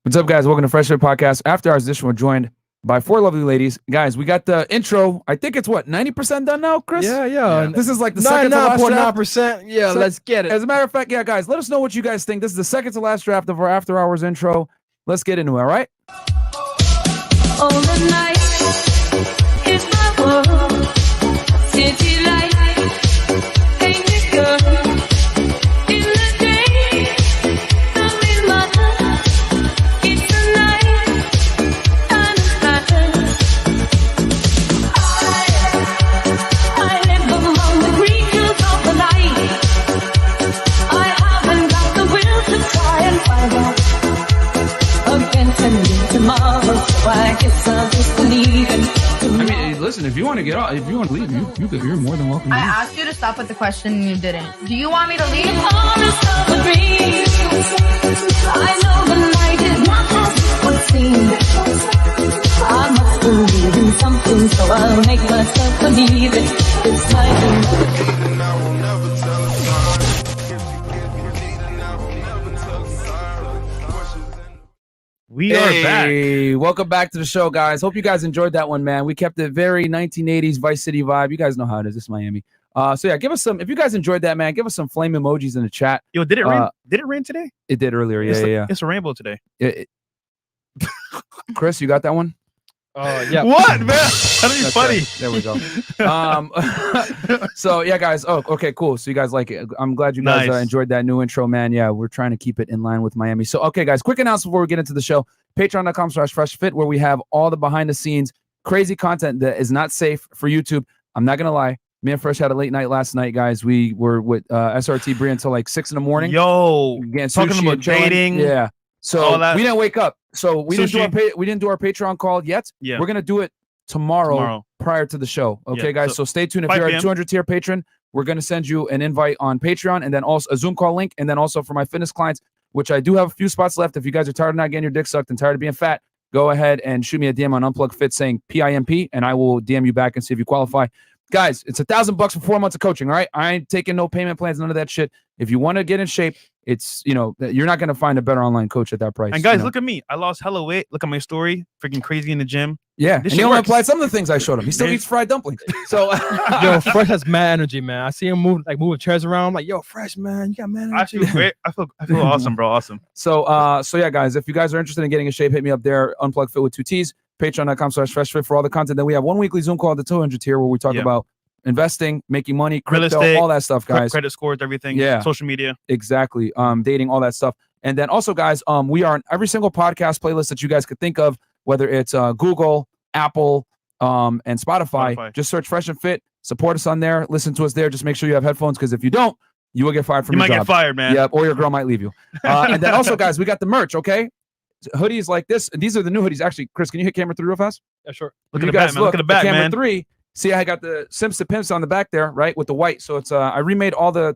What's up, guys? Welcome to Fresh and Podcast. After our edition, we're joined by 4 lovely ladies. Guys, we got the intro. I think it's what, 90% done now, Chris? Yeah. This is like the second to last draft. 99.9%. Yeah, let's get it. As a matter of fact, yeah, guys, let us know what you guys think. This is the second to last draft of our After Hours intro. Let's get into it, all right? All the night is my world. City light, painted girl. In the day, something matters. It's the night, and it matters. I live among the green hills of the night. I haven't got the will to try and find out. Against and tomorrow, so I guess I'll just believe in. I mean, listen, if you want to get off, if you want to leave, you're more than welcome. I asked you to stop with the question and you didn't. Do you want me to leave? Honest of the dream. I know the night is not as it would seem. I must believe in something, so I'll make myself believe it. It's like We are back. Welcome back to the show, guys. Hope you guys enjoyed that one, man. We kept it very 1980s Vice City vibe. You guys know how it is. This is Miami. So yeah, give us some. If you guys enjoyed that, man, give us some flame emojis in the chat. Yo, did it rain? Did it rain today? It did earlier. Yeah. It's a rainbow today. Chris, you got that one? Yeah. What, man? That'd be funny. There we go. So yeah, guys. Oh, okay, cool. So you guys like it. I'm glad you guys enjoyed that new intro, man. Yeah, we're trying to keep it in line with Miami. So okay, guys, quick announcement before we get into the show. Patreon.com/FreshFit, where we have all the behind the scenes crazy content that is not safe for YouTube. I'm not gonna lie. Me and Fresh had a late night last night, guys. We were with SRT Bree until like 6 in the morning. Yo, talking about dating. Yeah. So we didn't wake up. So we didn't do our Patreon call yet. Yeah. We're gonna do it tomorrow prior to the show. Okay, guys. So stay tuned. If you're a 200 tier patron, we're gonna send you an invite on Patreon and then also a Zoom call link. And then also for my fitness clients, which I do have a few spots left. If you guys are tired of not getting your dick sucked and tired of being fat, go ahead and shoot me a DM on Unplugged Fit saying PIMP, and I will DM you back and see if you qualify. Guys, it's $1,000 for 4 months of coaching. All right, I ain't taking no payment plans, none of that shit. If you want to get in shape, it's you're not gonna find a better online coach at that price. And guys, look at me. I lost hella weight. Look at my story. Freaking crazy in the gym. Yeah, and he only applied some of the things I showed him. He still eats fried dumplings. So yo, Fresh has mad energy, man. I see him moving chairs around. I'm like, yo, Fresh, man, you got mad energy. I feel great. I feel awesome, bro. Awesome. So yeah, guys, if you guys are interested in getting in shape, hit me up there. Unplugged Fit with 2 T's. Patreon.com/FreshFit for all the content. Then we have one weekly Zoom call at the 200 tier where we talk about investing, making money, crypto, real estate, all that stuff, guys. Credit scores, everything. Yeah. Social media. Exactly. Dating, all that stuff. And then also, guys, we are on every single podcast playlist that you guys could think of, whether it's Google, Apple, and Spotify. Just search Fresh and Fit. Support us on there. Listen to us there. Just make sure you have headphones, because if you don't, you will get fired from your job. You might get fired, man. Yep, or your girl might leave you. And then also, guys, we got the merch, okay? Hoodies like this. These are the new hoodies. Actually, Chris, can you hit camera 3 real fast? Yeah, sure. Look at the back, man. Look at the back, camera man. 3. See, I got the Simps to Pimps on the back there, right, with the white. So it's I remade all the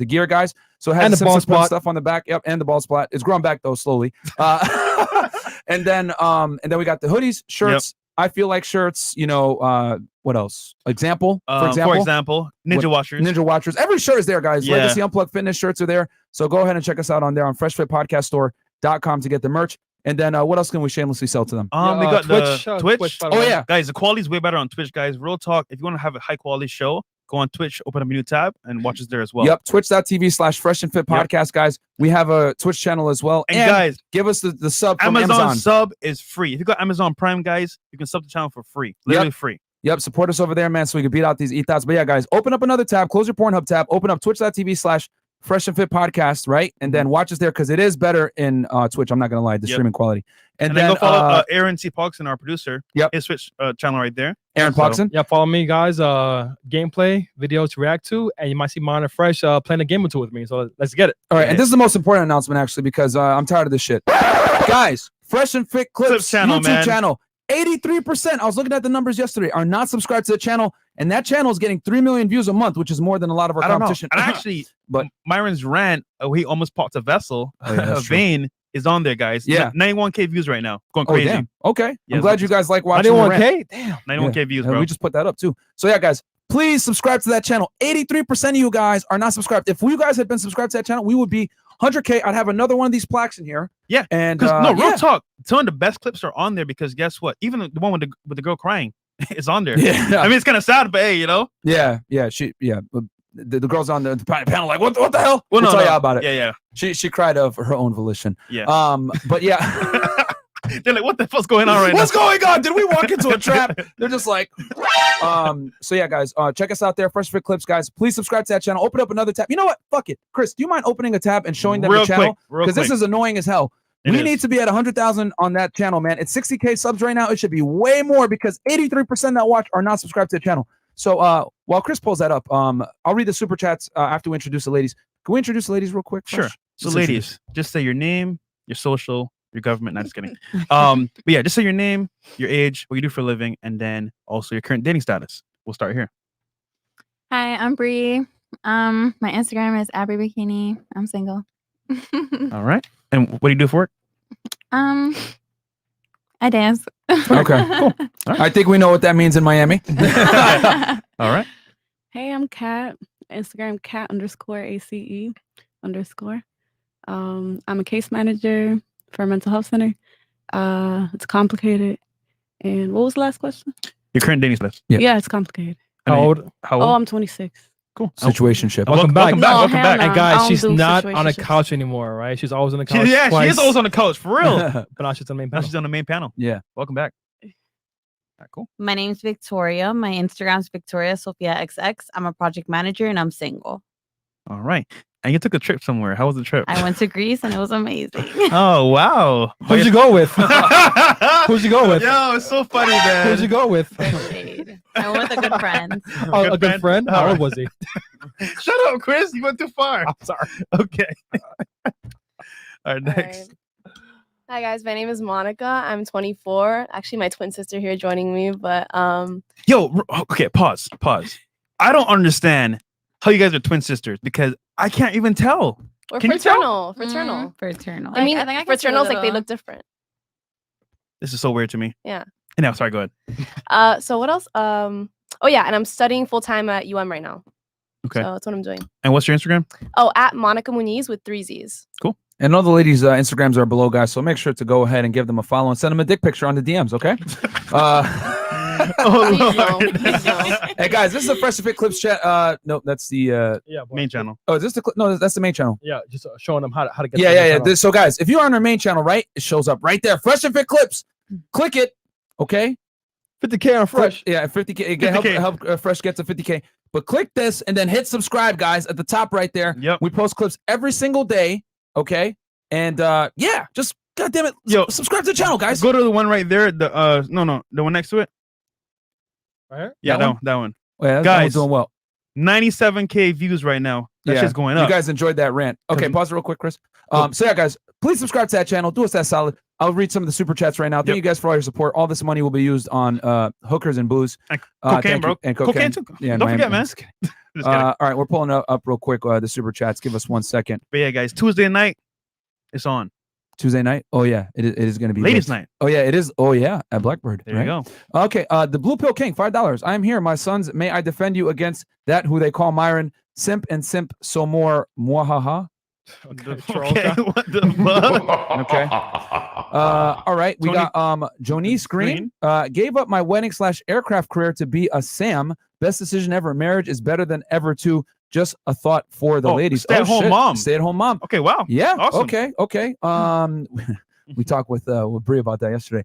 gear, guys. So it has the Simps to Pimps stuff on the back. Yep, and the ball spot. It's growing back though slowly. And then we got the hoodies, shirts. Yep. I feel like shirts. What else? For example, Ninja Watchers. Ninja Watchers. Every shirt is there, guys. Yeah. Legacy Unplugged Fitness shirts are there. So go ahead and check us out on there on FreshFitPodcastStore.com to get the merch. And then what else can we shamelessly sell to them? We got Twitch. Oh yeah, guys, the quality is way better on Twitch, guys. Real talk. If you want to have a high quality show, go on Twitch, open up a new tab, and watch us there as well. Yep, twitch.tv/FreshandFit podcast, guys. We have a Twitch channel as well. And guys, give us the sub from Amazon sub is free. If you got Amazon Prime, guys, you can sub the channel for free. Literally free. Yep, support us over there, man, so we can beat out these e-thoughts. But yeah, guys, open up another tab, close your Pornhub tab, open up twitch.tv/Fresh and Fit podcast, right? And then watch us there, because it is better in Twitch. I'm not gonna lie, the streaming quality. And then go follow Aaron C. Parkson, our producer. Yep, his Twitch channel right there. Aaron Parkson. Yeah, follow me, guys. Gameplay videos to react to, and you might see Myron and Fresh playing a game or two with me. So let's get it. All right, and this is the most important announcement actually, because I'm tired of this shit, guys. Fresh and Fit Clips channel, YouTube channel. 83%. I was looking at the numbers yesterday. Are not subscribed to the channel, and that channel is getting 3 million views a month, which is more than a lot of our competition. And actually, but Myron's rant, he almost popped a vessel. Vein is on there, guys. Yeah, 91K views right now. Going crazy. Damn. Okay, I'm glad you guys like watching. 91K. Damn. 91K views, bro. We just put that up too. So yeah, guys, please subscribe to that channel. 83% of you guys are not subscribed. If you guys had been subscribed to that channel, we would be 100K, I'd have another one of these plaques in here. Yeah. And real talk. Some of the best clips are on there because guess what? Even the one with the girl crying is on there. Yeah. I mean, it's kind of sad, but hey, you know. Yeah. The girl's on the panel like, what the hell? Well, we'll tell you about it. Yeah. She cried of her own volition. Yeah. But yeah. They're like, what the fuck's going on right now? What's going on? Did we walk into a trap? They're just like, so yeah, guys, check us out there. Fresh Fit Clips, guys. Please subscribe to that channel. Open up another tab. You know what? Fuck it. Chris, do you mind opening a tab and showing them the channel? Because this is annoying as hell. We need to be at 100,000 on that channel, man. It's 60K subs right now. It should be way more because 83% that watch are not subscribed to the channel. So while Chris pulls that up, I'll read the super chats after we introduce the ladies. Can we introduce the ladies real quick? Sure. So ladies, just say your name, your social, your government. Not just kidding. But yeah, just say your name, your age, what you do for a living, and then also your current dating status. We'll start here. Hi, I'm Bree. My Instagram is @BreeBikini. I'm single. All right. And what do you do for work? I dance. Okay, cool. Right. I think we know what that means in Miami. All right. Hey, I'm Kat. Instagram @cat_ACE_. I'm a case manager for a mental health center. It's complicated. And what was the last question? Your current dating status. Yeah, it's complicated. How old? Oh, I'm 26. Cool. Situationship. Welcome back. Welcome back. And guys, she's not on a situationships. couch anymore, right? She's always on the couch. She twice, is always on the couch, for real. but now she's on the main Now panel. she's on the main panel. Yeah. Welcome back. All right, cool. My name's Victoria. My Instagram's Victoria Sophia XX. I'm a project manager and I'm single. All right. And you took a trip somewhere. How was the trip? I went to Greece and it was amazing. Oh, wow. Who'd you go with? Who'd you go with? Yo, it's so funny, man. Who'd you go with? Shade. I went with a good friend. Oh, a good friend? How old was he? Shut up, Chris. You went too far. I'm sorry. Okay. All right, next. Hi guys, my name is Monica. I'm 24. Actually, my twin sister here joining me, but Yo, okay, pause. I don't understand how you guys are twin sisters because I can't even tell. we're Can you tell? fraternal. Fraternal. I mean, think I can see a fraternals like they little- look different. This is so weird to me. Yeah. No, sorry, go ahead. So what else? Oh yeah, and I'm studying full time at UM right now. Okay. So that's what I'm doing. And what's your Instagram? Oh, at Monica Muniz with 3 Z's. Cool. And all the ladies' Instagrams are below, guys. So make sure to go ahead and give them a follow and send them a dick picture on the DMs, okay? Oh, Please Lord. Please no. Hey, guys, this is a Fresh Fit Clips chat. No, that's the Yeah, boy. Main channel. oh, is this the no? That's the main channel. Yeah, just showing them how to get. Yeah, to the yeah, yeah. channel. So, guys, if you are on our main channel, right, it shows up right there. Fresh and Fit Clips. Click it, okay? 50K on Fresh. Yeah, 50K. Again, 50K. help Fresh get to 50K. But click this and then hit subscribe, guys, at the top right there. Yep. We post clips every single day, okay? And yeah, just goddamn it, Yo, subscribe to the channel, guys. Go to the one right there. The no, the one next to it. Right here? Yeah, That that one. Oh, yeah, that guys, one's doing well. 97K views right now. That shit's going up. You guys enjoyed that rant. Okay, Cause- pause it real quick, Chris. So yeah, guys, please subscribe to that channel. Do us that solid. I'll read some of the super chats right now. Thank Yep. you guys for all your support. All this money will be used on hookers and booze. And Thank cocaine, you. bro. And Cocaine too. Yeah, Don't forget, I'm man. just kidding. Just kidding. All right, we're pulling up real quick the super chats. Give us 1 second. But yeah, guys, Tuesday night, it's on. Tuesday night. Oh yeah, it is going to be Ladies' lit. night. Oh yeah, it is. Oh yeah, at Blackbird. There right? you go. Okay, the Blue Pill King, $5. I am here, my sons. May I defend you against that who they call Myron simp and simp so more mwahaha. Okay. Okay, what the fuck? Okay. All right. We Tony- got Jonice Green. Gave up my wedding / aircraft career to be a Sam. Best decision ever. Marriage is better than ever too. Just a thought for the ladies. stay-at-home shit. mom. Stay-at-home mom. Okay, wow. Yeah. Awesome. Okay. We talked with Brie about that yesterday.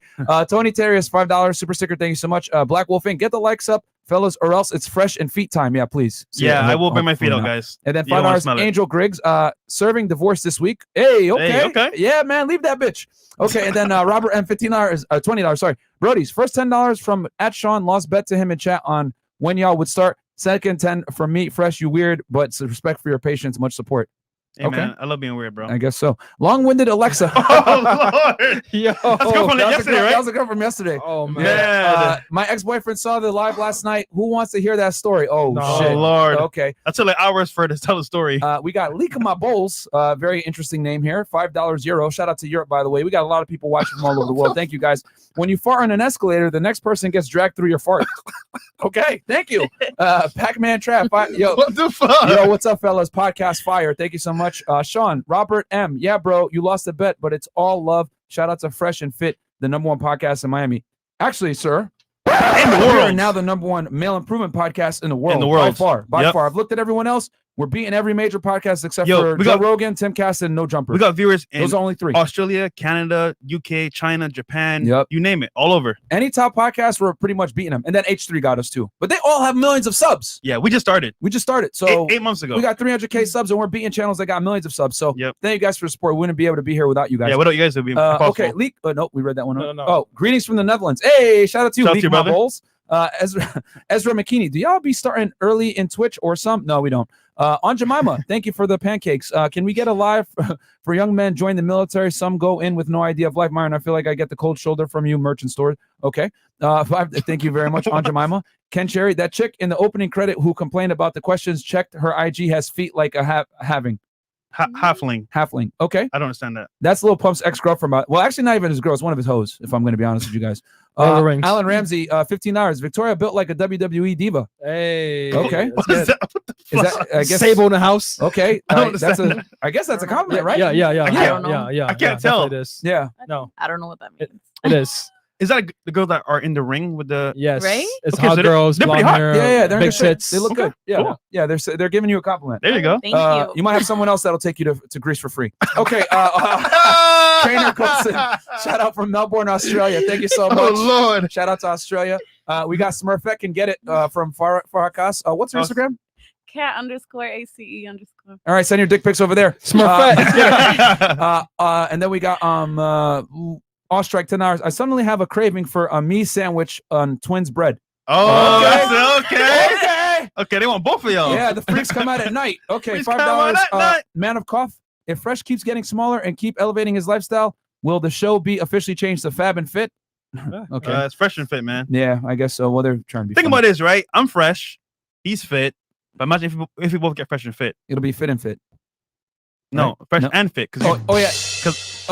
Tony Terrius, $5 super sticker. Thank you so much. Black Wolfing, get the likes up, fellas, or else it's fresh and feet time. Yeah, please. So, Yeah, I will bring my hopefully feet out, not. guys. And then You don't wanna smell $5, it. Angel Griggs, serving divorce this week. Hey, okay. okay. Yeah, man, leave that bitch. Okay, and then Robert M, $15, $20, sorry. Brody's first $10 from @Sean, lost bet to him in chat on when y'all would start. Second 10 from me, Fresh, you weird, but respect for your patience, much support. Hey, Okay. man, I love being weird, bro. I guess so. Long-winded Alexa. Oh, Lord. Yo. That's good from That was a yesterday, girl- right? That was a girl from yesterday. Oh man. Yeah. My ex-boyfriend saw the live last night. Who wants to hear that story? Oh, No. shit. Oh, Lord. Okay. I took like hours for her to tell the story. We got Leak of My Bowls. Very interesting name here. $5 Euro. Shout out to Europe, by the way. We got a lot of people watching from all over the world. Thank you, guys. When you fart on an escalator, the next person gets dragged through your fart. Okay. Thank you. Pac-Man Trap. Yo, What the fuck? yo, what's up, fellas? Podcast Fire. Thank you so much. much. Sean, Robert M. Yeah, bro, you lost a bet, but it's all love. Shout out to Fresh and Fit, the #1 podcast in Miami. Actually, sir, in the we are world. now the #1 male improvement podcast in the world. In the world. By far. I've looked at everyone else. We're beating every major podcast except for Joe Rogan, Tim Cass, and No Jumper. We got viewers in those are only 3. Australia, Canada, UK, China, Japan. Yep. You name it, all over. Any top podcasts, we're pretty much beating them. And then H3 got us too. But they all have millions of subs. Yeah, we just started. So 8 months ago. We got 300K subs and we're beating channels that got millions of subs. So thank you guys for the support. We wouldn't be able to be here without you guys. Yeah, without you guys, it would be okay, Leek. No, we read that one. No. Oh, greetings from the Netherlands. Hey, shout out to you, Leek Bowls. Ezra McKinney. Do y'all be starting early in Twitch or some? No, we don't. On Jemima, thank you for the pancakes. Can we get a live for young men join the military? Some go in with no idea of life. Myron, I feel like I get the cold shoulder from you, merchant stores. Okay. Thank you very much, on Jemima. Ken Cherry, that chick in the opening credit who complained about the questions checked her IG has feet like a having. Halfling. Okay. I don't understand that. That's Lil Pump's ex-girl from well, actually not even his girl, it's one of his hoes, if I'm going to be honest with you guys. Alan Ramsey, $15. Victoria built like a WWE diva. Hey. Okay. Is that, is that I guess Sable in the house. Okay. I don't understand that. I guess that's a compliment, right? Yeah. I can't tell. It is. Yeah. No. I don't know what that means. It is. Is that the girls that are in the ring with the? Yes. Right? It's Okay, hot so girls. they're pretty blonde hot. hair, Yeah, they're in big good shape. tits. They look good. Yeah. Cool. Yeah, they're giving you a compliment. There you go. Thank you. You might have someone else that'll take you to Greece for free. Okay. Trainer Coulson, shout out from Melbourne, Australia. Thank you so much. Oh Lord. Shout out to Australia. We got Smurfette can get it from Farhakas. What's your Instagram? cat_ACE_. All right, send your dick pics over there. Smurfette. And then we got Ostrike $10. I suddenly have a craving for a me sandwich on Twins bread. Oh, Okay. that's okay. Okay. Okay, they want both of y'all. Yeah, the freaks come out at night. Okay, Freaks come out $5. at night. Man of Cough. If Fresh keeps getting smaller and keep elevating his lifestyle, will the show be officially changed to Fab and Fit? Okay. It's Fresh and Fit, man. Yeah, I guess so. Well, they're trying to be. Think funny. about this, right? I'm fresh. He's fit. But imagine if we both get Fresh and Fit. It'll be Fit and Fit. No, Right? Fresh No. and Fit. Oh yeah.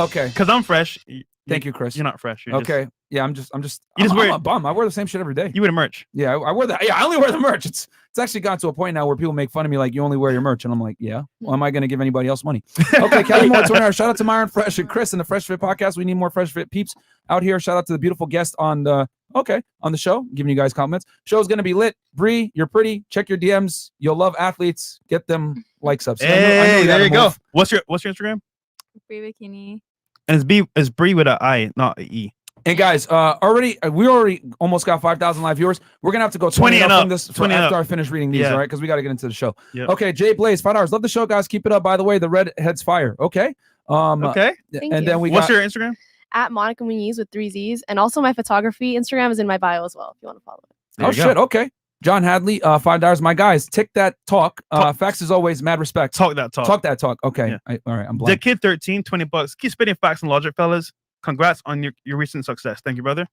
Okay. Because I'm fresh. Thank you, Chris. You're not fresh. You're Okay. Yeah, I'm You just I'm wear- a bum. I wear the same shit every day. You wear the merch. Yeah, I wear that. Yeah, I only wear the merch. It's actually gotten to a point now where people make fun of me like, you only wear your merch, and I'm like, yeah. Well, am I going to give anybody else money? Okay, Kelly Moore, $20. Shout out to Myron, Fresh, and Chris and the Fresh Fit podcast. We need more Fresh Fit peeps out here. Shout out to the beautiful guest on the show, giving you guys compliments. Show's going to be lit. Bree, you're pretty. Check your DMs. You'll love athletes. Get them likes up. So I know Hey, there gotta you go. move. What's your Instagram? Free bikini. And it's Bree with an I, not an E. And guys, we already almost got 5,000 live viewers. We're gonna have to go 20 and up up. from this 20 after up. I finish reading these, Yeah. all right? Because we got to get into the show. Yep. Okay, Jay Blaze, $5. Love the show, guys. Keep it up. By the way, the red head's fire. Okay. Okay. Thank and you. then we What's got your Instagram? At Monica Muniz with 3 Z's. And also my photography Instagram is in my bio as well if you want to follow it. There oh you go. shit. Okay. John Hadley, $5. My guys, tick that talk. Facts as always. Mad respect. Talk that talk. Talk that talk. Okay. Yeah. All right. I'm The blank. Kid 13, $20. Keep spitting facts and logic, fellas. Congrats on your recent success. Thank you, brother.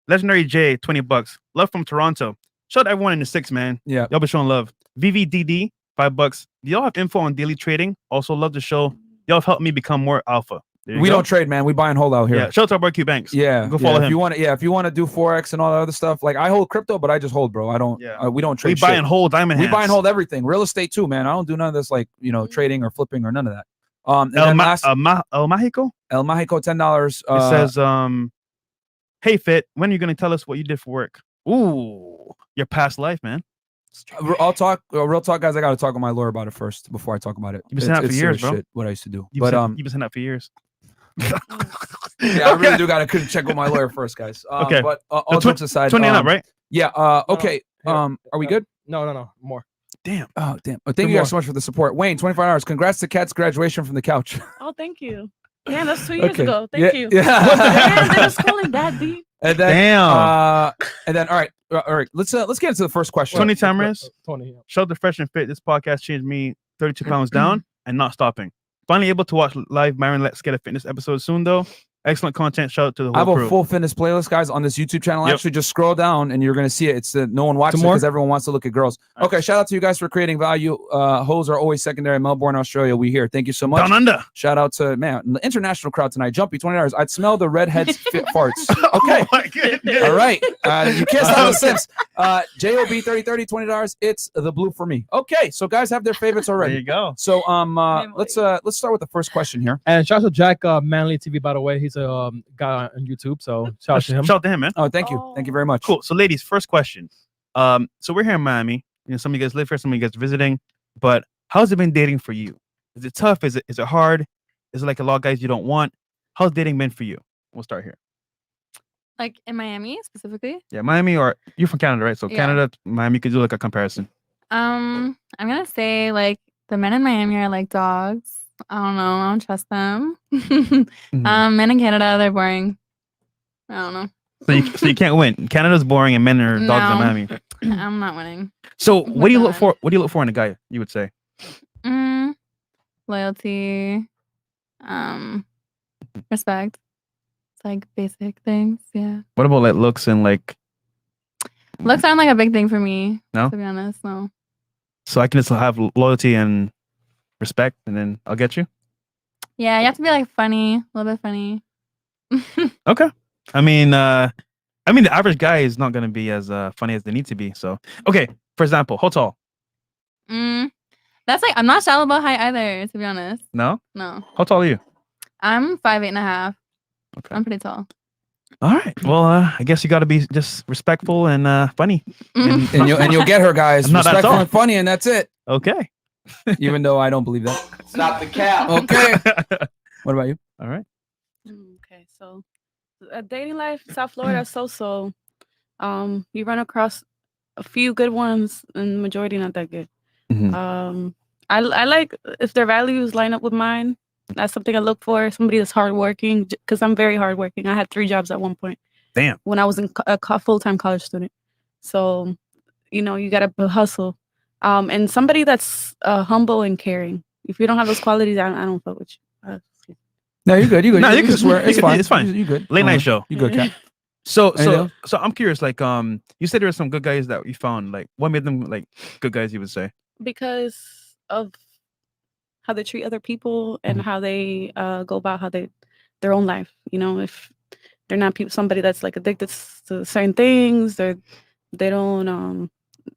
Legendary J, $20. Love from Toronto. Shout out everyone in the 6, man. Yeah. Y'all be showing love. VVDD, $5. Do y'all have info on daily trading? Also love the show. Y'all have helped me become more alpha. There you We go. don't trade, man. We buy and hold out here. Yeah. Shout out to our boy Q Banks. Yeah, Go follow If him. you want to do forex and all that other stuff, like I hold crypto, but I just hold, bro. I don't. Yeah. We don't trade. We buy shit. and hold diamond We hands. buy and hold everything. Real estate too, man. I don't do none of this, like trading or flipping or none of that. And then last, El Mágico? El Mágico, $10. It says, hey Fit, when are you gonna tell us what you did for work? Ooh, your past life, man. I'll talk. Real talk, guys. I got to talk with my lawyer about it first before I talk about it. You've been saying that for It's years, serious bro. shit, what I used to do. You've been saying that for years. Yeah, I really do got to check with my lawyer first, guys. Okay. But all jokes aside, 20 and up, right? Yeah. Okay. Are we good? No. More. Damn. Oh, damn. Thank you guys so much for the support. Wayne, $25. Congrats to Kat's graduation from the couch. Oh, thank you. Yeah, that's 2 years Okay. ago. Thank you. Yeah. Damn, they were schooling that deep. And then, Damn. And then, all right. Let's get into the first question. 20 timers. 20. Shout out to Fresh and Fit. This podcast changed me 32 pounds down and not stopping. Finally able to watch live Myron Let's Get a Fitness episode soon, though. Excellent content. Shout out to the I have whole a crew. full fitness playlist, guys, on this YouTube channel. Yep. Actually, just scroll down and you're going to see it. It's no one watches it more? because everyone wants to look at girls. All right. Okay, shout out to you guys for creating value. Hoes are always secondary. Melbourne, Australia. We here. Thank you so much. Down under. Shout out to the international crowd tonight. Jumpy, $20. I'd smell the redheads fit farts. Okay. Oh my goodness. All right. You can't stop the Sims. JOB 3030 $20. It's the blue for me. Okay, so guys have their favorites already. There you go. So let's start with the first question here. And shout out to Jack Manley TV, by the way. He's a guy on YouTube, so shout out to him. Shout out to him, man. Oh, thank you. Thank you very much. Cool. So, ladies, first question. So we're here in Miami. You know, some of you guys live here, some of you guys are visiting. But how's it been dating for you? Is it tough? Is it hard? Is it like a lot of guys you don't want? How's dating been for you? We'll start here. Like in Miami specifically? Yeah, Miami, or you're from Canada, right? So Yeah. Canada, Miami, you could do like a comparison. I'm gonna say like the men in Miami are like dogs. I don't know. I don't trust them. Men in Canada, they're boring. I don't know. So you can't win. Canada's boring and men are dogs in No. Miami. I'm not winning. So Oh what do you my look God. for? What do you look for in a guy? You would say. Loyalty, respect. It's like basic things. Yeah. What about like looks and like? Looks aren't like a big thing for me. No? To be honest, no. So I can just have loyalty and respect, and then I'll get you. Yeah, you have to be like funny, a little bit funny. Okay. I mean, the average guy is not gonna be as funny as they need to be. So, okay. For example, how tall? That's like I'm not shallow about height either. To be honest, No. no. How tall are you? I'm 5'8.5". Okay. I'm pretty tall. All right. Well, I guess you got to be just respectful and funny. And you'll get her, guys. I'm not that Respectful tall. and funny, and that's it. Okay. Even though I don't believe that. Stop the cap. Okay. What about you? All right. Okay, so dating life, South Florida, so. You run across a few good ones, and the majority not that good. I like if their values line up with mine. That's something I look for. Somebody that's hardworking, because I'm very hardworking. I had 3 jobs at one point. Damn. When I was a full-time college student. So, you got to hustle. And somebody that's humble and caring. If you don't have those qualities, I don't fuck with you. No, you're good. You're good. No, you can swear. It's fine. It's fine. You good. Late night show. You good, Cat. So Anything I'm curious. Like, you said there were some good guys that you found. Like, what made them like good guys? You would say. Because of how they treat other people and how they go about their own life. If they're not somebody that's like addicted to certain things, they don't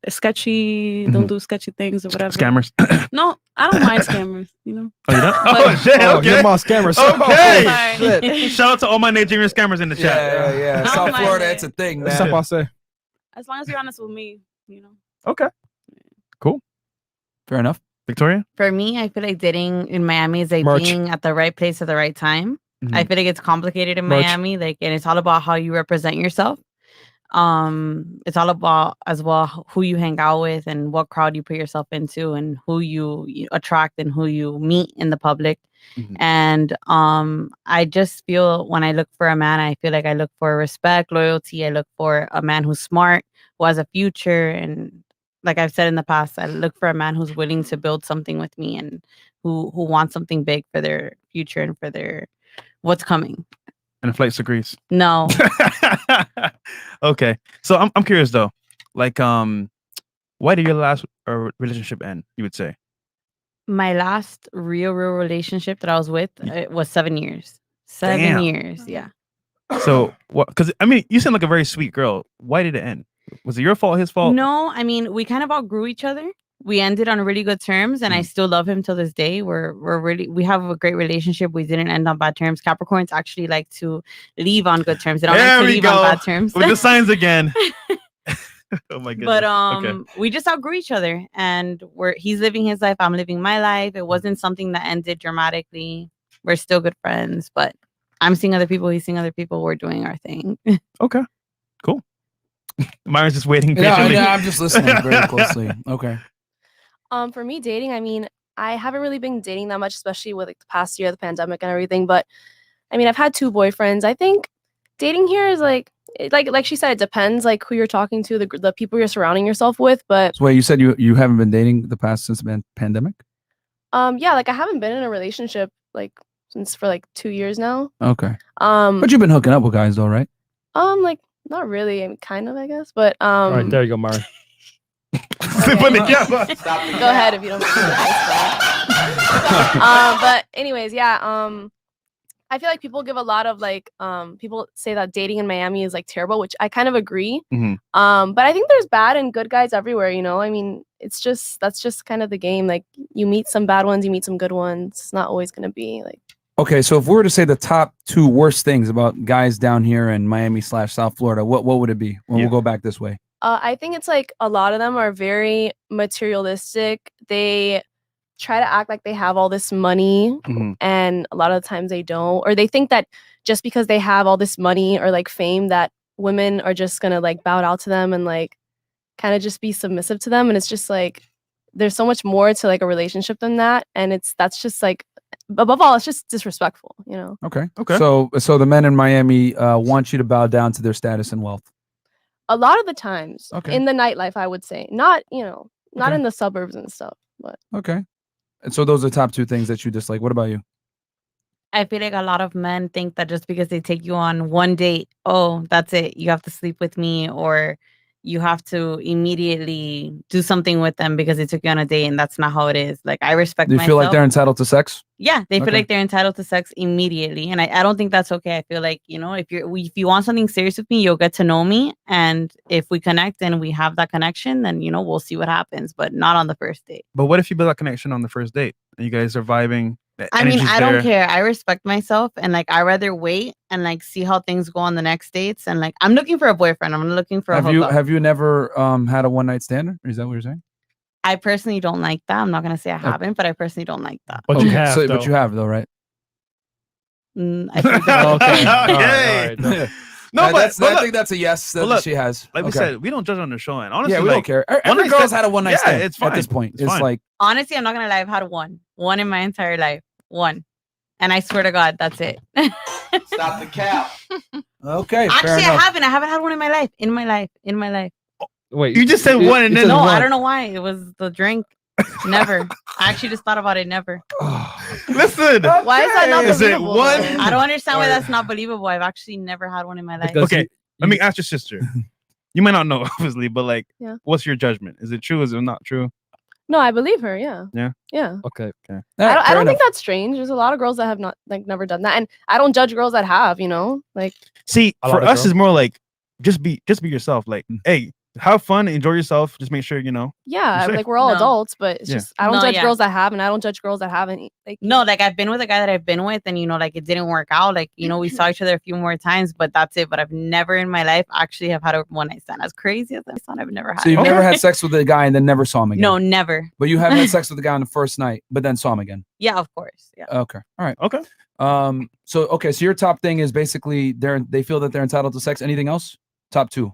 sketchy, don't do sketchy things or whatever. Scammers. No, I don't mind scammers. Oh, you don't? Oh shit! Oh, Okay. you're my scammers. Okay. Shout out to all my Nigerian scammers in the chat. Yeah. I don't South mind Florida, it. it's a thing, That's what man. I say. As long as you're honest with me, Okay. Cool. Fair enough. Victoria. For me, I feel like dating in Miami is like Merch. being at the right place at the right time. I feel like it's complicated in Merch. Miami, and it's all about how you represent yourself. It's all about as well who you hang out with and what crowd you put yourself into and who you attract and who you meet in the public. And I just feel when I look for a man, I feel like I look for respect, loyalty. I look for a man who's smart, who has a future, and like I've said in the past, I look for a man who's willing to build something with me and who wants something big for their future and for their what's coming. And a flight to Greece. No. Okay. So I'm curious though. Like, why did your last relationship end? You would say. My last real relationship that I was with, it was 7 years. Damn. 7 years, yeah. So what? Because I mean, you seem like a very sweet girl. Why did it end? Was it your fault? His fault? No, I mean, we kind of outgrew each other. We ended on really good terms, and I still love him till this day. We have a great relationship. We didn't end on bad terms. Capricorns actually like to leave on good terms. They don't like to leave on bad terms. With the signs again. Oh my goodness. But Okay. we just outgrew each other, and he's living his life. I'm living my life. It wasn't something that ended dramatically. We're still good friends, but I'm seeing other people. He's seeing other people. We're doing our thing. Okay. Cool. Myron's just waiting Yeah, patiently. I'm just listening very closely. Okay. For me, dating, I mean, I haven't really been dating that much, especially with like the past year, the pandemic and everything. But I mean, I've had 2 boyfriends. I think dating here is like she said, it depends like who you're talking to, the people you're surrounding yourself with. But So wait, you said you haven't been dating the past since the pandemic? yeah, like I haven't been in a relationship like since for like 2 years now. Okay. But you've been hooking up with guys though, right? Like not really. I mean, kind of, I guess. But All right, there you go, Myron. Okay, Put the well, camera. go ahead if you don't. But anyways, yeah. I feel like people give a lot of like people say that dating in Miami is like terrible, which I kind of agree. Mhm. But I think there's bad and good guys everywhere, you know? I mean, that's just kind of the game. Like you meet some bad ones, you meet some good ones. It's not always gonna be like Okay, so if we were to say the top 2 worst things about guys down here in Miami/South Florida, what would it be? We'll go back this way. I think it's like a lot of them are very materialistic. They try to act like they have all this money, and a lot of the times they don't, or they think that just because they have all this money or like fame that women are just gonna like bow out to them and like kind of just be submissive to them. And it's just like there's so much more to like a relationship than that, and that's just like above all, it's just disrespectful, you know? Okay. So the men in Miami want you to bow down to their status and wealth. A lot of the times Okay. in the nightlife, I would say, not not Okay. in the suburbs and stuff, but Okay. And so those are the top 2 things that you dislike. What about you? I feel like a lot of men think that just because they take you on one date, oh, that's it. You have to sleep with me, or you have to immediately do something with them because they took you on a date, and that's not how it is. Like, I respect Do you feel like myself. they're entitled to sex? Yeah, they feel Okay. like they're entitled to sex immediately, and I don't think that's okay. I feel like, you know, if you want something serious with me, you'll get to know me, and if we connect and we have that connection, then you know we'll see what happens, but not on the first date. But what if you build that connection on the first date and you guys are vibing? I mean, I don't care. I respect myself, and like I rather wait and like see how things go on the next dates. And like I'm looking for a boyfriend. I'm not looking for a hookup. Have you never had a one night stand? Or is that what you're saying? I personally don't like that. I'm not gonna say I haven't, but I personally don't like that. But you have, but you have though, right? I think that Okay. All Yay. right, no. No, I but think that's a yes that look, she has. like we Okay. said, we don't judge on the show, and honestly, Yeah, we like, don't care. one Every night girl's stand- had a one night yeah, stand. it's fine. At this point, It's it's fine. like honestly, I'm not gonna lie. I've had one in my entire life. One. And I swear to God, that's it. Stop the cap. okay. Actually, fair I enough. haven't. I haven't had one in my life. In my life. Wait, You just said it- one and it then says No, one. I don't know why. It was the drink. Never. I actually just thought about it. Never. Listen. why is that not Is it believable? one? though? I don't understand why Or- that's not believable. I've actually never had one in my life. Because Okay, you- let me ask your sister. You might not know, obviously, but like, Yeah. what's your judgment? Is it true? Is it not true? No, I believe her. Yeah. Yeah? Yeah. Okay. I don't think that's strange. There's a lot of girls that have not like never done that, and I don't judge girls that have. You know, like See, A for lot of us, girls. it's more like just be yourself. Like, hey, have fun, enjoy yourself. Just make sure you know. yeah, safe. like we're all No. adults, but it's Yeah. just I don't No, judge yeah. girls that have, and I don't judge girls that haven't. Like No, like I've been with a guy that I've been with, and you know, like it didn't work out. Like, you know, we saw each other a few more times, but that's it. But I've never in my life actually have had a one night stand. As crazy as that sounds, I've never had. So you've it. never had sex with a guy and then never saw him again? No, never. But you have had sex with the guy on the first night, but then saw him again. Yeah, of course. Yeah. Okay. All right. Okay. So your top thing is basically they feel that they're entitled to sex. Anything else? Top 2.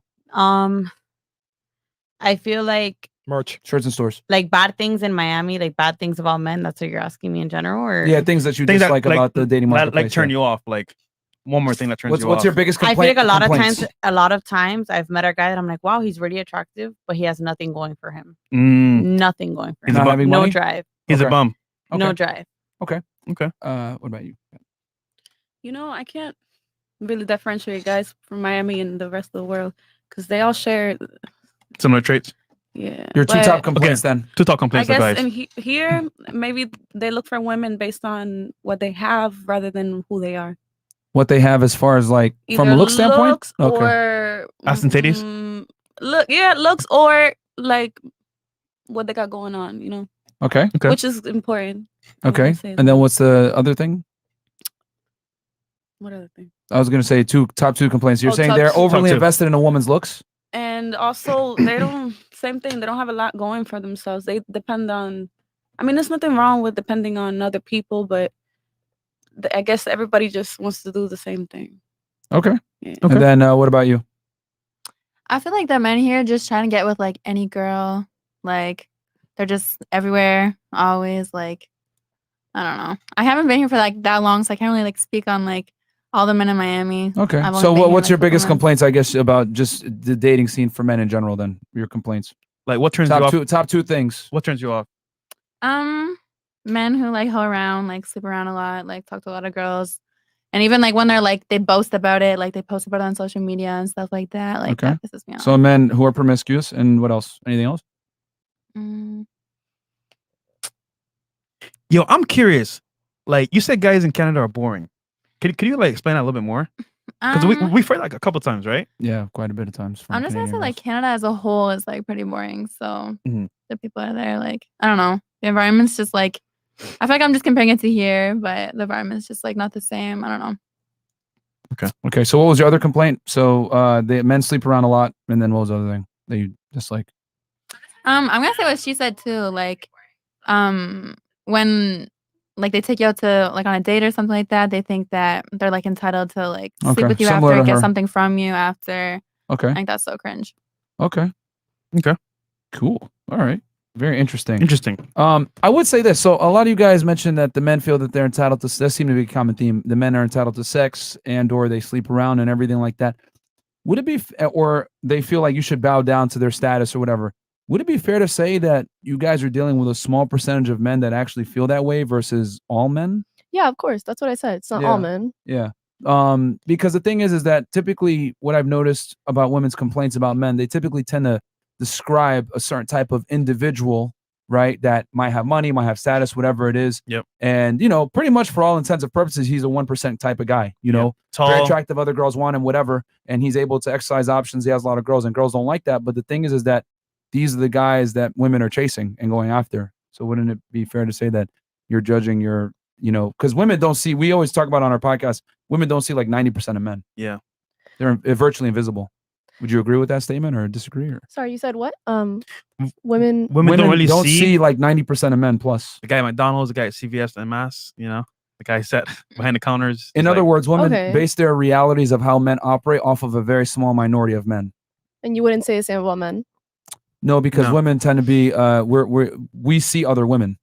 I feel like Merch. Shirts and stores. like bad things in Miami, like bad things about men. That's what you're asking me in general, or Yeah, things that you Things that, dislike like, about the dating That marketplace. like turn yeah. you off. Like, one more thing that turns you What's off. your biggest I complaint? feel like complaints? a lot of times I've met a guy that I'm like, wow, he's really attractive, but he has nothing going for him. Mm, Nothing going for He's him. a Not bum. having No money? drive. he's a Okay. bum. No Okay. drive. Okay. What about you? You know, I can't really differentiate guys from Miami and the rest of the world because they all share. Similar traits. Yeah. Your 2 but top complaints then. Two talk I complaints, guess guys. in here, maybe they look for women based on what they have rather than who they are. What they have as far as like from a Either look standpoint? looks or Ass and titties? looks or like what they got going on, you know, Okay. Okay. which is important. I Okay. wanna say And then that. what's the other thing? What other thing? I was gonna say top 2 complaints. You're Oh, saying top they're two. overly Top 2. invested in a woman's looks? And also, they don't same thing. They don't have a lot going for themselves. They depend on. I mean, there's nothing wrong with depending on other people, but I guess everybody just wants to do the same thing. Okay. Yeah. Okay. And then what about you? I feel like the men here just trying to get with like any girl. Like they're just everywhere, always. Like I don't know. I haven't been here for like that long, so I can't really like speak on like all the men in Miami. Okay. I've only So been here, what's like, your a couple biggest months. complaints, I guess, about just the dating scene for men in general then? Your complaints. Like, what turns you off? Top two things. What turns you off? Men who like hoe around, like sleep around a lot, like talk to a lot of girls. And even like when they're like they boast about it, like they post about it on social media and stuff like that. Like Okay. that pisses me off. So men who are promiscuous, and what else? Anything else? Mm, Yo, I'm curious. Like, you said guys in Canada are boring. Could you like explain that a little bit more? Because we've heard like a couple times, right? Yeah, quite a bit of times. I'm just gonna say like Canada as a whole is like pretty boring. So Mhm. the people are there, like I don't know, the environment's just like I feel like I'm just comparing it to here, but the environment's just like not the same. I don't know. Okay. So what was your other complaint? So the men sleep around a lot, and then what was the other thing that you dislike? I'm gonna say what she said too. Like, when like they take you out to like on a date or something like that, they think that they're like entitled to like sleep Okay, with you similar after, to get her. something from you after. Okay. I think that's so cringe. Okay. Okay. Cool. All right. Very interesting. Interesting. I would say this. So a lot of you guys mentioned that the men feel that they're entitled to. That seemed to be a common theme. The men are entitled to sex and/or they sleep around and everything like that. Would it be, or they feel like you should bow down to their status or whatever? Would it be fair to say that you guys are dealing with a small percentage of men that actually feel that way versus all men? Yeah, of course. That's what I said. It's not Yeah. all men. Yeah. Because the thing is that typically what I've noticed about women's complaints about men, they typically tend to describe a certain type of individual, right? That might have money, might have status, whatever it is. Yep. And, pretty much for all intents and purposes, he's a 1% type of guy, very Tall. attractive. Other girls want him, whatever. And he's able to exercise options. He has a lot of girls and girls don't like that. But the thing is that these are the guys that women are chasing and going after. So wouldn't it be fair to say that you're judging your, because women don't see, we always talk about on our podcast, women don't see like 90% of men. Yeah. They're virtually invisible. Would you agree with that statement or disagree? Or? Sorry, you said what? Women Women don't really see like 90% of men plus. The guy at McDonald's, the guy at CVS and Mass, the guy sat behind the counters. In other words, women Okay. base their realities of how men operate off of a very small minority of men. And you wouldn't say the same about men. No, because No. women tend to be we see other women.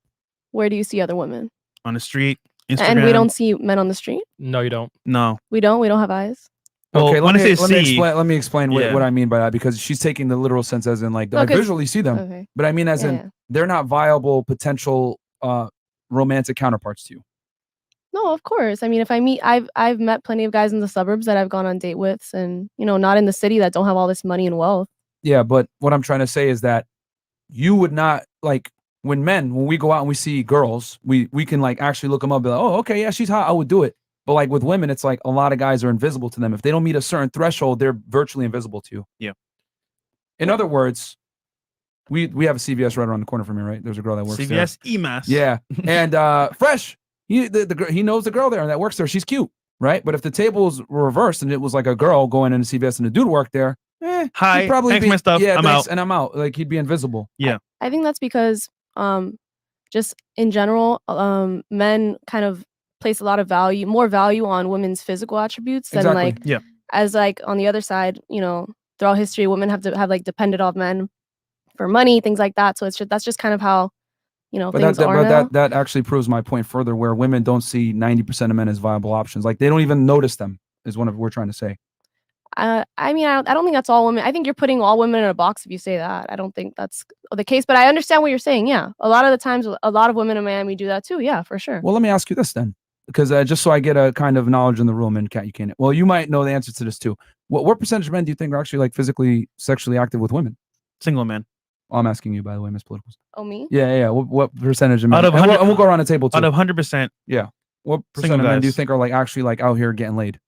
Where do you see other women? on the street, Instagram. And we don't see men on the street? No, you don't. No. We don't have eyes? Well, Okay, when I say let me explain yeah. what I mean by that, because she's taking the literal sense as in like No, I 'cause- visually see them, okay. but I mean as Yeah, in yeah. they're not viable potential romantic counterparts to you. No, of course. I mean, if I meet, I've met plenty of guys in the suburbs that I've gone on date with, and not in the city that don't have all this money and wealth. Yeah, but what I'm trying to say is that you would not like when we go out and we see girls, we can like actually look them up and be like, oh, okay, yeah, she's hot, I would do it. But like with women, it's like a lot of guys are invisible to them. If they don't meet a certain threshold, they're virtually invisible to you. Yeah. In other words, we have a CVS right around the corner from here, right? There's a girl that works there. CVS EMAS. Yeah. And Fresh, he knows the girl there that works there. She's cute, right? But if the tables were reversed and it was like a girl going into CVS and a dude worked there, Hi, he'd probably thanks be, for my stuff. Yeah, I'm thanks, out. and I'm out. Like he'd be invisible. Yeah. I think that's because just in general, men kind of place a lot of more value on women's physical attributes than Exactly. like Yeah. as like on the other side, throughout history, women have like depended on men for money, things like that. So that's just kind of how But things are now. that actually proves my point further, where women don't see 90% of men as viable options. Like they don't even notice them. Is what we're trying to say. I mean, I don't think that's all women. I think you're putting all women in a box if you say that. I don't think that's the case, but I understand what you're saying. Yeah, a lot of the times, a lot of women in Miami do that too. Yeah, for sure. Well, let me ask you this then, because just so I get a kind of knowledge in the room, and Kat, you can't. Well, you might know the answer to this too. What percentage of men do you think are actually like physically, sexually active with women? Single man. I'm asking you, by the way, Miss Politicals. Oh, me? Yeah. What percentage of men? Out of and 100 we'll go around the table too. Out of 100%. Yeah. What percent Single of men do you guys. think are like actually like out here getting laid?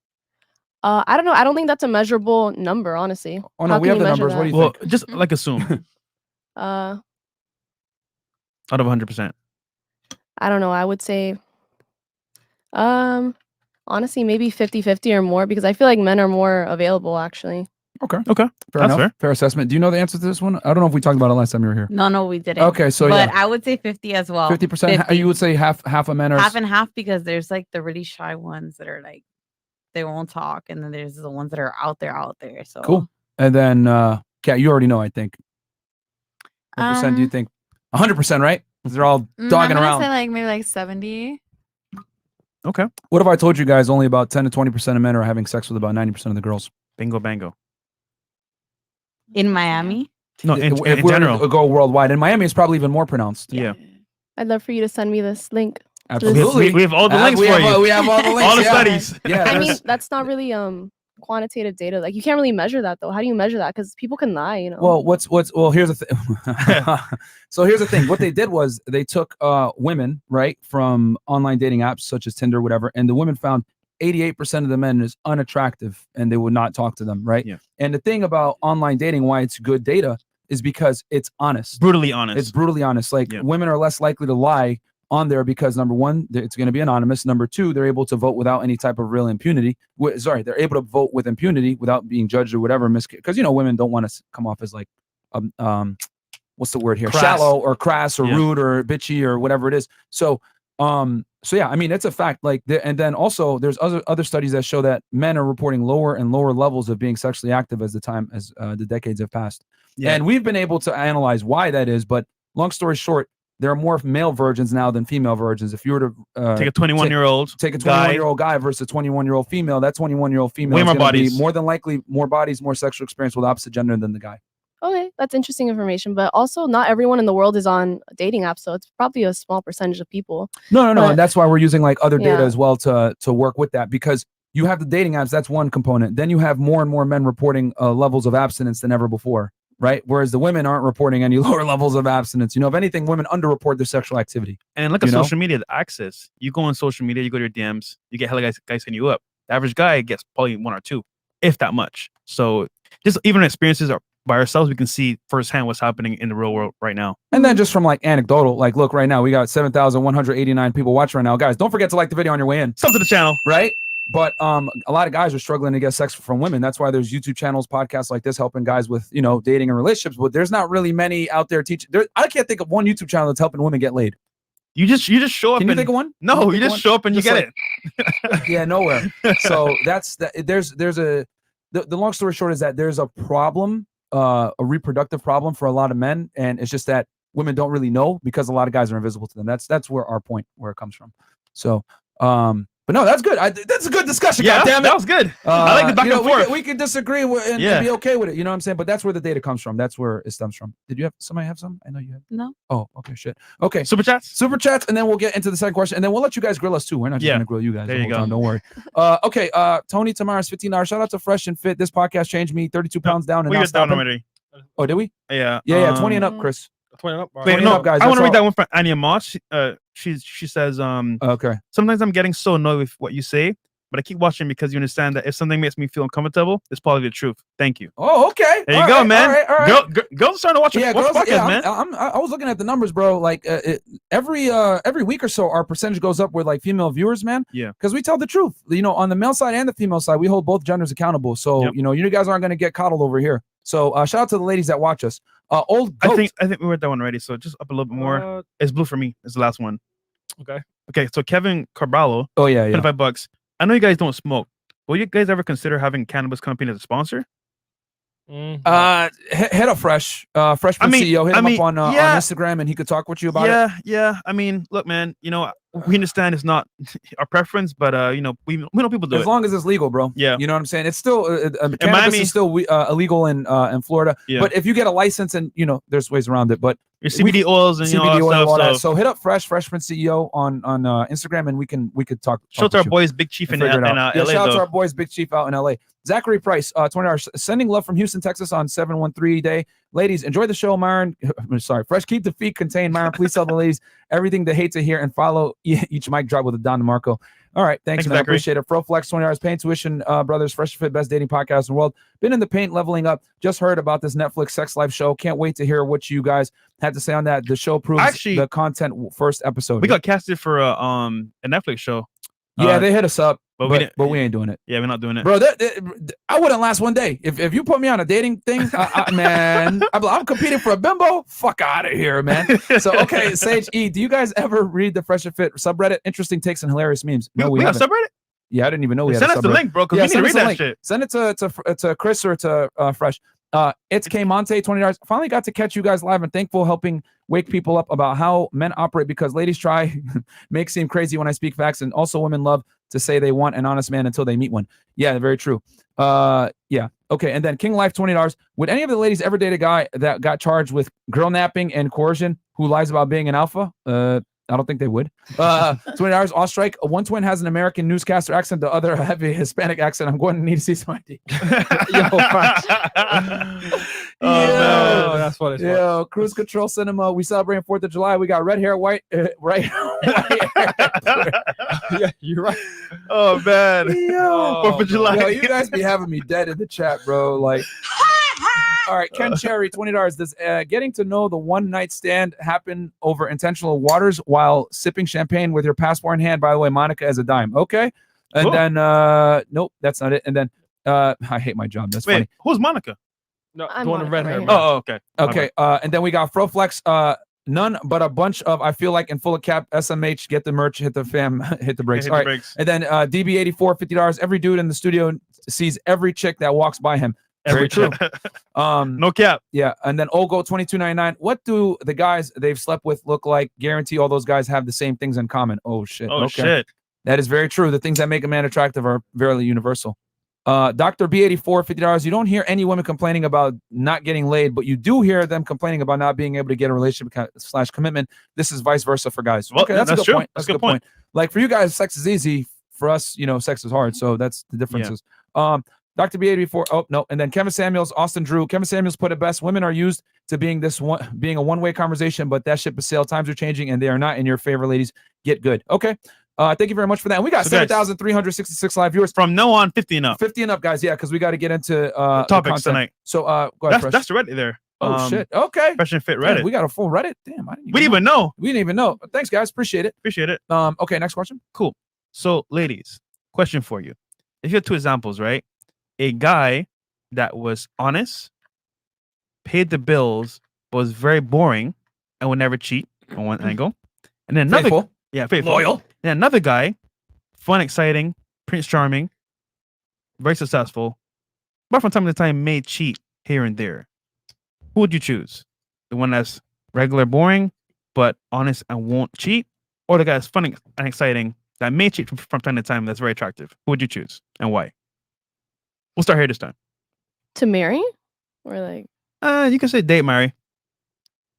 I don't know. I don't think that's a measurable number, honestly. Oh no, How we can have the measure numbers. What do you Well, think? just like assume. Uh, Out of 100%. I don't know. I would say, honestly, maybe 50-50 or more, because I feel like men are more available, actually. Okay. Okay. Fair That's enough. fair. Fair assessment. Do you know the answer to this one? I don't know if we talked about it last time you were here. No, we didn't. Okay, so but yeah. I would say 50 as well. 50%. You would say half of men are half and half, because there's like the really shy ones that are like they won't talk, and then there's the ones that are out there. So cool. And then Kat, you already know, I think. What percent do you think? 100%, right? 'Cause they're all I'm dogging gonna around. say like maybe like 70. Okay. What if I told you guys only about 10 to 20% of men are having sex with about 90% of the girls? Bingo bango. in Miami. No, in we were to general. go worldwide. In Miami, it's probably even more pronounced. Yeah. I'd love for you to send me this link. Absolutely. We have all the links we for have, you. We have all the links. All the yeah. studies. Yeah. I mean, there's- that's not really quantitative data. Like, you can't really measure that, though. How do you measure that? Because people can lie, Well, well, here's the thing. So here's the thing. What they did was they took women, right, from online dating apps such as Tinder, whatever, and the women found 88% of the men is unattractive and they would not talk to them, right? Yeah. And the thing about online dating, why it's good data, is because it's honest. Brutally honest. It's brutally honest. Like women are less likely to lie on there because number one, it's going to be anonymous. Number two, they're able to vote without any type of real impunity. They're able to vote with impunity without being judged or whatever. Because women don't want to come off as like, what's the word here? Crass. Shallow or crass or rude or bitchy or whatever it is. So yeah, I mean, it's a fact. Like, and then also there's other studies that show that men are reporting lower and lower levels of being sexually active as the decades have passed. Yeah. And we've been able to analyze why that is. But long story short, there are more male virgins now than female virgins. If you were to take a 21-year-old, take a 21-year-old guy versus a 21-year-old female, that 21-year-old female way is more going to be bodies. more than likely more bodies, more sexual experience with the opposite gender than the guy. Okay, that's interesting information. But also, not everyone in the world is on dating apps, so it's probably a small percentage of people. No, and that's why we're using like other data as well to work with that, because you have the dating apps. That's one component. Then you have more and more men reporting levels of abstinence than ever before. Right. Whereas the women aren't reporting any lower levels of abstinence. If anything, women underreport their sexual activity. And look at social media, the access. You go on social media, you go to your DMs, you get hella guys hitting you up. The average guy gets probably one or two, if that much. So just even experiences are by ourselves, we can see firsthand what's happening in the real world right now. And then just from like anecdotal, like, look, right now we got 7,189 people watching right now. Guys, don't forget to like the video on your way in. Sub to the channel. Right. But a lot of guys are struggling to get sex from women. That's why there's YouTube channels, podcasts like this helping guys with, dating and relationships. But there's not really many out there teaching. I can't think of one YouTube channel that's helping women get laid. You just show up. Can you think of one? No, you just show up and you get it. Yeah, nowhere. So that's that. The long story short is that there's a problem, a reproductive problem for a lot of men, and it's just that women don't really know because a lot of guys are invisible to them. That's where our point where it comes from. So but no, that's good. That's a good discussion. Yeah, goddammit. That was good. I like the back and forth. We can disagree and be okay with it. You know what I'm saying? But that's where the data comes from. That's where it stems from. Did somebody have some? I know you had. No. Oh, okay, shit. Okay. Super chats, and then we'll get into the second question, and then we'll let you guys grill us too. We're not just gonna grill you guys. There you go. Time, don't worry. Okay. Tony Tamara's $15. Shout out to Fresh and Fit. This podcast changed me. 32 pounds down and we now got down stopping. already. Oh, did we? Yeah. Yeah. 20 and up, Chris. 20 up. Wait, 20 no, up, guys. I want to That's read that one from Anya Moss. She says, okay. Sometimes I'm getting so annoyed with what you say, but I keep watching because you understand that if something makes me feel uncomfortable, it's probably the truth. Thank you. Oh, okay. There you go, man. All right. Girls starting to watch your podcast, man. I was looking at the numbers, bro. Like every week or so, our percentage goes up with like female viewers, man. Yeah. Because we tell the truth. On the male side and the female side, we hold both genders accountable. So you guys aren't going to get coddled over here. So shout out to the ladies that watch us. Old Goat. I think we read that one already. So just up a little bit more. It's blue for me. It's the last one. Okay. So Kevin Carballo. Oh yeah. $25. I know you guys don't smoke. Will you guys ever consider having cannabis company as a sponsor? Hit up Fresh CEO. Hit him up on Instagram, and he could talk with you about it. Yeah. I mean, look, man. We understand it's not our preference, but we know people do it as long as it's legal, bro. Yeah, you know what I'm saying. It's still cannabis is still illegal in Florida. Yeah. But if you get a license, and there's ways around it. But your CBD oils and CBD oil, all that. So So hit up Freshman CEO on Instagram, and we could talk. Shout out to our boys, Big Chief in LA. Shout out to our boys, Big Chief out in LA. Zachary Price, $20. Sending love from Houston, Texas on 713 day. Ladies, enjoy the show, Myron. Sorry, Fresh, keep the feet contained, Myron. Please tell the ladies everything they hate to hear and follow each mic drop with a Don DeMarco. All right, thanks, man. I appreciate it. ProFlex, $20. Paying tuition, brothers. Fresh Fit, best dating podcast in the world. Been in the paint, leveling up. Just heard about this Netflix Sex Life show. Can't wait to hear what you guys had to say on that. The show proves the content first episode. We got casted for a Netflix show. Yeah, they hit us up, but we ain't doing it. Yeah, we're not doing it, bro. I wouldn't last one day if you put me on a dating thing, man. I'm competing for a bimbo. Fuck out of here, man. So okay, Sage E, do you guys ever read the Fresh and Fit subreddit? Interesting takes and hilarious memes. No, we haven't. Subreddit? Yeah, I didn't even know we had. Send us the link, bro. Because we need to read that shit. Send it to Chris or to Fresh. It's K Monte, $20. Finally got to catch you guys live and thankful helping wake people up about how men operate because ladies try make seem crazy when I speak facts, and also women love to say they want an honest man until they meet one. Yeah, very true. Yeah. Okay. And then King Life, $20. Would any of the ladies ever date a guy that got charged with girl napping and coercion who lies about being an alpha? I don't think they would. $20. Off strike. One twin has an American newscaster accent. The other a heavy Hispanic accent. I'm going to need to see some ID. Oh, that's what it's Yo, Cruise Control Cinema. We celebrating 4th of July. We got red hair, white hair. Yeah, you're right. Oh man. Yo, 4th of July. Yo, you guys be having me dead in the chat, bro. Like, all right, Ken Cherry, $20. Does getting to know the one night stand happen over intentional waters while sipping champagne with your passport in hand? By the way, Monica as a dime. Okay. And Cool. then nope, that's not it. And then I hate my job. That's funny. Who's Monica? No, I'm the one in Monica red hair. right bro. Oh, okay. Okay. And then we got Froflex. None but a bunch of I feel like in full of cap SMH. Get the merch. Hit the fam. Hit the brakes. Hit All the right. brakes. And then DB84, $50. Every dude in the studio sees every chick that walks by him. Very true. No cap. Yeah. And then Ogo 22.99. What do the guys they've slept with look like? Guarantee all those guys have the same things in common. Oh shit. Oh okay. shit. That is very true. The things that make a man attractive are very universal. Dr. B84, $50. You don't hear any women complaining about not getting laid, but you do hear them complaining about not being able to get a relationship / commitment. This is vice versa for guys. Well, Okay, that's a good true. point. That's a good point. Like for you guys, sex is easy. For us, sex is hard. So that's the differences. Dr. B84. Oh no, and then Kevin Samuels, Austin Drew. Kevin Samuels put it best. Women are used to being a one-way conversation, but that ship is sailed. Times are changing, and they are not in your favor, ladies. Get good. Okay. Thank you very much for that. And we got 7,366 live viewers. From now on, 50 and up. 50 and up, guys. Yeah, because we got to get into topics tonight. So go ahead, Fresh. That's the Reddit there. Oh shit. Okay. Fresh and Fit Reddit. Damn, we got a full Reddit. Damn, we didn't even know. We didn't even know. Thanks, guys. Appreciate it. Appreciate it. Okay, next question. Cool. So, ladies, question for you. If you have two examples, right? A guy that was honest, paid the bills, but was very boring, and would never cheat on one angle. And then another, Faithful. Yeah, faithful. Loyal. And another guy, fun, exciting, Prince Charming, very successful, but from time to time may cheat here and there. Who would you choose? The one that's regular, boring, but honest and won't cheat, or the guy that's fun and exciting that may cheat from time to time that's very attractive? Who would you choose and why? We'll start here this time. To marry? Or like You can say date, marry.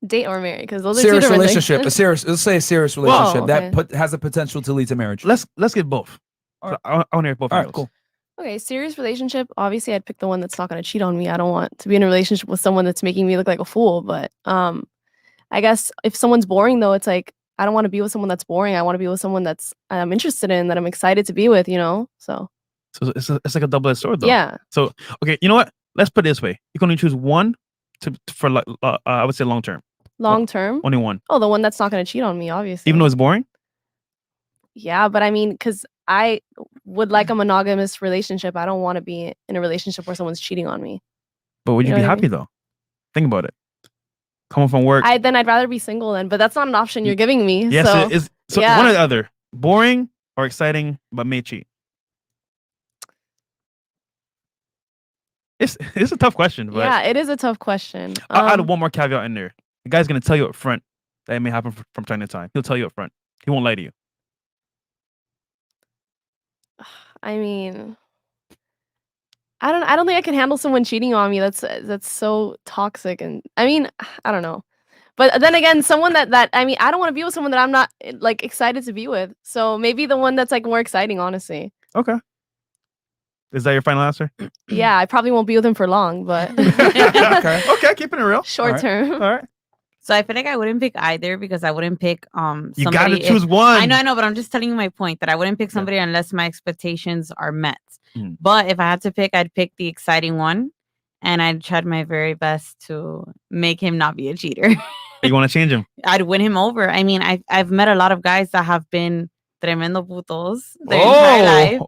date or marry? Because those are Serious two different relationship. things. Let's say a serious relationship okay. that has the potential to lead to marriage. Let's get both. All right. I want to hear both. All right, angles. cool. Okay, serious relationship. Obviously, I'd pick the one that's not going to cheat on me. I don't want to be in a relationship with someone that's making me look like a fool. But I guess if someone's boring, though, it's like I don't want to be with someone that's boring. I want to be with someone that's I'm interested in, that I'm excited to be with. So it's like a double-edged sword, though. yeah. So okay, you know what? Let's put it this way: you can only choose one for like I would say long term. Long term. Only one. Oh, the one that's not going to cheat on me, obviously. Even though it's boring. Yeah, but I mean, because I would like a monogamous relationship. I don't want to be in a relationship where someone's cheating on me. But would you know be what I happy though? Think about it. Coming from work. Then I'd rather be single then, but that's not an option you're giving me. Yes, so, it is. So yeah. one or the other. Boring or exciting, but may cheat. It's a tough question, but yeah, it is a tough question. I'll add one more caveat in there. The guy's gonna tell you up front that it may happen from time to time. He'll tell you up front. He won't lie to you. I mean, I don't think I can handle someone cheating on me. That's so toxic, and I mean, I don't know. But then again, someone that I mean, I don't want to be with someone that I'm not like excited to be with. So maybe the one that's like more exciting, honestly. Okay. Is that your final answer? Yeah, I probably won't be with him for long, but Okay, keeping it real. short term. All right. So I feel like I wouldn't pick either because I wouldn't pick somebody. You gotta if- choose one. I know, but I'm just telling you my point that I wouldn't pick somebody unless my expectations are met. But if I had to pick, I'd pick the exciting one, and I'd try my very best to make him not be a cheater. You want to change him? I'd win him over. I mean, I've met a lot of guys that have been tremendo putos their entire life,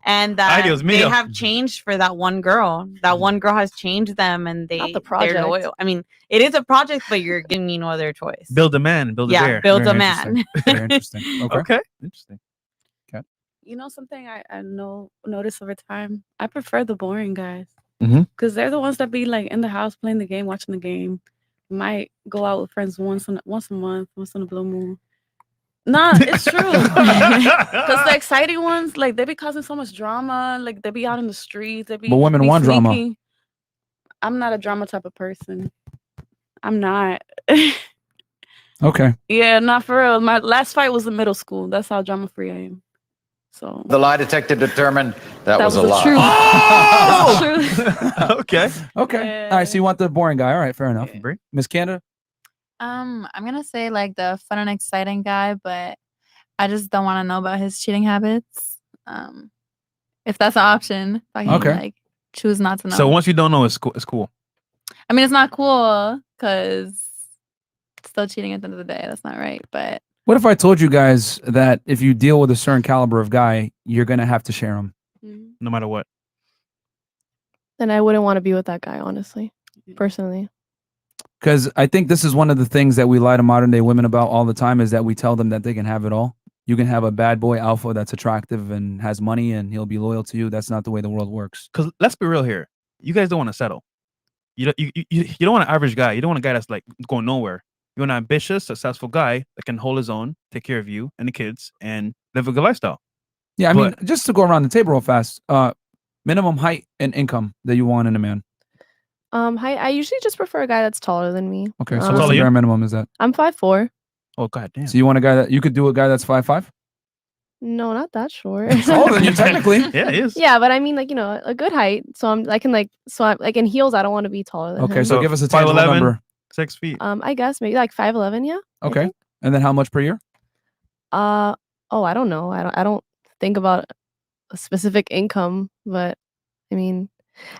and that Ay, Dios they mío. have changed for that one girl. That one girl has changed them, and Not the they're project. loyal. I mean, it is a project, but you're giving me no other choice. Build a man, build a bear. Build a Very man. Very interesting. Okay. Okay. Interesting. You know something I notice over time? I prefer the boring guys. Mhm. Because they're the ones that be like in the house playing the game, watching the game. Might go out with friends once a month, once in a blue moon. Nah, it's true. Because the exciting ones, like they be causing so much drama. Like they be out in the streets. They be. But women be want drama. sneaky. I'm not a drama type of person. I'm not. Okay. Yeah, not for real. My last fight was in middle school. That's how drama free I am. So The lie detector determined that was a the lie. truth. Oh! That's the truth. Okay. Okay. Yeah. All right. So you want the boring guy. All right. Fair enough. Brie? Miss Canada? I'm gonna say like the fun and exciting guy, but I just don't want to know about his cheating habits. If that's an option, if I can Okay. like choose not to know. So once you don't know, it's cool. It's cool. I mean, it's not cool because it's still cheating at the end of the day. That's not right. But What if I told you guys that if you deal with a certain caliber of guy, you're going to have to share him? No matter what. Then I wouldn't want to be with that guy, honestly, personally. Because I think this is one of the things that we lie to modern day women about all the time is that we tell them that they can have it all. You can have a bad boy alpha that's attractive and has money and he'll be loyal to you. That's not the way the world works. Because let's be real here. You guys don't want to settle. You don't want an average guy. You don't want a guy that's like going nowhere. You want an ambitious, successful guy that can hold his own, take care of you and the kids, and live a good lifestyle. Yeah, I mean, just to go around the table real fast, minimum height and income that you want in a man. I usually just prefer a guy that's taller than me. Okay, so what's the bare minimum is that? I'm 5'4". Oh, god damn. So you want a guy that you could do a guy that's 5'5"? No, not that short. Taller than you technically. Yeah, it is. Yeah, but I mean, like, you know, a good height. So I'm like in heels. I don't want to be taller than Okay, him. so give us a tangible 5'11", number. 6 feet. I guess maybe like 5'11". Yeah. Okay, and then how much per year? I don't know. I don't think about a specific income, but I mean,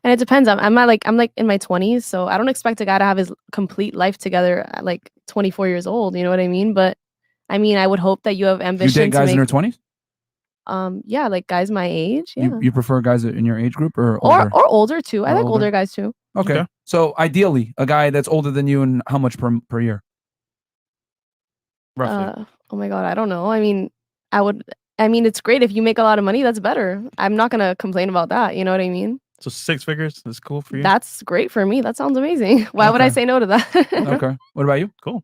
and it depends. I'm like in my 20s, so I don't expect a guy to have his complete life together at like 24 years old. You know what I mean? But I mean, I would hope that you have ambition. You date guys in their 20s? Yeah, like guys my age. Yeah. You prefer guys in your age group or older? Or older too. I Or like older. older guys too. Okay. So ideally, a guy that's older than you and how much per year? Roughly. Oh my god, I don't know. I mean, it's great if you make a lot of money. That's better. I'm not gonna complain about that. You know what I mean? So 6 figures is cool for you? That's great for me. That sounds amazing. Why would I say no to that? Okay. What about you? Cool.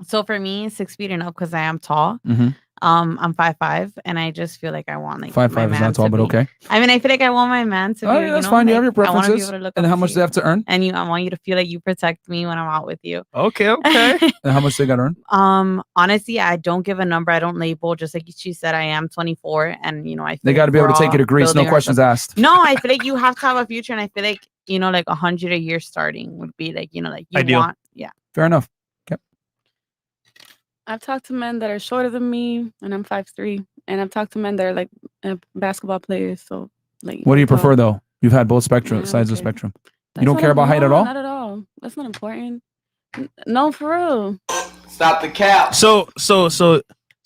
So for me, 6 feet and up because I am tall. Mm-hmm. I'm 5'5", and I just feel like I want like 5'5" my is man not tall, to but be- okay. I mean, I feel like I want my man to be. Oh, yeah, that's you know, fine. You have like, your I wanna be preferences. able to look And up how to much do they you. have to earn? And I want you to feel like you protect me when I'm out with you. Okay, okay. And how much they got to earn? Honestly, I don't give a number. I don't label. Just like she said, I am 24, and I feel They got to like be able we're to take all you to Greece. No building questions ourselves- asked. No, I feel like you have to have a future, and I feel like like 100 a year starting would be like like you Ideal. want. Yeah. Fair enough. I've talked to men that are shorter than me, and I'm 5'3", and I've talked to men that are like basketball players. So, like, What do you prefer though? You've had both sides of the okay. spectrum. You That's don't not care about height at no, all? Not at all. That's not important. No, for real. Stop the cap. So sounds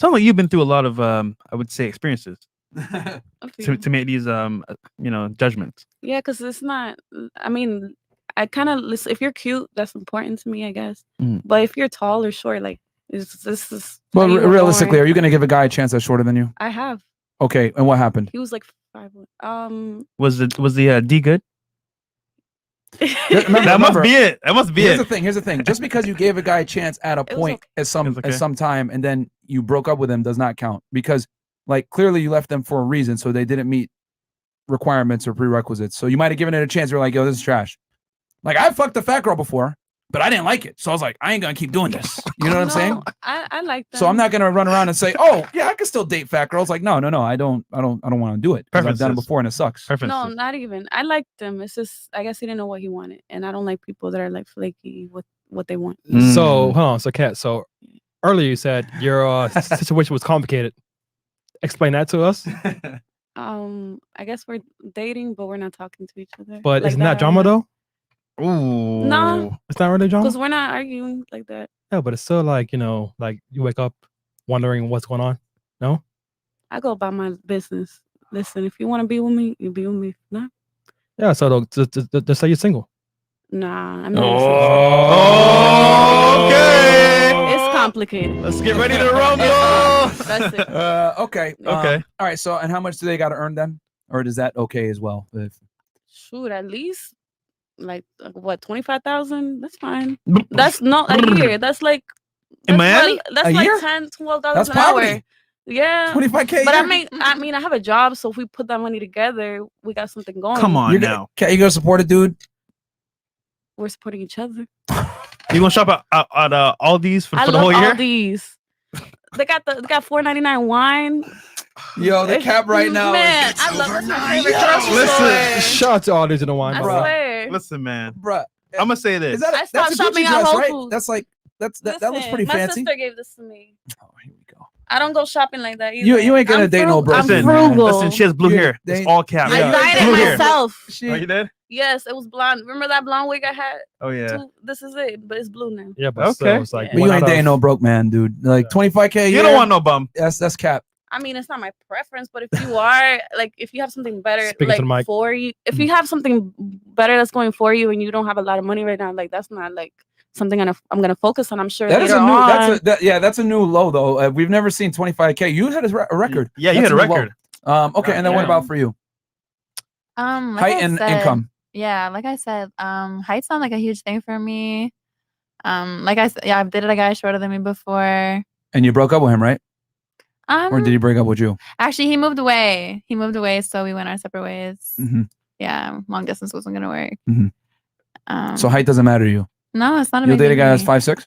like you've been through a lot of I would say experiences to make these judgments. Yeah, because it's not. I mean, I kind of listen. If you're cute, that's important to me, I guess. But if you're tall or short, like this is. Well, how you were realistically, born. are you going to give a guy a chance that's shorter than you? I have. Okay, and what happened? He was like 5'1". Was the D good? Remember, That must be it. That must be Here's it. the thing. Here's the thing. Just because you gave a guy a chance at a It was point okay. at some It was okay. at some time and then you broke up with him does not count because like clearly you left them for a reason, so they didn't meet requirements or prerequisites. So you might have given it a chance. You're like, yo, this is trash. Like I fucked a fat girl before, but I didn't like it. So I was like, I ain't gonna keep doing this. You know what I'm saying? I like that. So I'm not gonna run around and say, oh yeah, I can still date fat girls. Like no, I don't want to do it. 'Cause I've done it Preferences. before and it sucks. No, not even. I liked them. It's just I guess he didn't know what he wanted, and I don't like people that are like flaky with what they want. So hold on, so Kat, so earlier you said your situation was complicated. Explain that to us. I guess we're dating, but we're not talking to each other. But like isn't that drama though? Ooh. No, It's not really drama. because we're not arguing like that. Yeah, but it's still like like you wake up wondering what's going on. No. I go about my business. Listen, if you want to be with me, you be with me. Nah, Yeah. So just say you're single. nah, I'm not. Oh, okay. It's complicated. Let's get ready to rumble. That's it. Okay. Okay. All right. So and how much do they got to earn then, or is that okay as well? Shoot, at least like what 25,000. That's fine. That's not a year. That's like In Miami? That's A like year? $10-12 That's an hour. poverty. Yeah. 25K. But I mean, I have a job, so if we put that money together, we got something going. Come on now. You gonna support a dude? We're supporting each other. You gonna shop at Aldi's for I the love whole year? all these. They got $4.99 wine. Yo, the cap right now. Man, I love this. My favorite grocery store. Listen, shout out to all these in the wine. I bro. swear. Listen, man. Bruh. I'm gonna say this. Is that I that's stopped a shopping Gucci at dress, Whole right? Foods. That's like that looks pretty Listen, fancy. My sister gave this to me. Oh, here we go. I don't go shopping like that either. You ain't gonna date no bro. I'm Listen, frugal. listen, she has blue hair. It's all cap. I dyed Blue it hair. myself. Oh, you did? Yes, it was blonde. Remember that blonde wig I had? Oh yeah. This is it, but it's blue now. Yeah, but Okay. it's like But you ain't dating no broke man, dude. Like 25K a year. You don't want no bum. That's cap. I mean, it's not my preference, but if you are like, if you have something better, Speaking to the mic. like for you, if you have something better that's going for you, and you don't have a lot of money right now, like that's not like something I'm gonna focus on. I'm sure That is later a new. on. That's a new low though. We've never seen 25K. You had a record. Yeah, you That's had a new low. record. Okay, and then what about for you? Like Height I and said- income. Yeah, like I said, height's not like a huge thing for me. Like I said, yeah, I've dated a guy shorter than me before. And you broke up with him, right? Or did he break up with you? Actually, he moved away. So we went our separate ways. Mhm. Yeah, long distance wasn't gonna work. Mhm. So height doesn't matter to you. No, it's not a You'll big date a deal guy to that's me. 5'6"?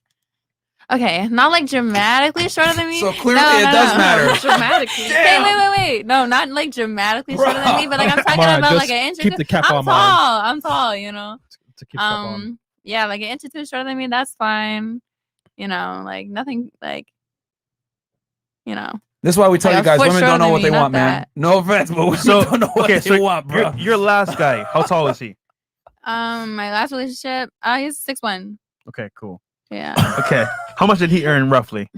Okay, not like dramatically shorter than me. So clearly it does matter. Dramatically. Hey, wait. No, not like dramatically shorter than me, but like I'm talking Come on, about just like an inch. keep the cap I'm on, tall. man. I'm tall. You know. To keep cap on. Yeah, like an inch or two shorter than me. That's fine. You know, like nothing. Like, you know. This is why we tell Like you a guys, foot women shorter don't know than what me, they not want, man. that. No offense, but we So don't know what okay, they so want, bro. your last guy, how tall is he? My last relationship, he's 6'1". Okay, cool. Yeah. Okay, how much did he earn roughly?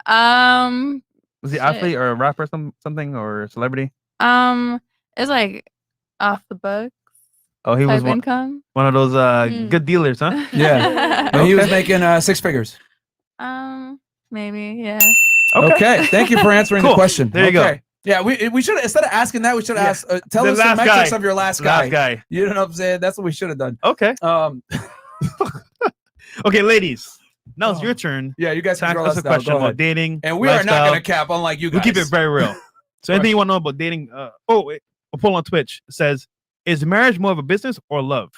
Was he shit. athlete or a rapper, something or a celebrity? It's like off the books. Oh, he was type income. one of those good dealers, huh? Yeah. But he was making 6 figures. Maybe, yeah. Okay. Thank you for answering the Cool. question. There you go. Okay. Yeah, we should, instead of asking that, we should ask, tell The us the last metrics guy. of your last Last guy. guy. You know what I'm saying? That's what we should have done. Okay. Okay, ladies. Now it's Oh. your turn. Yeah, you guys to can ask grill us a us now. question Go about ahead. dating. And we are not lifestyle. going to cap, unlike you We guys. keep it very real. So anything you want to know about dating? Wait, a poll on Twitch says, is marriage more of a business or love?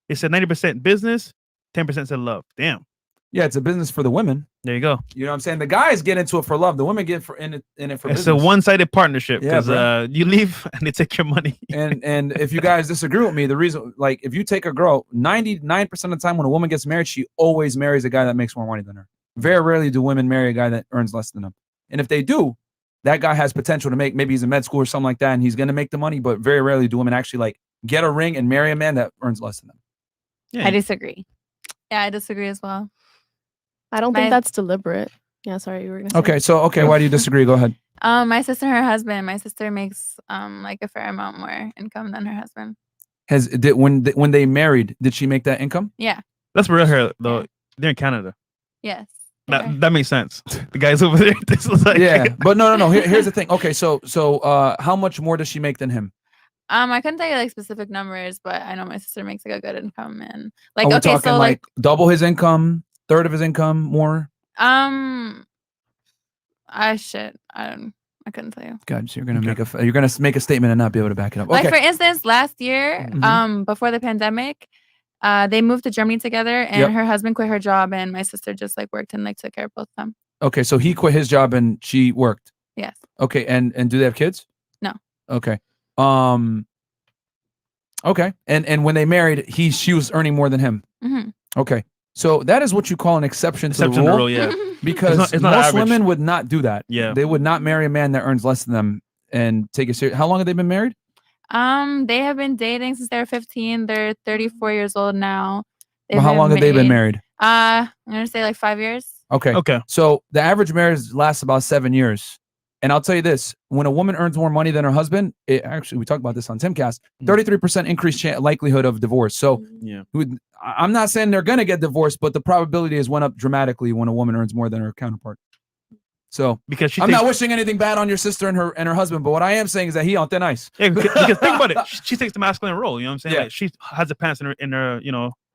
It said 90% business, 10% said love. Damn. Yeah, it's a business for the women. There you go. You know what I'm saying? The guys get into it for love. The women get in it for It's business. a one-sided partnership Yeah, because bro. you leave and they take your money. And if you guys disagree with me, the reason, like, if you take a girl, 99% of the time when a woman gets married, she always marries a guy that makes more money than her. Very rarely do women marry a guy that earns less than them. And if they do, that guy has potential to make, maybe he's in med school or something like that, and he's going to make the money, but very rarely do women actually like get a ring and marry a man that earns less than them. Yeah. I disagree. Yeah, I disagree as well. I don't My- think that's deliberate. Yeah, sorry, you were gonna say. Okay, why do you disagree? Go ahead. My sister and her husband. My sister makes like a fair amount more income than her husband. When they married, did she make that income? Yeah. That's real here, though. They're in Canada. Yes. That makes sense. The guys over there. This is like Yeah, but no. Here's the thing. Okay, so how much more does she make than him? I couldn't tell you like specific numbers, but I know my sister makes like a good income and like Are we okay, talking so like double his income, third of his income, more? I couldn't tell you. God, so you're gonna make a statement and not be able to back it up. Okay. Like for instance, last year, Mhm. before the pandemic, they moved to Germany together, and Yep. her husband quit her job, and my sister just like worked and like took care of both of them. Okay, so he quit his job and she worked. Yes. Okay, and do they have kids? No. Okay. Okay, and when they married, she was earning more than him. Mhm. Okay, so that is what you call an exception to the exception rule. to rule, yeah. Because it's not most average. women would not do that. Yeah. They would not marry a man that earns less than them and take it serious. How long have they been married? They have been dating since they were 15. They're 34 years old now. Well, how long have they been married? I'm gonna say like 5 years. Okay. Okay. So the average marriage lasts about 7 years. And I'll tell you this, when a woman earns more money than her husband, we talked about this on Timcast, 33% increased likelihood of divorce. So Yeah. I'm not saying they're going to get divorced, but the probability has went up dramatically when a woman earns more than her counterpart. So because I'm not wishing anything bad on your sister and her husband, but what I am saying is that he on thin ice. Yeah, because think about it. She takes the masculine role. You know what I'm saying? Yeah. Like she has the pants in her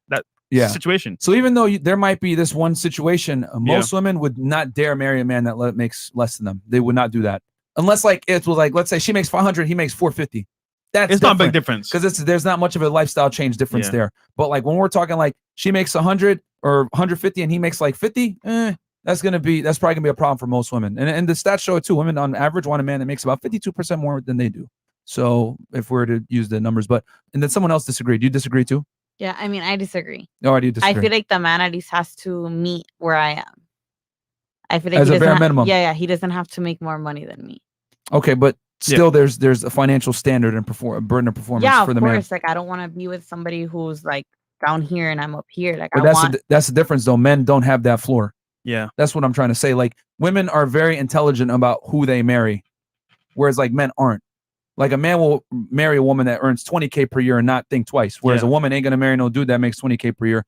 that Yeah. situation. So even though there might be this one situation, most women would not dare marry a man that makes less than them. They would not do that unless like it was like, let's say she makes 500, he makes 450. It's not a big difference because there's not much of a lifestyle change difference there. But like when we're talking like she makes 100 or 150 and he makes like 50, that's probably gonna be a problem for most women. And the stats show it too. Women on average want a man that makes about 52% more than they do. So if we're to use the numbers, and then someone else disagreed. Do you disagree too? Yeah, I mean, I disagree. No, I do disagree. I feel like the man at least has to meet where I am. I feel like as a bare minimum. Yeah, he doesn't have to make more money than me. Okay, but still, there's a financial standard and burden of performance for the man. Yeah, of course. Like, I don't want to be with somebody who's like down here and I'm up here. Like, But that's the difference, though. Men don't have that floor. Yeah, that's what I'm trying to say. Like, women are very intelligent about who they marry, whereas like men aren't. Like, a man will marry a woman that earns $20K per year and not think twice. Whereas a woman ain't gonna marry no dude that makes $20K per year.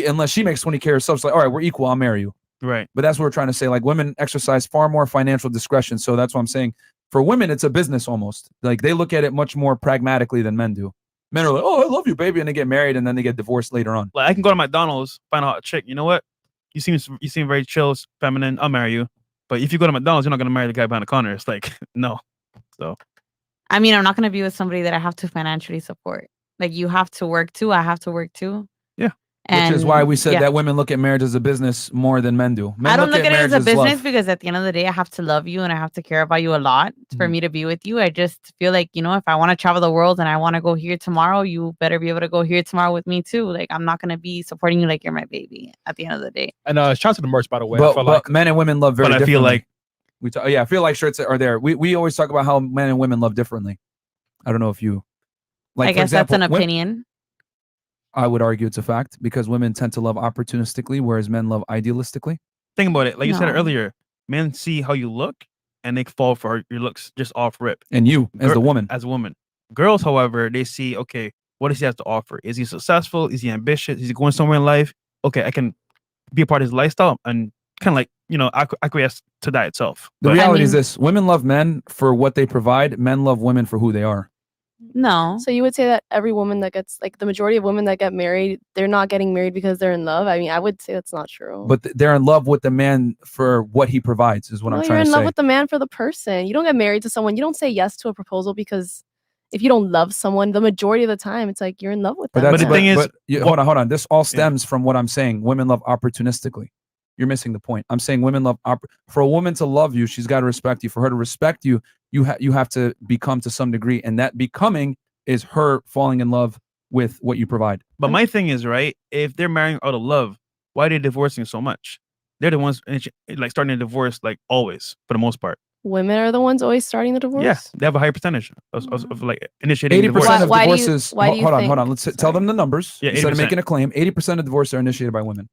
Unless she makes $20K herself, she's like, all right, we're equal. I'll marry you. Right. But that's what we're trying to say. Like, women exercise far more financial discretion. So that's what I'm saying. For women, it's a business almost. Like, they look at it much more pragmatically than men do. Men are like, oh, I love you, baby, and they get married and then they get divorced later on. Like, I can go to McDonald's, find out a chick. You know what? You seem very chill, feminine. I'll marry you. But if you go to McDonald's, you're not gonna marry the guy behind the counter. It's like, no. So, I mean, I'm not gonna be with somebody that I have to financially support. Like, you have to work too. I have to work too. Yeah. Which is why we said that women look at marriage as a business more than men do. Men I don't look at it as a business love. because at the end of the day, I have to love you and I have to care about you a lot for me to be with you. I just feel like, if I want to travel the world and I want to go here tomorrow, you better be able to go here tomorrow with me too. Like, I'm not going to be supporting you like you're my baby at the end of the day. And shout out to the merch, by the way. But men and women love very differently. I feel like I feel like shirts are there. We always talk about how men and women love differently. I don't know if you like. I guess that's an opinion. I would argue it's a fact because women tend to love opportunistically, whereas men love idealistically. Think about it. Like you said earlier, men see how you look and they fall for your looks just off rip. And you, as a woman. Girls, however, they see, okay, what does he have to offer? Is he successful? Is he ambitious? Is he going somewhere in life? Okay, I can be a part of his lifestyle and kind of like, acquiesce to that itself. The reality is this: women love men for what they provide. Men love women for who they are. No. So you would say that every woman that gets, like, the majority of women that get married, they're not getting married because they're in love? I mean, I would say that's not true. But they're in love with the man for what he provides, is what I'm trying to say. You're in love with the man for the person. You don't get married to someone. You don't say yes to a proposal because if you don't love someone, the majority of the time, it's like you're in love with them. But the thing is, hold on. This all stems from what I'm saying. Women love opportunistically. You're missing the point. I'm saying women love for a woman to love you, she's got to respect you. For her to respect you, you have to become to some degree, and that becoming is her falling in love with what you provide. But my thing is, right, if they're marrying out of love, why are they divorcing so much? They're the ones like starting a divorce, like, always, for the most part. Women are the ones always starting the divorce? Yeah, they have a higher percentage of like initiating 80% divorce. of divorces. Hold on. Let's Sorry. tell them the numbers. Yeah, instead of making a claim, 80% of divorces are initiated by women.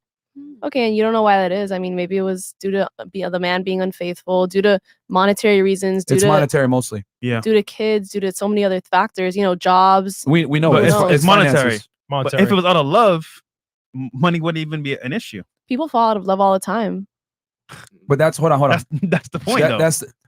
Okay, and you don't know why that is. I mean, maybe it was due to the man being unfaithful, due to monetary reasons. It's monetary mostly. Yeah. Due to kids, due to so many other factors. Jobs. We know it's monetary. Monetary. But if it was out of love, money wouldn't even be an issue. People fall out of love all the time. But that's hold on. That's the point.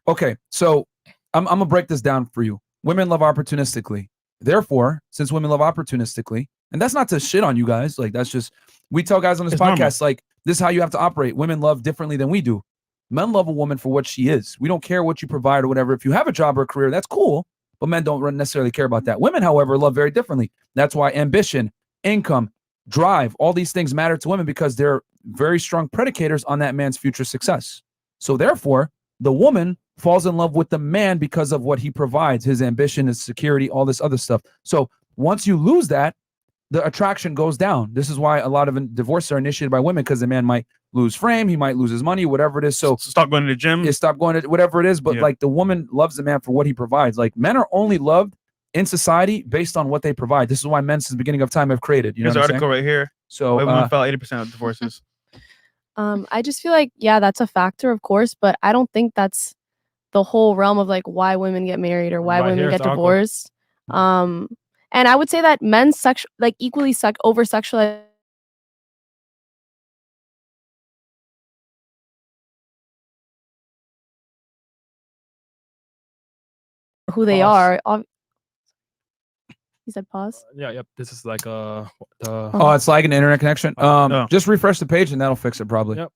Okay. So I'm gonna break this down for you. Women love opportunistically. Therefore, since women love opportunistically, and that's not to shit on you guys. Like, that's just, we tell guys on this podcast, normal. like, this is how you have to operate. Women love differently than we do. Men love a woman for what she is. We don't care what you provide or whatever. If you have a job or a career, that's cool. But men don't necessarily care about that. Women, however, love very differently. That's why ambition, income, drive, all these things matter to women because they're very strong predicators on that man's future success. So therefore, the woman falls in love with the man because of what he provides, his ambition, his security, all this other stuff. So once you lose that, the attraction goes down. This is why a lot of divorces are initiated by women, because the man might lose frame, he might lose his money, whatever it is. So stop going to the gym. Stop going to whatever it is. But like, the woman loves the man for what he provides. Like, men are only loved in society based on what they provide. This is why men since the beginning of time have created. You know Here's an article right here. So women file 80% of divorces. I just feel like, yeah, that's a factor, of course, but I don't think that's the whole realm of like why women get married or why women get divorced. And I would say that men equally over sexualize who they are. You said pause? Yep. This is like it's like an internet connection. Just refresh the page and that'll fix it probably. Yep.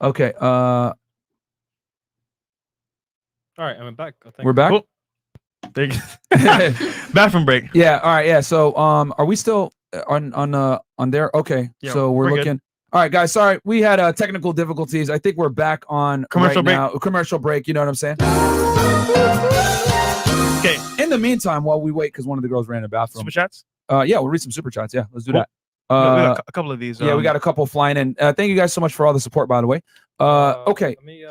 Okay. All right, I'm back. Oh, We're back. Cool. Thank you. Bathroom break. Yeah. All right. Yeah. So, are we still on there? Okay. Yeah, so we're good. looking. All right, guys. Sorry, we had technical difficulties. I think we're back on Commercial break. now. Commercial break. You know what I'm saying? Okay. In the meantime, while we wait, because one of the girls ran in the bathroom. Super chats. Yeah, we'll read some super chats. Yeah, let's do Cool. that. We got a couple of these. Yeah, we got a couple flying in. Thank you guys so much for all the support, by the way. Okay. Let me.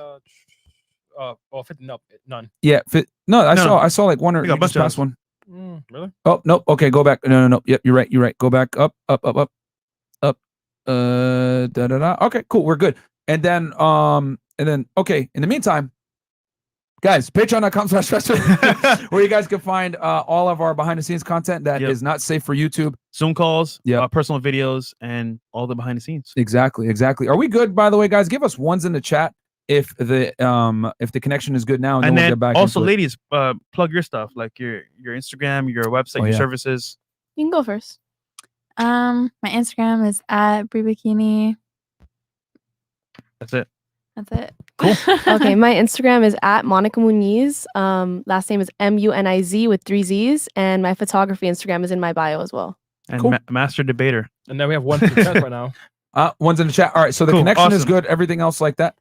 50, no, none. Yeah. I saw like one or We got a bunch of past one. Really? Oh no. Okay, go back. No. Yep, you're right. You're right. Go back. Up. Okay, cool. We're good. And then okay. In the meantime, guys, patreon.com/FreshandFit, where you guys can find all of our behind the scenes content that is not safe for YouTube. Zoom calls, personal videos, and all the behind the scenes. Exactly. Are we good, by the way, guys? Give us ones in the chat if the connection is good now, and then we'll get back. Also, into it. ladies, plug your stuff, like your Instagram, your website, your services. You can go first. My Instagram is @BreeBikini. That's it. That's it. Cool. Okay, my Instagram is @Monica Muniz. Last name is MUNIZ with 3 Z's, and my photography Instagram is in my bio as well. And Cool. master debater. And then we have one in the chat right now. One's in the chat. All right, so the Cool, connection is awesome. good. Everything else like that.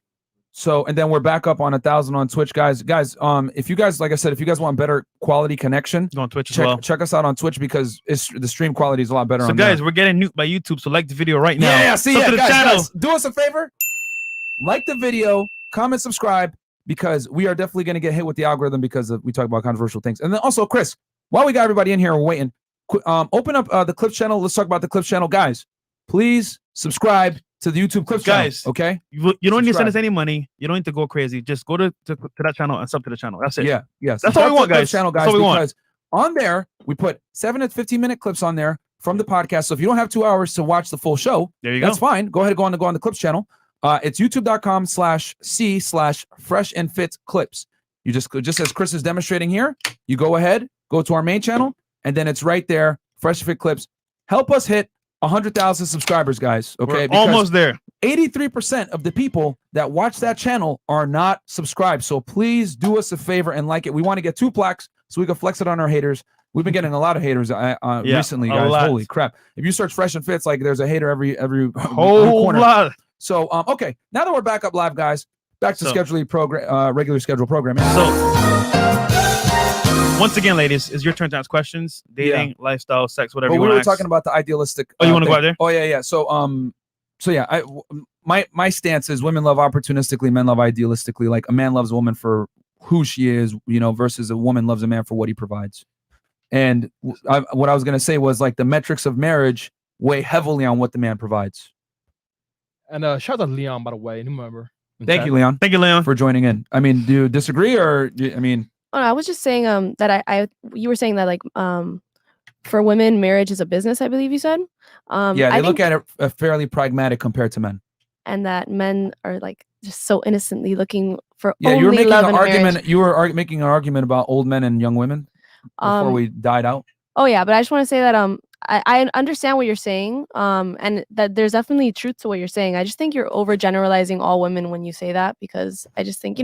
So, and then we're back up on 1,000 on Twitch, guys. If you guys, like I said, if you guys want better quality connection, go on Twitch as well. Check us out on Twitch because the stream quality is a lot better. So, on guys, there. we're getting nuked by YouTube. So, like the video right now. Yeah, see, to the guys, channel. guys, do us a favor, like the video, comment, subscribe, because we are definitely going to get hit with the algorithm because we talk about controversial things. And then also, Chris, while we got everybody in here and we're waiting, open up the Clips channel. Let's talk about the Clips channel, guys. Please subscribe to the YouTube Clips Guys, channel. Okay, you don't need to send Subscribe. us any money. You don't need to go crazy. Just go to that channel and sub to the channel. That's it. Yeah, yes. That's all we want, guys. Channel, guys, That's all we want. because on there we put 7 to 15-minute clips on there from the podcast. So if you don't have 2 hours to watch the full show, there you that's go. fine. Go ahead and go on the Clips channel. It's youtube.com/c/FreshandFit clips. You just as Chris is demonstrating here, you go ahead, go to our main channel, and then it's right there, Fresh and Fit clips. Help us hit 100,000 subscribers, guys. Okay, We're almost there. 83% of the people that watch that channel are not subscribed. So please do us a favor and like it. We want to get 2 plaques so we can flex it on our haters. We've been getting a lot of haters recently, guys. Holy crap. If you search Fresh and Fits, like there's a hater every Whole corner. lot. So, okay. Now that we're back up live, guys, back to regular schedule programming. So, once again, ladies, it's your turn to ask questions. Dating, lifestyle, sex, whatever you we want were to ask. talking about the idealistic. Oh, you want to thing. go out there? Oh, yeah. So yeah, my stance is women love opportunistically, men love idealistically. Like a man loves a woman for who she is, versus a woman loves a man for what he provides. And what I was going to say was like the metrics of marriage weigh heavily on what the man provides. And shout out to Leon, by the way, new member. Thank you, Leon. Thank you, Leon, for joining in. I mean, do you disagree or I mean? Oh, no, I was just saying that you were saying that like for women, marriage is a business. I believe you said. They look at it fairly pragmatic compared to men. And that men are like just so innocently looking for you were only making love an and argument. marriage. You were making an argument about old men and young women before we died out. Oh yeah, but I just want to say that I understand what you're saying, and that there's definitely truth to what you're saying. I just think you're overgeneralizing all women when you say that, because I just think,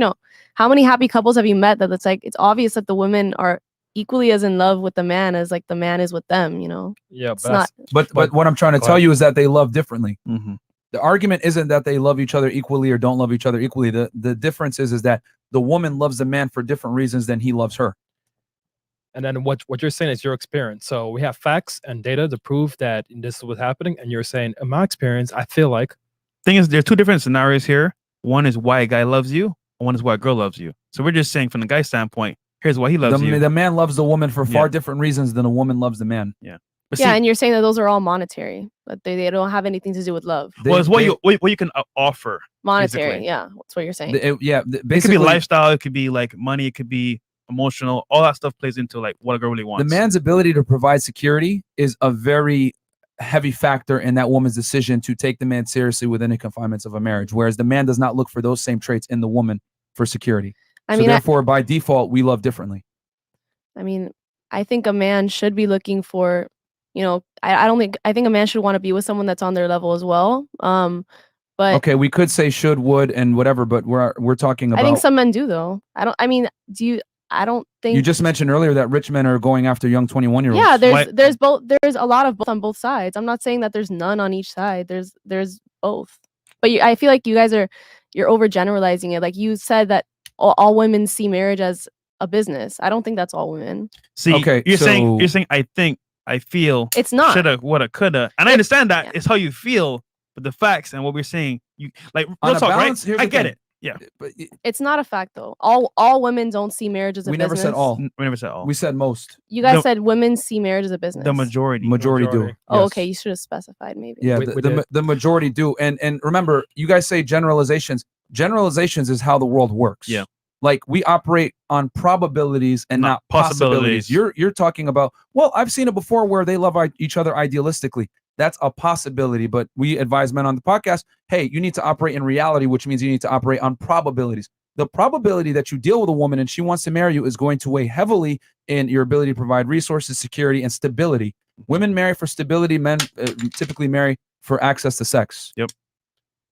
how many happy couples have you met that it's obvious that the women are equally as in love with the man as like the man is with them, Yeah, it's not. But what I'm trying to tell you is that they love differently. Mm-hmm. The argument isn't that they love each other equally or don't love each other equally. The difference is that the woman loves the man for different reasons than he loves her. And then what you're saying is your experience. So we have facts and data to prove that this is what's happening. And you're saying, in my experience, I feel like. Thing is, there are 2 different scenarios here. One is why a guy loves you, and one is why a girl loves you. So we're just saying from the guy's standpoint, here's why he loves you. The man loves the woman for far different reasons than a woman loves the man. Yeah. And you're saying that those are all monetary, but they don't have anything to do with love. It's what you can offer. Monetary, basically. yeah. That's what you're saying. Basically, it could be lifestyle, it could be like money, it could be emotional. All that stuff plays into like what a girl really wants. The man's ability to provide security is a very heavy factor in that woman's decision to take the man seriously within the confinements of a marriage, whereas the man does not look for those same traits in the woman for security. Therefore, by default, we love differently. I mean, I think a man should be looking for, I think a man should want to be with someone that's on their level as well. But But okay, we could say should, would, and whatever, but we're talking about. I think some men do though. I don't think You just mentioned earlier that rich men are going after young 21-year-olds. Yeah, there's both. There's a lot of both on both sides. I'm not saying that there's none on each side. There's both. But I feel like you guys you're overgeneralizing it. Like you said that all women see marriage as a business. I don't think that's all women. See, okay, you're saying I think, I feel. It's not. Shoulda, woulda, coulda, and I understand that it's how you feel, but the facts and what we're saying, you like real talk, balance, right? I get it. Yeah, but it's not a fact though. All women don't see marriage as a business. We never said all. We never said all. We said most. You guys said women see marriage as a business. The majority do. Oh, Yes. okay. You should have specified maybe. Yeah, the majority do. And remember, you guys say generalizations. Generalizations is how the world works. Yeah. Like we operate on probabilities and not possibilities. You're talking about, well, I've seen it before where they love each other idealistically. That's a possibility, but we advise men on the podcast, hey, you need to operate in reality, which means you need to operate on probabilities. The probability that you deal with a woman and she wants to marry you is going to weigh heavily in your ability to provide resources, security, and stability. Women marry for stability. Men typically marry for access to sex. Yep.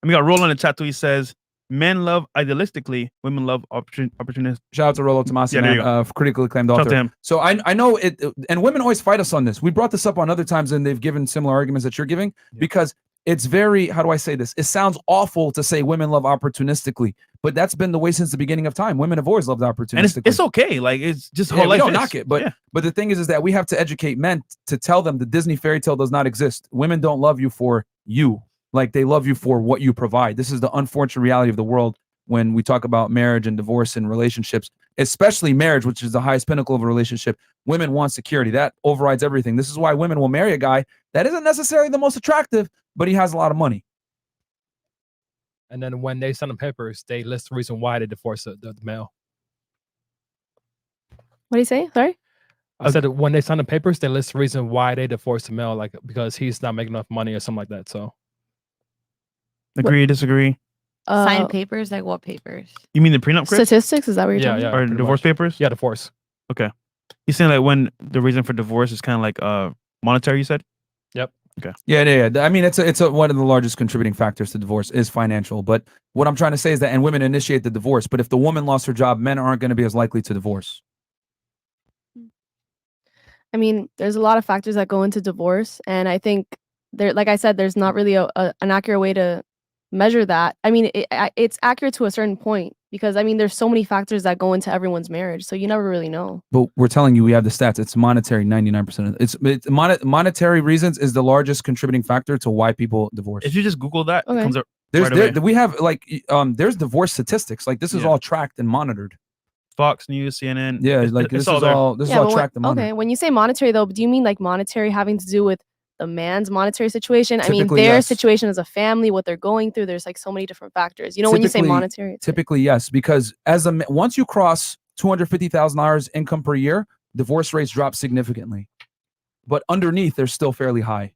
And we got Roland in the chat too. He says, men love idealistically, women love opportunistic. Shout out to Rolo Tomasi, man, critically acclaimed author. Shout out to him. So I know it, and women always fight us on this. We brought this up on other times, and they've given similar arguments that you're giving because it's very, how do I say this? It sounds awful to say women love opportunistically, but that's been the way since the beginning of time. Women have always loved opportunistically. And it's okay. Like it's just how we life don't is. knock it, but the thing is that we have to educate men to tell them the Disney fairy tale does not exist. Women don't love you for you, like they love you for what you provide. This is the unfortunate reality of the world. When we talk about marriage and divorce and relationships, especially marriage, which is the highest pinnacle of a relationship, women want security. That overrides everything. This is why women will marry a guy that isn't necessarily the most attractive, but he has a lot of money. And then when they send them papers, they list the reason why they divorce the male. What do you say? Sorry? I said when they sign the papers, they list the reason why they divorce the male, like because he's not making enough money or something like that. So agree, disagree. Sign papers? Like what papers? You mean the prenup, Chris? Statistics? Is that what you're talking about? Or divorce papers? Yeah, divorce. Okay. He's saying like when the reason for divorce is kind of like monetary, you said? Yep. Okay. Yeah. I mean, it's one of the largest contributing factors to divorce is financial. But what I'm trying to say is that, and women initiate the divorce, but if the woman lost her job, men aren't going to be as likely to divorce. I mean, there's a lot of factors that go into divorce, and I think like I said, there's not really an accurate way to measure that. I mean, it's accurate to a certain point because I mean, there's so many factors that go into everyone's marriage, so you never really know. But we're telling you, we have the stats. It's monetary. 99% of it's monetary reasons is the largest contributing factor to why people divorce. If you just Google that, it comes up. We have like there's divorce statistics. Like this is all tracked and monitored. Fox News, CNN. Yeah, like this is all tracked and monitored. Okay, when you say monetary though, do you mean like monetary having to do with the man's monetary situation? I mean, Typically, their yes. situation as a family, what they're going through. There's like so many different factors. You know, when you say monetary, typically yes, because once you cross $250,000 income per year, divorce rates drop significantly. But underneath, they're still fairly high,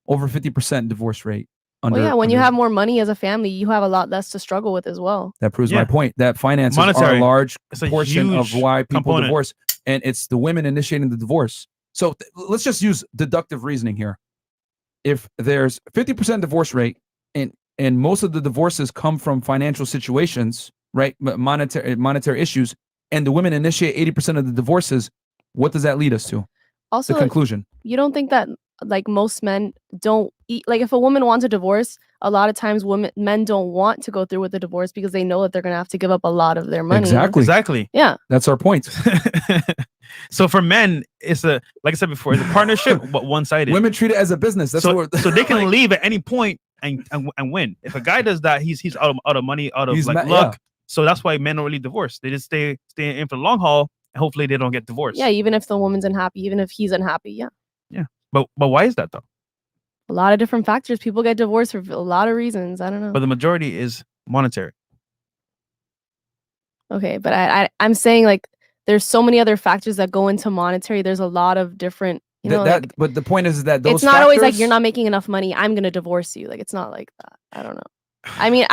over 50% divorce rate. When you have more money as a family, you have a lot less to struggle with as well. That proves my point. That finances are a large portion of why people divorce, and it's the women initiating the divorce. So let's just use deductive reasoning here. If there's 50% divorce rate and most of the divorces come from financial situations, right? Monetary issues, and the women initiate 80% of the divorces, what does that lead us to? Also, the conclusion. You don't think that like most men don't eat, like if a woman wants a divorce, a lot of times men don't want to go through with the divorce because they know that they're going to have to give up a lot of their money. Exactly. Yeah. That's our point. So for men, it's like I said before, it's a partnership, but one-sided. Women treat it as a business. That's so they can leave at any point and win. If a guy does that, he's out of money, out of luck. Yeah. So that's why men don't really divorce. They just stay in for the long haul, and hopefully they don't get divorced. Yeah, even if the woman's unhappy, even if he's unhappy. Yeah. Yeah. But why is that though? A lot of different factors. People get divorced for a lot of reasons. I don't know. But the majority is monetary. Okay, but I'm saying like there's so many other factors that go into monetary. There's a lot of different, you know. But the point is that those it's not always like you're not making enough money, I'm gonna divorce you. Like it's not like that. I don't know. I mean,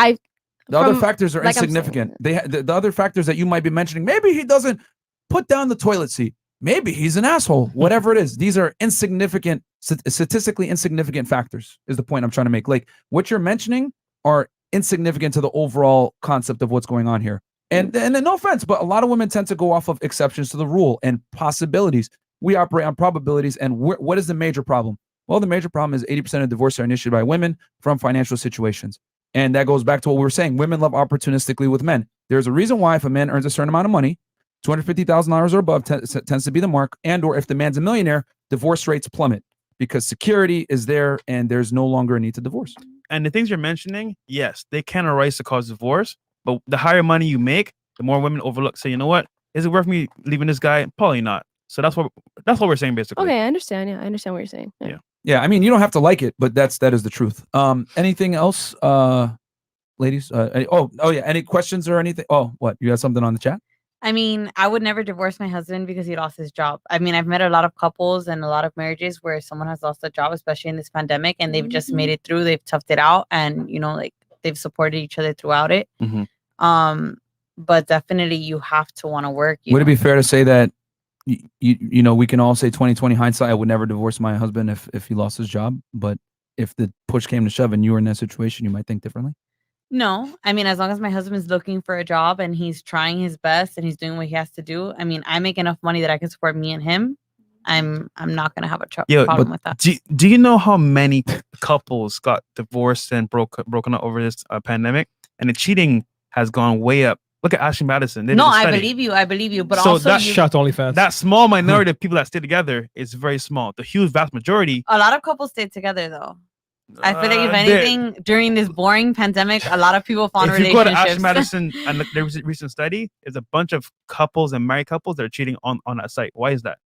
the other factors are insignificant. The other factors that you might be mentioning, maybe he doesn't put down the toilet seat. Maybe he's an asshole. Whatever it is, these are insignificant, statistically insignificant factors. Is the point I'm trying to make? Like what you're mentioning are insignificant to the overall concept of what's going on here. And no offense, but a lot of women tend to go off of exceptions to the rule and possibilities. We operate on probabilities. And what is the major problem? Well, the major problem is 80% of divorces are initiated by women from financial situations. And that goes back to what we were saying. Women love opportunistically with men. There's a reason why if a man earns a certain amount of money, $250,000 or above tends to be the mark. And or if the man's a millionaire, divorce rates plummet because security is there and there's no longer a need to divorce. And the things you're mentioning, yes, they can arise to cause divorce. But the higher money you make, the more women overlook. Say, you know what? Is it worth me leaving this guy? Probably not. So that's what we're saying basically. Okay, I understand. Yeah, I understand what you're saying. Yeah. I mean, you don't have to like it, but that is the truth. Anything else, ladies? Yeah. Any questions or anything? Oh, what? You got something on the chat? I mean, I would never divorce my husband because he lost his job. I mean, I've met a lot of couples and a lot of marriages where someone has lost a job, especially in this pandemic, and they've just made it through. They've toughed it out, and like they've supported each other throughout it. But definitely, you have to want to work. Would it be fair to say that we can all say 20/20 hindsight? I would never divorce my husband if he lost his job, but if the push came to shove and you were in that situation, you might think differently. No, I mean, as long as my husband's looking for a job and he's trying his best and he's doing what he has to do. I mean, I make enough money that I can support me and him. I'm not gonna have a problem with that. Do you know how many couples got divorced and broken up over this pandemic? And the cheating has gone way up. Look at Ashley Madison. No, I believe you. But so also, shut OnlyFans. That small minority of people that stay together is very small. The huge vast majority. A lot of couples stay together though. I feel like if anything, during this boring pandemic, a lot of people found relationships. If you go to Ashley Madison and look, there was a recent study, there's a bunch of couples and married couples that are cheating on that site. Why is that?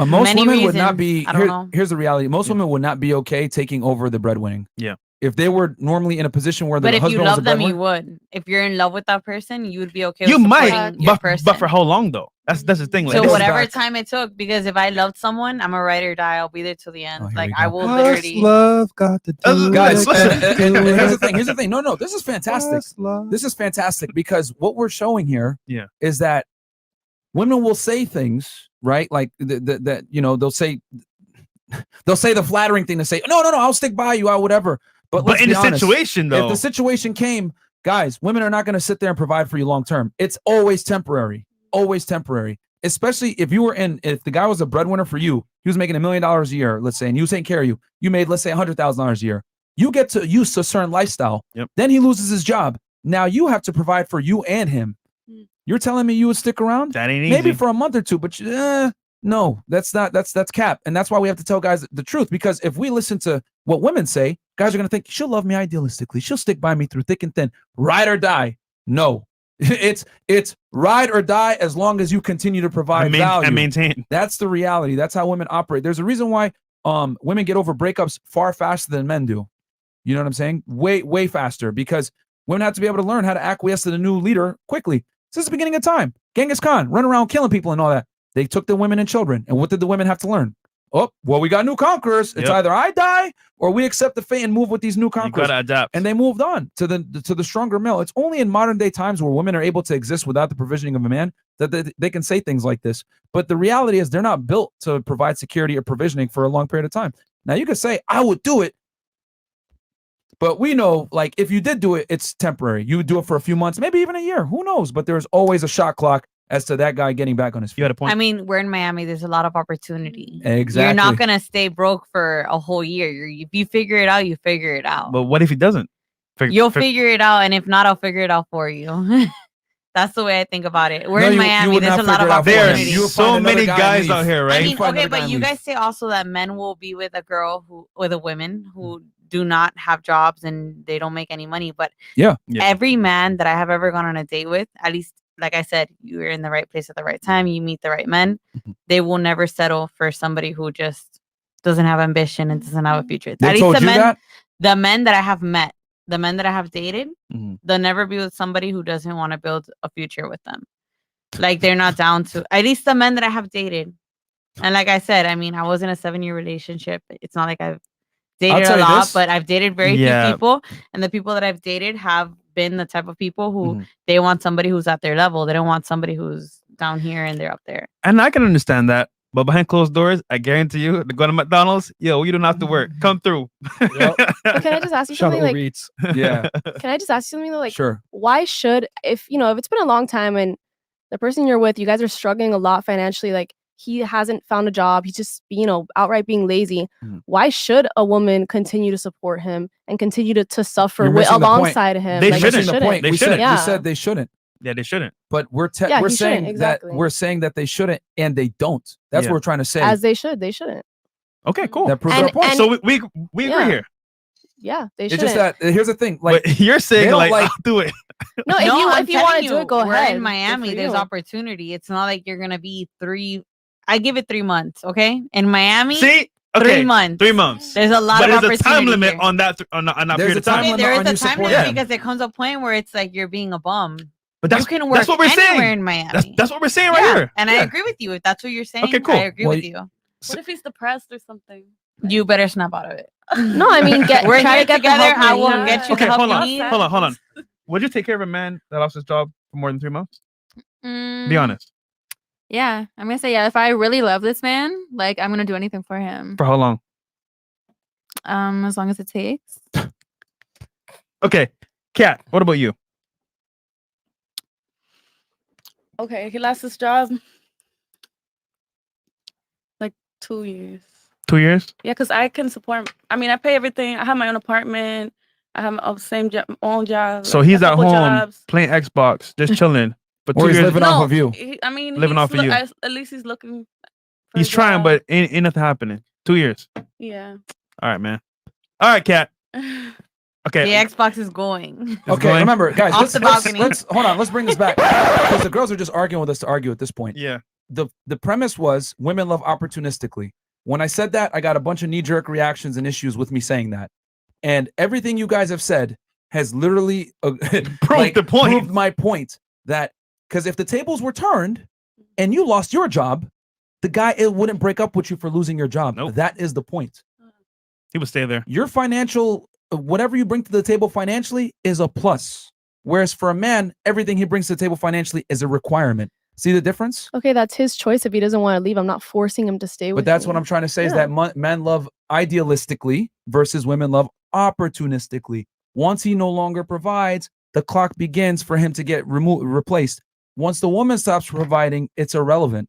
Most women would not be. Here's the reality: most women would not be okay taking over the breadwinning. Yeah. If they were normally in a position where the husband was a But if you love them, breadwinner, you would. If you're in love with that person, you would be okay. You with might, your but for how long though? That's the thing. So whatever time it took, because if I loved someone, I'm a ride or die. I'll be there till the end. Like I will literally. Love got to do. Guys, and here's the thing. No, this is fantastic. This is fantastic because what we're showing here is that women will say things, right? Like that they'll say the flattering thing to say, no, I'll stick by you, or whatever. But in the situation, though, if the situation came, guys, women are not going to sit there and provide for you long term. It's always temporary. Especially if the guy was a breadwinner for you, he was making $1 million a year, let's say, and he was taking care of you. You made, let's say, $100,000 a year. You get to use a certain lifestyle. Yep. Then he loses his job. Now you have to provide for you and him. You're telling me you would stick around? That ain't easy. Maybe for a month or two, but no, that's cap. And that's why we have to tell guys the truth, because if we listen to what women say, guys are going to think she'll love me idealistically. She'll stick by me through thick and thin, ride or die. No, it's ride or die as long as you continue to provide value and maintain. That's the reality. That's how women operate. There's a reason why women get over breakups far faster than men do. You know what I'm saying? Way faster, because women have to be able to learn how to acquiesce to the new leader quickly. Since the beginning of time, Genghis Khan run around killing people and all that. They took the women and children. And what did the women have to learn? Oh, well, we got new conquerors. It's either I die or we accept the fate and move with these new conquerors. You gotta adapt. And they moved on to the stronger male. It's only in modern day times where women are able to exist without the provisioning of a man that they can say things like this. But the reality is they're not built to provide security or provisioning for a long period of time. Now you could say, I would do it. But we know, like, if you did do it, it's temporary. You would do it for a few months, maybe even a year. Who knows? But there's always a shot clock as to that guy getting back on his feet. You had a point. I mean, we're in Miami. There's a lot of opportunity. Exactly. You're not going to stay broke for a whole year. If you figure it out, you figure it out. But what if he doesn't? You'll figure it out. And if not, I'll figure it out for you. That's the way I think about it. We're in Miami. There's a lot of opportunity. There's so many guys out here, right? I mean, okay, but you guys say also that men will be with a women who do not have jobs and they don't make any money. But every man that I have ever gone on a date with, at least, like I said, you're in the right place at the right time. You meet the right men. They will never settle for somebody who just doesn't have ambition and doesn't have a future. At least the men that I have met, the men that I have dated, they'll never be with somebody who doesn't want to build a future with them. Like, they're not down to, at least the men that I have dated. And like I said, I mean, I was in a 7-year relationship. It's not like I've dated a lot, but I've dated very few people. And the people that I've dated have been the type of people who they want somebody who's at their level. They don't want somebody who's down here and they're up there. And I can understand that. But behind closed doors, I guarantee you, to go to McDonald's, yo, you don't have to work. Come through. But can I just ask you something? Like, Yeah. can I just ask you something though? Like, Sure. why should, if it's been a long time and the person you're with, you guys are struggling a lot financially, like he hasn't found a job, he's just outright being lazy. Why should a woman continue to support him and continue to suffer alongside him? They like, shouldn't. The point. They We shouldn't. said they shouldn't. Yeah, they shouldn't. But we're he saying shouldn't, exactly. that we're saying that they shouldn't and they don't. That's what we're trying to say. As they shouldn't. Okay, cool. That proves our point. So we agree here. Yeah, they It's shouldn't. just that here's the thing. Like But you're saying don't like, like- I'll do it. No, if you want to do it, go we're ahead. in Miami. Good for There's you. opportunity. It's not like you're gonna be I give it 3 months. Okay, in Miami, See, 3 months. 3 months. There's a lot But of there's a time opportunity limit here. on that period of time. Okay, there is on a you time supporting limit him. because it comes a point where it's like you're being a bum. But You can work what we're anywhere saying. in Miami. That's what we're saying right Yeah, here. and I Yeah. agree with you. If that's what you're saying, Okay, cool. I agree Well, with you. What if he's depressed or something? You better snap out of it. No, I mean, We're try here to get the together. help I you will need. get you Okay, the help hold you on. need. Hold on. Would you take care of a man that lost his job for more than 3 months? Be honest. Yeah, I'm gonna say yeah. If I really love this man, like I'm gonna do anything for him. For how long? As long as it takes. Okay, Kat, what about you? Okay, he lost his job like 2 years. 2 years? Yeah, because I can support him. I mean, I pay everything. I have my own apartment. I have my own job. So like, he's a at couple home jobs. playing Xbox, just chilling. For Or 2 he's years, living off of you. I mean, Living off of you. At least he's looking. For he's a trying, job. but ain't nothing happening. 2 years. Yeah. All right, man. All right, Kat. Okay. The Xbox is going. Okay, going. remember, guys, Off let's, the let's, balcony. let's hold on. Let's bring this back because the girls are just arguing with us to argue at this point. Yeah. The premise was women love opportunistically. When I said that, I got a bunch of knee-jerk reactions and issues with me saying that, and everything you guys have said has literally proved my point. That because if the tables were turned and you lost your job, the guy wouldn't break up with you for losing your job. Nope. That is the point. He would stay there. Your financial, whatever you bring to the table financially is a plus. Whereas for a man, everything he brings to the table financially is a requirement. See the difference? Okay, that's his choice. If he doesn't want to leave, I'm not forcing him to stay with But that's me. what I'm trying to say is that men love idealistically versus women love opportunistically. Once he no longer provides, the clock begins for him to get replaced. Once the woman stops providing, it's irrelevant.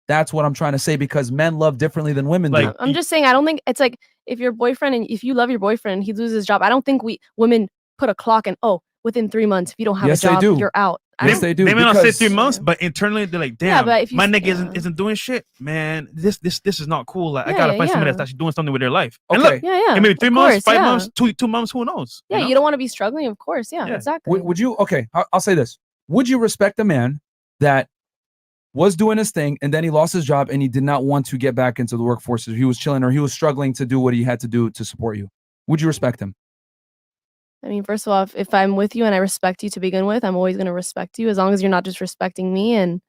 That's what I'm trying to say because men love differently than women do. I'm just saying, I don't think it's like if your boyfriend and if you love your boyfriend and he loses his job, I don't think women put a clock and within 3 months, if you don't have Yes, a job, they do. you're out. Yes, they do. They may not say because- 3 months, but internally they're like, damn, but if you my s- nigga isn't doing shit, man. This is not cool. Like, I Yeah, gotta find somebody yeah. that's actually doing something with their life. And Okay. look, Yeah. it may be 3 months, course, 5 yeah. months, 2 months, who knows? Yeah, know? you don't want to be struggling, of course. Yeah, Yeah. exactly. Would you? Okay, I'll say this. Would you respect a man that was doing his thing and then he lost his job and he did not want to get back into the workforce? If he was chilling or he was struggling to do what he had to do to support you, would you respect him? I mean, first of all, if I'm with you and I respect you to begin with, I'm always going to respect you as long as you're not disrespecting me and,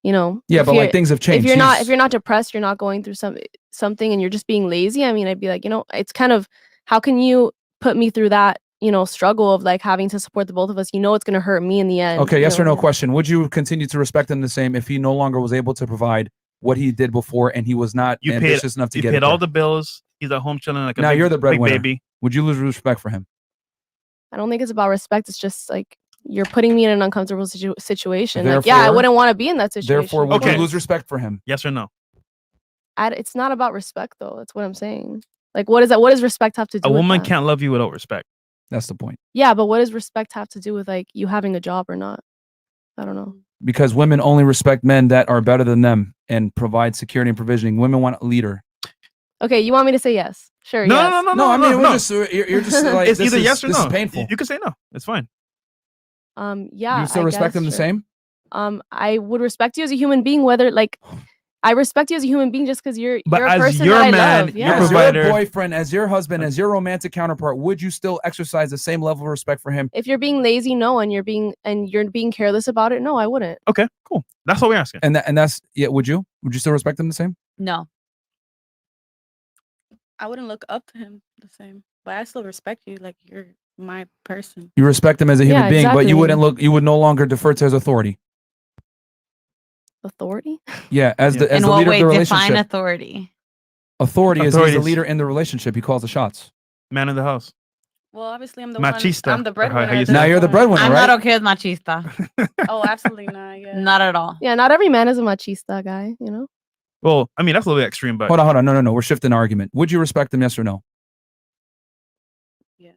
Yeah, if but you're- like things have changed. If you're not depressed, you're not going through something and you're just being lazy. I mean, I'd be like, it's kind of, how can you put me through that, struggle of like having to support the both of us? It's going to hurt me in the end. Okay, yes or no question. Would you continue to respect him the same if he no longer was able to provide what he did before and he was not ambitious enough to get paid it all there? the bills. He's at home chilling like a Now big, you're the big breadwinner. baby. Would you lose respect for him? I don't think it's about respect. It's just like you're putting me in an uncomfortable situation. I Therefore- wouldn't want to be in that situation. Therefore, would Okay. you lose respect for him? Yes or no? It's not about respect, though. That's what I'm saying. Like, what is that? What does respect have to do A with woman that? can't love you without respect. That's the point. Yeah, but what does respect have to do with like you having a job or not? I don't know. Because women only respect men that are better than them and provide security and provisioning. Women want a leader. Okay, you want me to say yes? Sure. No, yes. No, I mean, no. we're just you're just like It's this either is- yes or this no. is painful. You can say no. It's fine. Yeah. You still I respect guess, him the sure. same? I would respect you as a human being, whether like I respect you as a human being just because you're But a as person your that I man, love. your Yeah. As provider- your boyfriend, as your husband, as your romantic counterpart, would you still exercise the same level of respect for him? If you're being lazy, no, and you're being careless about it, no, I wouldn't. Okay, cool. That's what we're asking. And that's yeah. Would you still respect him the same? No. I wouldn't look up to him the same, but I still respect you. Like you're my person. You respect him as a human Yeah, being, but you exactly. you would no longer defer to his authority. Authority? Yeah, as the In leader what of way? the Define relationship. authority. Authority is he's the Authorities. leader in the relationship. He calls the shots. Man in the house. Well, obviously I'm the Machista, one. I'm the or how breadwinner. you at say this Now you're the point. breadwinner, I'm right? not okay with machista. Oh, absolutely not. Yeah. Not at all. Yeah, not every man is a machista guy, you know? Well, I mean, that's a little bit extreme, but Hold on. No. We're shifting the argument. Would you respect him? Yes or no? Yes.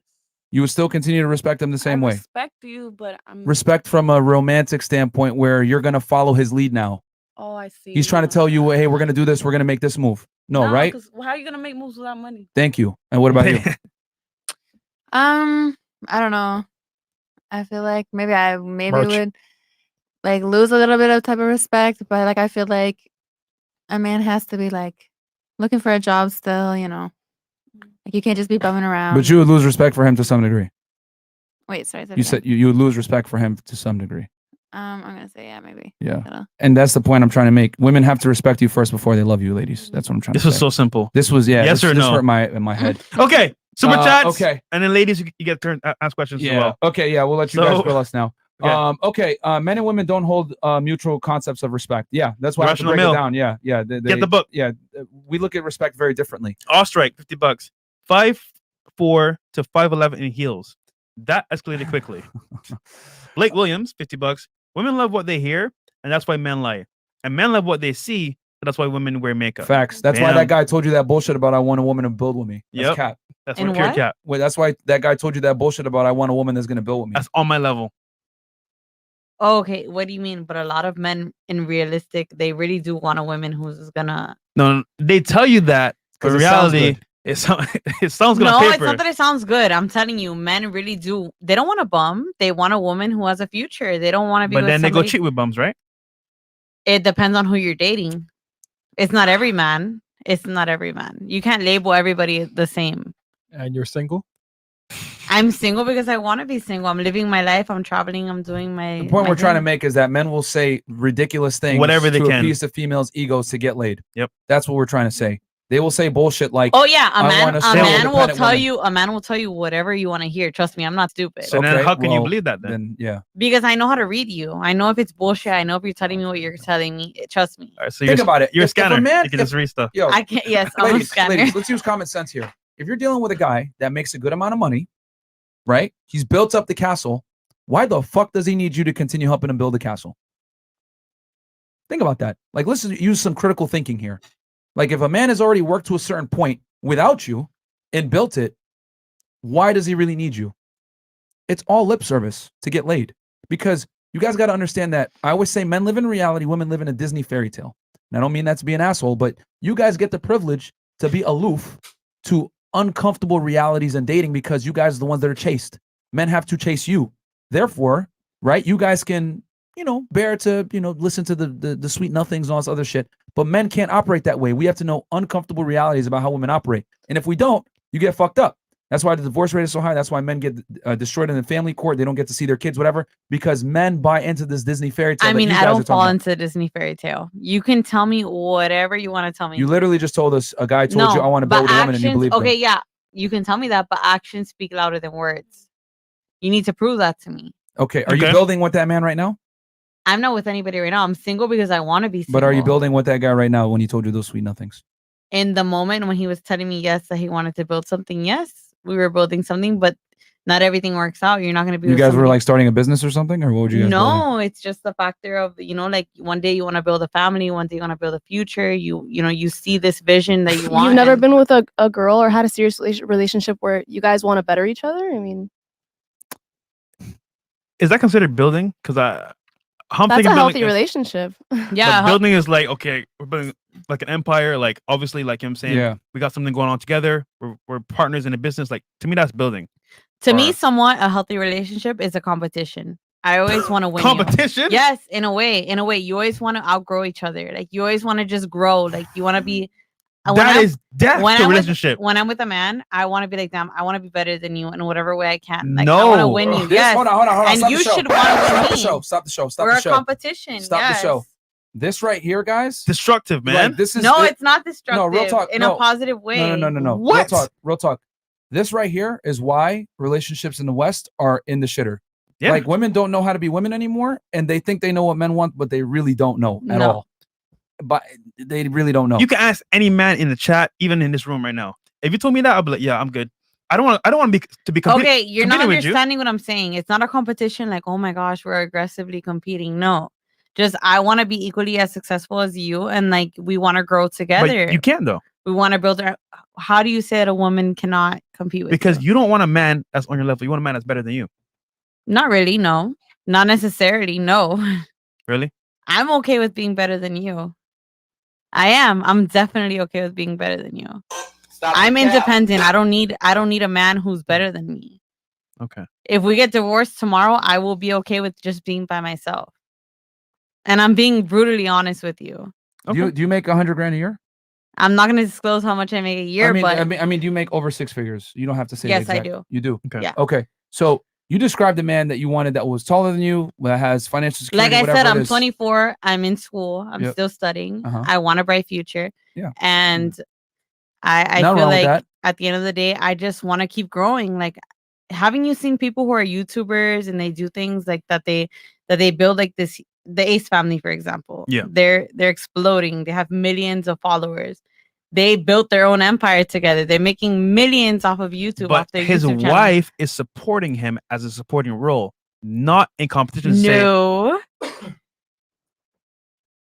You would still continue to respect him the same I way. respect you, but I'm. Respect from a romantic standpoint, where you're gonna follow his lead now. Oh, I see. He's trying to tell you, hey, we're gonna do this. We're gonna make this move. No, right? 'Cause how are you gonna make moves without money? Thank you. And what about you? I don't know. I feel like maybe Merch. would like lose a little bit of type of respect, but like I feel like a man has to be like looking for a job still, you know. Like you can't just be bumming around. But you would lose respect for him to some degree. Wait, sorry. You said you would lose respect for him to some degree. I'm gonna say yeah, maybe. Yeah. And that's the point I'm trying to make. Women have to respect you first before they love you, ladies. That's what I'm trying this to say. was so simple. This was Yes or this no? hurt in my head. Okay, super chats. Okay. And then ladies, you get turn ask questions as well. Okay. Yeah. We'll let you guys So- grill us now. Okay. Men and women don't hold mutual concepts of respect. Yeah. That's why I have to Rational break it Mill. down. Yeah. Yeah. Get the book. Yeah. We look at respect very differently. Ostrike, $50. 5'4" to 5'11" in heels. That escalated quickly. Blake Williams, $50. Women love what they hear, and that's why men lie. And men love what they see, and that's why women wear makeup. Facts. That's why that guy told you that bullshit about I want a woman to build with me. That's Yep. cap. That's In what pure what? cap. Wait, that's why that guy told you that bullshit about I want a woman that's gonna build with me. That's on my level. Oh, okay, what do you mean? But a lot of men in realistic, they really do want a woman who's gonna. No, they tell you that, but 'Cause it sounds reality, good. it sounds good No, on it's paper. not that it sounds good. I'm telling you, men really do. They don't want a bum. They want a woman who has a future. They don't want to be. But with then they go somebody- cheat with bums, right? It depends on who you're dating. It's not every man. It's not every man. You can't label everybody the same. And you're single? I'm single because I want to be single. I'm living my life. I'm traveling. I'm doing my. The point my we're trying to thing. make is that men will say ridiculous things Whatever they to can. appease the females' egos to get laid. Yep. That's what we're trying to say. They will say bullshit like, Oh yeah, I a want man. a A strong, man will independent tell woman. you. A man will tell you whatever you want to hear. Trust me, I'm not stupid. So then Okay, how can you well, believe that then? yeah. Because I know how to read you. I know if it's bullshit. I know if you're telling me what you're telling me. Trust me. All right, so Think about it. You're a If a scanner. man- you can just read stuff. Yo, I can't. Yes, I'm a ladies, scanner. let's use common sense here. If you're dealing with a guy that makes a good amount of money, right? He's built up the castle. Why the fuck does he need you to continue helping him build the castle? Think about that. Like, let's use some critical thinking here. Like, if a man has already worked to a certain point without you and built it, why does he really need you? It's all lip service to get laid. Because you guys got to understand that I always say men live in reality, women live in a Disney fairy tale. And I don't mean that to be an asshole, but you guys get the privilege to be aloof to uncomfortable realities in dating because you guys are the ones that are chased. Men have to chase you. Therefore, right, you guys can, bear to, listen to the sweet nothings and all this other shit. But men can't operate that way. We have to know uncomfortable realities about how women operate. And if we don't, you get fucked up. That's why the divorce rate is so high. That's why men get destroyed in the family court. They don't get to see their kids, whatever, because men buy into this Disney fairy tale. I mean, that you I guys are don't talking fall about. into Disney fairy tale. You can tell me whatever you want to tell me. You literally just told us a guy told you I want to build but with a woman and you actions- believe Okay, them. yeah, you can tell me that, but actions speak louder than words. You need to prove that to me. Okay, are you Okay. building with that man right now? I'm not with anybody right now. I'm single because I want to be single. But are you building with that guy right now when he told you those sweet nothings? In the moment when he was telling me yes that he wanted to build something, yes, we were building something, but not everything works out. You're not going to be. You with guys were somebody- like starting a business or something, or what would you guys? building? No, it's just the factor of like one day you want to build a family, one day you want to build a future. You see this vision that you want. You've never and- been with a girl or had a serious relationship where you guys want to better each other? I mean, Is that considered building? Because I'm that's thinking a healthy building, relationship. Yeah, but building is like, okay, we're building like an empire. Like obviously, like I'm saying, Yeah. we got something going on together. We're partners in a business. Like to me, that's building. To me, Or- somewhat a healthy relationship is a competition. I always want to win. you. Competition? Yes, in a way. You always want to outgrow each other. Like you always want to just grow. Like you want to be. and when That I'm- is death when to a I'm with- relationship. When I'm with a man, I want to be like, damn, I want to be better than you in whatever way I can. Like I want to No. win you. This- Yes. hold on. And Stop you the show. should want to win Stop me. the show. Stop the show. Stop We're the a show. competition. Stop the show. yes. This right here, guys. Destructive, man. Like, this is No, it- it's not destructive. real talk, In no. a positive way. No. What? Real talk. This right here is why relationships in the West are in the shitter. Yeah. Like women don't know how to be women anymore, and they think they know what men want, but they really don't know at No. all. But they really don't know. You can ask any man in the chat, even in this room right now. If you told me that, I'll be like, yeah, I'm good. I don't want to be Okay, you're not competing with you. understanding what I'm saying. It's not a competition like, oh my gosh, we're aggressively competing. No. Just I want to be equally as successful as you, and like we want to grow together. But you can't though. We want to build our. How do you say that a woman cannot compete with Because you don't want a man that's on your level. You want a man that's better than you. Not really, no. Not necessarily, no. Really? I'm okay with being better than you. I am. I'm definitely okay with being better than you. I'm independent. I don't need a man who's better than me. Okay. If we get divorced tomorrow, I will be okay with just being by myself. And I'm being brutally honest with you. Okay. Do you make $100,000 a year? I'm not going to disclose how much I make a year, I mean, do you make over 6 figures? You don't have to say. Yes, the exact. I do. You do. Okay. Yeah. Okay. So you described a man that you wanted that was taller than you, that has financial security. Like I said, I'm it is. 24. I'm in school. I'm Yep. still studying. Uh-huh. I want a bright future. Yeah. And I Not feel wrong with like that. at the end of the day, I just want to keep growing. Like, haven't you seen people who are YouTubers and they do things like that they build like this, the Ace family, for example. Yeah. They're exploding. They have millions of followers. They built their own empire together. They're making millions off of YouTube. But off their his YouTube channel. wife is supporting him as a supporting role, not in competition. to say, No.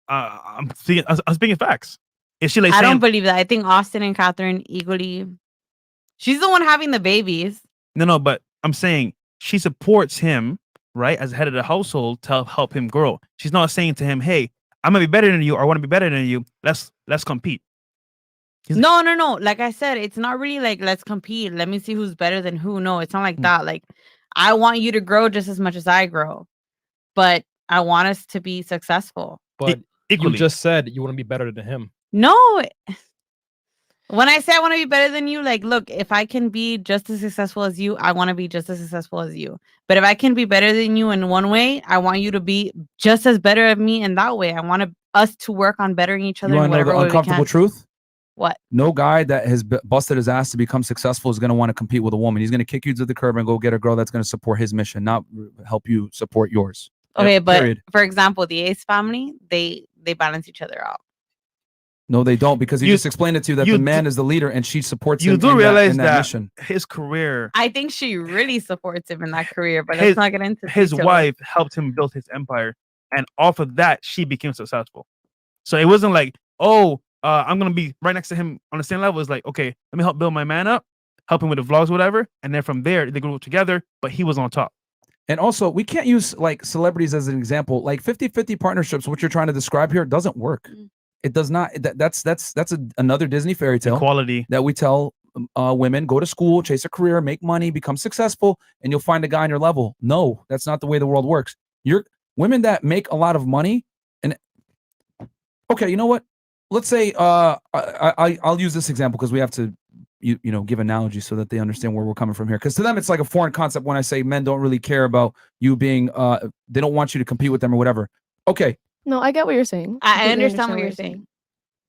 I'm speaking facts. Is she like I saying, don't believe that. I think Austin and Catherine equally. She's the one having the babies. No, but I'm saying she supports him, right, as head of the household to help him grow. She's not saying to him, "Hey, I'm gonna be better than you, or I want to be better than you. Let's compete." No. Like I said, it's not really like let's compete. Let me see who's better than who. No, it's not like that. Like I want you to grow just as much as I grow, but I want us to be successful. But equally. you just said you want to be better than him. No. When I say I want to be better than you, like, look, if I can be just as successful as you, I want to be just as successful as you. But if I can be better than you in one way, I want you to be just as better at me in that way. I want us to work on bettering each other. You in want to know whatever the way we uncomfortable can. truth? What? No guy that has busted his ass to become successful is going to want to compete with a woman. He's going to kick you to the curb and go get a girl that's going to support his mission, not help you support yours. Okay, but period. for example, the Ace family, they balance each other out. No, they don't, because he just explained it to you that the man is the leader and she supports him. You do realize in that mission. his career. I think she really supports him in that career, but let's not get into his details. wife helped him build his empire, and off of that, she became successful. So it wasn't like, oh, I'm gonna be right next to him on the same level. It's like, okay, let me help build my man up, help him with the vlogs, whatever, and then from there they grew together. But he was on top. And also, we can't use like celebrities as an example. Like 50-50 partnerships, what you're trying to describe here, doesn't work. It does not. That's another Disney fairy tale Equality that we tell women: go to school, chase a career, make money, become successful, and you'll find a guy on your level. No, that's not the way the world works. You're women that make a lot of money, and okay, you know what? Let's say I'll use this example because we have to you know give analogies so that they understand where we're coming from here. Because to them it's like a foreign concept when I say men don't really care about you being they don't want you to compete with them or whatever. Okay. No, I get what you're saying. I understand what you're saying.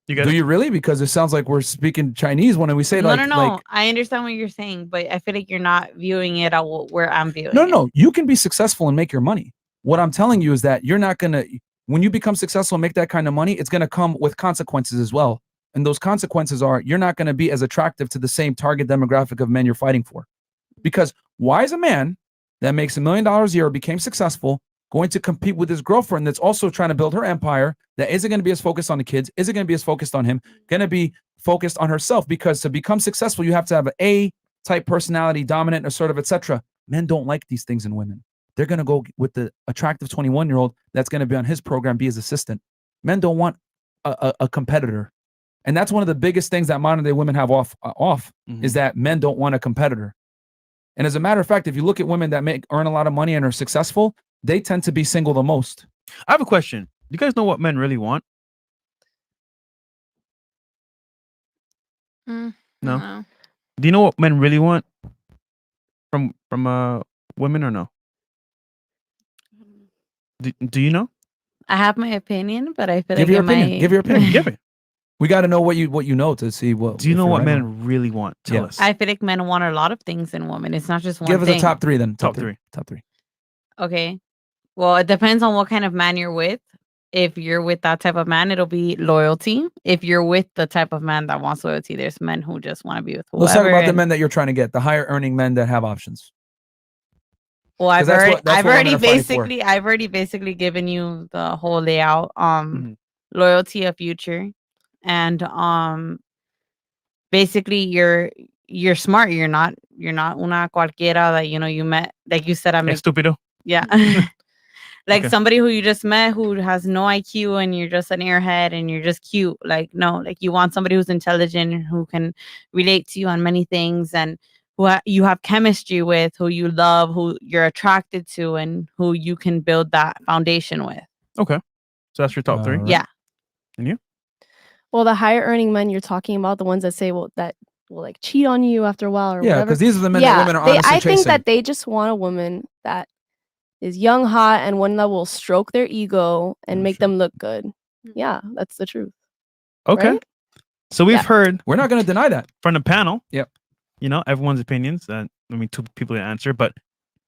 Do you really? Because it sounds like we're speaking Chinese when we say No, like, no. like I understand what you're saying, but I feel like you're not viewing it at where I'm viewing. no, you can be successful and make your money. What I'm telling you is that you're not gonna when you become successful and make that kind of money, it's gonna come with consequences as well. And those consequences are you're not gonna be as attractive to the same target demographic of men you're fighting for. Because why is a man that makes $1 million a year became successful going to compete with his girlfriend that's also trying to build her empire, that isn't going to be as focused on the kids, isn't going to be as focused on him, going to be focused on herself? Because to become successful, you have to have an A-type personality, dominant, assertive, etc. Men don't like these things in women. They're going to go with the attractive 21-year-old that's going to be on his program, be his assistant. Men don't want a competitor. And that's one of the biggest things that modern day women have off is that men don't want a competitor. And as a matter of fact, if you look at women that earn a lot of money and are successful, they tend to be single the most. I have a question. Do you guys know what men really want? No. No. Do you know what men really want from women or no? Do you know? I have my opinion, but I feel Give like your opinion. Give your opinion. Give it. We got to know what you know to see what. Do you know if what you're right or men really want? Tell us. I feel like men want a lot of things in women. It's not just one Give us thing. a top three then. Top three. Top three. Okay. Well, it depends on what kind of man you're with. If you're with that type of man, it'll be loyalty. If you're with the type of man that wants loyalty, there's men who just want to be with whoever. Let's talk about the men that you're trying to get, the higher earning men that have options. Well, I've already basically given you the whole layout. Loyalty, a future, and basically you're smart. You're not una cualquiera that you met. Like you said, I'm estúpido. Yeah. Like somebody who you just met who has no IQ and you're just an airhead and you're just cute. Like, no, like you want somebody who's intelligent and who can relate to you on many things and who you have chemistry with, who you love, who you're attracted to, and who you can build that foundation with. Okay. So that's your top three? Yeah. And you? Well, the higher earning men you're talking about, the ones that say, that will like cheat on you after a while or whatever. Yeah, because these are the men that women are honestly I think chasing. that they just want a woman that is young, hot, and one that will stroke their ego and make them look good. Yeah, that's the truth. Okay. Right? So we've heard. We're not going to deny that. From the panel. Yep. Everyone's opinions. Two people to answer. But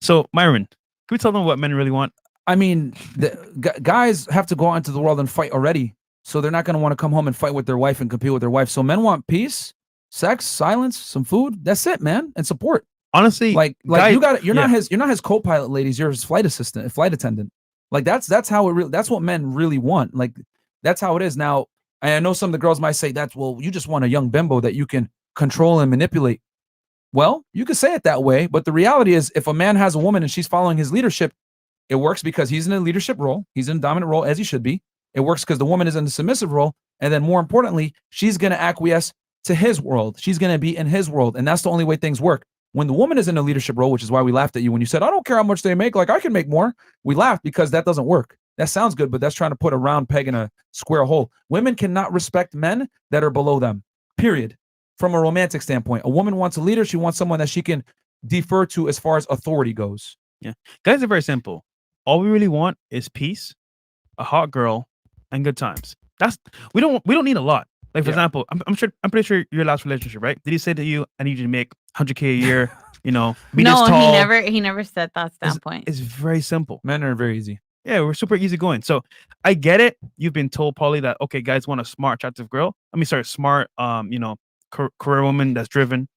so, Myron, can we tell them what men really want? I mean, guys have to go out into the world and fight already. So they're not going to want to come home and fight with their wife and compete with their wife. So men want peace, sex, silence, some food. That's it, man. And support. Honestly, like guys, you're not his co-pilot, ladies. You're his flight assistant, flight attendant. Like that's how it really. That's what men really want. Like that's how it is now. I know some of the girls might say you just want a young bimbo that you can control and manipulate. Well, you could say it that way, but the reality is, if a man has a woman and she's following his leadership, it works because he's in a leadership role. He's in a dominant role as he should be. It works because the woman is in the submissive role, and then more importantly, she's going to acquiesce to his world. She's going to be in his world, and that's the only way things work. When the woman is in a leadership role, which is why we laughed at you when you said, I don't care how much they make, like I can make more. We laughed because that doesn't work. That sounds good, but that's trying to put a round peg in a square hole. Women cannot respect men that are below them, period. From a romantic standpoint, a woman wants a leader. She wants someone that she can defer to as far as authority goes. Yeah. Guys are very simple. All we really want is peace, a hot girl, and good times. We don't need a lot. Like, for example, I'm pretty sure your last relationship, right? Did he say to you, I need you to make $100K a year, be this tall? He never said that standpoint. It's very simple. Men are very easy. Yeah, we're super easy going. So I get it. You've been told, Pauly, that, okay, guys want a smart, attractive girl. Smart, career woman that's driven.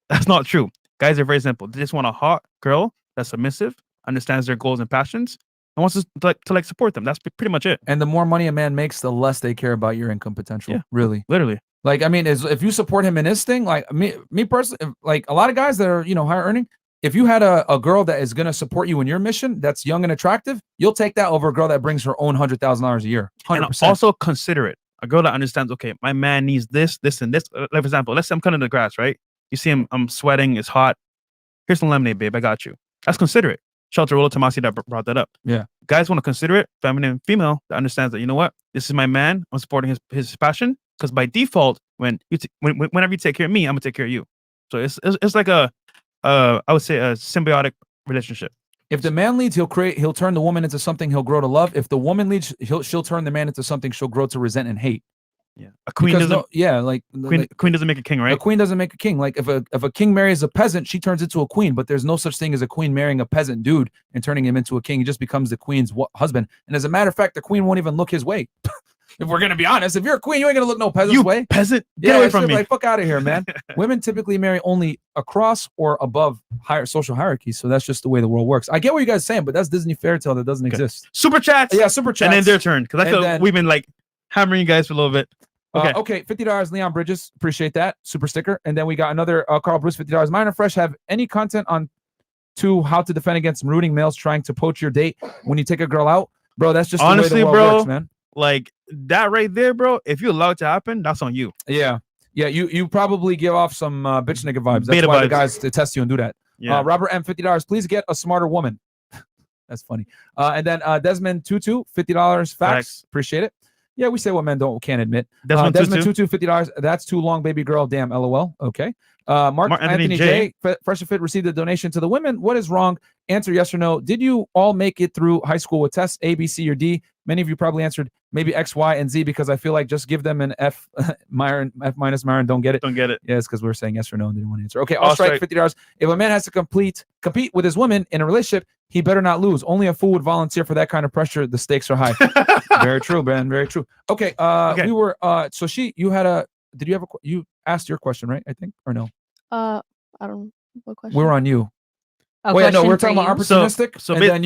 That's not true. Guys are very simple. They just want a hot girl that's submissive, understands their goals and passions, and wants to support them. That's pretty much it. And the more money a man makes, the less they care about your income potential. Yeah, really, literally. Like, I mean, if you support him in his thing, like me personally, like a lot of guys that are higher earning, if you had a girl that is going to support you in your mission, that's young and attractive, you'll take that over a girl that brings her own $100,000 a year. 100%. And also consider it. A girl that understands, okay, my man needs this, this, and this. Like, for example, let's say I'm cutting the grass, right? You see him, I'm sweating, it's hot. Here's some lemonade, babe. I got you. That's considerate. Shout out to Rolo Tomasi that brought that up. Yeah. Guys want to consider it, feminine, female, that understands that, you know what? This is my man. I'm supporting his passion. Because by default, whenever you take care of me, I'm going to take care of you. So it's like I would say a symbiotic relationship. If the man leads, he'll turn the woman into something he'll grow to love. If the woman leads, she'll turn the man into something she'll grow to resent and hate. Yeah, a queen doesn't. Queen doesn't make a king, right? A queen doesn't make a king. Like if a king marries a peasant, she turns into a queen. But there's no such thing as a queen marrying a peasant dude and turning him into a king. He just becomes the queen's husband. And as a matter of fact, the queen won't even look his way. If we're gonna be honest, if you're a queen, you ain't gonna look no peasant's way. Peasant, get away from me. Like, fuck out of here, man. Women typically marry only across or above higher social hierarchies. So that's just the way the world works. I get what you guys are saying, but that's Disney fairy tale that doesn't exist. Super chats. Yeah, super chats. And then their turn. Because I feel we've been like hammering you guys for a little bit. Okay, $50 Leon Bridges. Appreciate that. Super sticker. And then we got another Carl Bruce, $50. Mine and Fresh have any content on how to defend against rooting males trying to poach your date when you take a girl out? Bro, that's just honestly, the way the world works, man. Like that right there, bro. If you allow it to happen, that's on you. Yeah. You probably give off some bitch nigga vibes. That's Beta why vibes. the guys to test you and do that. Yeah. Robert M, $50. Please get a smarter woman. That's funny. And then Desmond Tutu, $50. Facts. Appreciate it. Yeah, we say what men can't admit. Desmond Tutu, $50. That's too long, baby girl. Damn, LOL. Okay. Mark Anthony J. Fresh and Fit received a donation to the women. What is wrong? Answer yes or no. Did you all make it through high school with tests A, B, C, or D? Many of you probably answered maybe X, Y, and Z because I feel like just give them an F, Myron, F minus Myron, don't get it. Don't get it. Yes, because we're saying yes or no and they didn't want to answer. Okay, I'll strike $50. If a man has to compete with his woman in a relationship, he better not lose. Only a fool would volunteer for that kind of pressure. The stakes are high. Very true, Ben. Very true. Okay, we were so you asked your question, right? I think, or no? I don't. What question? We're on you. Wait, no, we're talking about opportunistic. Then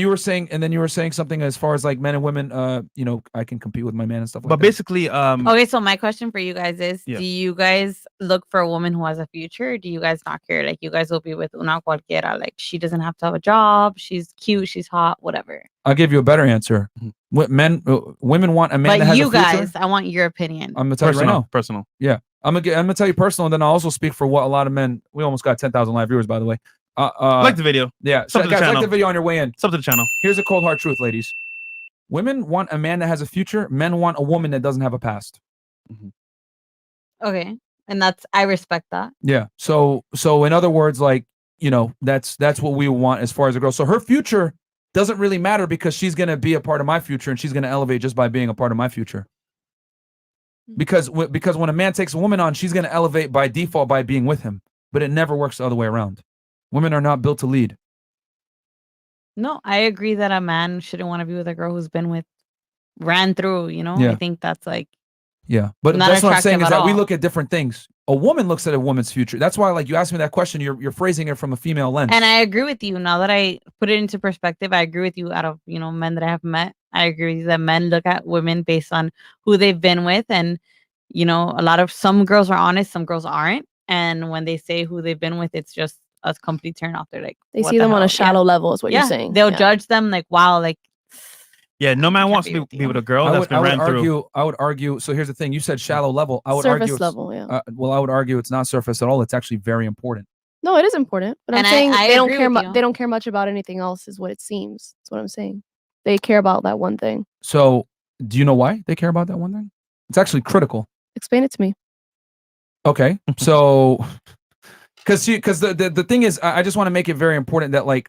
you were saying something as far as like men and women. I can compete with my man and stuff like that. But basically, okay. So my question for you guys is: do you guys look for a woman who has a future? Or do you guys not care? Like you guys will be with una cualquiera. Like she doesn't have to have a job. She's cute. She's hot. Whatever. I'll give you a better answer. Women want a man that has a future. But you guys, I want your opinion. I'm gonna tell you right now. Personal. Yeah, I'm gonna tell you personal, and then I'll also speak for what a lot of men. We almost got 10,000 live viewers, by the way. Like the video. Yeah. So guys, like the video on your way in. Sub to the channel. Here's a cold hard truth, ladies. Women want a man that has a future. Men want a woman that doesn't have a past. Okay. And I respect that. Yeah. So in other words, like, that's what we want as far as a girl. So her future doesn't really matter because she's going to be a part of my future and she's going to elevate just by being a part of my future. Because when a man takes a woman on, she's going to elevate by default by being with him. But it never works the other way around. Women are not built to lead. No, I agree that a man shouldn't want to be with a girl who's ran through, Yeah. I think that's like, yeah. But not that's what I'm saying is that we all. look at different things. A woman looks at a woman's future. That's why, like, you asked me that question, you're phrasing it from a female lens. and I agree with you. Now that I put it into perspective, I agree with you out of, men that I have met. I agree with you that men look at women based on who they've been with. And, some girls are honest, some girls aren't. And when they say who they've been with, it's just a complete turn off. They're like, they see them on a shallow level is what you're saying. They'll judge them like, wow, like, yeah, no man wants to be with a girl that's been ran through. I would argue. So here's the thing: you said shallow level. I would surface argue level. Yeah. Well, I would argue it's not surface at all. It's actually very important. No, it is important. But I'm And saying I they don't agree care. with you. They don't care much about anything else. Is what it seems. That's what I'm saying. They care about that one thing. So, do you know why they care about that one thing? It's actually critical. Explain it to me. Okay, so because the thing is, I just want to make it very important that like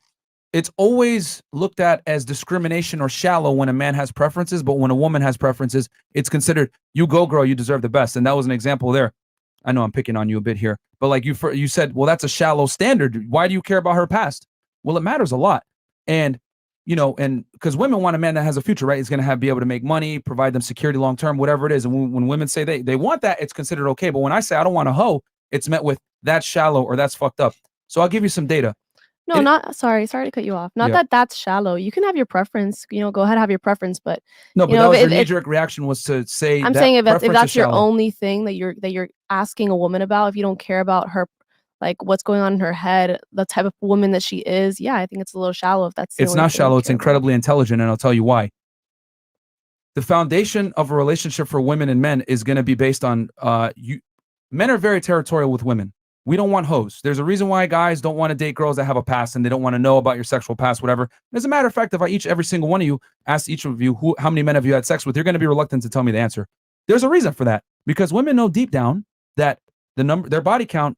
it's always looked at as discrimination or shallow when a man has preferences, but when a woman has preferences, it's considered you go girl, you deserve the best, and that was an example there. I know I'm picking on you a bit here, but like you said, well, that's a shallow standard. Why do you care about her past? Well, it matters a lot, and and because women want a man that has a future, right? He's going to be able to make money, provide them security long term, whatever it is. And when women say they want that, it's considered okay. But when I say I don't want a hoe, it's met with that's shallow or that's fucked up. So I'll give you some data. No, sorry to cut you off. Not that that's shallow. You can have your preference. Go ahead, have your preference. But no, but that was your knee-jerk reaction was to say. I'm saying if that's your only thing that you're asking a woman about, if you don't care about her, like what's going on in her head, the type of woman that she is, yeah, I think it's a little shallow. If that's it's not shallow. It's incredibly intelligent, and I'll tell you why. The foundation of a relationship for women and men is going to be based on men are very territorial with women. We don't want hoes. There's a reason why guys don't want to date girls that have a past and they don't want to know about your sexual past, whatever. As a matter of fact, if every single one of you asked each of you how many men have you had sex with, you're going to be reluctant to tell me the answer. There's a reason for that, because women know deep down that their body count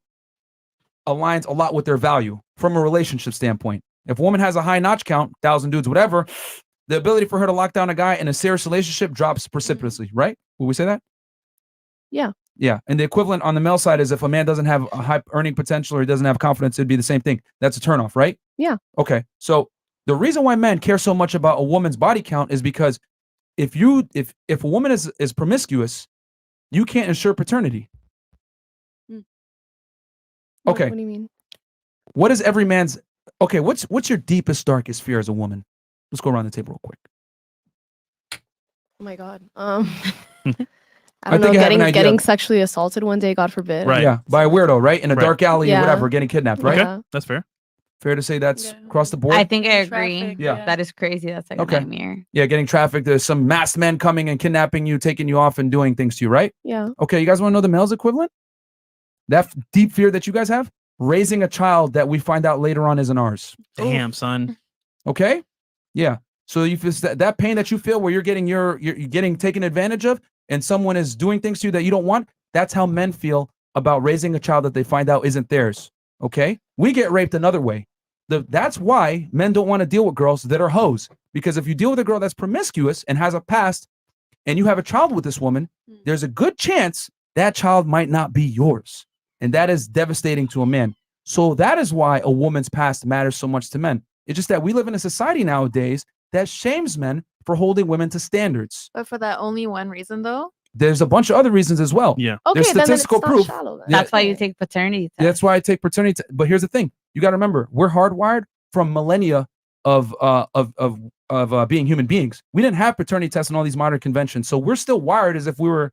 aligns a lot with their value from a relationship standpoint. If a woman has a high notch count, 1,000 dudes, whatever, the ability for her to lock down a guy in a serious relationship drops precipitously, right? Will we say that? Yeah. Yeah, and the equivalent on the male side is if a man doesn't have a high earning potential or he doesn't have confidence, it'd be the same thing. That's a turnoff, right? Yeah. Okay, so the reason why men care so much about a woman's body count is because if a woman is promiscuous, you can't ensure paternity. Okay. What do you mean? What is every man's? Okay, what's your deepest, darkest fear as a woman? Let's go around the table real quick. Oh my God. I don't know, getting sexually assaulted one day, God forbid. Right. Yeah, by a weirdo, right? In a dark alley or whatever, getting kidnapped, right? Okay, that's fair. Fair to say that's across the board? I think I agree. Traffic, Yeah. That is crazy. That's like a nightmare. Yeah, getting trafficked. There's some masked men coming and kidnapping you, taking you off and doing things to you, right? Yeah. Okay, you guys want to know the male's equivalent? That deep fear that you guys have? Raising a child that we find out later on isn't ours. Damn, son. Okay? Yeah. So you feel that pain that you feel where you're getting taken advantage of and someone is doing things to you that you don't want, that's how men feel about raising a child that they find out isn't theirs. Okay? We get raped another way. That's why men don't want to deal with girls that are hoes. Because if you deal with a girl that's promiscuous and has a past and you have a child with this woman, there's a good chance that child might not be yours. And that is devastating to a man. So that is why a woman's past matters so much to men. It's just that we live in a society nowadays that shames men for holding women to standards. But for that only one reason, though? There's a bunch of other reasons as well. Yeah. Okay, There's statistical then it's proof. not shallow, then. That's why you take paternity test. That's why I take paternity. But here's the thing: you got to remember, we're hardwired from millennia of being human beings. We didn't have paternity tests and all these modern conventions, so we're still wired as if we were,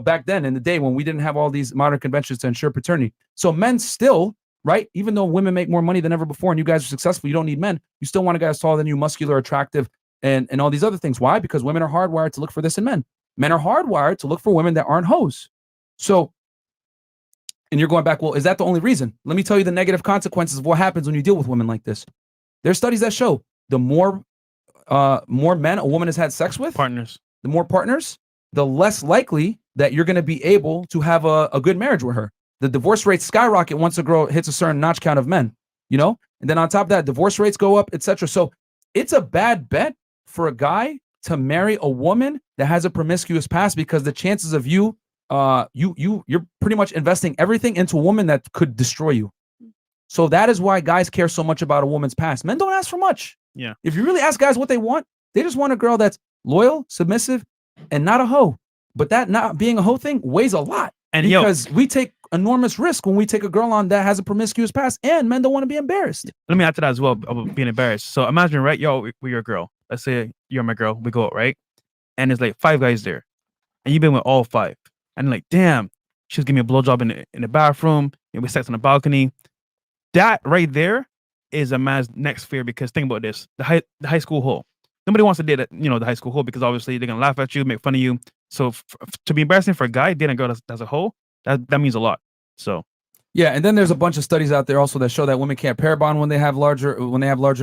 back then in the day when we didn't have all these modern conventions to ensure paternity. So men still, right? Even though women make more money than ever before, and you guys are successful, you don't need men. You still want a guy that's taller than you, muscular, attractive, and all these other things. Why? Because women are hardwired to look for this in men. Men are hardwired to look for women that aren't hoes. So, and you're going back, well, is that the only reason? Let me tell you the negative consequences of what happens when you deal with women like this. There's studies that show the more men a woman has had sex with, the more partners, the less likely that you're going to be able to have a good marriage with her. The divorce rates skyrocket once a girl hits a certain notch count of men, and then on top of that, divorce rates go up, etc. So it's a bad bet for a guy to marry a woman that has a promiscuous past, because the chances of you're pretty much investing everything into a woman that could destroy you. So that is why guys care so much about a woman's past. Men don't ask for much. Yeah. If you really ask guys what they want, they just want a girl that's loyal, submissive, and not a hoe. But that not being a hoe thing weighs a lot. And because we take enormous risk when we take a girl on that has a promiscuous past, and men don't want to be embarrassed. Let me add to that as well about being embarrassed. So imagine, right, we're your girl. Let's say you're my girl. We go out, right? And there's like 5 guys there, and you've been with all 5. And like, damn, she's giving me a blowjob in the bathroom, and we sex on the balcony. That right there is a man's next fear, because think about this: the high school hoe. Nobody wants to date the high school hoe, because obviously they're gonna laugh at you, make fun of you. So to be embarrassing for a guy dating a girl that's a hoe, that means a lot. So yeah, and then there's a bunch of studies out there also that show that women can't pair bond when they have larger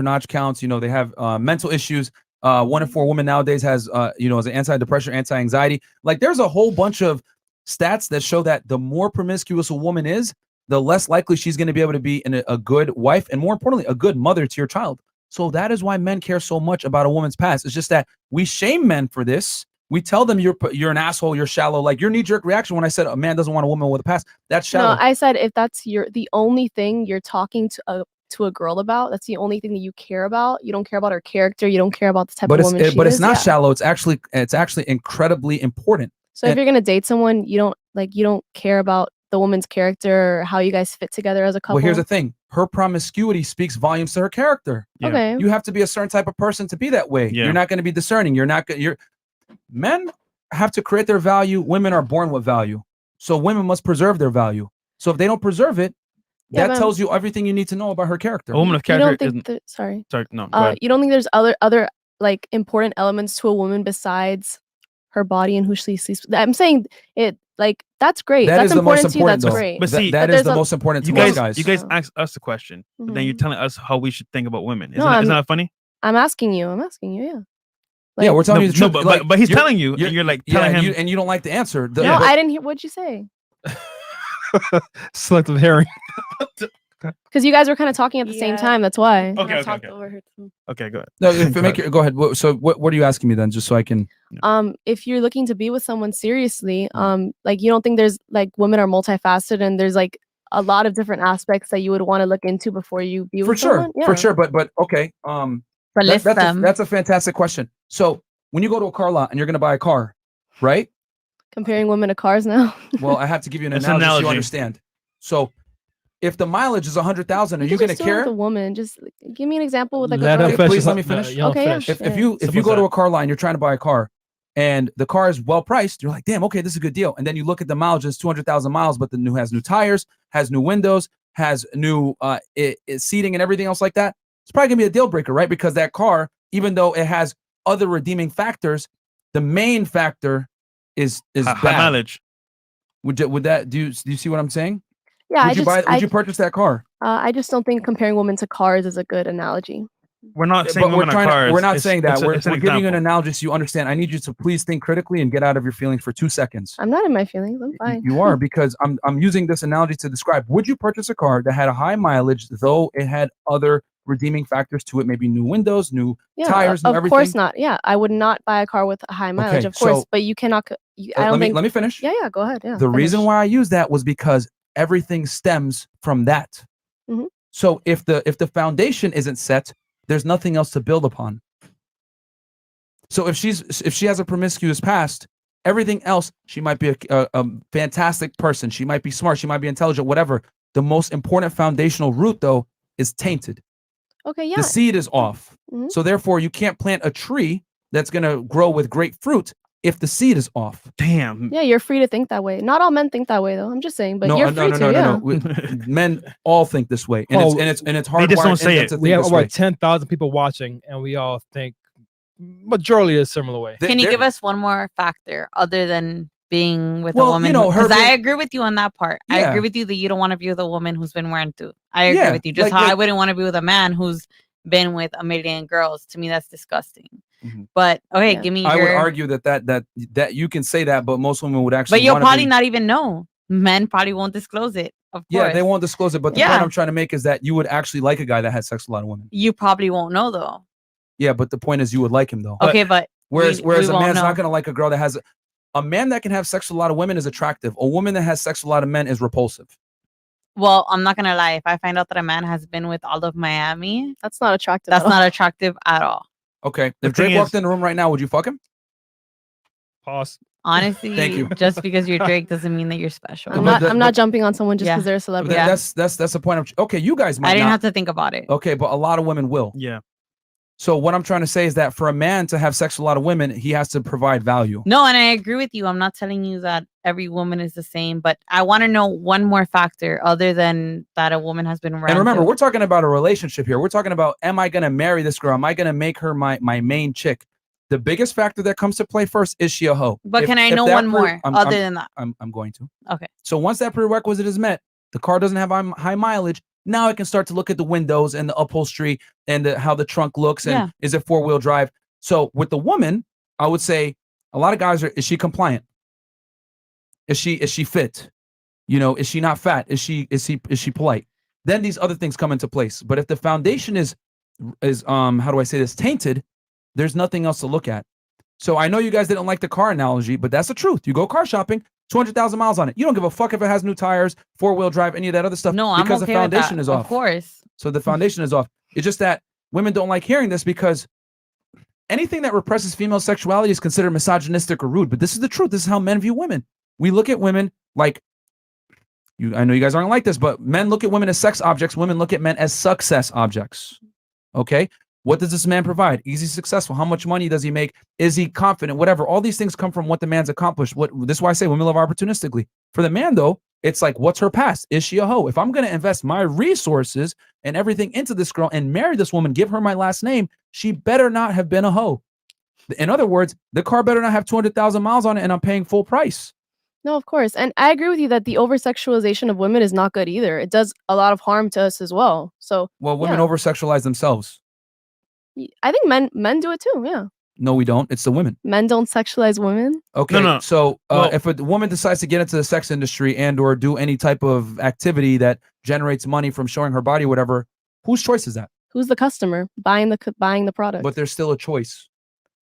notch counts. They have mental issues. 1 in 4 women nowadays has as an anti-depression, anti-anxiety. Like there's a whole bunch of stats that show that the more promiscuous a woman is, the less likely she's going to be able to be a good wife, and more importantly, a good mother to your child. So that is why men care so much about a woman's past. It's just that we shame men for this. We tell them you're an asshole, you're shallow. Like your knee-jerk reaction when I said a man doesn't want a woman with a past, that's shallow. No, I said if that's the only thing you're talking to a girl about, that's the only thing that you care about. You don't care about her character. You don't care about the type of woman she is. But it's not shallow. It's actually incredibly important. So if you're gonna date someone, you don't care about the woman's character or how you guys fit together as a couple. Well, here's the thing: her promiscuity speaks volumes to her character. Yeah. Okay. You have to be a certain type of person to be that way. Yeah. You're not going to be discerning. Men have to create their value. Women are born with value, so women must preserve their value. So if they don't preserve it, that tells you everything you need to know about her character. A woman of character sorry, no. You don't think there's other like important elements to a woman besides her body and who she sleeps with? I'm saying it. Like that's great. That's important to you. That's great. But see, that is the most important to us guys. You guys ask us the question, but then you're telling us how we should think about women. Isn't that funny? I'm asking you. Yeah. Yeah, we're telling you the truth. But he's telling you, and you're like telling him, and you don't like the answer. No, I didn't hear. What'd you say? Selective hearing. Because you guys were kind of talking at the same time. That's why. Okay, go ahead. No, go ahead. So what are you asking me then, just so I can? If you're looking to be with someone seriously, like you don't think there's like women are multifaceted and there's like a lot of different aspects that you would want to look into before you be with someone? For sure. But okay. That's a fantastic question. So when you go to a car lot and you're going to buy a car, right? Comparing women to cars now. Well, I have to give you an analogy so you understand. So if the mileage is 100,000, are you going to care? The woman, just give me an example with like please let me finish. Okay. If you go to a car line, you're trying to buy a car, and the car is well priced, you're like, damn, okay, this is a good deal. And then you look at the mileage, it's 200,000 miles, but has new tires, has new windows, has new seating and everything else like that. It's probably gonna be a deal breaker, right? Because that car, even though it has other redeeming factors, the main factor is bad. High mileage. Would that do you see what I'm saying? Yeah. Would you purchase that car? I just don't think comparing women to cars is a good analogy. We're not saying women are cars. We're not saying that. We're giving you an example. analogy so you understand. I need you to please think critically and get out of your feelings for 2 seconds. I'm not in my feelings. I'm fine. You are, because I'm using this analogy to describe. Would you purchase a car that had a high mileage, though it had other redeeming factors to it, maybe new windows, new Yeah, tires, new of everything. course not. Yeah, I would not buy a car with a high mileage, Okay, of course. so- But you cannot. I don't think. Let me finish. Yeah, go ahead. Yeah. The reason finish. why I use that was because everything stems from that. Mhm. So if the foundation isn't set, there's nothing else to build upon. So if she has a promiscuous past, everything else, she might be a fantastic person. She might be smart. She might be intelligent. Whatever. The most important foundational root, though, is tainted. Okay. Yeah. The seed is off. Mhm. So therefore, you can't plant a tree that's gonna grow with great fruit if the seed is off. Damn. Yeah, you're free to think that way. Not all men think that way, though. I'm just saying, but you're free to. Yeah. Men all think this way, and it's hard. They just don't say it. We have over 10,000 people watching, and we all think majority is similar way. Can you give us one more factor other than being with Well, a woman? you know, her Because I being- agree with you on that part. I Yeah. agree with you that you don't want to be with a woman who's been wearing two. I agree Yeah, with you. Just like- how I like- wouldn't want to be with a man who's been with a million girls. To me, that's disgusting. Mhm. But okay, Yeah. give me I your. would argue that you can say that, but most women would actually. but you'll wanna probably be- not even know. Men probably won't disclose it. Of course. Yeah, they won't disclose it. But the Yeah. point I'm trying to make is that you would actually like a guy that had sex with a lot of women. You probably won't know though. Yeah, but the point is you would like him though. Okay, but Whereas we a won't man's know. not gonna like a girl that has a man that can have sex with a lot of women is attractive. A woman that has sex with a lot of men is repulsive. Well, I'm not gonna lie. If I find out that a man has been with all of Miami, That's not attractive. that's at all. not attractive at all. Okay. The If Drake thing walked is- in the room right now, would you fuck him? Pause. Honestly, Thank you. just because you're Drake doesn't mean that you're special. I'm But not. the- I'm not jumping on someone just Yeah. because they're a But celebrity. Yeah. That's the point of okay, you guys might I didn't not. have to think about it. Okay, but a lot of women will. Yeah. So what I'm trying to say is that for a man to have sex with a lot of women, he has to provide value. No, and I agree with you. I'm not telling you that every woman is the same, but I want to know one more factor other than that a woman has been around. And remember, to. we're talking about a relationship here. We're talking about, am I going to marry this girl? Am I going to make her my main chick? The biggest factor that comes to play first, is she a hoe? But If- can I if know that one more other than that? I'm going to. Okay. So once that prerequisite is met, the car doesn't have high mileage. Now I can start to look at the windows and the upholstery and how the trunk looks and Yeah. is it 4-wheel drive. So with the woman, I would say a lot of guys are, is she compliant? Is she fit? You know, is she not fat? Is she polite? Then these other things come into place. But if the foundation is how do I say this, tainted, there's nothing else to look at. So I know you guys didn't like the car analogy, but that's the truth. You go car shopping, 200,000 miles on it. You don't give a fuck if it has new tires, 4-wheel drive, any of that other stuff. No, I'm because okay the foundation with is that. off. Of course. So the foundation is off. It's just that women don't like hearing this because anything that represses female sexuality is considered misogynistic or rude. But this is the truth. This is how men view women. We look at women like I know you guys aren't like this, but men look at women as sex objects. Women look at men as success objects. Okay. What does this man provide? Is he successful? How much money does he make? Is he confident? Whatever. All these things come from what the man's accomplished. This is why I say women love opportunistically. For the man, though, it's like, what's her past? Is she a hoe? If I'm going to invest my resources and everything into this girl and marry this woman, give her my last name, she better not have been a hoe. In other words, the car better not have 200,000 miles on it and I'm paying full price. No, of course. And I agree with you that the over sexualization of women is not good either. It does a lot of harm to us as well. So Well, women yeah. over sexualize themselves. I think men do it too. Yeah. No, we don't. It's the women. Men don't sexualize women. Okay, No. so Well- if a woman decides to get into the sex industry and or do any type of activity that generates money from showing her body, whatever, whose choice is that? Who's the customer buying the product? But there's still a choice.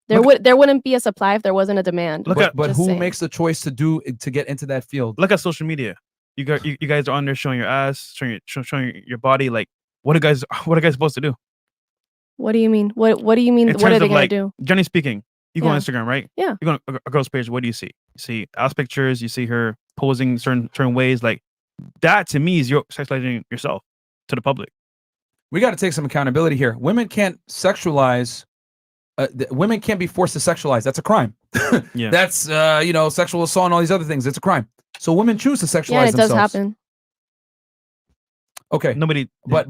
there wouldn't be a supply if there wasn't a demand. Look But, at- but Just who saying. makes the choice to get into that field? Look at social media. You guys are on there showing your ass, showing your body. Like, what are guys supposed to do? What do you mean? What do you mean? In What are terms they of gonna like, do? generally speaking, you go on Yeah. Instagram, right? Yeah. You go on a girl's page. What do you see? You see ass pictures. You see her posing certain ways. Like that to me is your sexualizing yourself to the public. We got to take some accountability here. Women can't sexualize. Women can't be forced to sexualize. That's a crime. Yeah. That's sexual assault and all these other things. It's a crime. So women choose to sexualize Yeah, it does themselves. happen. Okay. Nobody. But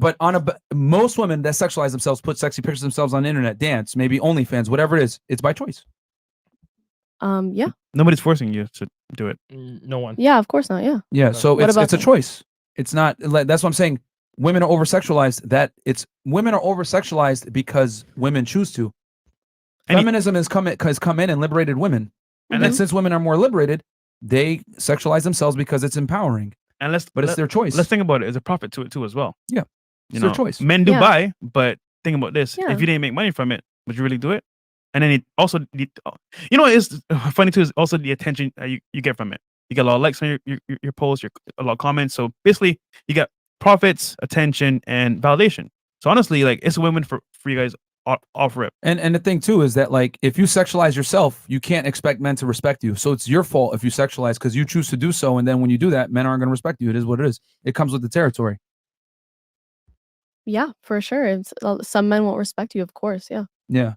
most women that sexualize themselves put sexy pictures of themselves on the internet, dance, maybe OnlyFans, whatever it is. It's by choice. Yeah. Nobody's forcing you to do it. No one. Yeah, of course not. Yeah. Yeah. So What it's about a that? choice. It's not. That's what I'm saying. Women are over sexualized. Women are over sexualized because women choose to. And Feminism has come in and liberated women, And and since women are more liberated, they sexualize themselves because it's empowering. And But it's their choice. Let's think about it. There's a profit to it too as well. Yeah. You It's know, their choice. men do Yeah. buy, but think about this: Yeah. if you didn't make money from it, would you really do it? And then it also, you know, it's funny too. Is also the attention you get from it. You get a lot of likes on your posts, a lot of comments. So basically, you get profits, attention, and validation. So honestly, like it's a win-win for you guys off rip. And the thing too is that like if you sexualize yourself, you can't expect men to respect you. So it's your fault if you sexualize because you choose to do so. And then when you do that, men aren't going to respect you. It is what it is. It comes with the territory. Yeah, for sure. Some men won't respect you, of course. Yeah. Yeah.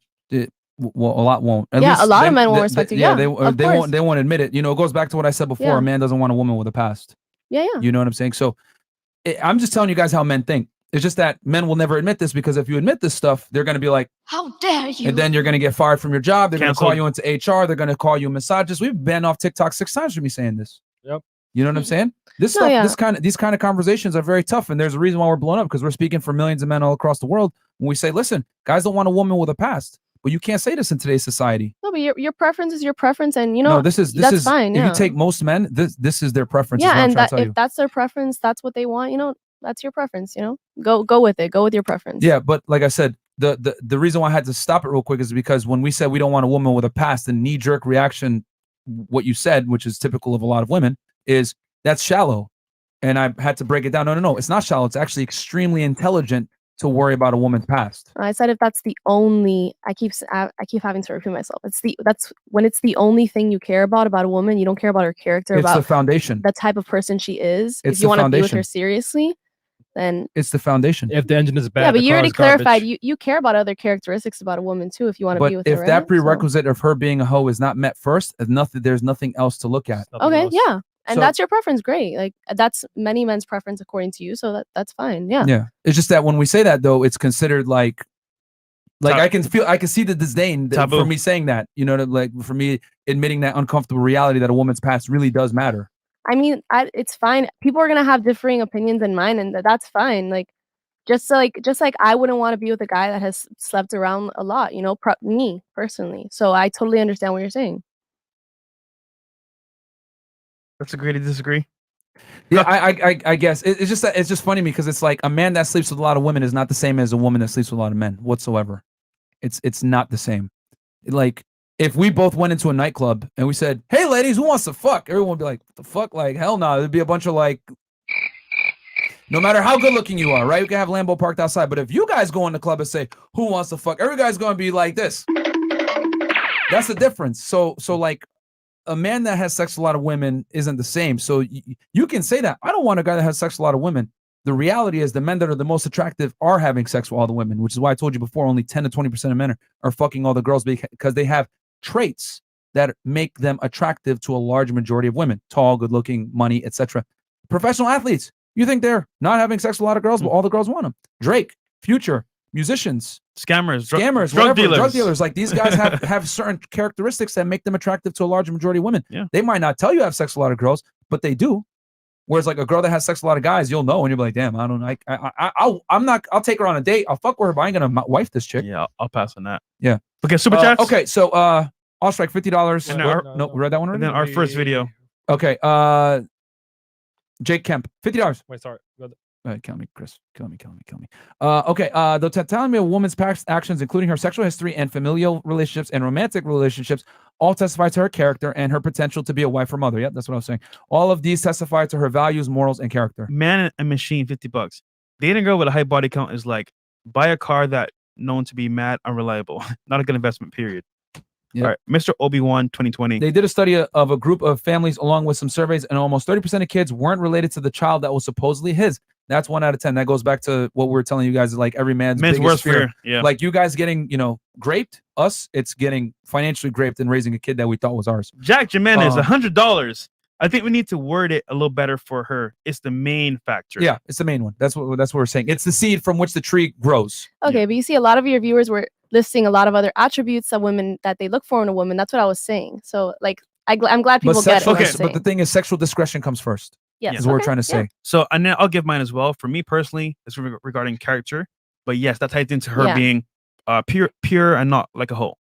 Well, a lot won't. At Yeah, least a lot of men won't respect you. Yeah, they of won't. course. They won't admit it. You know, it goes back to what I said before. Yeah. A man doesn't want a woman with a past. Yeah, yeah. You know what I'm saying? So I'm just telling you guys how men think. It's just that men will never admit this because if you admit this stuff, they're going to be like, How dare you? and then you're going to get fired from your job. They're going to call Canceled. you into HR. They're going to call you a misogynist. We've been off TikTok 6 times for me saying this. Yep. You know what I'm saying? This No, stuff, yeah. these kind of conversations are very tough, and there's a reason why we're blown up because we're speaking for millions of men all across the world. When we say, listen, guys don't want a woman with a past, but you can't say this in today's society. No, but your preference is your preference, and you know No, this is that's fine. If Yeah. you take most men, this is their preference. is what Yeah, I'm and trying to tell you. if that's their preference, that's what they want. You know, that's your preference. You know, go with it. Go with your preference. Yeah, but like I said, the reason why I had to stop it real quick is because when we said we don't want a woman with a past, the knee-jerk reaction, what you said, which is typical of a lot of women, is that's shallow. And I had to break it down. No, it's not shallow. It's actually extremely intelligent to worry about a woman's past. I said if that's the only, I keep having to repeat myself. That's when it's the only thing you care about a woman. You don't care about her character, It's about the foundation. the type of person she is. It's If you the want to be with foundation. her seriously, then It's the foundation. If the engine is bad, yeah. But the you car already is garbage. clarified you care about other characteristics about a woman too. If you want to But be with if her, that right? So- prerequisite of her being a hoe is not met first, there's nothing else to look at. Nothing Okay, else. yeah. And So- that's your preference, great. Like that's many men's preference according to you, so that's fine. Yeah. Yeah. It's just that when we say that though, it's considered like Tab- I can see the disdain Taboo. for me saying that, you know, like for me admitting that uncomfortable reality that a woman's past really does matter. I mean, it's fine. People are gonna have differing opinions than mine, and that's fine. Like, just like I wouldn't want to be with a guy that has slept around a lot. You know, me personally. So I totally understand what you're saying. Let's agree to disagree. Yeah, I guess it's just that it's just funny because it's like a man that sleeps with a lot of women is not the same as a woman that sleeps with a lot of men whatsoever. It's not the same. Like if we both went into a nightclub and we said, "Hey, ladies, who wants to fuck?" Everyone would be like, "What the fuck?" Like, hell no. There'd be a bunch of like, no matter how good looking you are, right? We can have Lambo parked outside, but if you guys go in the club and say, "Who wants to fuck?" Every guy's gonna be like this. That's the difference. So like. A man that has sex with a lot of women isn't the same. So you can say that. I don't want a guy that has sex with a lot of women. The reality is the men that are the most attractive are having sex with all the women, which is why I told you before, only 10 to 20% of men are fucking all the girls because they have traits that make them attractive to a large majority of women. Tall, good looking, money, etc. Professional athletes, you think they're not having sex with a lot of girls, but all the girls want them. Drake, Future, musicians, Scammers, drug dealers. Like these guys have certain characteristics that make them attractive to a large majority of women. Yeah. They might not tell you have sex with a lot of girls, but they do. Whereas like a girl that has sex with a lot of guys, you'll know and you'll be like, damn, I don't know. I'll take her on a date. I'll fuck with her, but I ain't gonna wife this chick. Yeah, I'll pass on that. Yeah. Okay, super chats. Okay, so I'll strike $50. And our- No, we read that one And already. then our first video. Okay, Jake Kemp, $50. Wait, sorry. Kill me, Chris. Kill me. Okay. The telling me a woman's past actions, including her sexual history and familial relationships and romantic relationships, all testify to her character and her potential to be a wife or mother. Yep, that's what I was saying. All of these testify to her values, morals, and character. Man and machine, $50. Dating a girl with a high body count is like buy a car that known to be mad unreliable. Not a good investment. Period. Yeah. All right, Mr. Obi-Wan 2020. They did a study of a group of families along with some surveys, and almost 30% of kids weren't related to the child that was supposedly his. That's 1 out of 10. That goes back to what we were telling you guys, like every man's biggest worst fear. fear. Yeah. Like you guys getting, graped, us, it's getting financially graped and raising a kid that we thought was ours. Jack Jimenez, $100. I think we need to word it a little better for her. It's the main factor. Yeah, it's the main one. That's what we're saying. It's the seed from which the tree grows. Okay, but you see, a lot of your viewers were listing a lot of other attributes of women that they look for in a woman. That's what I was saying. So, like, I'm glad people get it. Okay, but the thing is, sexual discretion comes first. Yes, is what we're trying to say. So, and then I'll give mine as well. For me personally, it's regarding character. But yes, that ties into her being pure and not like a hoe.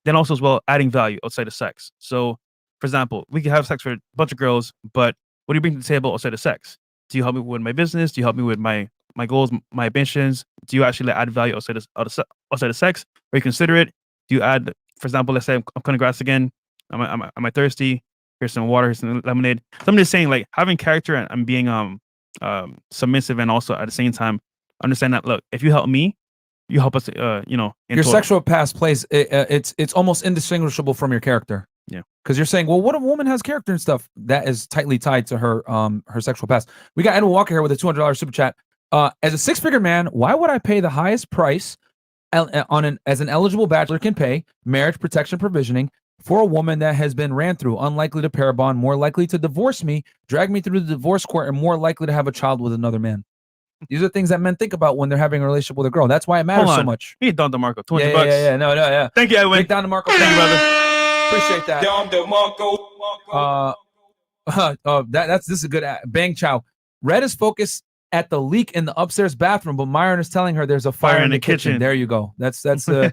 Then also as well, adding value outside of sex. So, for example, we could have sex with a bunch of girls, but what do you bring to the table outside of sex? Do you help me with my business? Do you help me with my my goals, my ambitions? Do you actually add value outside of sex? Or you consider it? Do you add, for example, let's say I'm cutting grass again. Am I thirsty? Here's some water. Here's some lemonade. So I'm just saying, like, having character and being submissive, and also at the same time understand that, look, if you help me, you help us. Your sexual past plays. It's almost indistinguishable from your character. Yeah, because you're saying, well, what if a woman has character and stuff? That is tightly tied to her sexual past. We got Edwin Walker here with a $200 super chat. As a 6-figure man, why would I pay the highest price as an eligible bachelor can pay, marriage protection provisioning, for a woman that has been ran through, unlikely to pair bond, more likely to divorce me, drag me through the divorce court, and more likely to have a child with another man? These are things that men think about when they're having a relationship with a girl. That's why it matters so much. He Don DeMarco, $200. Yeah. No. Thank you, Edwin. Take Don DeMarco. Thank you, brother. Appreciate that. Don DeMarco. This is a good Bang Chow. Red is focused at the leak in the upstairs bathroom, but Myron is telling her there's a fire in the kitchen. There you go. That's that's a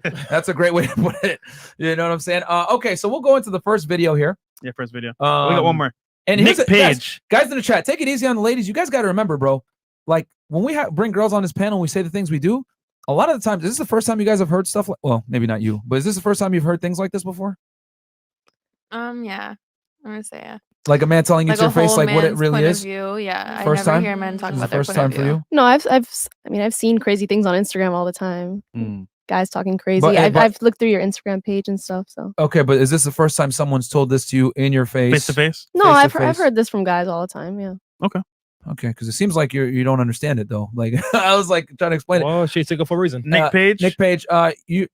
great way to put it. You know what I'm saying? Okay, so we'll go into the first video here. Yeah, first video. We got one more. And Nick Page. Guys in the chat, take it easy on the ladies. You guys got to remember, bro. Like when we bring girls on this panel, we say the things we do. A lot of the times, is this the first time you guys have heard stuff like? Well, maybe not you, but is this the first time you've heard things like this before? Yeah, I'm gonna say yeah. Like a man telling you to your face, like what it really is. Yeah, First I never time? hear men talk This is about the their first point time of for view. you. No, I've seen crazy things on Instagram all the time. Guys talking crazy. But- I've looked through your Instagram page and stuff. So Okay, but is this the first time someone's told this to you in your face? Face to face? no, Face to I've face? heard this from guys all the time. Yeah. Okay, because it seems like you don't understand it though. Like I was like trying to explain it. Well, she's single for a reason. Nick Page. Nick Page, You're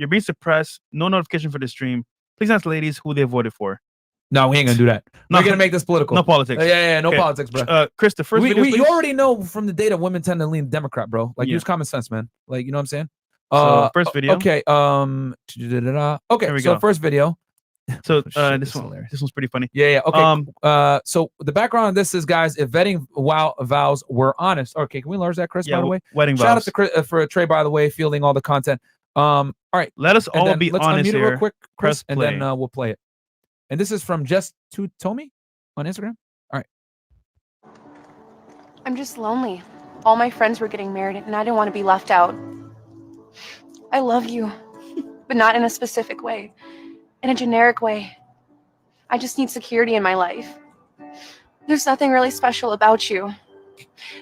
being suppressed. No notification for the stream. Please ask ladies who they voted for. No, we ain't gonna do that. No. We're gonna make this political. No politics. Yeah, no Okay. politics, bro. Chris, the first video, You please. already know from the data women tend to lean Democrat, bro. Like Yeah. use common sense, man. Like you know what I'm saying? So, first video. Okay. Okay. Here we So go. first video. So Shit, this is one, hilarious. this one's pretty funny. Yeah. Okay. So the background on this is, guys, if vetting vows were honest. Okay, can we enlarge that, Chris? Yeah, by the way, wedding shout out vows. to Chris for Trey, by the way, fielding all the content. All right. Let us And all then be let's honest unmute it here. real quick, Chris, Press and then play. we'll play it. And this is from Just to Tomi on Instagram. All right. I'm just lonely. All my friends were getting married, and I didn't want to be left out. I love you, but not in a specific way, in a generic way. I just need security in my life. There's nothing really special about you,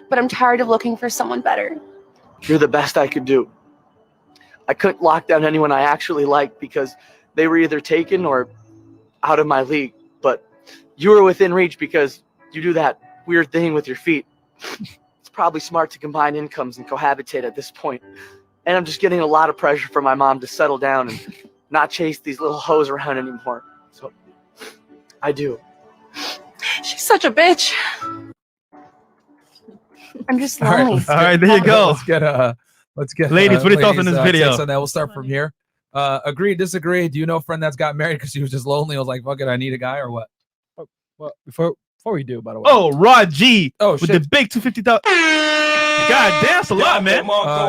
but I'm tired of looking for someone better. You're the best I could do. I couldn't lock down anyone I actually liked because they were either taken or out of my league, but you were within reach because you do that weird thing with your feet. It's probably smart to combine incomes and cohabitate at this point. And I'm just getting a lot of pressure from my mom to settle down and not chase these little hoes around anymore. So I do. She's such a bitch. I'm just All right, lonely. let's All right, there you go. Let's get Ladies, what are your thoughts on this video? takes on that. We'll start from here. Agree, disagree. Do you know a friend that's got married because she was just lonely? I was like, fuck it, I need a guy or what? Well, before we do, by the way. Oh, Rod G. Oh, with shit. the big 250,000. God damn, that's a lot, man.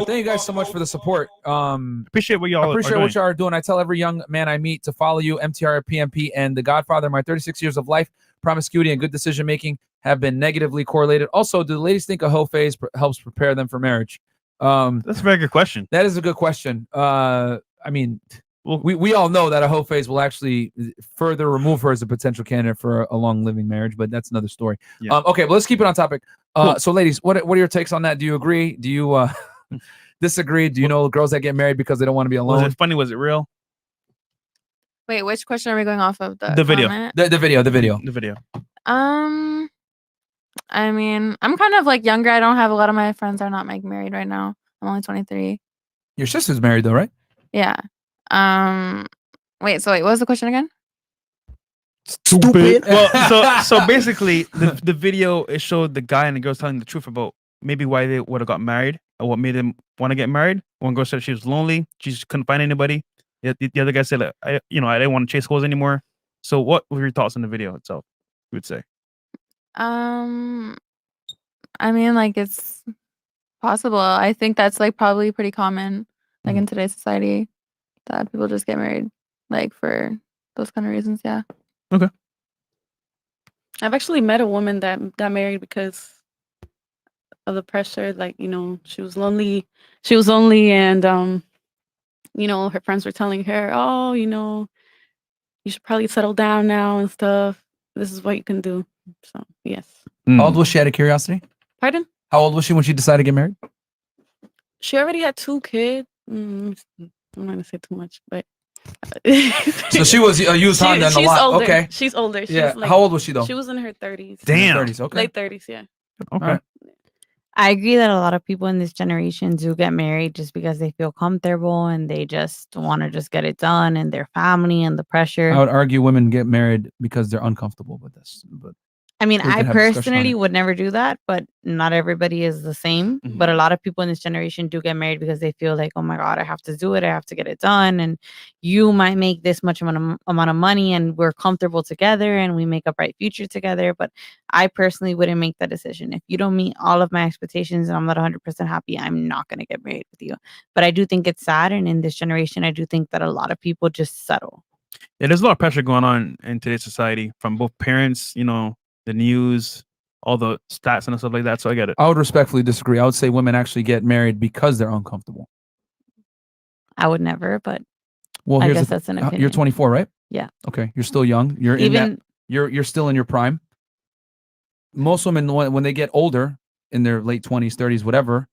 Thank you guys so much for the support. Appreciate what y'all Appreciate are what doing. y'all are doing. I tell every young man I meet to follow you, MTR, PMP, and The Godfather. My 36 years of life, promiscuity, and good decision making have been negatively correlated. Also, do the ladies think a hoe phase helps prepare them for marriage? That's a very good question. That is a good question. I mean, we all know that a hoe phase will actually further remove her as a potential candidate for a long living marriage, but that's another story. Yeah. Okay, but let's keep it on topic. Cool. So, ladies, what are your takes on that? Do you agree? Do you disagree? Do you know girls that get married because they don't want to be alone? Was it funny? Was it real? Wait, which question are we going off of? The video. comment? The video. The video. I mean, I'm kind of like younger. I don't have a lot of my friends are not like married right now. I'm only 23. Your sister's married though, right? Yeah. Wait, what was the question again? Stupid. Well, so basically, the video, it showed the guy and the girl telling the truth about maybe why they would have got married or what made them want to get married. One girl said she was lonely, she just couldn't find anybody. The other guy said, I didn't want to chase hoes anymore. So, what were your thoughts on the video itself? You would say? I mean, like it's possible. I think that's like probably pretty common, like in today's society, that people just get married, like for those kind of reasons. Yeah. I've actually met a woman that got married because the pressure. Like, she was lonely. And her friends were telling her, oh, you should probably settle down now and stuff. This is what you can do. So yes. How old was she, out of curiosity? Pardon? How old was she when she decided to get married? She already had 2 kids. I'm not gonna say too much, but so she was a used Honda and a lot. Older. Okay. She's older. She's yeah. How old was she though? She was in her 30s. Damn. 30s. Okay. Late 30s. Yeah. Okay. Right. I agree that a lot of people in this generation do get married just because they feel comfortable and they just want to just get it done and their family and the pressure. I would argue women get married because they're uncomfortable with this. But I mean, I personally would never do that, but not everybody is the same. Mm-hmm. But a lot of people in this generation do get married because they feel like, oh my God, I have to do it. I have to get it done. And you might make this much amount of money and we're comfortable together and we make a bright future together. But I personally wouldn't make that decision. If you don't meet all of my expectations and I'm not 100% happy, I'm not going to get married with you. But I do think it's sad. And in this generation, I do think that a lot of people just settle. Yeah, there's a lot of pressure going on in today's society from both parents, the news, all the stats and stuff like that. So I get it. I would respectfully disagree. I would say women actually get married because they're uncomfortable. I would never, but I guess that's an opinion. You're 24, right? Yeah. Okay. You're still young. You're still in your prime. Most women, when they get older, in their late 20s, 30s, whatever,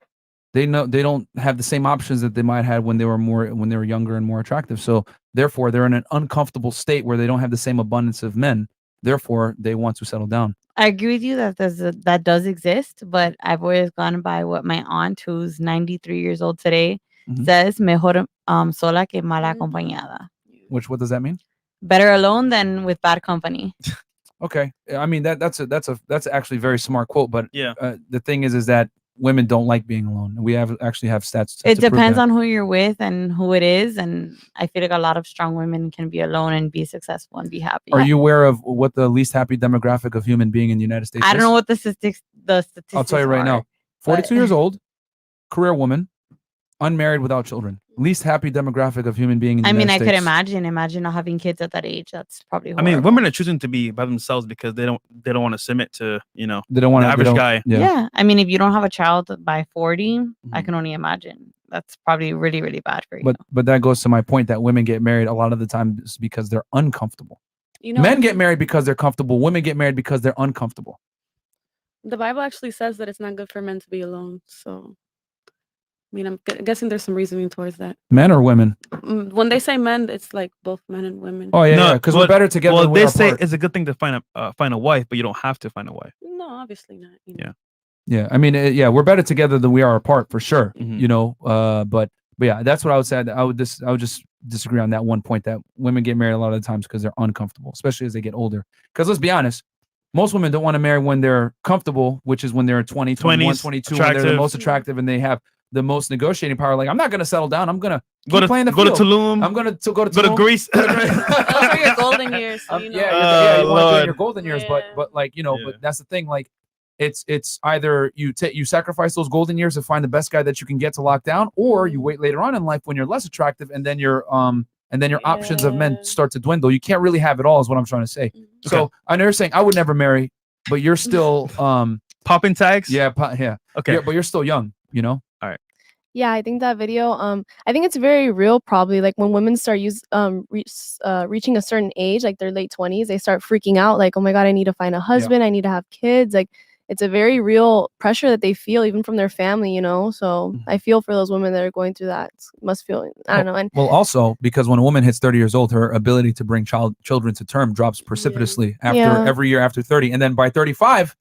they don't have the same options that they might have when they were younger and more attractive. So therefore, they're in an uncomfortable state where they don't have the same abundance of men. Therefore, they want to settle down. I agree with you that that does exist, but I've always gone by what my aunt, who's 93 years old today, says: "Mejor sola que mal acompañada." What does that mean? Better alone than with bad company. Okay, I mean that's actually a very smart quote. But yeah, the thing is that women don't like being alone. We actually have stats. It depends on who you're with and who it is, and I feel like a lot of strong women can be alone and be successful and be happy. Are you aware of what the least happy demographic of human being in the United States is? I don't know what the statistics. I'll tell you right now. 42 years old, career woman, unmarried without children. Least happy demographic of human being in the United States. I could imagine not having kids at that age. That's probably horrible. I mean, women are choosing to be by themselves because they don't want to submit to, they don't want the average guy. Yeah. I mean, if you don't have a child by 40, I can only imagine. That's probably really, really bad for you. But that goes to my point that women get married a lot of the time because they're uncomfortable. Men get married because they're comfortable. Women get married because they're uncomfortable. The Bible actually says that it's not good for men to be alone. So I mean, I'm guessing there's some reasoning towards that. Men or women? When they say men, it's like both men and women. Oh yeah, because we're better together. Well, they say it's a good thing to find a wife, but you don't have to find a wife. No, obviously not. Yeah. I mean, we're better together than we are apart for sure. But yeah, that's what I would say. I would just disagree on that one point that women get married a lot of the times because they're uncomfortable, especially as they get older. Because let's be honest, most women don't want to marry when they're comfortable, which is when they're 20, 21, 22, when they're the most attractive and they have the most negotiating power. Like, I'm not gonna settle down. I'm gonna go to Tulum. I'm gonna go to Tulum. Go to Greece. Those are your golden years. So you you want to do your golden years, but like but that's the thing. Like, it's either you sacrifice those golden years to find the best guy that you can get to lock down, or you wait later on in life when you're less attractive, and then your options of men start to dwindle. You can't really have it all, is what I'm trying to say. So I know you're saying I would never marry, but you're still popping tags. Yeah. Okay. But you're still young. All right. Yeah, I think that video, I think it's very real probably. Like when women start reaching a certain age, like their late 20s, they start freaking out like, oh my God, I need to find a husband. I need to have kids. Like it's a very real pressure that they feel even from their family, So I feel for those women that are going through that. Must feel, I don't know. And well, also because when a woman hits 30 years old, her ability to bring children to term drops precipitously after every year after 30. And then by 35,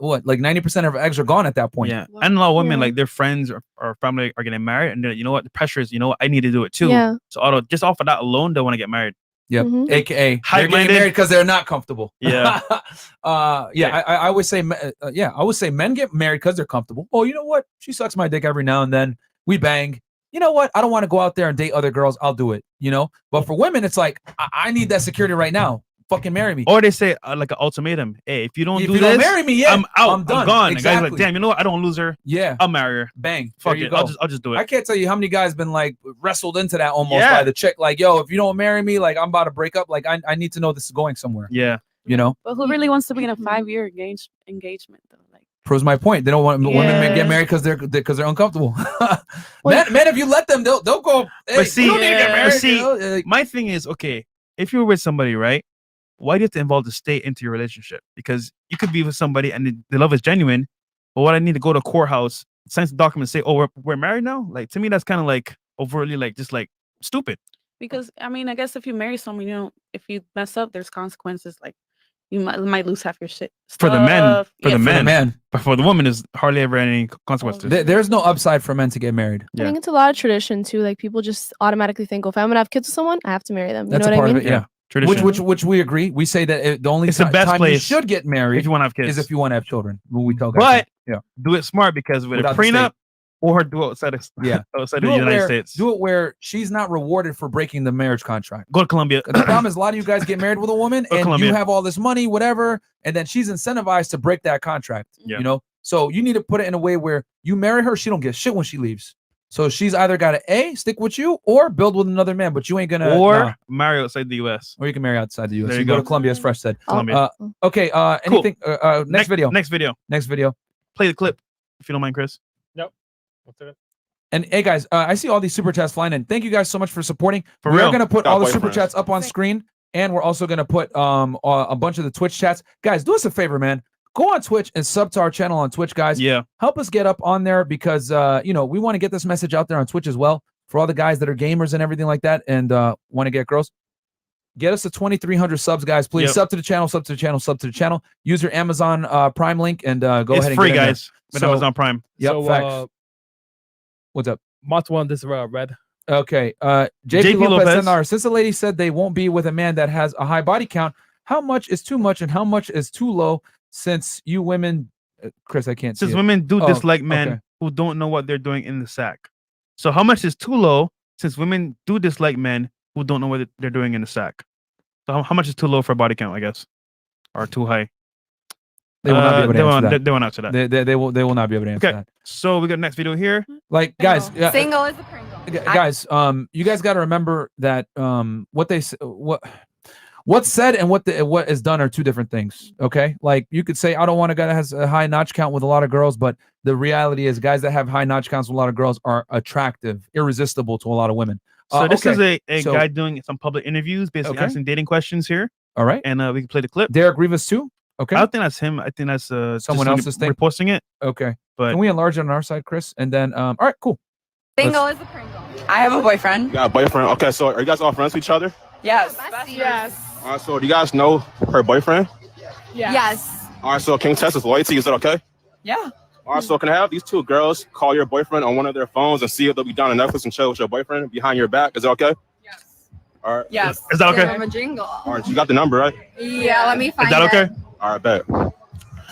like 90% of her eggs are gone at that point. Yeah. And a lot of women, like their friends or family are getting married, and you know what? The pressure is, I need to do it too. Yeah. So just off of that alone, they want to get married. Yep. AKA they're getting married because they're not comfortable. Yeah. I always say, men get married because they're comfortable. Oh, you know what? She sucks my dick every now and then. We bang. You know what? I don't want to go out there and date other girls. I'll do it. But for women, it's like, I need that security right now. Fucking marry me. Or they say like an ultimatum. Hey, if you don't marry me, I'm out. I'm done. gone. Exactly. The guy's like, damn, you know what? I don't lose her. Yeah. I'll marry her. Bang. Fuck it. I'll just do it. I can't tell you how many guys been like wrestled into that almost by the chick. Like, yo, if you don't marry me, like I'm about to break up. Like I need to know this is going somewhere. Yeah. But who really wants to be in a 5-year engagement though? Like Proves my point. They don't want women to get married because they're uncomfortable. men, if you let them, they'll go. Hey, But see, you don't need to get married, see, you know? Like, my thing is, okay, if you're with somebody, right? Why do you have to involve the state into your relationship? Because you could be with somebody and the love is genuine, but what I need to go to courthouse, sign some documents, say, oh, we're married now. Like to me, that's kind of like overtly like just like stupid. Because I mean, I guess if you marry someone, you know, if you mess up, there's consequences. Like you might lose half your shit. For the men, For the man. But for the woman, there's hardly ever any consequences. There's no upside for men to get married. I think it's a lot of tradition too. Like people just automatically think, oh, if I'm gonna have kids with someone, I have to marry them. You That's know a what part I mean? of it, yeah. Tradition. Which we agree. We say that the only It's the best time you place should get married if you want to have kids is if you want to have children. We tell guys. But do it smart because with Without a the state. prenup or do it outside of outside of the United States. Do it where she's not rewarded for breaking the marriage contract. Go to Colombia. The problem is a lot of you guys get married with a woman and Colombia. you have all this money, whatever, and then she's incentivized to break that contract. Yeah. You know, so you need to put it in a way where you marry her, she don't get shit when she leaves. So she's either got to stick with you or build with another man, but you ain't gonna marry outside the U.S. Or you can marry outside the U.S. There you you go go. to Colombia, as Fresh said. Colombia. Okay. Anything? Next video. Next video. Play the clip if you don't mind, Chris. Nope. What's it? And hey guys, I see all these super chats flying in. Thank you guys so much for supporting. For we real. are gonna put Got all the super boyfriends. chats up on screen, and we're also gonna put a bunch of the Twitch chats. Guys, do us a favor, man. Go on Twitch and sub to our channel on Twitch, guys. Yeah. Help us get up on there because we want to get this message out there on Twitch as well for all the guys that are gamers and everything like that and want to get girls. Get us to 2,300 subs, guys. Please sub to the channel, sub to the channel, sub to the channel. Use your Amazon Prime link and go ahead and It's free, get in there. guys. With Amazon Prime. Yep. So, facts. What's up? Month one, this is red. Okay. JP Lopez Senar, since the lady said they won't be with a man that has a high body count, how much is too much and how much is too low? Since you women, Chris, I can't see. Since women do dislike men okay. who don't know what they're doing in the sack. So how much is too low? Since women do dislike men who don't know what they're doing in the sack. So how much is too low for a body count, I guess, or too high? They will not be able to answer that. They won't answer that. They will not be able to answer that. So we got next video here. Like guys, Single is a Pringle. Guys, you guys got to remember that what's said and what is done are two different things. Okay, like you could say I don't want a guy that has a high notch count with a lot of girls, but the reality is guys that have high notch counts with a lot of girls are attractive, irresistible to a lot of women. So this is a guy doing some public interviews, basically Okay. asking dating questions here. All right, and we can play the clip. Derek Rivas too. Okay, I don't think that's him. I think that's someone else's thing. Reposting it. Okay, but can we enlarge it on our side, Chris? And then all right, cool. Single is a Pringle. I have a boyfriend. You got a boyfriend? Okay, so are you guys all friends with each other? Yes. Yes. All right, so do you guys know her boyfriend? Yes. All right, so can you test his loyalty? Is that okay? Yeah. All right, so can I have these two girls call your boyfriend on one of their phones and see if they'll be down on Netflix and chill with your boyfriend behind your back? Is that okay? Yes. All right. Yes. Is that okay? I'm a jingle. All right, you got the number, right? Yeah, let me find Is that okay? it. All right, bet.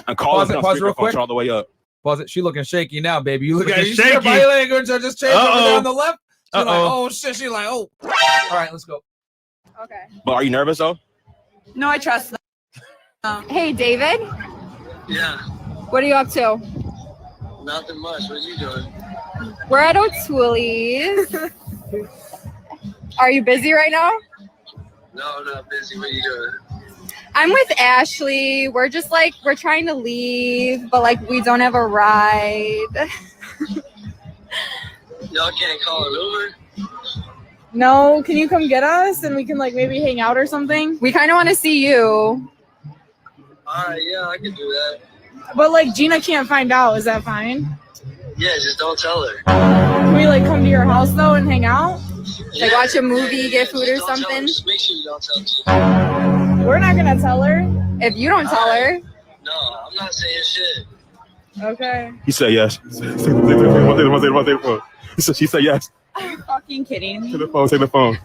And call us on Pause real speakerphone, quick. all the way up. Pause it. She looking shaky now, baby. You look at Looking it. You see her shaky. body language or just change over there Uh-oh. on the left. She's like, Uh-oh. oh shit. She's like, oh. All right, let's go. Okay. But are you nervous though? No, I trust them. Hey, David. Yeah, What are you up to? nothing much. What are you doing? We're at O'Toole's. Are you busy right now? No, I'm not busy. What are you doing? I'm with Ashley. We're just like, we're trying to leave, but like we don't have a ride. Y'all can't call an Uber? No, can you come get us and we can like maybe hang out or something? We kind of want to see you. All right, yeah, I can do that. But like Gina can't find out. Is that fine? Yeah, just don't tell her. Can we like come to your house though and hang out? Like watch a movie, Yeah, get food or just don't tell her. something? Just make sure you don't tell her. We're not gonna tell her. If you don't tell her. No, I'm not saying shit. Okay. He said yes. She said yes. Are you fucking kidding me? Take the phone. Take the phone.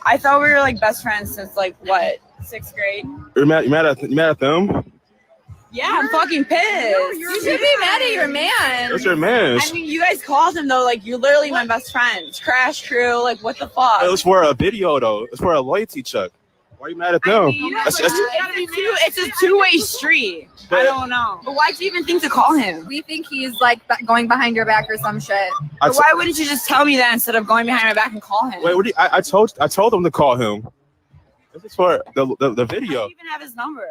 I thought we were like best friends since like what, 6th grade? You mad at them? Yeah, I'm fucking pissed. You should be mad at your man. That's your man. I mean, you guys called him though, like you're literally my best friends. Crash crew, like what the fuck? It was for a video though. It's for a loyalty check. Why are you mad at them? It's a two-way street. I don't know. But why'd you even think to call him? We think he's like going behind your back or some shit. But why wouldn't you just tell me that instead of going behind my back and call him? Wait, what do you, I told him to call him. This is for the video. I don't even have his number.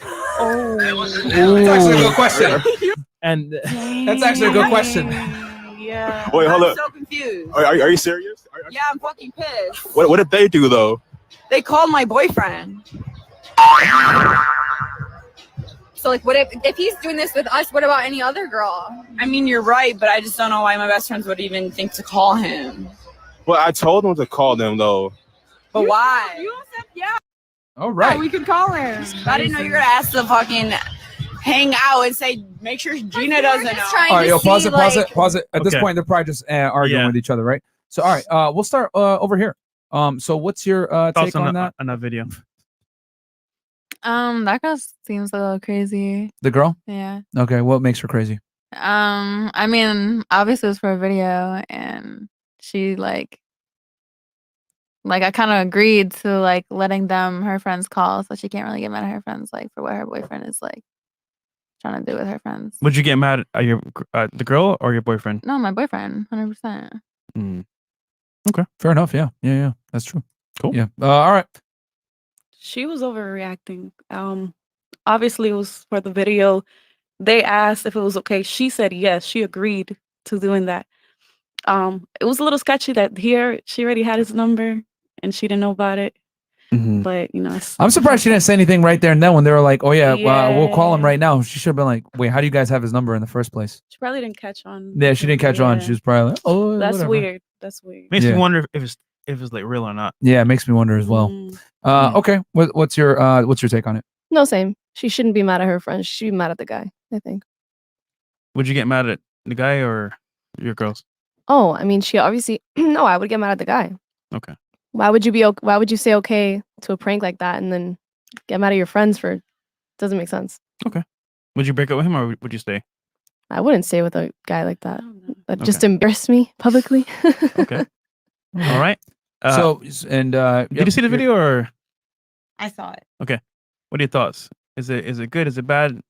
Oh, It's actually a good question. And That's actually a good question. Yeah. Wait, hold I'm up. so confused. Are you serious? Yeah, I'm fucking pissed. What did they do though? They called my boyfriend. So like, what if he's doing this with us? What about any other girl? I mean, you're right, but I just don't know why my best friends would even think to call him. Well, I told them to call them though. But why? You said, yeah. All right. Yeah, we could call him. I didn't know you were gonna ask to fucking hang out and say, make sure Gina doesn't know. All right, yo, pause it. At this point, they're probably just arguing with each other, right? So, all right, we'll start over here. So, what's your take on that? On that video. That girl seems a little crazy. The girl? Yeah. Okay, what makes her crazy? I mean, obviously it was for a video, and she like I kind of agreed to like letting her friends call, so she can't really get mad at her friends like for what her boyfriend is like trying to do with her friends. Would you get mad at the girl or your boyfriend? No, my boyfriend, 100%. Okay, fair enough. Yeah, that's true. Cool. Yeah. All right. She was overreacting. Obviously it was for the video. They asked if it was okay. She said yes. She agreed to doing that. It was a little sketchy that she already had his number and she didn't know about it. But I'm surprised she didn't say anything right there and then when they were like, "Oh yeah, we'll call him right now." She should have been like, "Wait, how do you guys have his number in the first place?" she probably didn't catch on. Yeah, she didn't catch on. She was probably like, "Oh, That's whatever." weird. That's weird. Makes me wonder if it's like real or not. Yeah, it makes me wonder as well. Okay, what's your take on it? No, same. She shouldn't be mad at her friend. She should be mad at the guy, I think. Would you get mad at the guy or your girls? Oh, I mean, she obviously no, I would get mad at the guy. Okay. Why would you say okay to a prank like that and then get mad at your friends for doesn't make sense. Okay. Would you break up with him or would you stay? I wouldn't stay with a guy like that. That just embarrassed me publicly. Okay. All right. Did you see the video or? I saw it. Okay. What are your thoughts? Is it good? Is it bad?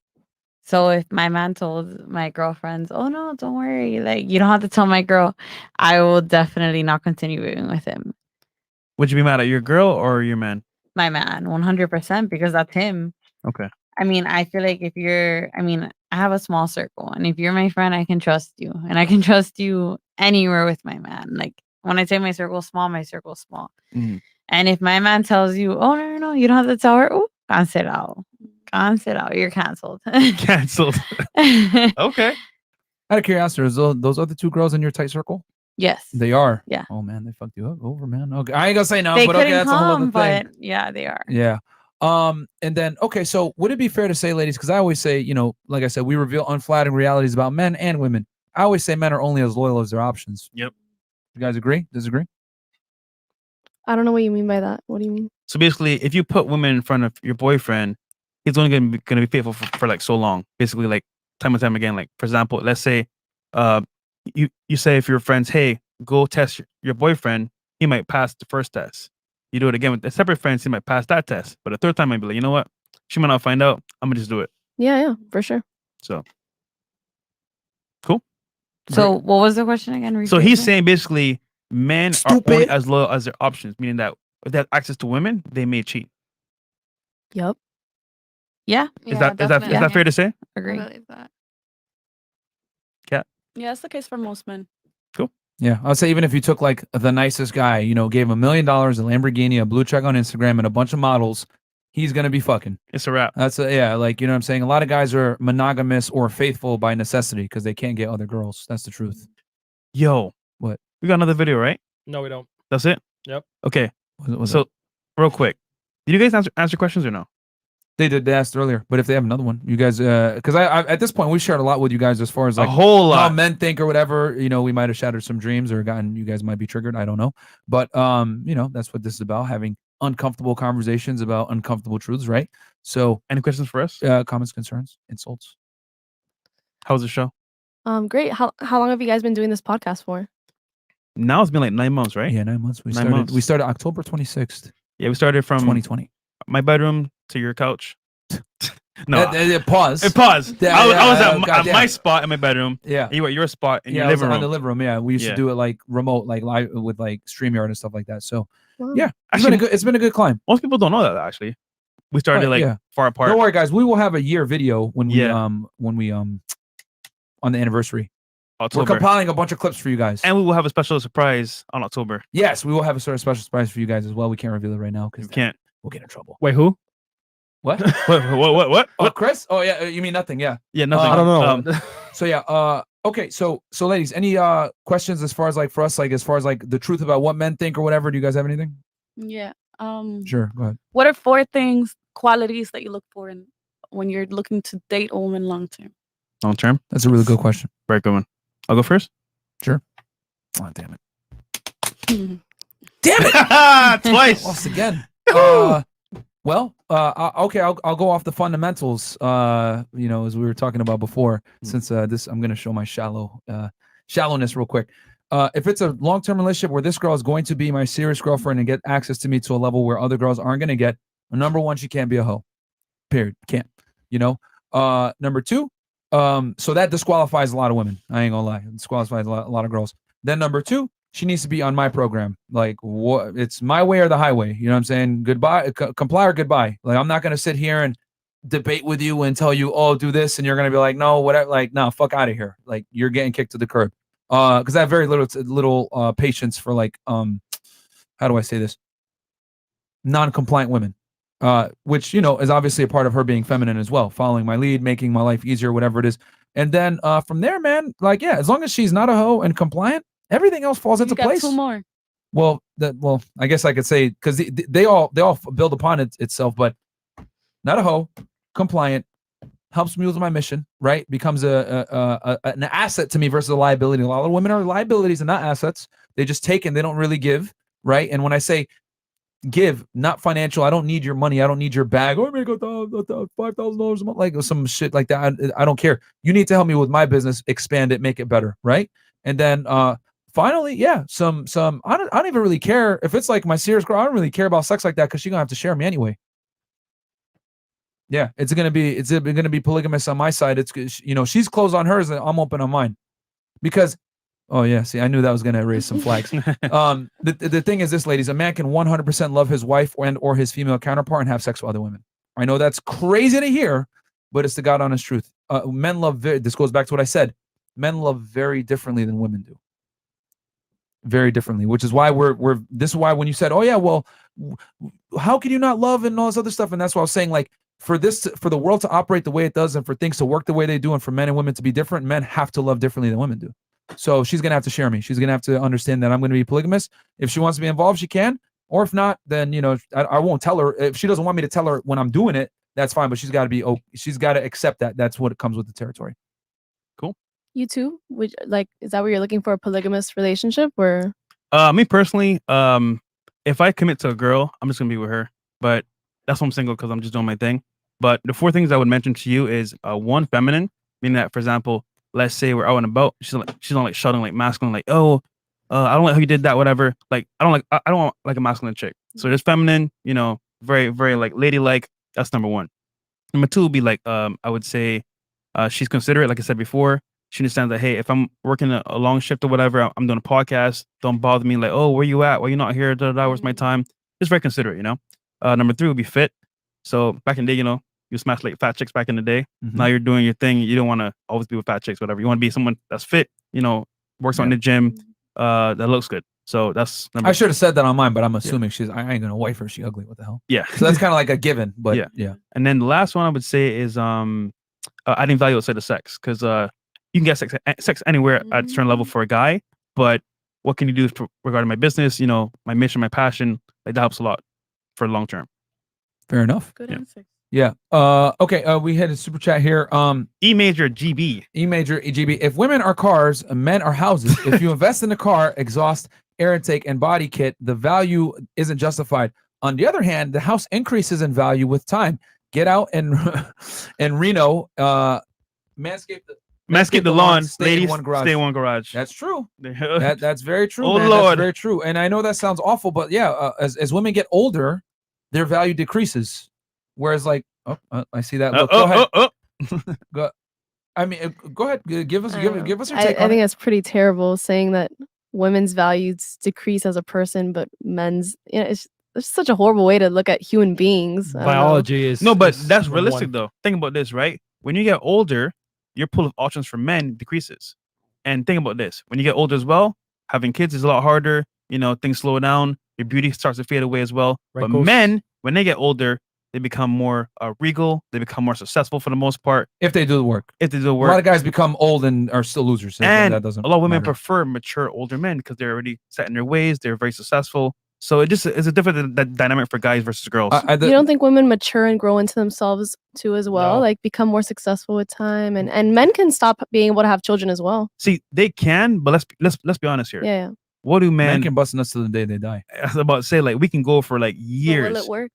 So if my man told my girlfriends, "Oh no, don't worry, like you don't have to tell my girl," I will definitely not continue being with him. Would you be mad at your girl or your man? My man, 100%, because that's him. Okay. I mean, I feel like I have a small circle, and if you're my friend, I can trust you, and I can trust you anywhere with my man. Like when I say my circle's small, my circle's small. Mm-hmm. And if my man tells you, "Oh no, you don't have to tell her," oh, cancelado. You're canceled. Canceled. Okay. Out of curiosity, is those other two girls in your tight circle? Yes. They are. Yeah. Oh man, they fucked you up over, man. Okay, I ain't gonna say no, They but okay, couldn't that's a whole other come, thing. but yeah, they are. Yeah. And then okay, so would it be fair to say, ladies, because I always say, like I said, we reveal unflattering realities about men and women. I always say men are only as loyal as their options. Yep. You guys agree? Disagree? I don't know what you mean by that. What do you mean? So basically, if you put women in front of your boyfriend, he's only gonna be faithful for like so long. Basically, like time and time again. Like for example, let's say, you say if your friends, hey, go test your boyfriend, he might pass the first test. You do it again with the separate friends, he might pass that test. But the third time, might be like, you know what? She might not find out. I'm gonna just do it. Yeah, for sure. So cool. So what was the question again? So he's saying basically men are only as loyal as their options, meaning that if they have access to women, they may cheat. Yep. Yeah. Is that fair to say? Agree. I believe that. Yeah. Yeah, that's the case for most men. Cool. Yeah, I'll say even if you took like the nicest guy, gave him $1 million, a Lamborghini, a blue check on Instagram, and a bunch of models, he's gonna be fucking. It's a wrap. Like you know what I'm saying. A lot of guys are monogamous or faithful by necessity because they can't get other girls. That's the truth. Yo, what? We got another video, right? No, we don't. That's it. Yep. Okay. What's so, real quick, did you guys answer questions or no? They did. They asked earlier, but if they have another one, you guys, because I at this point we shared a lot with you guys as far as like a whole lot how men think or whatever. We might have shattered some dreams or gotten you guys might be triggered. I don't know, but that's what this is about: having uncomfortable conversations about uncomfortable truths, right? So, any questions for us? Comments, concerns, insults. How was the show? Great. How long have you guys been doing this podcast for? Now it's been like 9 months, right? Yeah, 9 months. We 9 started. months. We started October 26th. Yeah, we started from 2020. My bedroom to your couch. No, pause. It paused. Yeah, I was at yeah. my spot in my bedroom. Yeah, you were at your spot in your I was living room. on the living room. Yeah, we used to do it like remote, like live with like StreamYard and stuff like that. So, yeah, it's been a good climb. Most people don't know that actually. We started far apart. Don't worry, guys. We will have a year video when we on the anniversary. October. We're compiling a bunch of clips for you guys. And we will have a special surprise on October. Yes, we will have a sort of special surprise for you guys as well. We can't reveal it right now because we'll get in trouble. Wait, who? What? what? Oh, Chris? Oh, yeah. You mean nothing? Yeah. Yeah, nothing. I don't know. So yeah. Okay. So ladies, any questions as far as like for us, like as far as like the truth about what men think or whatever? Do you guys have anything? Yeah. Sure. Go ahead. What are 4 qualities that you look for in when you're looking to date a woman long term? Long term? That's a really good question. Very good one. I'll go first. Sure. Oh, damn it. Hmm. Damn it! Twice. Lost again. Well, okay, I'll go off the fundamentals. As we were talking about before. Since this, I'm gonna show my shallowness real quick. If it's a long-term relationship where this girl is going to be my serious girlfriend and get access to me to a level where other girls aren't gonna get, number one, she can't be a hoe. Period. Can't. Number two, so that disqualifies a lot of women. I ain't gonna lie. It disqualifies a lot of girls. Then number two, she needs to be on my program. Like, what? It's my way or the highway. You know what I'm saying? Goodbye, comply or goodbye. Like, I'm not gonna sit here and debate with you and tell you, oh, do this, and you're gonna be like, no, whatever. Like, no, fuck out of here. Like, you're getting kicked to the curb. Because I have very little patience for like, how do I say this? Non-compliant women. Which is obviously a part of her being feminine as well, following my lead, making my life easier, whatever it is. And then from there, man, like, yeah, as long as she's not a hoe and compliant, everything else falls into place. 2 more. Well, I guess I could say because they all build upon itself, but not a hoe, compliant, helps me with my mission, right? Becomes an asset to me versus a liability. A lot of women are liabilities and not assets. They just take and they don't really give, right? And when I say give, not financial, I don't need your money, I don't need your bag. Oh, I make $5,000 a month, like some shit like that. I don't care. You need to help me with my business, expand it, make it better, right? And then finally, yeah, some I don't even really care if it's like my serious girl. I don't really care about sex like that because she's gonna have to share me anyway. Yeah, it's gonna be polygamous on my side. It's she's closed on hers and I'm open on mine, because oh yeah, see, I knew that was gonna raise some flags. The thing is this, ladies, a man can 100% love his wife or his female counterpart and have sex with other women. I know that's crazy to hear, but it's the God honest truth. Men love this goes back to what I said. Men love very differently than women do. Very differently, which is why this is why when you said, oh yeah, well, how can you not love and all this other stuff? And that's what I was saying, like, for the world to operate the way it does and for things to work the way they do and for men and women to be different, men have to love differently than women do. So she's going to have to share me. She's going to have to understand that I'm going to be polygamous. If she wants to be involved, she can. Or if not, then, I won't tell her. If she doesn't want me to tell her when I'm doing it, that's fine. But she's got to she's got to accept that. That's what it comes with the territory. Cool. You too? Is that what you're looking for, a polygamous relationship, or? Me personally, if I commit to a girl, I'm just going to be with her. But that's why I'm single, because I'm just doing my thing. But the 4 things I would mention to you is one, feminine, meaning that, for example, let's say we're out and about. She's not like shouting like masculine, like, oh, I don't like how you did that, whatever. Like, I don't want like a masculine chick. So just feminine, very, very like ladylike. That's number 1. Number 2 would be like, I would say, she's considerate. Like I said before, she understands that, hey, if I'm working a long shift or whatever, I'm doing a podcast, don't bother me. Like, oh, where you at? Why you not here? Where's my time? Just very considerate, Number 3 would be fit. So back in the day, you smashed like fat chicks back in the day. Mm-hmm. Now you're doing your thing. You don't want to always be with fat chicks, whatever. You want to be someone that's fit, works on the gym, that looks good. So that's I should have said that on mine, but I'm assuming I ain't gonna wife her. She ugly. What the hell? Yeah. So that's kind of like a given, but yeah. And then the last one I would say is adding value outside of sex, because you can get sex anywhere at a certain level for a guy, but what can you do regarding my business, my mission, my passion? Like, that helps a lot for long term. Fair enough. Good answer. Yeah. Okay. We had a super chat here. E major GB. E major EGB. If women are cars, men are houses. If you invest in a car, exhaust, air intake, and body kit, the value isn't justified. On the other hand, the house increases in value with time. Get out and Reno, manscape the lawn, stay ladies. In one garage. Stay in one garage. That's true. That's very true. Oh man. Lord, that's very true. And I know that sounds awful, but yeah, as women get older, their value decreases. Whereas, like, I see that. Look, go ahead. Go. I mean, go ahead. Give us your take. I think that's pretty terrible, saying that women's values decrease as a person, but men's. It's such a horrible way to look at human beings. Biology is no, but that's realistic though. Think about this, right? When you get older, your pool of options for men decreases. And think about this: when you get older as well, having kids is a lot harder. You know, things slow down. Your beauty starts to fade away as well. But men, when they get older, they become more regal. They become more successful for the most part. If they do the work. If they do the A work. lot of guys become old and are still losers. And that doesn't a lot of women matter. prefer mature older men because they're already set in their ways. They're very successful. So it just is a different dynamic for guys versus girls. You don't think women mature and grow into themselves too as well? No. Like become more successful with time, and men can stop being able to have children as well. See, they can, but let's be honest here. Yeah. What do Men can bust nuts till the day they die. I was about to say, like, we can go for like years. Will it work?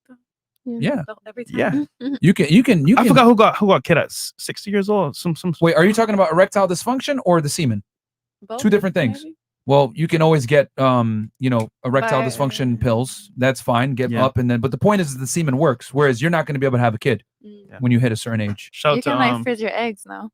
Yeah. Every time. Yeah. You can. I forgot who got kid at 60 years old. Some. Wait, are you talking about erectile dysfunction or the semen? Both, Two different things. maybe? Well, you can always get erectile But- dysfunction pills. That's fine. Get up and then. But the point is the semen works. Whereas you're not going to be able to have a kid when you hit a certain age. You can like freeze your eggs now.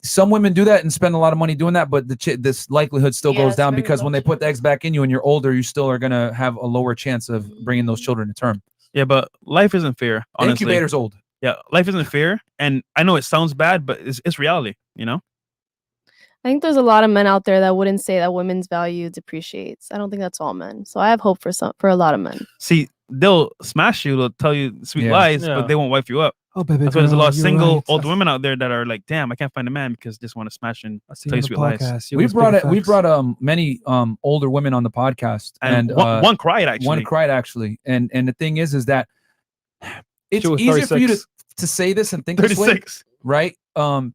Some women do that and spend a lot of money doing that, but this likelihood still goes down because when they put the eggs back in you and you're older, you still are gonna have a lower chance of bringing those children to term. Yeah, but life isn't fair. Honestly. Incubator's old. Yeah, life isn't fair, and I know it sounds bad, but it's reality. You know. I think there's a lot of men out there that wouldn't say that women's value depreciates. I don't think that's all men. So I have hope for a lot of men. See, they'll smash you. They'll tell you sweet lies, but they won't wipe you up. Oh, baby That's why there's a lot of girl, you're single right. old women out there that are like, damn, I can't find a man because they just want to smash and tell you sweet lies. We brought many older women on the podcast, And one cried, actually. One cried actually, and the thing is that it's She was easier for you 36. to say this and think this way, 36. right?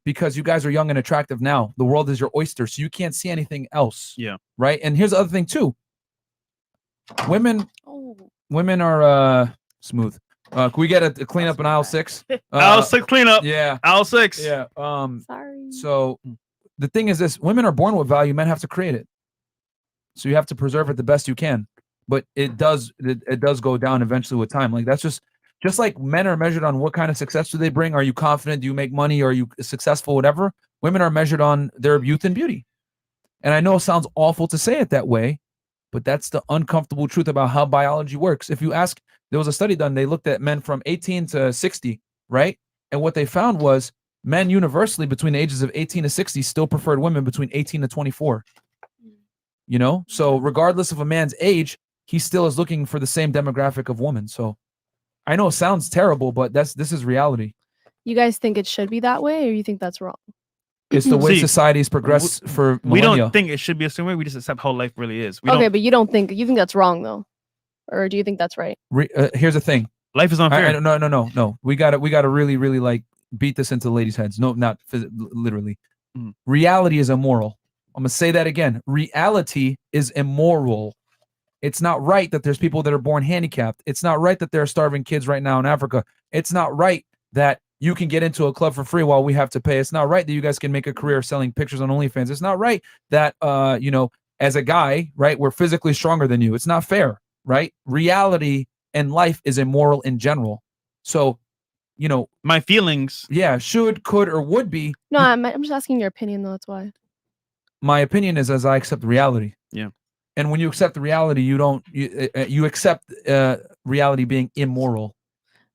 Because you guys are young and attractive now. The world is your oyster, so you can't see anything else. Yeah. Right. And here's the other thing too. Women are smooth. Can we get a clean up in aisle 6? Aisle 6 cleanup. Yeah. Aisle 6. Yeah. Sorry. So the thing is this: women are born with value. Men have to create it. So you have to preserve it the best you can. But it does go down eventually with time. Like that's just like men are measured on what kind of success do they bring. Are you confident? Do you make money? Are you successful? Whatever. Women are measured on their youth and beauty. And I know it sounds awful to say it that way, but that's the uncomfortable truth about how biology works. If you ask, there was a study done. They looked at men from 18 to 60, right? And what they found was men universally between the ages of 18 to 60 still preferred women between 18 to 24. You know, so regardless of a man's age, he still is looking for the same demographic of woman. So I know it sounds terrible, but this is reality. You guys think it should be that way, or you think that's wrong? It's the way society's progressed for We millennia. don't think it should be a certain way. We just accept how life really is. We Okay, don't, but you think that's wrong though, or do you think that's right? Here's the thing. Life is unfair. No. We gotta really like beat this into ladies' heads. No, not literally. Reality is immoral. I'm gonna say that again. Reality is immoral. It's not right that there's people that are born handicapped. It's not right that there are starving kids right now in Africa. It's not right that you can get into a club for free while we have to pay. It's not right that you guys can make a career selling pictures on OnlyFans. It's not right that as a guy, right, we're physically stronger than you. It's not fair, right? Reality and life is immoral in general. So, my feelings, should, could, or would be. No, I'm just asking your opinion though. That's why. My opinion is as I accept reality. Yeah. And when you accept the reality, you accept reality being immoral.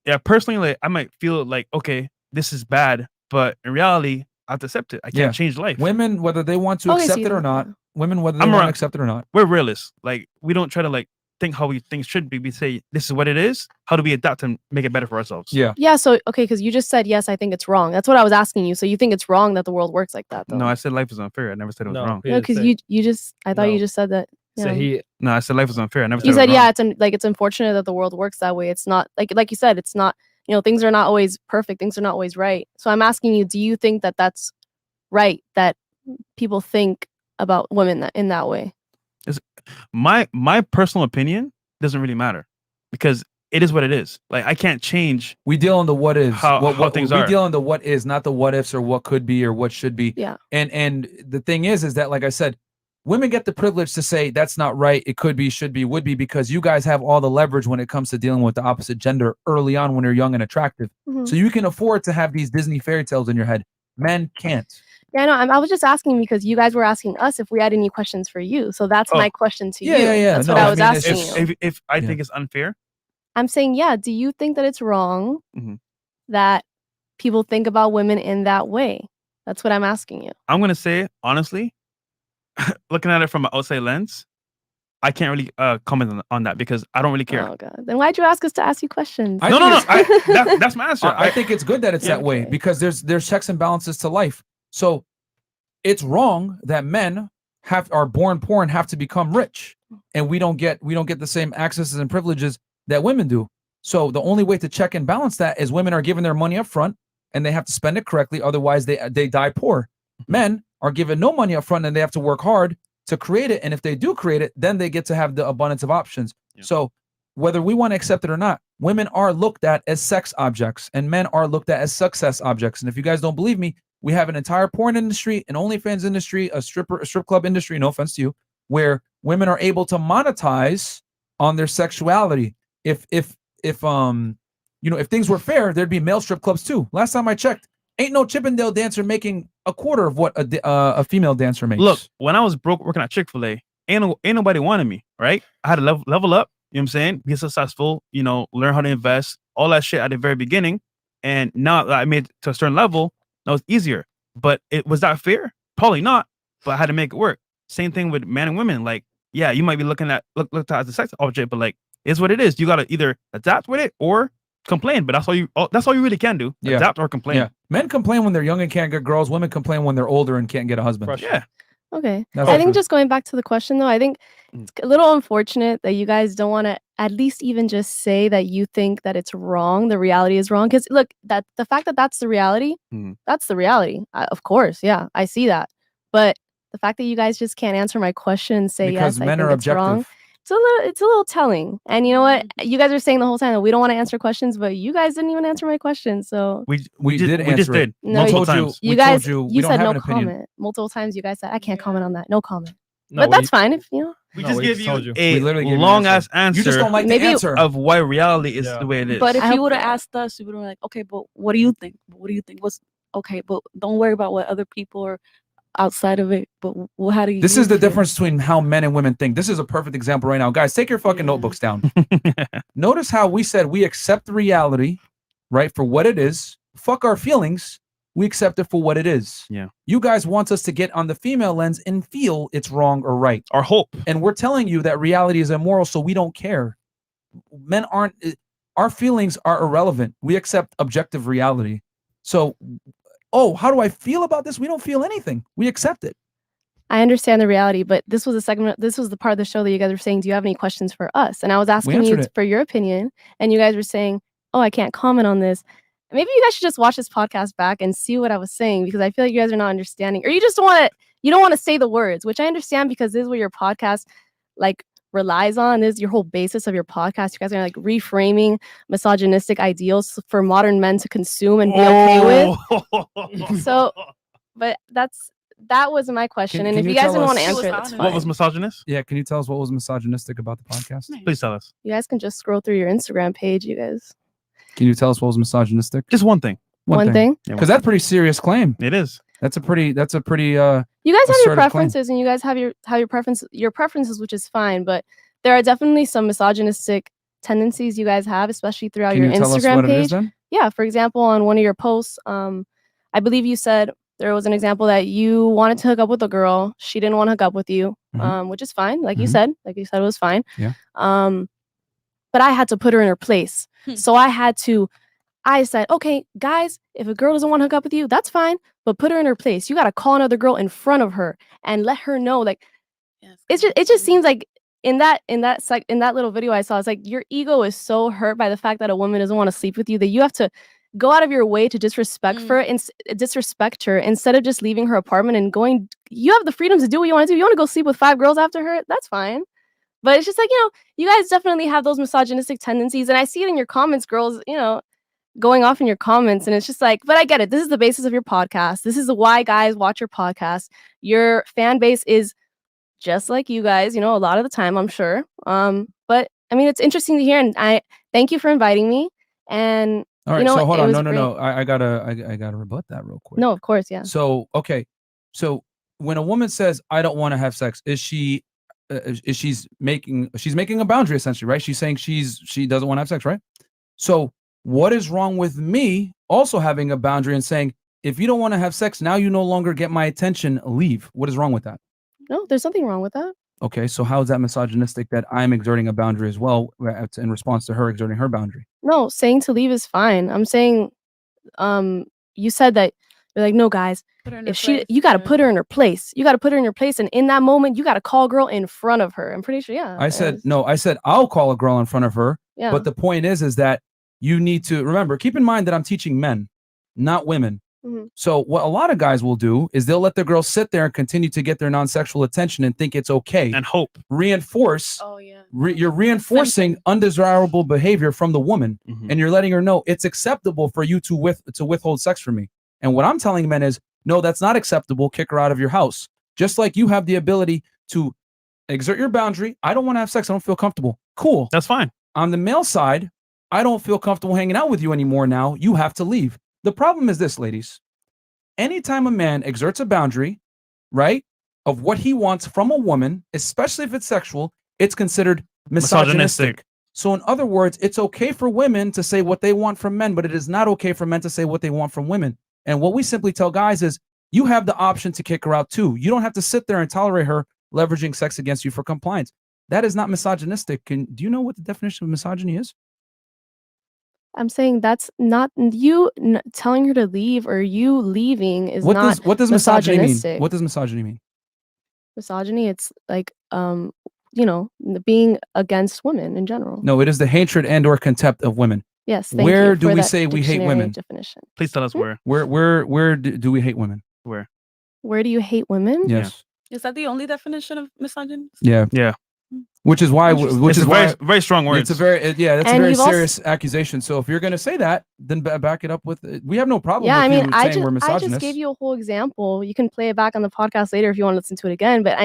Yeah, personally, like I might feel like, okay, this is bad, but in reality, I have to accept it. I can't change life. Women, whether they want to accept it or not, women, whether they want to accept it or not. We're realists. Like we don't try to like think how things should be. We say this is what it is. How do we adapt and make it better for ourselves? Yeah. Yeah. So okay, because you just said yes, I think it's wrong. That's what I was asking you. So you think it's wrong that the world works like that? Though? No, I said life is unfair. I never said it was wrong. No, because I thought you just said that. Yeah. No, I said life is unfair. I never said You said it was wrong. it's unfortunate that the world works that way. It's not like you said, it's not, things are not always perfect. Things are not always right. So I'm asking you, do you think that that's right that people think about women in that way? My personal opinion doesn't really matter because it is what it is. Like I can't change. We deal in the what is. How things are. We deal in the what is, not the what ifs or what could be or what should be. Yeah. And the thing is that, like I said, women get the privilege to say that's not right. It could be, should be, would be, because you guys have all the leverage when it comes to dealing with the opposite gender early on when you're young and attractive. Mhm. So you can afford to have these Disney fairy tales in your head. Men can't. Yeah, no, I was just asking because you guys were asking us if we had any questions for you. So that's my question to you. That's what I was asking you. If I think it's unfair, I'm saying, do you think that it's wrong Mhm. that people think about women in that way? That's what I'm asking you. I'm gonna say honestly, looking at it from an outside lens, I can't really comment on that because I don't really care. Oh God! Then why'd you ask us to ask you questions? No. That's my answer. I think it's good that it's that way because there's checks and balances to life. So it's wrong that men are born poor and have to become rich, and we don't get the same accesses and privileges that women do. So the only way to check and balance that is women are given their money up front and they have to spend it correctly, otherwise they die poor. Men are given no money up front and they have to work hard to create it, and if they do create it, then they get to have the abundance of options. So whether we want to accept it or not, women are looked at as sex objects and men are looked at as success objects. And if you guys don't believe me, we have an entire porn industry, an OnlyFans industry, a strip club industry, no offense to you, where women are able to monetize on their sexuality. If things were fair, there'd be male strip clubs too. Last time I checked, ain't no Chippendale dancer making a quarter of what a female dancer makes. Look, when I was broke working at Chick-fil-A, ain't nobody wanted me, right? I had to level up, you know what I'm saying? Be successful, learn how to invest, all that shit at the very beginning. And now that I made it to a certain level, that was easier. But was that fair? Probably not, but I had to make it work. Same thing with men and women. Like, yeah, you might be looked at as a sex object, but like, it's what it is. You got to either adapt with it or complain, but that's all you really can do. Adapt or complain. Yeah. Men complain when they're young and can't get girls. Women complain when they're older and can't get a husband. Yeah. Okay. That's I think true. just going back to the question though, I think it's a little unfortunate that you guys don't want to at least even just say that you think that it's wrong. The reality is wrong. Because look, that the fact that that's the reality, that's the reality. Of course, yeah, I see that. But the fact that you guys just can't answer my question and say Because yes, men I are think it's wrong. objective. It's a little telling. And you know what? You guys are saying the whole time that we don't want to answer questions, but you guys didn't even answer my question. So We just did. No, multiple you- times. you We guys, told you we you don't said have no an opinion. comment multiple times. You guys said I can't comment on that. No comment. No, but we- that's fine if you know. We No, just we give just you told you. a We literally gave you an long answer. ass answer. You just don't like the Maybe- answer. of why reality is the way it is. But if I you hope would have that- asked us, we would have been like, okay, but what do you think? What do you think? What's okay? But don't worry about what other people are outside of it. But how do you? This is the feel? difference between how men and women think. This is a perfect example right now. Guys, take your fucking notebooks down. Notice how we said we accept the reality, right, for what it is. Fuck our feelings. We accept it for what it is. Yeah. You guys want us to get on the female lens and feel it's wrong or right. Our hope. And we're telling you that reality is immoral, so we don't care. Men aren't, our feelings are irrelevant. We accept objective reality. So, how do I feel about this? We don't feel anything. We accept it. I understand the reality, but this was a segment. This was the part of the show that you guys were saying, "Do you have any questions for us?" And I was asking you answered it. for your opinion, and you guys were saying, "Oh, I can't comment on this." Maybe you guys should just watch this podcast back and see what I was saying, because I feel like you guys are not understanding, or you just don't want to. You don't want to say the words, which I understand because this is what your podcast like relies on. This is your whole basis of your podcast. You guys are like reframing misogynistic ideals for modern men to consume and be okay with. So, but that was my question. And if you you guys tell didn't want to us- answer it, that's What fine. was misogynist? Yeah, can you tell us what was misogynistic about the podcast? Please tell us. You guys can just scroll through your Instagram page, you guys. Can you tell us what was misogynistic? Just one thing. One thing? Because that's a pretty serious claim. It is. That's a pretty You guys have assertive your claim. preferences, and you guys have your preferences, which is fine. But there are definitely some misogynistic tendencies you guys have, especially throughout Can your you tell us Instagram what it is page. then? Yeah, for example, on one of your posts, I believe you said there was an example that you wanted to hook up with a girl. She didn't want to hook up with you, which is fine. Like you said it was fine. Yeah. But I had to put her in her place. So I said, okay, guys, if a girl doesn't want to hook up with you, that's fine, but put her in her place. You got to call another girl in front of her and let her know. Like, it just seems like in that little video I saw, it's like your ego is so hurt by the fact that a woman doesn't want to sleep with you that you have to go out of your way to disrespect her instead of just leaving her apartment and going. You have the freedom to do what you want to do. You want to go sleep with 5 girls after her? That's fine. But it's just like, you guys definitely have those misogynistic tendencies. And I see it in your comments, girls, going off in your comments. And it's just like, but I get it. This is the basis of your podcast. This is why guys watch your podcast. Your fan base is just like you guys, a lot of the time, I'm sure. But I mean, it's interesting to hear. And I thank you for inviting me. And All right, so hold it on. was No. great. I gotta rebut that real quick. No, of course, yeah. So okay, so when a woman says I don't want to have sex, she's making a boundary essentially, right? She's saying she doesn't want to have sex, right? So what is wrong with me also having a boundary and saying, if you don't want to have sex, now you no longer get my attention, leave. What is wrong with that? No, there's nothing wrong with that. Okay, so how is that misogynistic that I'm exerting a boundary as well in response to her exerting her boundary? No, saying to leave is fine. I'm saying, you said that you're like, no, guys, you got to put her in her place. You got to put her in your place, and in that moment, you got to call a girl in front of her. I'm pretty sure, yeah. I said no. I said I'll call a girl in front of her. Yeah. But the point is that you need to remember. Keep in mind that I'm teaching men, not women. So what a lot of guys will do is they'll let the girl sit there and continue to get their non-sexual attention and think it's okay and hope. Reinforce. Oh yeah. You're reinforcing undesirable behavior from the woman, and you're letting her know it's acceptable for you to withhold sex from me. And what I'm telling men is, no, that's not acceptable. Kick her out of your house. Just like you have the ability to exert your boundary. I don't want to have sex. I don't feel comfortable. Cool. That's fine. On the male side, I don't feel comfortable hanging out with you anymore now. You have to leave. The problem is this, ladies. Anytime a man exerts a boundary, right, of what he wants from a woman, especially if it's sexual, it's considered misogynistic. So in other words, it's okay for women to say what they want from men, but it is not okay for men to say what they want from women. And what we simply tell guys is, you have the option to kick her out too. You don't have to sit there and tolerate her leveraging sex against you for compliance. That is not misogynistic. Do you know what the definition of misogyny is? I'm saying that's not you telling her to leave or you leaving is What does misogyny misogynistic. mean? What does misogyny mean? Misogyny, it's like being against women in general. No, it is the hatred and or contempt of women. Yes. Where do we say we hate women? Definition. Please tell us where. Where do we hate women? Where do you hate women? Yes. Is that the only definition of misogyny? Yeah. Yeah. Which is why very strong words. It's a very that's a very serious accusation. So if you're going to say that, then back it up with we have no problem Yeah, with I mean, you saying we're I misogynists. just gave you a whole example. You can play it back on the podcast later if you want to listen to it again. But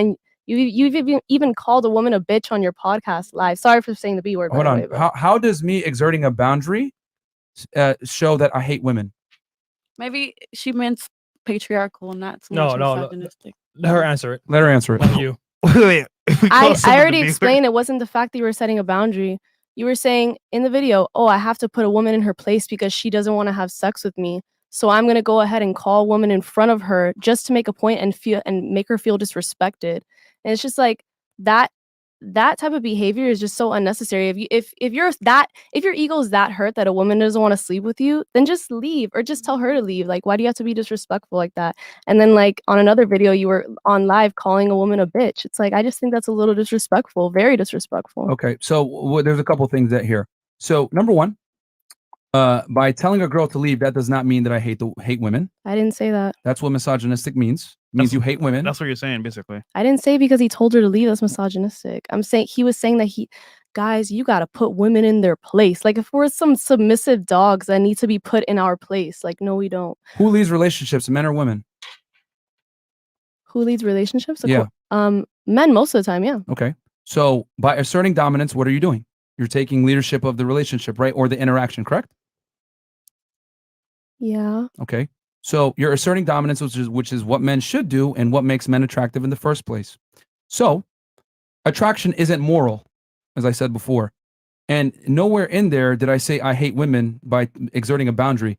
you've even called a woman a bitch on your podcast live. Sorry for saying the B word. Hold on. How does me exerting a boundary show that I hate women? Maybe she meant patriarchal, not so No, much no, misogynistic. let her answer it. Let her answer it. Not you. Wait. I already explained it wasn't the fact that you were setting a boundary. You were saying in the video, oh, I have to put a woman in her place because she doesn't want to have sex with me. So I'm going to go ahead and call a woman in front of her just to make a point and make her feel disrespected. And it's just like that type of behavior is just so unnecessary. If your ego is that hurt that a woman doesn't want to sleep with you, then just leave or just tell her to leave. Like, why do you have to be disrespectful like that? And then like on another video, you were on live calling a woman a bitch. It's like, I just think that's a little disrespectful, very disrespectful. Okay, so there's a couple things that here. So number one, by telling a girl to leave, that does not mean that I hate women. I didn't say that. That's what misogynistic means. It means you hate women. That's what you're saying, basically. I didn't say because he told her to leave, that's misogynistic. I'm saying he was saying that guys, you got to put women in their place. Like if we're some submissive dogs that need to be put in our place, like, no, we don't. Who leads relationships, men or women? Who leads relationships? Yeah. Men most of the time, yeah. Okay. So by asserting dominance, what are you doing? You're taking leadership of the relationship, right? Or the interaction, correct? Yeah. Okay. So you're asserting dominance, which is what men should do and what makes men attractive in the first place. So attraction isn't moral, as I said before. And nowhere in there did I say I hate women by exerting a boundary.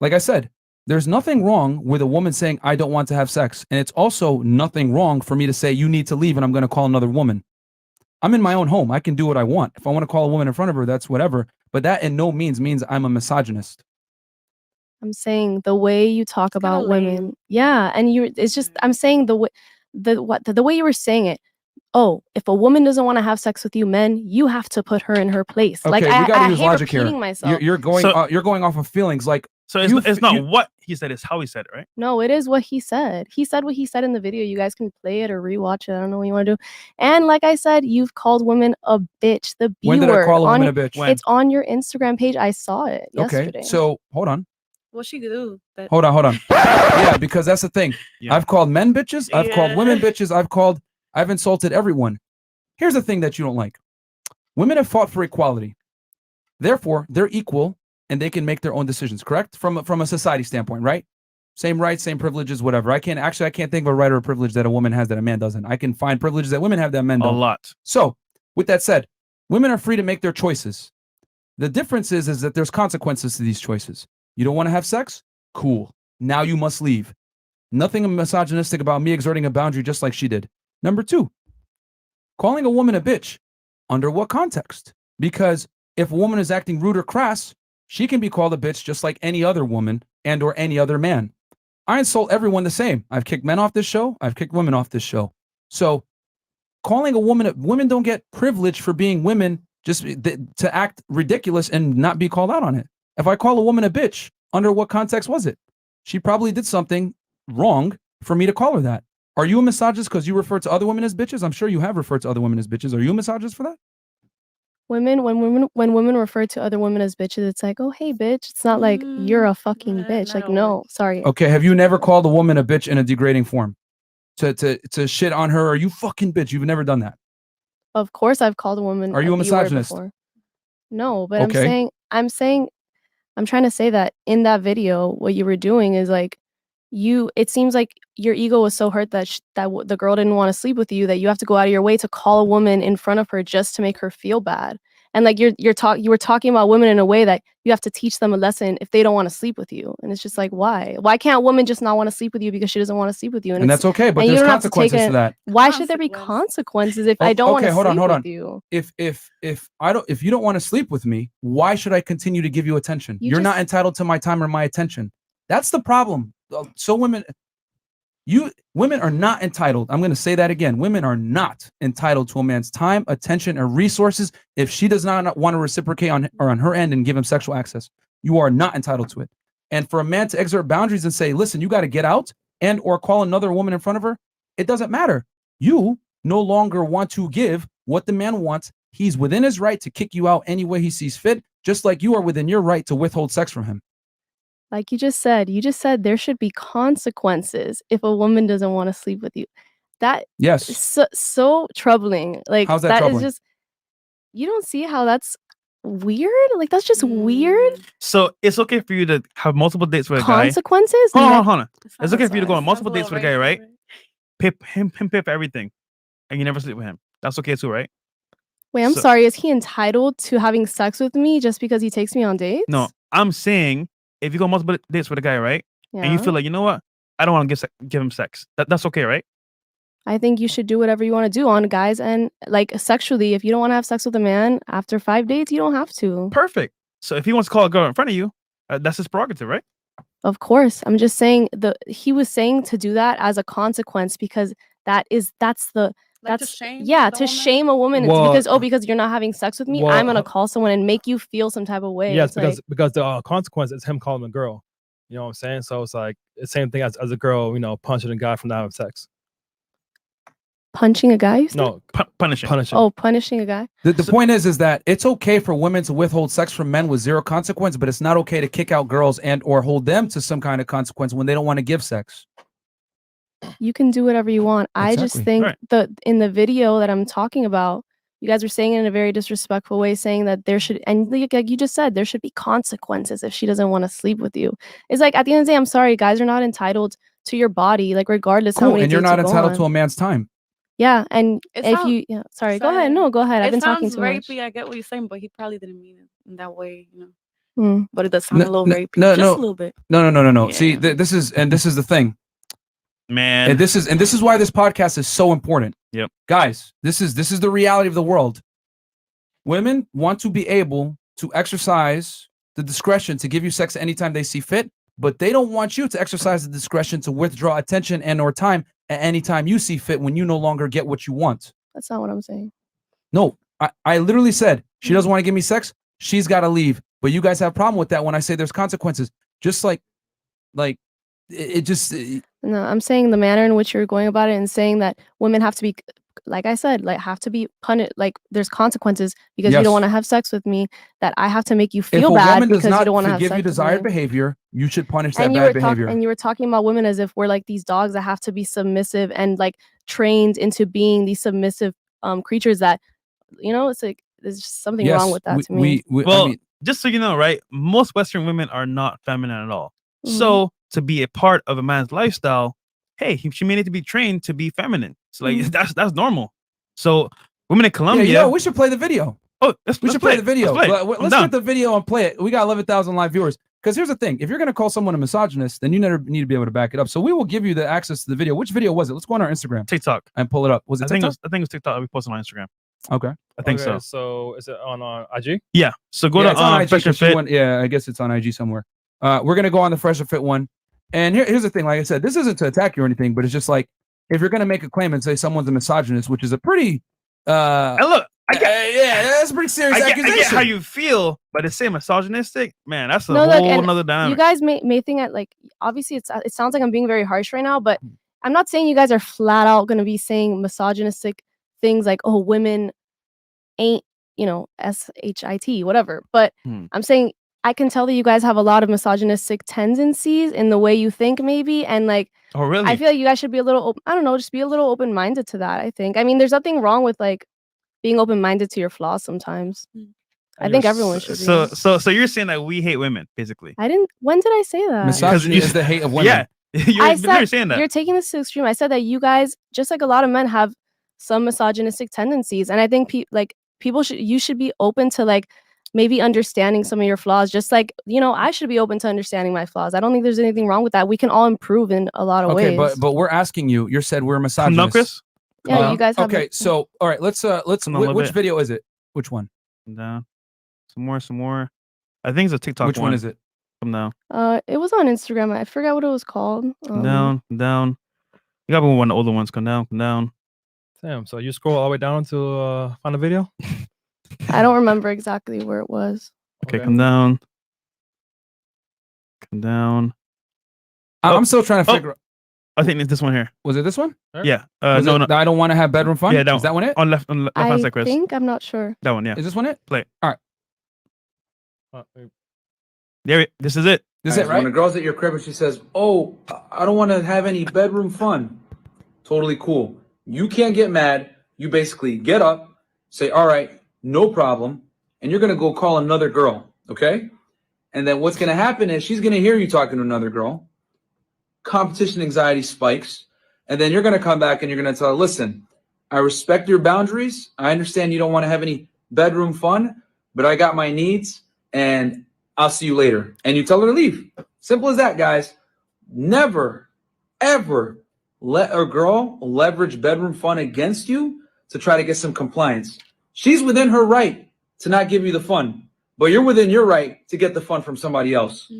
Like I said, there's nothing wrong with a woman saying I don't want to have sex. And it's also nothing wrong for me to say you need to leave and I'm going to call another woman. I'm in my own home. I can do what I want. If I want to call a woman in front of her, that's whatever. But that in no means I'm a misogynist. I'm saying the way you talk about women. Yeah. And it's just, I'm saying the way you were saying it. Oh, if a woman doesn't want to have sex with you, men, you have to put her in her place. Okay, like we gotta I use hate logic repeating here. myself. You're going off of feelings. Like so, it's not what he said; it's how he said it, right? No, it is what he said. He said what he said in the video. You guys can play it or rewatch it. I don't know what you want to do. And like I said, you've called women a bitch. The B when did word. I call a woman a bitch? It's on your Instagram page. I saw it yesterday. Okay, so hold on. What she do? Hold on. Yeah, because that's the thing. Yeah. I've called men bitches. I've called women bitches. I've insulted everyone. Here's the thing that you don't like. Women have fought for equality. Therefore, they're equal and they can make their own decisions, correct? From a society standpoint, right? Same rights, same privileges, whatever. I can't think of a right or a privilege that a woman has that a man doesn't. I can find privileges that women have that men don't. A lot. So, with that said, women are free to make their choices. The difference is that there's consequences to these choices. You don't want to have sex? Cool. Now you must leave. Nothing misogynistic about me exerting a boundary just like she did. Number 2, calling a woman a bitch. Under what context? Because if a woman is acting rude or crass, she can be called a bitch just like any other woman and or any other man. I insult everyone the same. I've kicked men off this show. I've kicked women off this show. So calling a women don't get privilege for being women just to act ridiculous and not be called out on it. If I call a woman a bitch, under what context was it? She probably did something wrong for me to call her that. Are you a misogynist because you refer to other women as bitches? I'm sure you have referred to other women as bitches. Are you a misogynist for that? When women refer to other women as bitches, it's like, oh hey bitch. It's not like you're a fucking bitch. Like no, sorry. Okay, have you never called a woman a bitch in a degrading form? To shit on her, or you fucking bitch? You've never done that. Of course, I've called a woman. Are you a misogynist? before. No, but Okay. I'm trying to say that in that video, what you were doing is like, it seems like your ego was so hurt that the girl didn't want to sleep with you that you have to go out of your way to call a woman in front of her just to make her feel bad. And like you were talking about women in a way that you have to teach them a lesson if they don't want to sleep with you. And it's just like, why can't a woman just not want to sleep with you because she doesn't want to sleep with you? And that's okay, but there's consequences to that. Why should there be consequences if I don't want to sleep with you? If you don't want to sleep with me, why should I continue to give you attention? You're not entitled to my time or my attention. That's the problem. So women are not entitled. I'm going to say that again. Women are not entitled to a man's time, attention, or resources if she does not want to reciprocate on her end and give him sexual access. You are not entitled to it. And for a man to exert boundaries and say, listen, you got to get out and or call another woman in front of her, it doesn't matter. You no longer want to give what the man wants. He's within his right to kick you out any way he sees fit, just like you are within your right to withhold sex from him. Like you just said there should be consequences if a woman doesn't want to sleep with you. That yes, is so troubling. Like how's that troubling? Is just, you don't see how that's weird? Like that's just weird. So it's okay for you to have multiple dates with a guy. Consequences? Hold on. It's okay for you to go on multiple dates with a guy, right? Pip everything, and you never sleep with him. That's okay too, right? Wait, I'm sorry. Is he entitled to having sex with me just because he takes me on dates? No, I'm saying if you go multiple dates with a guy, right? Yeah. And you feel like, you know what? I don't want to give him sex. That's okay, right? I think you should do whatever you want to do on guys, and like sexually, if you don't want to have sex with a man after 5 dates, you don't have to. Perfect. So if he wants to call a girl in front of you, that's his prerogative, right? Of course. I'm just saying he was saying to do that as a consequence because to shame a woman because you're not having sex with me, I'm gonna call someone and make you feel some type of way. Yes, because the consequence is him calling a girl. You know what I'm saying? So it's like the same thing as a girl, punching a guy from not having sex. Punching a guy? No, punishing. Oh, punishing a guy. The point is that it's okay for women to withhold sex from men with zero consequence, but it's not okay to kick out girls and or hold them to some kind of consequence when they don't want to give sex. You can do whatever you want. Exactly. I just think in the video that I'm talking about, you guys were saying it in a very disrespectful way, saying that there should, and like you just said, there should be consequences if she doesn't want to sleep with you. It's like, at the end of the day, I'm sorry, guys are not entitled to your body, like regardless how many and you're dates not you go entitled on. to a man's time. Yeah, and sorry, go ahead. No, go ahead. I've been talking too much. Rapey. I get what you're saying, but he probably didn't mean it in that way, But it does sound a little rapey, just a little bit. No. Yeah. See, this is the thing. Man, and this is why this podcast is so important. Yep, guys, this is the reality of the world. Women want to be able to exercise the discretion to give you sex anytime they see fit, but they don't want you to exercise the discretion to withdraw attention and or time at any time you see fit when you no longer get what you want. That's not what I'm saying. No, I literally said she doesn't want to give me sex. She's got to leave. But you guys have a problem with that when I say there's consequences. Just like it just. No, I'm saying the manner in which you're going about it and saying that women have to be, like I said, like have to be punished. Like there's consequences because you don't want to have sex with me. That I have to make you feel bad because you don't want to have sex with me. If a woman does not forgive you desired behavior, you should punish that bad behavior. And you were talking about women as if we're like these dogs that have to be submissive and like trained into being these submissive creatures that, it's like there's just something wrong with that to me. Just so you know, right? Most Western women are not feminine at all. Mm-hmm. So to be a part of a man's lifestyle, hey, she may need to be trained to be feminine. So like that's normal. So women in Colombia, we should play the video. Oh, we should play the video. Let's get the video and play it. We got 11,000 live viewers. because here's the thing: if you're gonna call someone a misogynist, then you never need to be able to back it up. So we will give you the access to the video. Which video was it? Let's go on our Instagram, TikTok, and pull it up. Was it TikTok? I think it was TikTok. We posted on Instagram. Okay. I think so. So is it on IG? Yeah. So go to it's on IG, Fresh and Fit. yeah, I guess it's on IG somewhere. We're gonna go on the Fresh and Fit one. And here's the thing: like I said, this isn't to attack you or anything, but it's just like if you're gonna make a claim and say someone's a misogynist, which is a pretty and look, that's a pretty serious accusation. I get how you feel, but to say misogynistic, man, that's a No, whole look, nother dynamic. You guys may think at like obviously it sounds like I'm being very harsh right now, but I'm not saying you guys are flat out going to be saying misogynistic things like, oh, women ain't, shit, whatever. But I'm saying I can tell that you guys have a lot of misogynistic tendencies in the way you think, maybe, and like. Oh, really? I feel like you guys should be a little. I don't know, just be a little open minded to that. I think. I mean, there's nothing wrong with like being open minded to your flaws sometimes. I think everyone should. So you're saying that we hate women, basically? I didn't. When did I say that? Misogyny is the hate of women. Yeah, you're saying that. You're taking this to extreme. I said that you guys, just like a lot of men, have some misogynistic tendencies, and I think you should be open to like maybe understanding some of your flaws. Just like I should be open to understanding my flaws. I don't think there's anything wrong with that. We can all improve in a lot of ways. Okay, but we're asking you. You said we're misogynists. No, Chris? Yeah, you guys have. Okay, so all right, let's which video is it? Which one? Down. Some more. I think it's a TikTok. Which one is it? Come down. It was on Instagram. I forgot what it was called. Down. You got one of the older ones. Come down. Damn. So you scroll all the way down to find a video. I don't remember exactly where it was. Okay, come down. I'm still trying to figure out. I think it's this one here. Was it this one? Yeah. No. I don't want to have bedroom fun. Yeah, that is that one it? On left hand side, Chris. I think I'm not sure. That one, yeah. Is this one it? Play. All right. This is it. This is it, right? When a girl's at your crib and she says, "Oh, I don't want to have any bedroom fun," totally cool. You can't get mad. You basically get up, say, "All right, no problem," and you're gonna go call another girl, okay? And then what's gonna happen is she's gonna hear you talking to another girl. Competition anxiety spikes, and then you're gonna come back and you're gonna tell her, "Listen, I respect your boundaries. I understand you don't want to have any bedroom fun, but I got my needs, and I'll see you later." And you tell her to leave. Simple as that, guys. Never, ever let a girl leverage bedroom fun against you to try to get some compliance. She's within her right to not give you the fun, but you're within your right to get the fun from somebody else.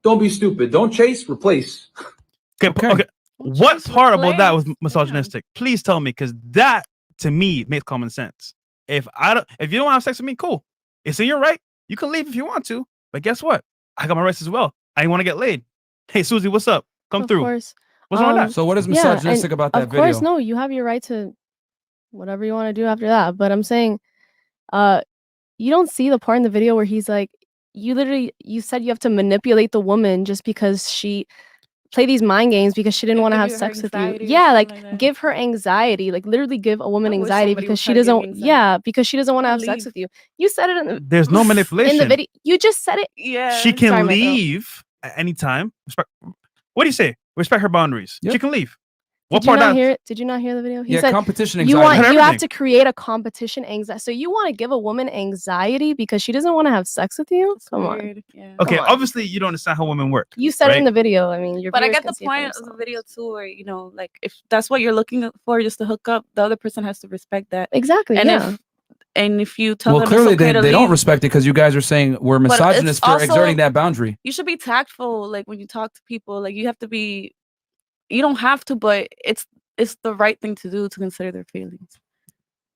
Don't be stupid. Don't chase, replace. Okay. What part about that was misogynistic? Please tell me, because that to me makes common sense. If you don't want to have sex with me, cool. It's in your right. You can leave if you want to, but guess what? I got my rights as well. I want to get laid. Hey, Susie, what's up? Come through. Course. What's wrong with that? So what is misogynistic about that video? Of course, no. You have your right to whatever you want to do after that. But I'm saying, you don't see the part in the video where he's like, you said you have to manipulate the woman just because she play these mind games because she didn't want to have sex with you. Yeah, like give her anxiety, like literally give a woman anxiety because she doesn't. Yeah, because she doesn't want to have sex with you. You said it in the. There's no manipulation in the video. You just said it. Yeah. She can leave at any time. What do you say? Respect her boundaries. She can leave. Did you not hear it? Did you not hear the video? He said competition anxiety. You have to create a competition anxiety. So you want to give a woman anxiety because she doesn't want to have sex with you? Come on. Yeah. Okay, obviously you don't understand how women work. You said it in the video. I mean, but I get the point of the video too, where like if that's what you're looking for, just to hook up, the other person has to respect that. Exactly. And if you tell them clearly it's okay they don't respect it because you guys are saying we're misogynist for exerting that boundary. You should be tactful, like when you talk to people. Like you have to be. You don't have to, but it's the right thing to do to consider their feelings.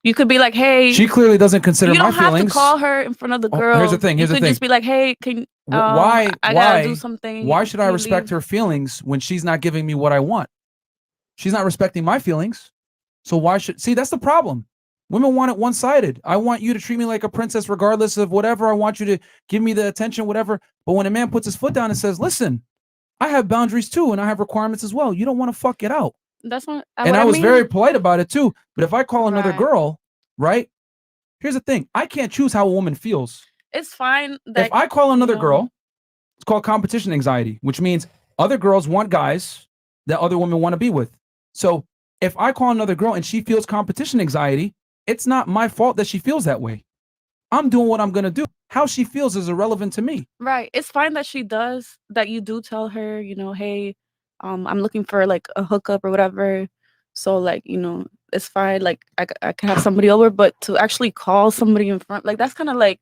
You could be like, "Hey," she clearly doesn't consider my feelings. You don't have to call her in front of the girl. Here's the thing. You could just be like, "Hey, can I gotta do something? Why should I respect her feelings when she's not giving me what I want? She's not respecting my feelings. So why should that's the problem. Women want it one-sided. I want you to treat me like a princess regardless of whatever. I want you to give me the attention, whatever. But when a man puts his foot down and says, "Listen, I have boundaries too, and I have requirements as well. You don't want to fuck it out." That's what. And I was very polite about it too. But if I call another girl, right? Here's the thing: I can't choose how a woman feels. It's fine. If I call another girl, it's called competition anxiety, which means other girls want guys that other women want to be with. So if I call another girl and she feels competition anxiety, it's not my fault that she feels that way. I'm doing what I'm gonna do. How she feels is irrelevant to me. Right. It's fine that she does, that you do tell her, you know, hey, I'm looking for like a hookup or whatever. So like, you know, it's fine. Like I can have somebody over, but to actually call somebody in front, like that's kind of like,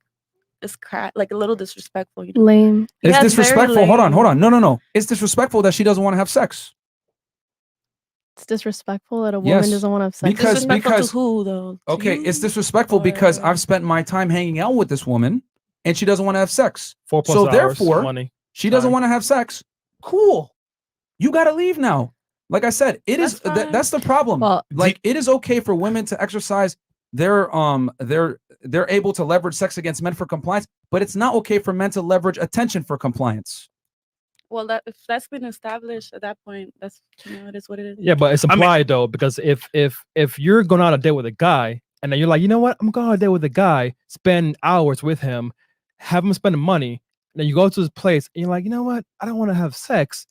it's like a little disrespectful. You know? Lame. It's Yeah, disrespectful. very Hold on. lame. No. It's disrespectful that she doesn't want to have sex. It's disrespectful that a woman Yes, doesn't want to have sex. Disrespectful because to who though? To okay, you? it's disrespectful because I've spent my time hanging out with this woman and she doesn't want to have sex. 4+ So hours, therefore, money, she doesn't time. want to have sex. Cool. You got to leave now. Like I said, that's the problem. Well, like it is okay for women to exercise they're able to leverage sex against men for compliance, but it's not okay for men to leverage attention for compliance. Well, that if that's been established at that point, that's, you know, it is what it is. Yeah, but it's implied though, because if you're going on a date with a guy and then you're like, you know what, I'm going on a date with a guy, spend hours with him, have him spend the money, and then you go to his place and you're like, you know what, I don't want to have sex.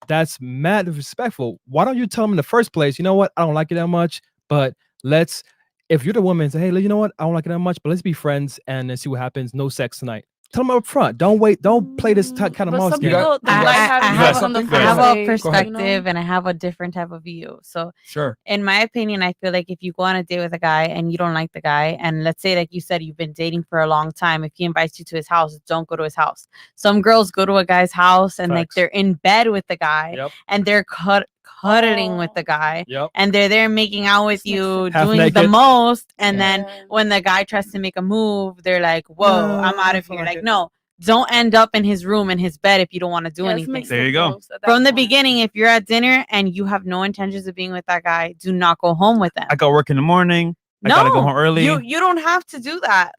That's mad disrespectful. Why don't you tell him in the first place, you know what, I don't like it that much, but let's, if you're the woman, say, hey, you know what, I don't like it that much, but let's be friends and then see what happens. No sex tonight. Tell them up front. Don't wait. Don't play this kind of mouse game. I have a perspective you know? and I have a different type of view. So sure, in my opinion, I feel like if you go on a date with a guy and you don't like the guy, and let's say, like you said, you've been dating for a long time, if he invites you to his house, don't go to his house. Some girls go to a guy's house and like they're in bed with the guy and they're cuddling with the guy and they're there making out with you, Half doing naked. the most, and then when the guy tries to make a move, they're like, whoa, I'm out of here. Like, no, don't end up in his room, in his bed, if you don't want to do anything. There you go. From the beginning, if you're at dinner and you have no intentions of being with that guy, do not go home with them. I got work in the morning. I No, gotta go home early. You don't have to do that.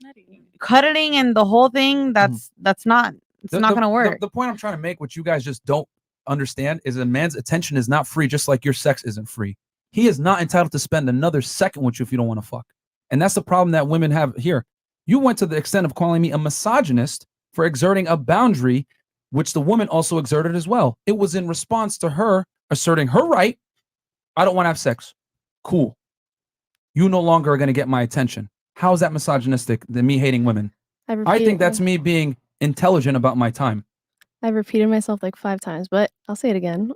Cuddling and the whole thing, that's not, it's not gonna work. The point I'm trying to make, what you guys just don't understand, is a man's attention is not free, just like your sex isn't free. He is not entitled to spend another second with you if you don't want to fuck. And that's the problem that women have here. You went to the extent of calling me a misogynist for exerting a boundary, which the woman also exerted as well. It was in response to her asserting her right. I don't want to have sex. Cool. You no longer are going to get my attention. How is that misogynistic than me hating women? I think that's me being intelligent about my time. I've repeated myself like 5 times, but I'll say it again.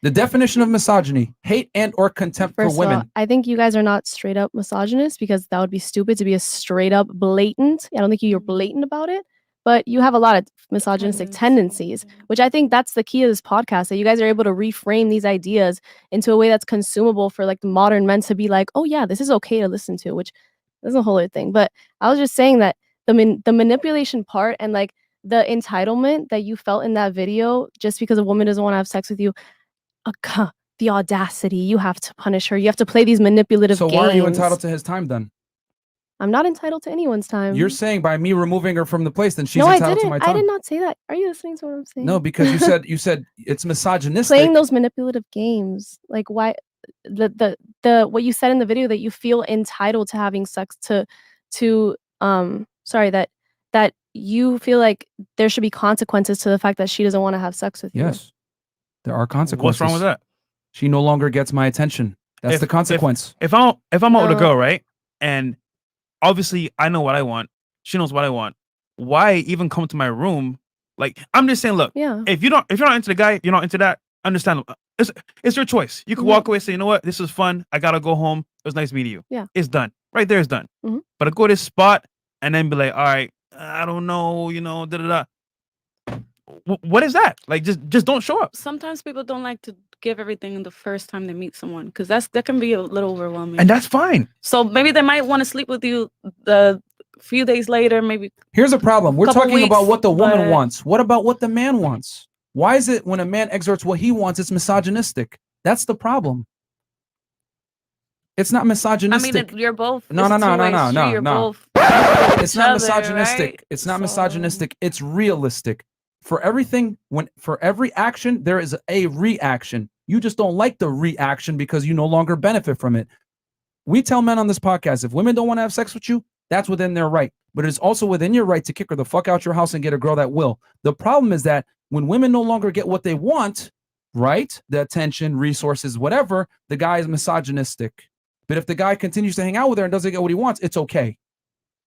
The definition of misogyny: hate and or contempt for First of all, women. I think you guys are not straight up misogynist, because that would be stupid to be a straight up blatant. I don't think you're blatant about it, but you have a lot of misogynistic tendencies, which I think that's the key of this podcast, that you guys are able to reframe these ideas into a way that's consumable for like the modern men to be like, oh yeah, this is okay to listen to, which is a whole other thing. But I was just saying that the manipulation part and like the entitlement that you felt in that video, just because a woman doesn't want to have sex with you, the audacity, you have to punish her. You have to play these manipulative So games. why are you entitled to his time then? I'm not entitled to anyone's time. You're saying by me removing her from the place, then she's no, I entitled to didn't. my time. I did not say that. Are you listening to what I'm saying? No, because you said it's misogynistic. Playing those manipulative games. Like why the what you said in the video, that you feel entitled to having sex that you feel like there should be consequences to the fact that she doesn't want to have sex with you. Yes, there are consequences. What's wrong with that? She no longer gets my attention. That's the consequence. If I'm out with a girl, right, and obviously I know what I want, she knows what I want, why even come to my room? Like, I'm just saying, look, if you're not into the guy, you're not into that, understandable. It's your choice. You can walk away, say, you know what, this is fun, I gotta go home, it was nice meeting you. Yeah, it's done right there. It's done. But I go to this spot and then be like, all right, I don't know, you know, what is that? Like, just don't show up. Sometimes people don't like to give everything the first time they meet someone, because that can be a little overwhelming. And that's fine. So maybe they might want to sleep with you the few days later, maybe. Here's a problem. We're couple talking about weeks, what the woman but- wants. What about what the man wants? Why is it when a man exerts what he wants, it's misogynistic? That's the problem. It's not misogynistic. I mean, you're both. No. You're both. It's not misogynistic. It's not misogynistic. It's realistic. For everything, for every action, there is a reaction. You just don't like the reaction because you no longer benefit from it. We tell men on this podcast, if women don't want to have sex with you, that's within their right. But it's also within your right to kick her the fuck out your house and get a girl that will. The problem is that when women no longer get what they want, right? The attention, resources, whatever, the guy is misogynistic. But if the guy continues to hang out with her and doesn't get what he wants, it's okay.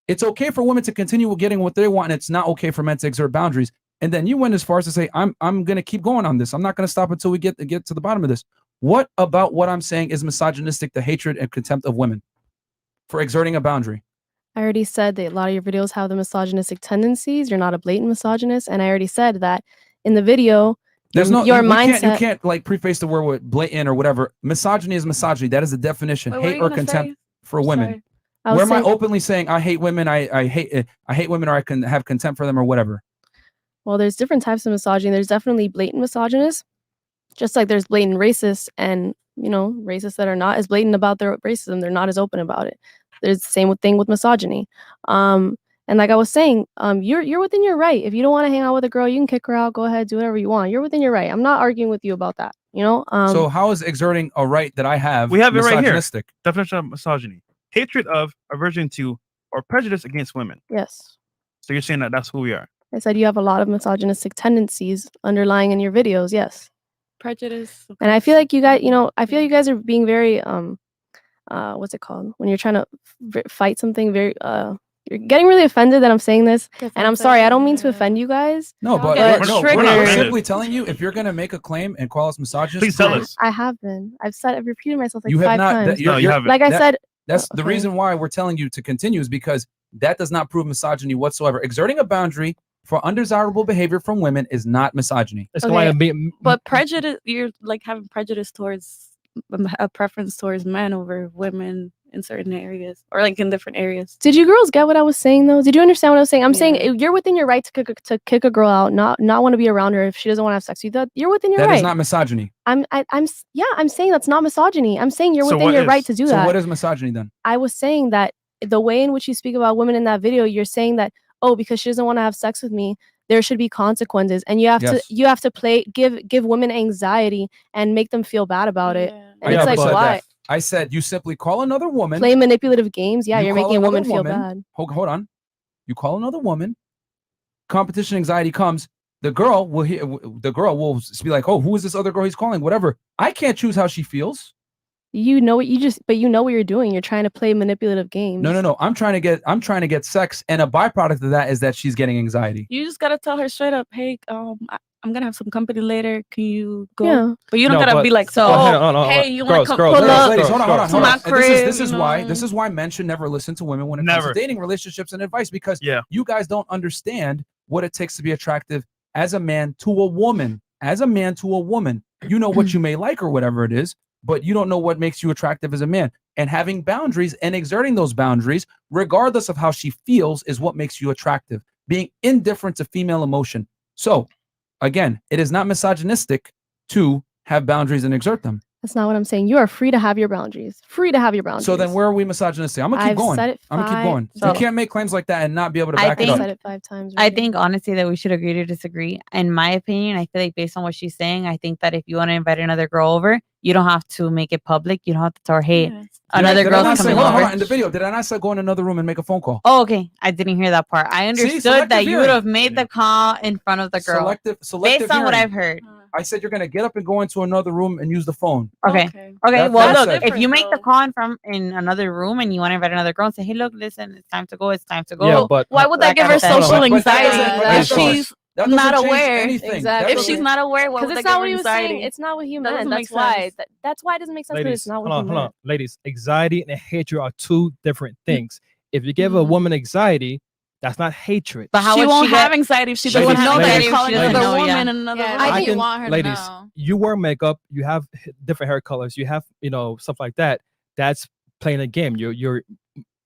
It's okay for women to continue getting what they want, and it's not okay for men to exert boundaries. And then you went as far as to say, I'm gonna keep going on this. I'm not gonna stop until we get to the bottom of this. What about what I'm saying is misogynistic, the hatred and contempt of women for exerting a boundary? I already said that a lot of your videos have the misogynistic tendencies. You're not a blatant misogynist, and I already said that in the video. There's no your You mindset. can't like preface the word with blatant or whatever. Misogyny is misogyny. That is the definition. Wait, what are hate you or gonna contempt say? for women. Sorry. Where am I openly saying I hate women? I hate women, or I can have contempt for them, or whatever. Well, there's different types of misogyny. There's definitely blatant misogynists, just like there's blatant racists, and racists that are not as blatant about their racism. They're not as open about it. There's the same thing with misogyny. And like I was saying, you're within your right. If you don't want to hang out with a girl, you can kick her out. Go ahead, do whatever you want. You're within your right. I'm not arguing with you about that. So how is exerting a right that I have? We have it right here. misogynistic? Definition of misogyny: hatred of, aversion to, or prejudice against women. Yes. So you're saying that that's who we are. I said you have a lot of misogynistic tendencies underlying in your videos. Yes. Prejudice. And I feel like you guys, I feel you guys are being very, what's it called? When you're trying to fight something very, you're getting really offended that I'm saying this. And I'm sorry, I don't mean to offend you guys. No, but we're not simply telling you, if you're going to make a claim and call us misogynist, please tell us. I have been. I've repeated myself like You have 5 not. times. You haven't. Like I said, that's the reason why we're telling you to continue, is because that does not prove misogyny whatsoever. Exerting a boundary for undesirable behavior from women is not misogyny. It's going to be. But prejudice, you're like having prejudice towards a preference towards men over women in certain areas, or like in different areas. Did you girls get what I was saying though? Did you understand what I was saying? I'm saying you're within your right to kick a girl out, not want to be around her if she doesn't want to have sex with you. You're within your right. That is not misogyny. I'm saying that's not misogyny. I'm saying you're within your right to do that. So what is misogyny then? I was saying that the way in which you speak about women in that video, you're saying that, oh, because she doesn't want to have sex with me, there should be consequences, and you have to give women anxiety and make them feel bad about it. And it's like, why? I said you simply call another woman, play manipulative games. Yeah, you're call making a woman another feel bad. Hold on. You call another woman. Competition anxiety comes. The girl will be like, oh, who is this other girl he's calling? Whatever. I can't choose how she feels. You know what you're doing. You're trying to play manipulative games. No. I'm trying to get sex, and a byproduct of that is that she's getting anxiety. You just gotta tell her straight up, hey, I'm gonna have some company later. Can you go? Yeah. But you don't gotta be like, hey, you want to come pull up ladies, hold on. to my crib? This is why men should never listen to women when it comes to dating, relationships, and advice, because you guys don't understand what it takes to be attractive as a man to a woman. As a man to a woman, you know what you may like or whatever it is, but you don't know what makes you attractive as a man. And having boundaries and exerting those boundaries, regardless of how she feels, is what makes you attractive. Being indifferent to female emotion. So, again, it is not misogynistic to have boundaries and exert them. That's not what I'm saying. You are free to have your boundaries. Free to have your boundaries. So then where are we misogynistic? I'm going to keep going. I'm going to keep going. So you can't make claims like that and not be able to back it up. I said it 5 times. I think honestly that we should agree to disagree. In my opinion, I feel like based on what she's saying, I think that if you want to invite another girl over, you don't have to make it public. You don't have to tell her, hey, another girl's coming over. Hold on. In the video, did I not say go in another room and make a phone call? Oh, okay. I didn't hear that part. I understood that you would have made the call in front of the girl. Selective based on what I've heard. I said you're going to get up and go into another room and use the phone. Okay. Well, look, if you make the call in another room and you want to invite another girl and say, hey, look, listen, it's time to go. Yeah, but why would that give her social anxiety if she's not aware? Exactly. If she's not aware, why would that give her anxiety? It's not what you meant. That's why. That's why it doesn't make sense. Ladies, it's not what hold on. Ladies, anxiety and hatred are 2 different things. If you give a woman anxiety, that's not hatred. But she won't have anxiety if she doesn't know that you're calling another woman and another woman. I think you want her ladies, to know. you wear makeup, you have different hair colors, you have stuff like that. That's playing a game. You're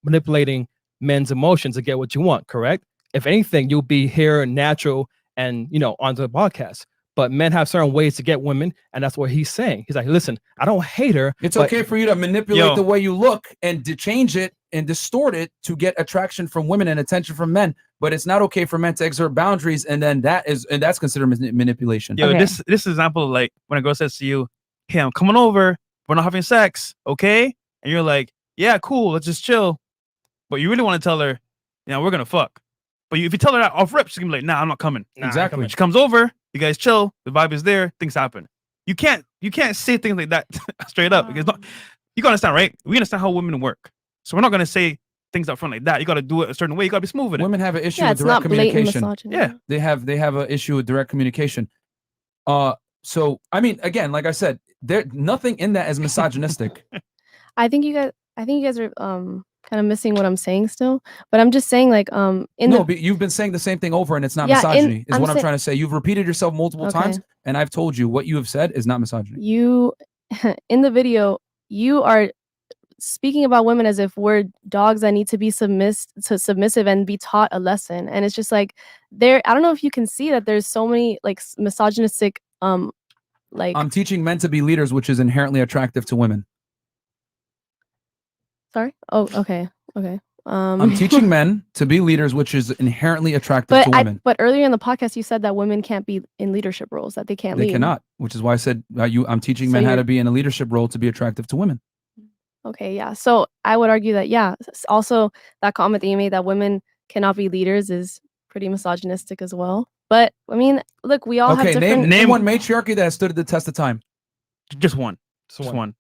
manipulating men's emotions to get what you want. Correct? If anything, you'll be here natural and onto the podcast. But men have certain ways to get women, and that's what he's saying. He's like, listen, I don't hate her. It's okay for you to manipulate the way you look and to change it and distort it to get attraction from women and attention from men. But it's not okay for men to exert boundaries, and then that's considered manipulation. Yo, this example, like when a girl says to you, hey, I'm coming over, we're not having sex, okay? And you're like, yeah, cool, let's just chill. But you really want to tell her, we're gonna fuck. But if you tell her that off rip, she's gonna be like, nah, I'm not coming. Exactly. She comes over, you guys chill, the vibe is there, things happen. You can't say things like that straight up because you gotta understand, right? We understand how women work. So we're not gonna say things up front like that. You got to do it a certain way. You got to be smooth with it. Women have an issue Yeah, with it's direct not blatant communication. misogyny. Yeah. They have an issue with direct communication. So I mean, again, like I said, there nothing in that is misogynistic. I think you guys are kind of missing what I'm saying still. But I'm just saying like but you've been saying the same thing over and it's not misogyny. Is what I'm trying to say. You've repeated yourself multiple times, and I've told you what you have said is not misogyny. You in the video, you are speaking about women as if we're dogs that need to be submissive and be taught a lesson. And it's just like I don't know if you can see that there's so many like misogynistic like I'm teaching men to be leaders, which is inherently attractive to women. Sorry? Oh, okay. I'm teaching men to be leaders, which is inherently attractive to women. But earlier in the podcast, you said that women can't be in leadership roles, that they can't lead. They cannot, which is why I said I'm teaching men how to be in a leadership role to be attractive to women. Okay, yeah. So I would argue that, yeah, also that comment that you made that women cannot be leaders is pretty misogynistic as well. But I mean, look, we all have different... name one matriarchy that has stood the test of time. Just one. Just one.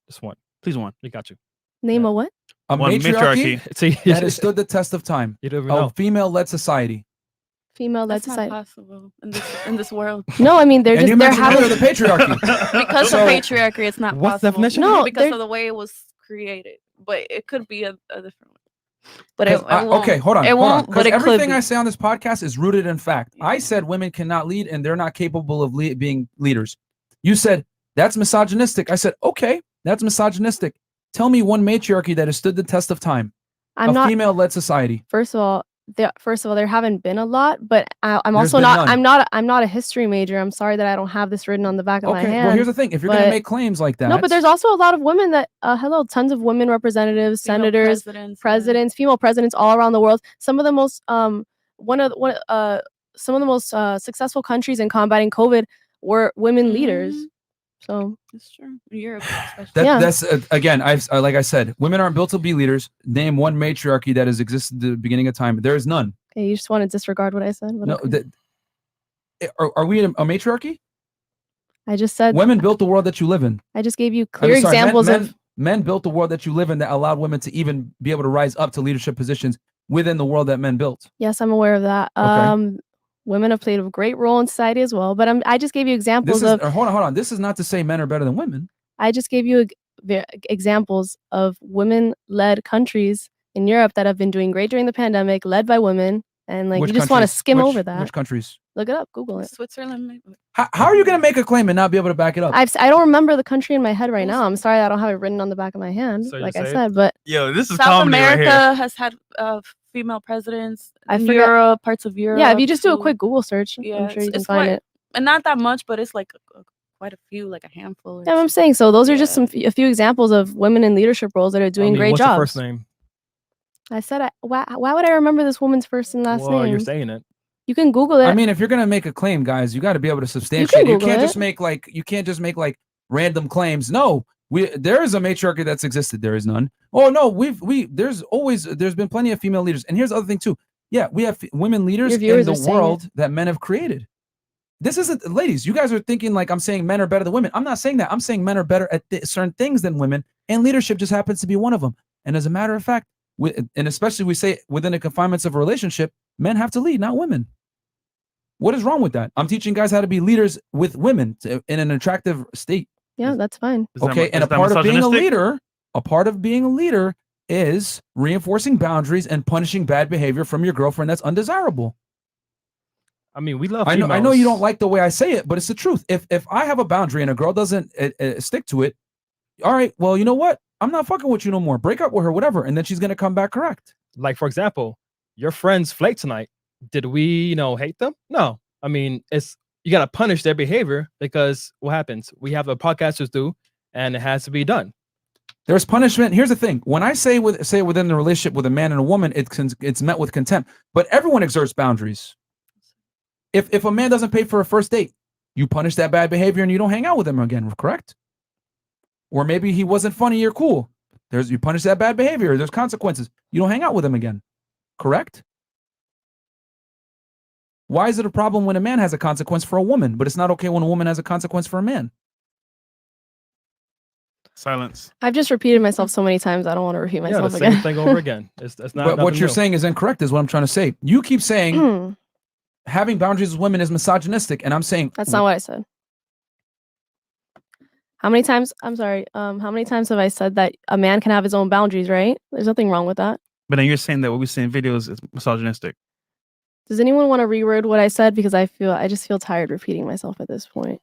Please one. We got you. Name a what? A matriarchy that has stood the test of time. You don't even know. A female-led society. Female-led That's society. not possible in this world. No, I mean they're having the patriarchy. Because of patriarchy, it's not what's the possible. definition? No, because of the way it was created. But it could be a different way. But it won't. Okay, hold on. It won't. Because But it could everything be. I say on this podcast is rooted in fact. I said women cannot lead and they're not capable of being leaders. You said that's misogynistic. I said okay, that's misogynistic. Tell me one matriarchy that has stood the test of time. I'm not female-led society. First of all, there haven't been a lot, but I'm There's also been not. none. I'm not a history major. I'm sorry that I don't have this written on the back of my hand. Well, here's the thing: if you're going to make claims like that, no, but there's also a lot of women that tons of women representatives, senators, presidents, female presidents all around the world. Some of the most some of the most successful countries in combating COVID were women leaders. So it's true. Europe, That's again. Like I said, women aren't built to be leaders. Name one matriarchy that has existed at the beginning of time. There is none. Okay, you just want to disregard what I said. No, are we a matriarchy? I just said women built the world that you live in. I just gave you clear examples of men built the world that you live in that allowed women to even be able to rise up to leadership positions within the world that men built. Yes, I'm aware of that. Okay. Women have played a great role in society as well, but I just gave you examples of. Hold on. This is not to say men are better than women. I just gave you examples of women-led countries in Europe that have been doing great during the pandemic, led by women, and like you just want to skim over that. Which countries? Look it up. Google it. Switzerland. Maybe. How are you going to make a claim and not be able to back it up? I don't remember the country in my head right now. I'm sorry I don't have it written on the back of my hand, like I said. But yo, this is South comedy America right here. has had female presidents. I in forget- Europe, parts of Europe. yeah, if you just do a too. quick Google search, Yeah, I'm sure you can it's find quite- it. And not that much, but it's like quite a few, like a handful. or Yeah, I'm saying so. Those are just a few examples of women in leadership roles that are doing great what's jobs. Your first name? I said, why would I remember this woman's first and last Well, name? you're saying it. You can Google it. I mean, if you're gonna make a claim, guys, you got to be able to substantiate. You Google can't it. just make like random claims. No, there is a matriarchy that's existed. There is none. Oh no, there's been plenty of female leaders. And here's the other thing too. Yeah, we have women leaders Your in viewers are the saying world that men have created. This isn't, ladies. You guys are thinking like I'm saying men are better than women. I'm not saying that. I'm saying men are better at certain things than women, and leadership just happens to be one of them. And as a matter of fact, and especially we say within the confinements of a relationship, men have to lead, not women. What is wrong with that? I'm teaching guys how to be leaders with women in an attractive state. Yeah, that's fine. Okay, and a part of being a leader is reinforcing boundaries and punishing bad behavior from your girlfriend that's undesirable. I mean, we love. I know you don't like the way I say it, but it's the truth. If I have a boundary and a girl doesn't stick to it, all right, well, you know what? I'm not fucking with you no more. Break up with her, whatever, and then she's gonna come back correct. Like, for example, your friends flake tonight. Did we, hate them? No. I mean, you gotta punish their behavior because what happens? We have the podcasters do, and it has to be done. There's punishment. Here's the thing: when I say within the relationship with a man and a woman, it's met with contempt. But everyone exerts boundaries. If a man doesn't pay for a first date, you punish that bad behavior and you don't hang out with him again, correct? Or maybe he wasn't funny or cool. You punish that bad behavior. There's consequences. You don't hang out with him again, correct? Why is it a problem when a man has a consequence for a woman, but it's not okay when a woman has a consequence for a man? Silence. I've just repeated myself so many times. I don't want to repeat myself the same again. thing over again. It's not. But what nothing you're new. saying is incorrect. Is what I'm trying to say. You keep saying having boundaries with women is misogynistic, and I'm saying That's not what I said. How many times? I'm sorry. How many times have I said that a man can have his own boundaries? Right? There's nothing wrong with that. But then you're saying that what we see in videos is misogynistic. Does anyone want to reword what I said? Because I just feel tired repeating myself at this point.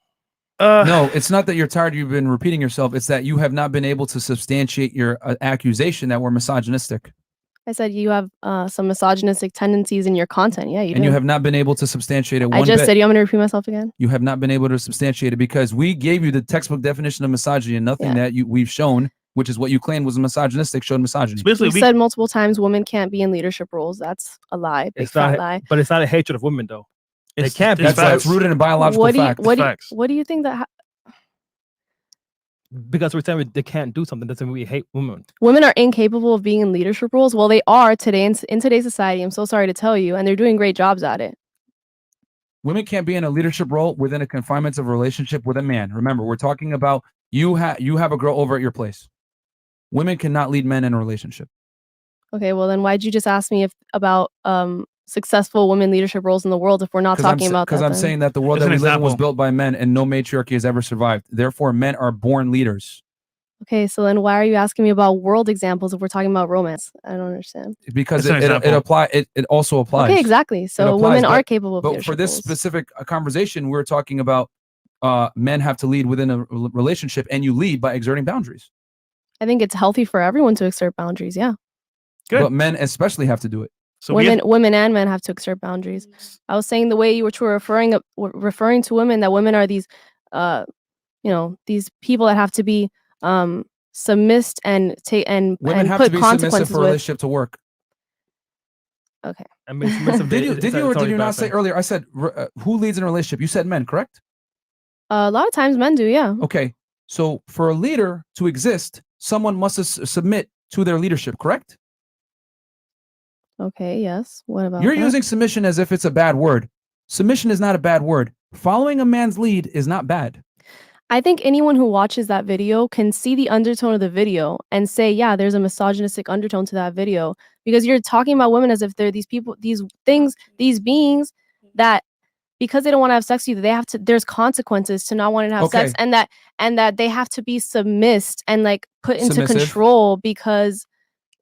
No, it's not that you're tired. You've been repeating yourself. It's that you have not been able to substantiate your accusation that we're misogynistic. I said you have some misogynistic tendencies in your content. Yeah, you do. And you have not been able to substantiate it. I just said, you want me to repeat myself again? You have not been able to substantiate it because we gave you the textbook definition of misogyny, and nothing that we've shown, which is what you claimed was misogynistic, showed misogyny. You said multiple times women can't be in leadership roles. That's a lie. Big It's fat not, lie. but it's not a hatred of women though. It can't be. That's rooted in biological facts. What do you think that? Because we're saying they can't do something doesn't mean we hate women. Women are incapable of being in leadership roles. Well, they are today in today's society. I'm so sorry to tell you, and they're doing great jobs at it. Women can't be in a leadership role within a confinements of a relationship with a man. Remember, we're talking about you have a girl over at your place. Women cannot lead men in a relationship. Okay, well then why'd you just ask me about successful women leadership roles in the world if we're not talking about that? Because I'm saying that the world that we live in was built by men and no matriarchy has ever survived. Therefore, men are born leaders. Okay, so then why are you asking me about world examples if we're talking about romance? I don't understand. Because it also applies. Okay, exactly. So women are capable of But leadership for this roles. specific conversation, we're talking about men have to lead within a relationship, and you lead by exerting boundaries. I think it's healthy for everyone to exert boundaries. Yeah. Good. But men especially have to do it. So women and men have to exert boundaries. I was saying the way you were referring to women, that women are these, these people that have to be submissed and take and women and have put to be submissive consequences for a with. relationship to work. Okay. I mean, submissive Did you or did you not say thing. earlier? I said who leads in a relationship? You said men, correct? A lot of times men do, yeah. Okay. So for a leader to exist, someone must submit to their leadership, correct? Okay, yes. What about You're that? using submission as if it's a bad word. Submission is not a bad word. Following a man's lead is not bad. I think anyone who watches that video can see the undertone of the video and say, yeah, there's a misogynistic undertone to that video, because you're talking about women as if they're these people, these things, these beings that because they don't want to have sex with you, they have to, there's consequences to not wanting to have sex, and that they have to be submissed and like put into control because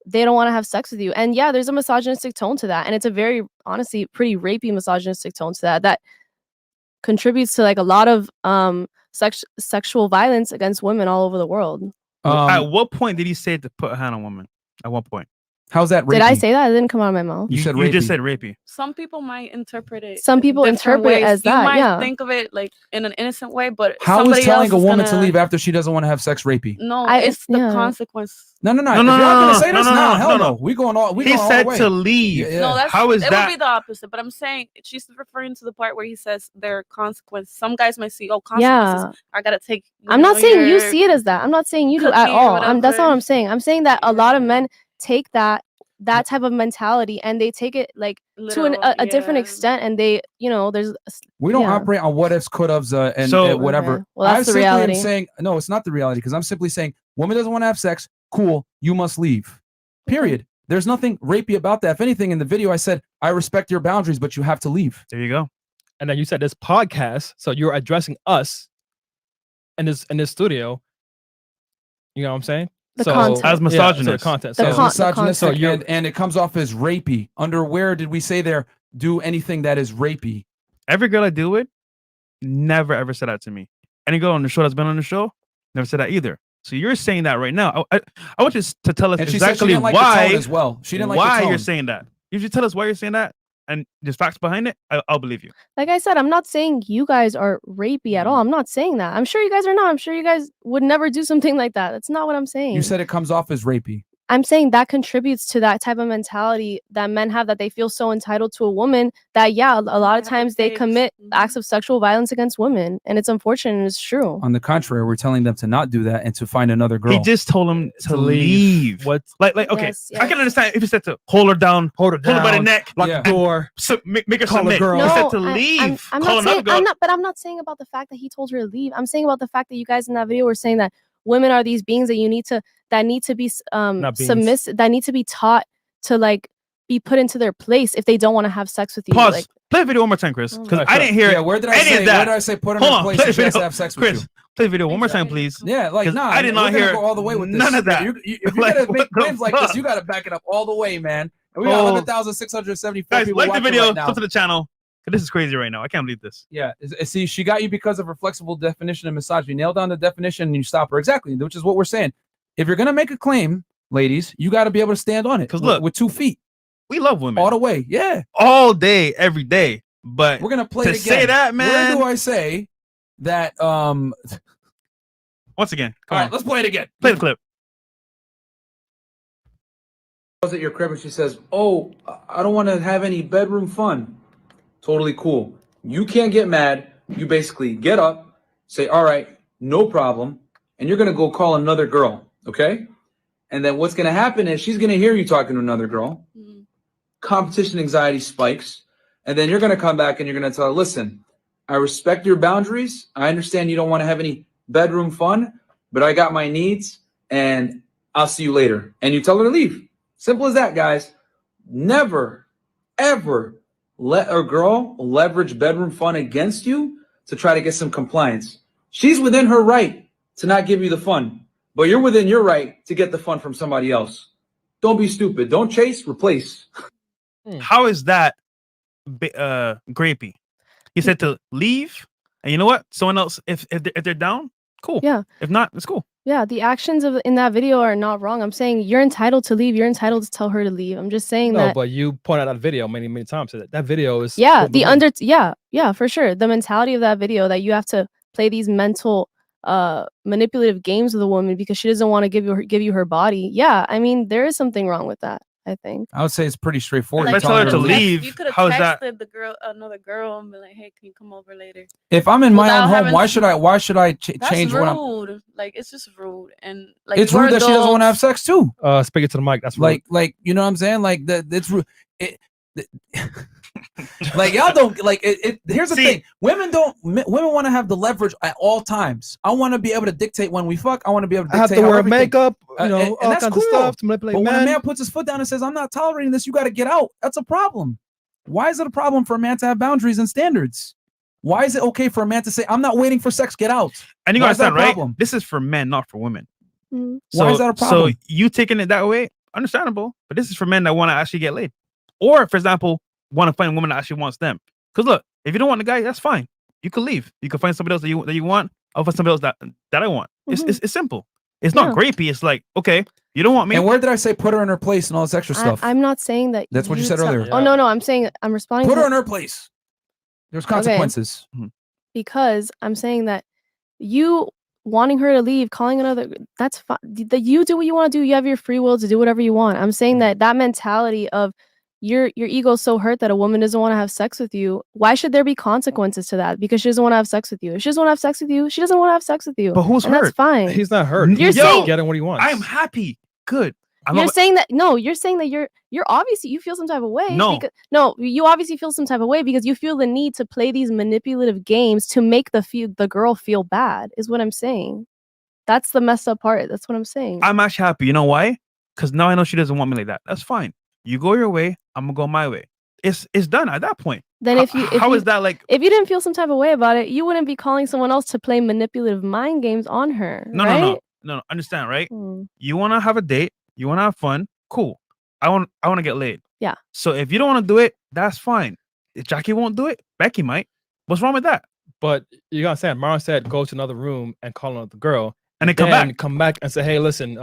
they don't want to have sex with you. And yeah, there's a misogynistic tone to that. And it's a very, honestly, pretty rapey misogynistic tone to that contributes to like a lot of sexual violence against women all over the world. At what point did he say to put a hand on women? At what point? How's that rapey? Did I say that? It didn't come out of my mouth. You just said rapey. Some people might interpret it. Some people different interpret it ways. as that, You might yeah. think of it like in an innocent way, but How somebody is telling else a woman is to gonna- leave after she doesn't want to have sex rapey? No, it's the consequence. No. If No, you're not gonna say this, no, hell no. no. We going all. We He going all said the way. to leave. Yeah. No, that's How is it that? would be the opposite. But I'm saying she's referring to the part where he says there are consequences. Some guys might see, consequences. I gotta take. I'm not saying you see it as that. I'm not saying you do at cookie or all. That's not what whatever. I'm saying. I'm saying that a lot of men take that type of mentality and they take it like to a different extent, and they, there's We don't operate on what ifs, could haves, and whatever. Okay. Well, that's the simply reality. am saying no, it's not the reality, because I'm simply saying woman doesn't want to have sex. Cool, you must leave. Period. There's nothing rapey about that. If anything, in the video, I said I respect your boundaries, but you have to leave. There you go. And then you said this podcast, so you're addressing us in this studio. You know what I'm saying? The content. As misogynist. Yeah, so the content. As So, misogynistic, and it comes off as rapey. Under where did we say there? Do anything that is rapey. Every girl I deal with never ever said that to me. Any girl on the show that's been on the show never said that either. So you're saying that right now. I want you to tell us And she said she exactly didn't like the why tone as well. She didn't like the why tone. you're saying that. If you tell us why you're saying that and there's facts behind it, I'll believe you. Like I said, I'm not saying you guys are rapey at all. I'm not saying that. I'm sure you guys are not. I'm sure you guys would never do something like that. That's not what I'm saying. You said it comes off as rapey. I'm saying that contributes to that type of mentality that men have, that they feel so entitled to a woman that, yeah, a lot of times they commit acts of sexual violence against women. And it's unfortunate and it's true. On the contrary, we're telling them to not do that and to find another girl. He just told him to leave. What? Like okay, Yes, I can understand if he said to hold her down, hold her by the down, neck, lock the door, make her call a submit. girl. He said No, to leave. I'm call not another saying, girl. I'm not saying about the fact that he told her to leave. I'm saying about the fact that you guys in that video were saying that women are these beings that need to be submissive, that need to be taught to like be put into their place if they don't want to have sex with you. Pause. Like, Play the video one more time, Chris, because I didn't hear Where did I say? Where did I say put her in her place and she has to have sex with you? Play the video one more time, please. Yeah, like nah, I did not hear go all the way with this. none of that. If you're gonna make claims like this, you gotta back it up all the way, man. And we got 11,674 guys, people like the watching video, right now. go to the channel. This is crazy right now. I can't believe this. Yeah, see, she got you because of her flexible definition of misogyny. Nail down the definition and you stop her. Exactly, which is what we're saying. If you're gonna make a claim, ladies, you got to be able to stand on it. Because look, with 2 feet, we love women all the way. Yeah, all day, every day. But we're gonna play to it again. say that, man. Where do I say that? Once again, all right, let's play it again. Play the clip. I was at your crib and she says, "Oh, I don't want to have any bedroom fun." Totally cool. You can't get mad. You basically get up, say, "All right, no problem," and you're gonna go call another girl, okay? And then what's gonna happen is she's gonna hear you talking to another girl. Competition anxiety spikes, and then you're gonna come back and you're gonna tell her, "Listen, I respect your boundaries. I understand you don't want to have any bedroom fun, but I got my needs, and I'll see you later." And you tell her to leave. Simple as that, guys. Never, ever let a girl leverage bedroom fun against you to try to get some compliance. She's within her right to not give you the fun, but you're within your right to get the fun from somebody else. Don't be stupid. Don't chase, replace. How is that grapey? He said to leave, and you know what? Someone else, if they're down, cool. Yeah. If not, it's cool. Yeah, the actions in that video are not wrong. I'm saying you're entitled to leave. You're entitled to tell her to leave. I'm just saying No, that. but you point out that video many, many times. That video is Yeah, yeah, for sure. The mentality of that video that you have to play these mental manipulative games with a woman because she doesn't want to give you her body. Yeah, I mean, there is something wrong with that, I think. I would say it's pretty straightforward. If I tell her to leave, You could have how is that? texted another girl and be like, "Hey, can you come over later?" If I'm in my Without own home, having why to- should I That's change rude. what I'm? Like, it's just rude, and like It's we're rude that she doesn't want to have adults. sex too. Speak it to the mic. That's rude. Like you know what I'm saying? Like that. It's rude. Like y'all don't like it. Here's the thing: women want to have the leverage at all times. I want to be able to dictate when we fuck. I want to be able to I have dictate to wear everything. makeup, you know, and all that's kinds cool. of stuff to manipulate But when a men. man puts his foot down and says, "I'm not tolerating this," you got to get out. That's a problem. Why is it a problem for a man to have boundaries and standards? Why is it okay for a man to say, "I'm not waiting for sex, get out"? And you Why gotta is that a understand, right? problem? This is for men, not for women. Why is that a problem? So you taking it that way, understandable. But this is for men that want to actually get laid, or for example, want to find a woman that actually wants them. Because look, if you don't want the guy, that's fine. You can leave. You can find somebody else that you want. I'll find somebody else that I want. It's simple. It's not grapey. It's like, okay, you don't want me. And where did I say put her in her place and all this extra stuff? I'm not saying that. That's what you said earlier. Oh no, I'm saying I'm responding. Put to her in her place. There's consequences. Because I'm saying that you wanting her to leave, calling another, that's fine. That you do what you want to do. You have your free will to do whatever you want. I'm saying that mentality of your ego is so hurt that a woman doesn't want to have sex with you. Why should there be consequences to that? Because she doesn't want to have sex with you. If she doesn't want to have sex with you, she doesn't want to have sex with you. But who's and hurt? That's fine. He's not hurt. You're He's saying getting what he wants. I'm happy. Good. You're saying that you're obviously you feel some type of way. No. You obviously feel some type of way because you feel the need to play these manipulative games to make the girl feel bad. Is what I'm saying. That's the messed up part. That's what I'm saying. I'm actually happy. You know why? Because now I know she doesn't want me like that. That's fine. You go your way. I'm gonna go my way. It's done at that point. Then how is that like? If you didn't feel some type of way about it, you wouldn't be calling someone else to play manipulative mind games on her. No. Understand, right? You want to have a date. You want to have fun. Cool. I want to get laid. Yeah. So if you don't want to do it, that's fine. If Jackie won't do it, Becky might. What's wrong with that? But you gotta understand, Myron said go to another room and call another girl. And then come back and say, hey, listen,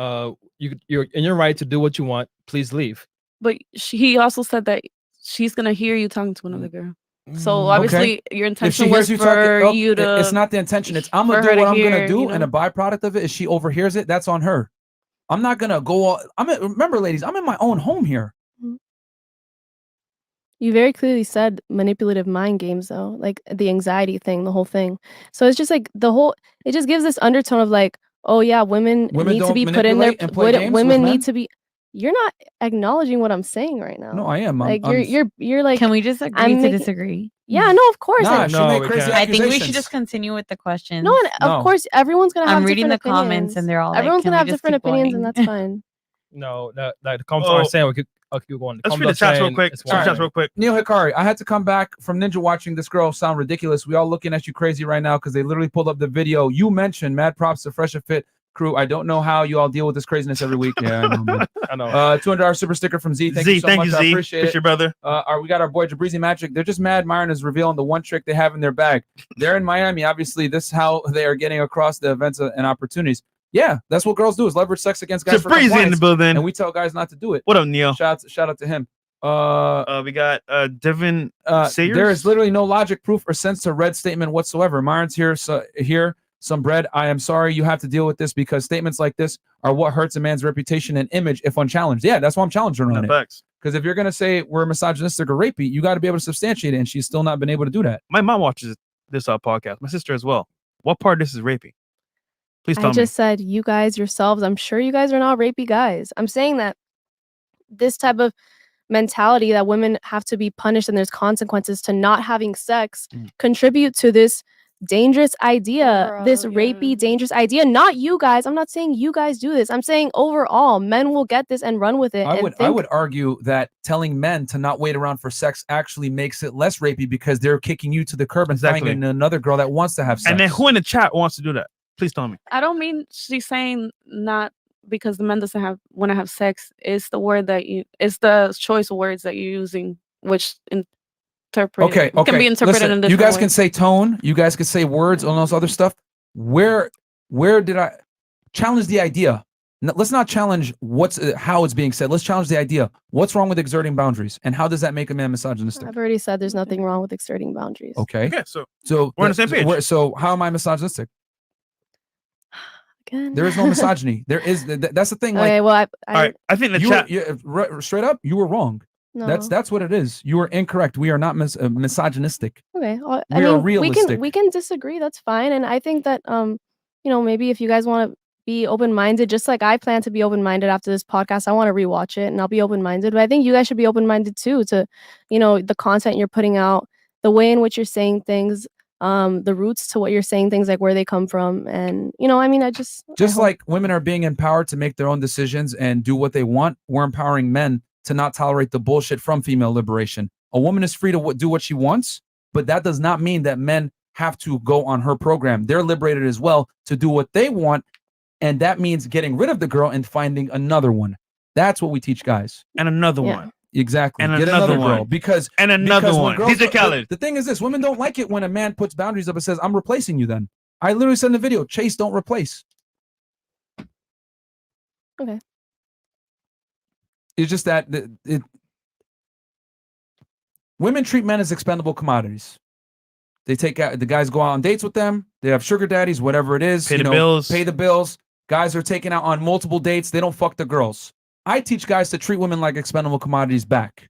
you're in your right to do what you want. Please leave. But he also said that she's gonna hear you talking to another girl. So obviously your intention was for you to. It's not the intention. It's I'm gonna do what I'm gonna do, and a byproduct of it is she overhears it. That's on her. I'm not gonna go. Remember, ladies, I'm in my own home here. You very clearly said manipulative mind games, though, like the anxiety thing, the whole thing. So it's just like it just gives this undertone of like, oh yeah, women need to be put in their. Women need to be. you're not acknowledging what I'm saying right now. No, I am. Like you're like. Can we just agree to disagree? Yeah, no, of course. Nah, and- she made crazy I think we should accusations. just continue with the questions. No, and of course, everyone's gonna have. I'm reading the different comments, opinions. and they're all like, everyone's "Can gonna we have just different keep opinions, and going?" that's fine. No, the comments are saying we could keep going. Let's read the chats real quick. Chats real quick. Neil Hikari, I had to come back from Ninja watching this girl sound ridiculous. We all looking at you crazy right now because they literally pulled up the video. You mentioned mad props to Fresh and Fit crew. I don't know how you all deal with this craziness every week. Yeah, I know. Man. I know. $200 super sticker from Z. Thank you so much. I appreciate it. Your brother. We got our boy Jabrizi Magic. They're just mad. Myron is revealing the one trick they have in their bag. They're in Miami. Obviously, this is how they are getting across the events and opportunities. Yeah, that's what girls do is leverage sex against guys. Jabrizi in the building, and we tell guys not to do it. What up, Neil? Shout out to him. We got Devin Sayers. There is literally no logic, proof, or sense to Red's statement whatsoever. Myron's here, some bread. I am sorry you have to deal with this because statements like this are what hurts a man's reputation and image if unchallenged. Yeah, that's why I'm challenging her on it. Because if you're gonna say we're misogynistic or rapey, you got to be able to substantiate it, and she's still not been able to do that. My mom watches this podcast. My sister as well. What part of this is rapey? Please tell me. I just said you guys yourselves. I'm sure you guys are not rapey guys. I'm saying that this type of mentality that women have to be punished and there's consequences to not having sex contribute to this dangerous idea, this rapey dangerous idea. Not you guys. I'm not saying you guys do this. I'm saying overall men will get this and run with it. I would argue that telling men to not wait around for sex actually makes it less rapey because they're kicking you to the curb and finding another girl that wants to have sex. And then who in the chat wants to do that? Please tell me. I don't mean she's saying not because the man doesn't want to have sex. It's the word it's the choice of words that you're using, which can be interpreted Listen, in different you guys ways. can say tone, you guys can say words, all those other stuff. Where did I challenge the idea? Let's not challenge how it's being said. Let's challenge the idea. What's wrong with exerting boundaries, and how does that make a man misogynistic? I've already said there's nothing wrong with exerting boundaries. Okay. So we're on the same page. So how am I misogynistic? Again. There is no misogyny. That's the thing. Like, Okay, well, all right. I think the chat. Straight up, you were wrong. No. That's what it is. You are incorrect. We are not misogynistic. Okay, We are realistic. we can disagree. That's fine. And I think that maybe if you guys want to be open-minded, just like I plan to be open-minded after this podcast, I want to rewatch it and I'll be open-minded. But I think you guys should be open-minded too to, the content you're putting out, the way in which you're saying things, the roots to what you're saying, things like where they come from. And like women are being empowered to make their own decisions and do what they want, we're empowering men to not tolerate the bullshit from female liberation. A woman is free to do what she wants, but that does not mean that men have to go on her program. They're liberated as well to do what they want, and that means getting rid of the girl and finding another one. That's what we teach guys. And another one. Exactly. And Get another girl one. because another one. Girls, DJ Khaled. the thing is this: women don't like it when a man puts boundaries up and says, "I'm replacing you." Then I literally said in the video, "Chase, don't replace." Okay. It's just that women treat men as expendable commodities. They take out the guys go out on dates with them. They have sugar daddies, whatever it is. Pay the bills. Guys are taken out on multiple dates. They don't fuck the girls. I teach guys to treat women like expendable commodities back.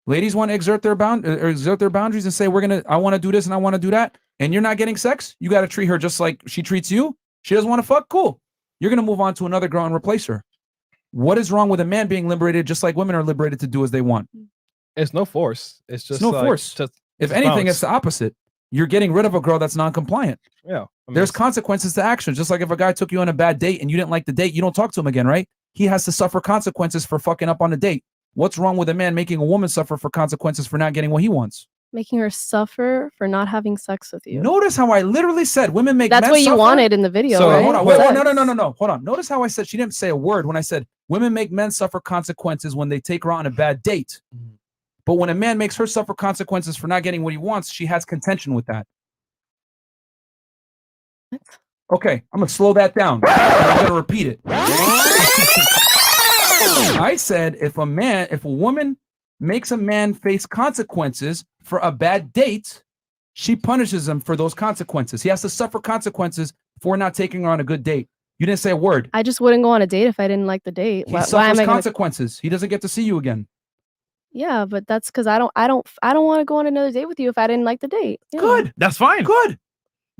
Ladies want to exert their boundaries and say, I want to do this and I want to do that. And you're not getting sex. You got to treat her just like she treats you. She doesn't want to fuck. Cool. You're going to move on to another girl and replace her. What is wrong with a man being liberated just like women are liberated to do as they want? It's no force. It's just no force. If anything, it's the opposite. You're getting rid of a girl that's non-compliant. Yeah. There's consequences to action. Just like if a guy took you on a bad date and you didn't like the date, you don't talk to him again, right? He has to suffer consequences for fucking up on a date. What's wrong with a man making a woman suffer for consequences for not getting what he wants? Making her suffer for not having sex with you. Notice how I literally said women make men That's what you suffer? wanted in the video, So right? hold on. No. Hold on. Notice how I said she didn't say a word when I said women make men suffer consequences when they take her on a bad date. But when a man makes her suffer consequences for not getting what he wants, she has contention with that. Okay, I'm gonna slow that down. I'm gonna repeat it. I said if a woman makes a man face consequences for a bad date, she punishes him for those consequences. He has to suffer consequences for not taking her on a good date. You didn't say a word. I just wouldn't go on a date if I didn't like the date. He suffers consequences. He doesn't get to see you again. Yeah, but that's because I don't want to go on another date with you if I didn't like the date. Yeah. Good. That's fine. Good.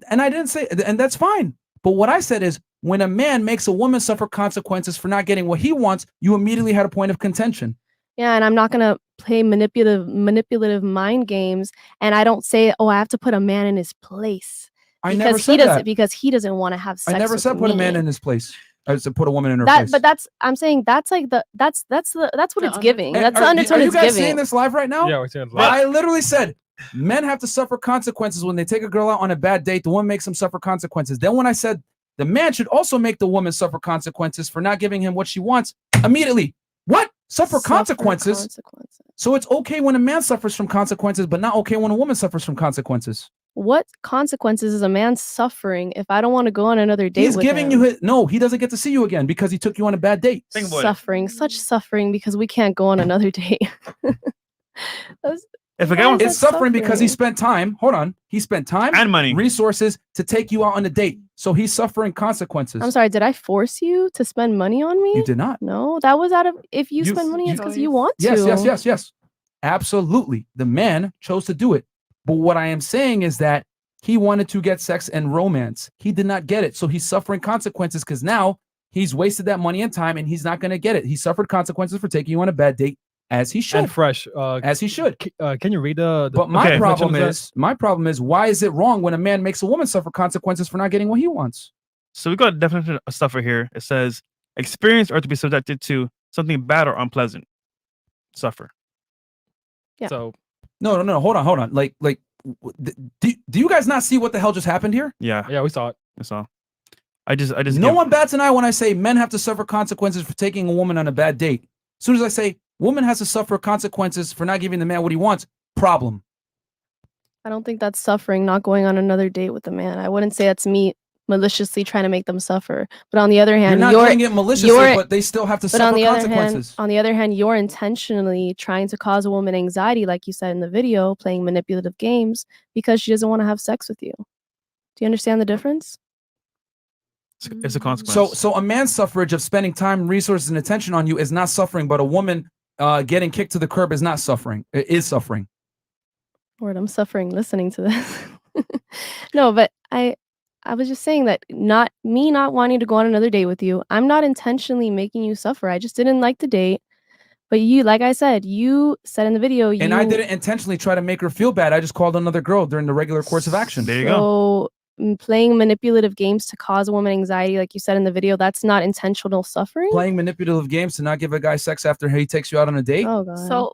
And I didn't say, and that's fine. But what I said is when a man makes a woman suffer consequences for not getting what he wants, you immediately had a point of contention. Yeah, and I'm not gonna play manipulative mind games, and I don't say, oh, I have to put a man in his place. I never said that. Because he doesn't want to have sex. I never said put a man in his place. I said put a woman in her that, place. But I'm saying that's like that's what it's giving. That's the undertone Are you it's guys giving. seeing this live right now? Yeah, we're seeing it live. I literally said men have to suffer consequences when they take a girl out on a bad date. The woman makes them suffer consequences. Then when I said the man should also make the woman suffer consequences for not giving him what she wants, immediately, what? Suffer consequences? So it's okay when a man suffers from consequences, but not okay when a woman suffers from consequences. What consequences is a man suffering if I don't want to go on another date He's with giving him? you his, no, he doesn't get to see you again because he took you on a bad date. Suffering, such suffering because we can't go on another date. If a guy wants, it's suffering because he spent time. Hold on, he spent time and money, resources to take you out on a date. So he's suffering consequences. I'm sorry, did I force you to spend money on me? You did not. No, that was out of if you spend money, it's because you want to. Yes. Absolutely, the man chose to do it. But what I am saying is that he wanted to get sex and romance. He did not get it, so he's suffering consequences because now he's wasted that money and time, and he's not going to get it. He suffered consequences for taking you on a bad date. As he should. And Fresh. As he should. Can you read the But my problem is, why is it wrong when a man makes a woman suffer consequences for not getting what he wants? So we got a definition of suffer here. It says experience or to be subjected to something bad or unpleasant. Suffer. Yeah. So no. Hold on. Like, do you guys not see what the hell just happened here? Yeah, we saw it. I saw. I just. No one bats an eye when I say men have to suffer consequences for taking a woman on a bad date. As soon as I say woman has to suffer consequences for not giving the man what he wants, problem. I don't think that's suffering, not going on another date with a man. I wouldn't say that's me maliciously trying to make them suffer. But on the other hand, you're not doing it maliciously, but they still have to suffer consequences. On the other hand, you're intentionally trying to cause a woman anxiety, like you said in the video, playing manipulative games because she doesn't want to have sex with you. Do you understand the difference? It's a consequence. So a man's suffrage of spending time, resources, and attention on you is not suffering, but a woman getting kicked to the curb is not suffering. It is suffering. Lord, I'm suffering listening to this. No, but I was just saying that not wanting to go on another date with you. I'm not intentionally making you suffer. I just didn't like the date. But you, like I said, you said in the video, and I didn't intentionally try to make her feel bad. I just called another girl during the regular course of action. There you go. Playing manipulative games to cause a woman anxiety, like you said in the video, that's not intentional suffering. Playing manipulative games to not give a guy sex after he takes you out on a date. Oh god. So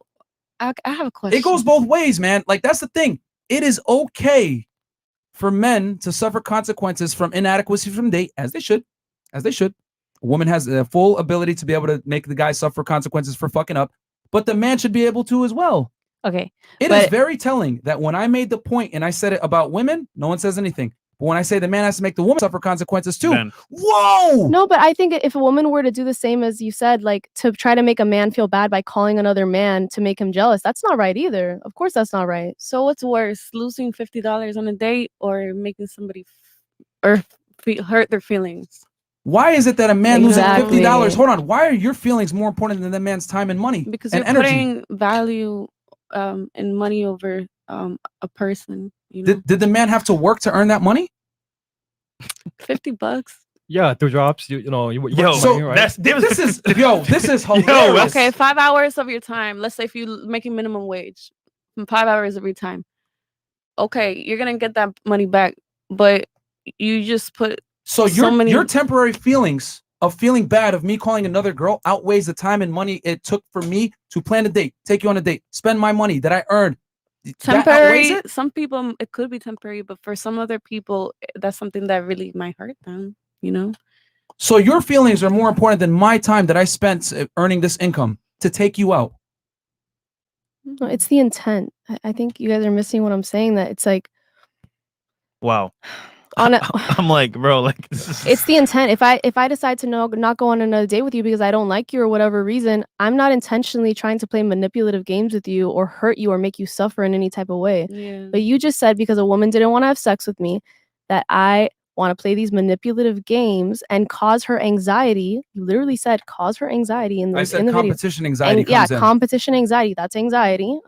I have a question. It goes both ways, man. Like that's the thing. It is okay for men to suffer consequences from inadequacy from date, as they should. A woman has the full ability to be able to make the guy suffer consequences for fucking up, but the man should be able to as well. Okay. It is very telling that when I made the point and I said it about women, no one says anything. But when I say the man has to make the woman suffer consequences too, whoa! No, but I think if a woman were to do the same as you said, like to try to make a man feel bad by calling another man to make him jealous, that's not right either. Of course, that's not right. So what's worse, losing $50 on a date or making somebody hurt their feelings? Why is it that a man losing $50? Hold on. Why are your feelings more important than that man's time and money? Because and you're energy? putting value and money over a person. You know? Did the man have to work to earn that money? $50. Yeah, 2 drops. You know. So money, right? this is hilarious. Okay, 5 hours of your time. Let's say if you're making minimum wage, 5 hours of your time. Okay, you're gonna get that money back, but you just put your temporary feelings of feeling bad of me calling another girl outweighs the time and money it took for me to plan a date, take you on a date, spend my money that I earned. Temporary. Some people it could be temporary, but for some other people, that's something that really might hurt them. You know. So your feelings are more important than my time that I spent earning this income to take you out. No, it's the intent. I think you guys are missing what I'm saying. That it's like, wow. I'm like, bro, like it's the intent. If I decide to not go on another date with you because I don't like you or whatever reason, I'm not intentionally trying to play manipulative games with you or hurt you or make you suffer in any type of way. Yeah. But you just said because a woman didn't want to have sex with me that I want to play these manipulative games and cause her anxiety. You literally said cause her anxiety in the competition video. anxiety. Competition anxiety. That's anxiety.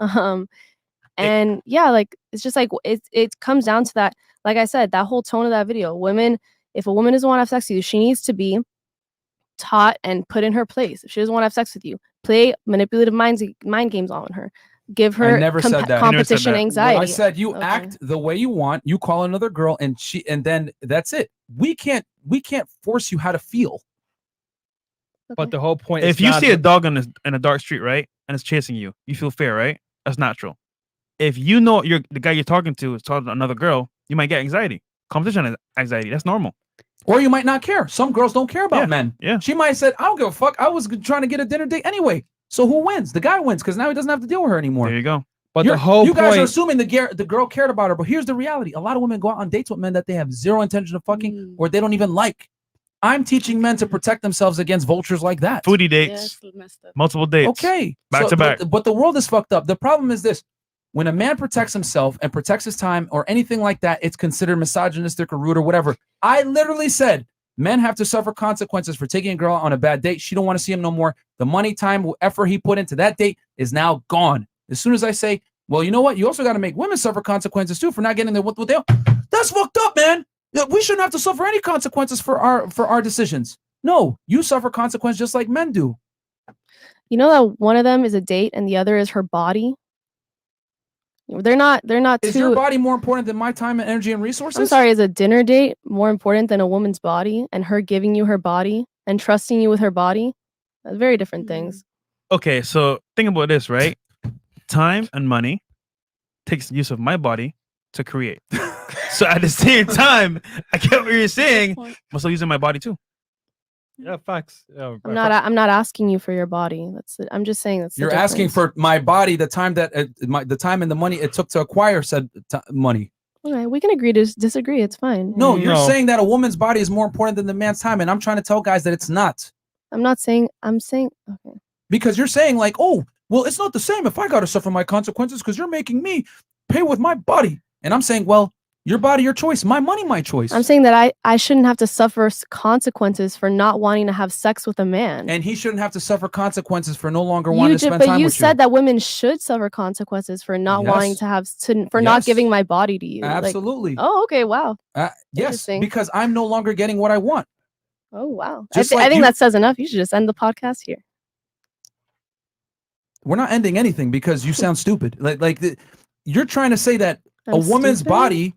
And yeah, like it's just like it comes down to that. Like I said, that whole tone of that video, women, If a woman doesn't want to have sex with you, she needs to be taught and put in her place. If she doesn't want to have sex with you, play manipulative mind games on her. Give her I never said that. competition anxiety. I said you act the way you want. You call another girl, and then that's it. We can't force you how to feel. But the whole point if is you see a dog in a dark street, right, and it's chasing you, you feel fear, right? That's natural. If you know the guy you're talking to is talking to another girl, you might get anxiety, competition anxiety. That's normal. Or you might not care. Some girls don't care about men. Yeah. She might have said, I don't give a fuck. I was trying to get a dinner date anyway. So who wins? The guy wins because now he doesn't have to deal with her anymore. There you go. But the whole you guys point, are assuming the girl cared about her. But here's the reality. A lot of women go out on dates with men that they have zero intention of fucking or they don't even like. I'm teaching men to protect themselves against vultures like that. Foodie dates, multiple dates. Okay. Back to back. But the world is fucked up. The problem is this. When a man protects himself and protects his time or anything like that, it's considered misogynistic or rude or whatever. I literally said men have to suffer consequences for taking a girl on a bad date. She don't want to see him no more. The money, time, effort he put into that date is now gone. As soon as I say, well, you know what? You also got to make women suffer consequences too for not getting what they want. That's fucked up, man. We shouldn't have to suffer any consequences for our decisions. No, you suffer consequences just like men do. You know that one of them is a date and the other is her body. They're not. Is your body more important than my time and energy and resources? I'm sorry. Is a dinner date more important than a woman's body and her giving you her body and trusting you with her body? That's very different things. Okay, so think about this, right? Time and money takes the use of my body to create. So at the same time, I get what you're saying. I'm still using my body too. Yeah, facts. I'm not asking you for your body. That's it. I'm just saying that's. You're asking for my body, the time that the time and the money it took to acquire said money. Okay, we can agree to disagree. It's fine. No, you're saying that a woman's body is more important than the man's time, and I'm trying to tell guys that it's not. I'm not saying. I'm saying. Okay. Because you're saying like, oh, well, it's not the same if I got to suffer my consequences because you're making me pay with my body, and I'm saying, well, your body, your choice. My money, my choice. I'm saying that I shouldn't have to suffer consequences for not wanting to have sex with a man. And he shouldn't have to suffer consequences for no longer wanting to spend time with you. But you said that women should suffer consequences for not wanting to have not giving my body to you. Absolutely. Like, oh, okay. Wow. Yes, because I'm no longer getting what I want. Oh, wow. Just I like think you- that says enough. You should just end the podcast here. We're not ending anything because you sound stupid. You're trying to say that I'm a woman's stupid? body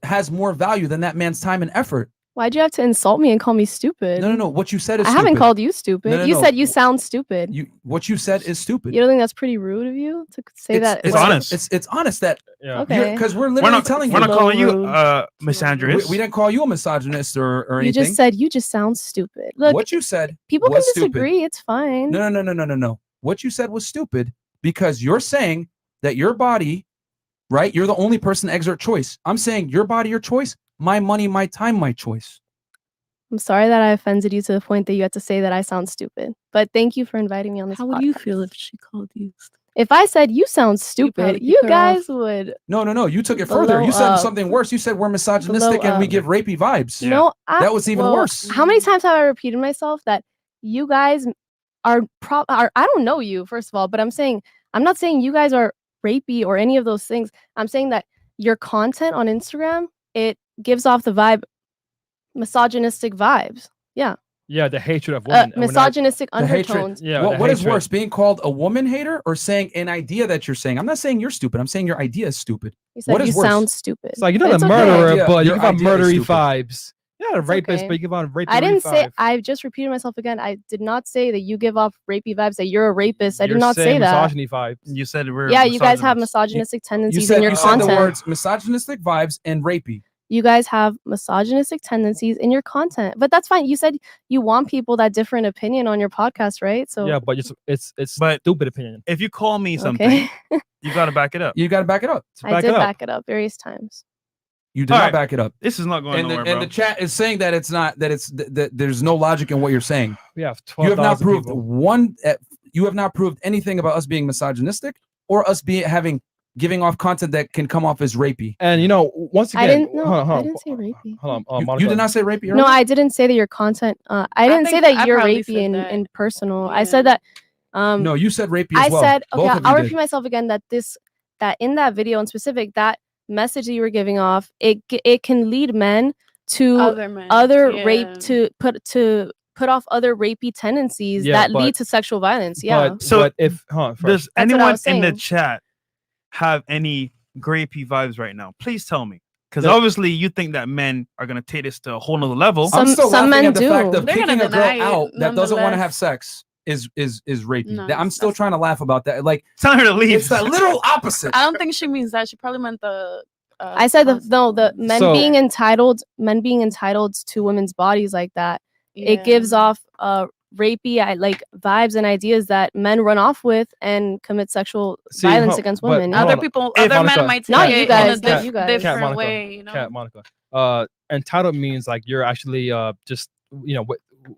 has more value than that man's time and effort. Why'd you have to insult me and call me stupid? No. What you said is I stupid. haven't called you stupid. No. You said you sound stupid. What you said is stupid. You don't think that's pretty rude of you to say that? It's honest. It's honest that Okay. because we're literally telling you. We're not calling you misandrist. We didn't call you a misogynist or You anything. just said you just sound stupid. Look, what you said. people can was stupid. disagree. It's fine. No. What you said was stupid because you're saying that your body, right? You're the only person to exert choice. I'm saying your body, your choice. My money, my time, my choice. I'm sorry that I offended you to the point that you had to say that I sound stupid. But thank you for inviting me on this. How would you feel if she called you? If I said you sound stupid, probably you kick her guys would. No. You took it further. You said something worse. You said we're misogynistic and we give rapey vibes. No, that was even worse. How many times have I repeated myself that you guys are I don't know you, first of all, but I'm not saying you guys are rapey or any of those things. I'm saying that your content on Instagram, it gives off the vibe, misogynistic vibes. Yeah. Yeah, the hatred of women. Misogynistic The hatred. undertones. Yeah, What is worse, being called a woman hater or saying an idea that you're saying? I'm not saying you're stupid. I'm saying your idea is stupid. You said What is you worse? sound stupid. It's like you're not It's a okay. murderer, Idea- but you your give off idea is murdery stupid. vibes. You're not a It's rapist, okay. but you give off rapey I didn't say. vibes. I just repeated myself again. I did not say that you give off rapey vibes. That you're a rapist. I You're did not say saying that. misogyny vibes. You said we're Yeah, you guys have misogynists. misogynistic You tendencies said, in your you said content. the words misogynistic vibes and rapey. You guys have misogynistic tendencies in your content, but that's fine. You said you want people that different opinion on your podcast, right? So Yeah, but it's But stupid opinion. if you call me something, okay, you got to back it up. You got to back it up. I did back it up various times. You did All not right. back it up. This is not going And nowhere, the bro. chat is saying that it's not that there's no logic in what you're saying. We have You have not 12,000 proved people. you have not proved anything about us being misogynistic or us giving off content that can come off as rapey. And once again, I didn't. No, hold on, I didn't say rapey. Hold on, You Monica. did not say rapey. No, earlier? I didn't say that your content. I didn't say think that I you're probably rapey said that. in personal. I said that. No, you said rapey I as well. said, Both okay, of you I'll did. repeat myself again that in that video in specific, that message that you were giving off, it can lead men to Other men, rape yeah. to put off other rapey tendencies Yeah, that but- lead to sexual violence. Yeah. But if does That's what I anyone was in the saying. chat have any grapey vibes right now? Please tell me. Because The- obviously you think that men are gonna take this to a whole nother level. I'm still some laughing men at the fact do. of They're kicking gonna a girl deny it out that doesn't want to nonetheless. have sex is rapey. No, I'm still that's trying to laugh about that. Like, Tell her to leave. it's that literal opposite. I don't think she means that. She probably meant the. I said the men So- being entitled to women's bodies like that. It gives off rapey like vibes and ideas that men run off with and commit sexual violence against but women. hold Other on. people, If- other Monica, men might take Not it you in guys, a not you guys. different Monica, way. You know. Cat Monica. Entitled means like you're actually just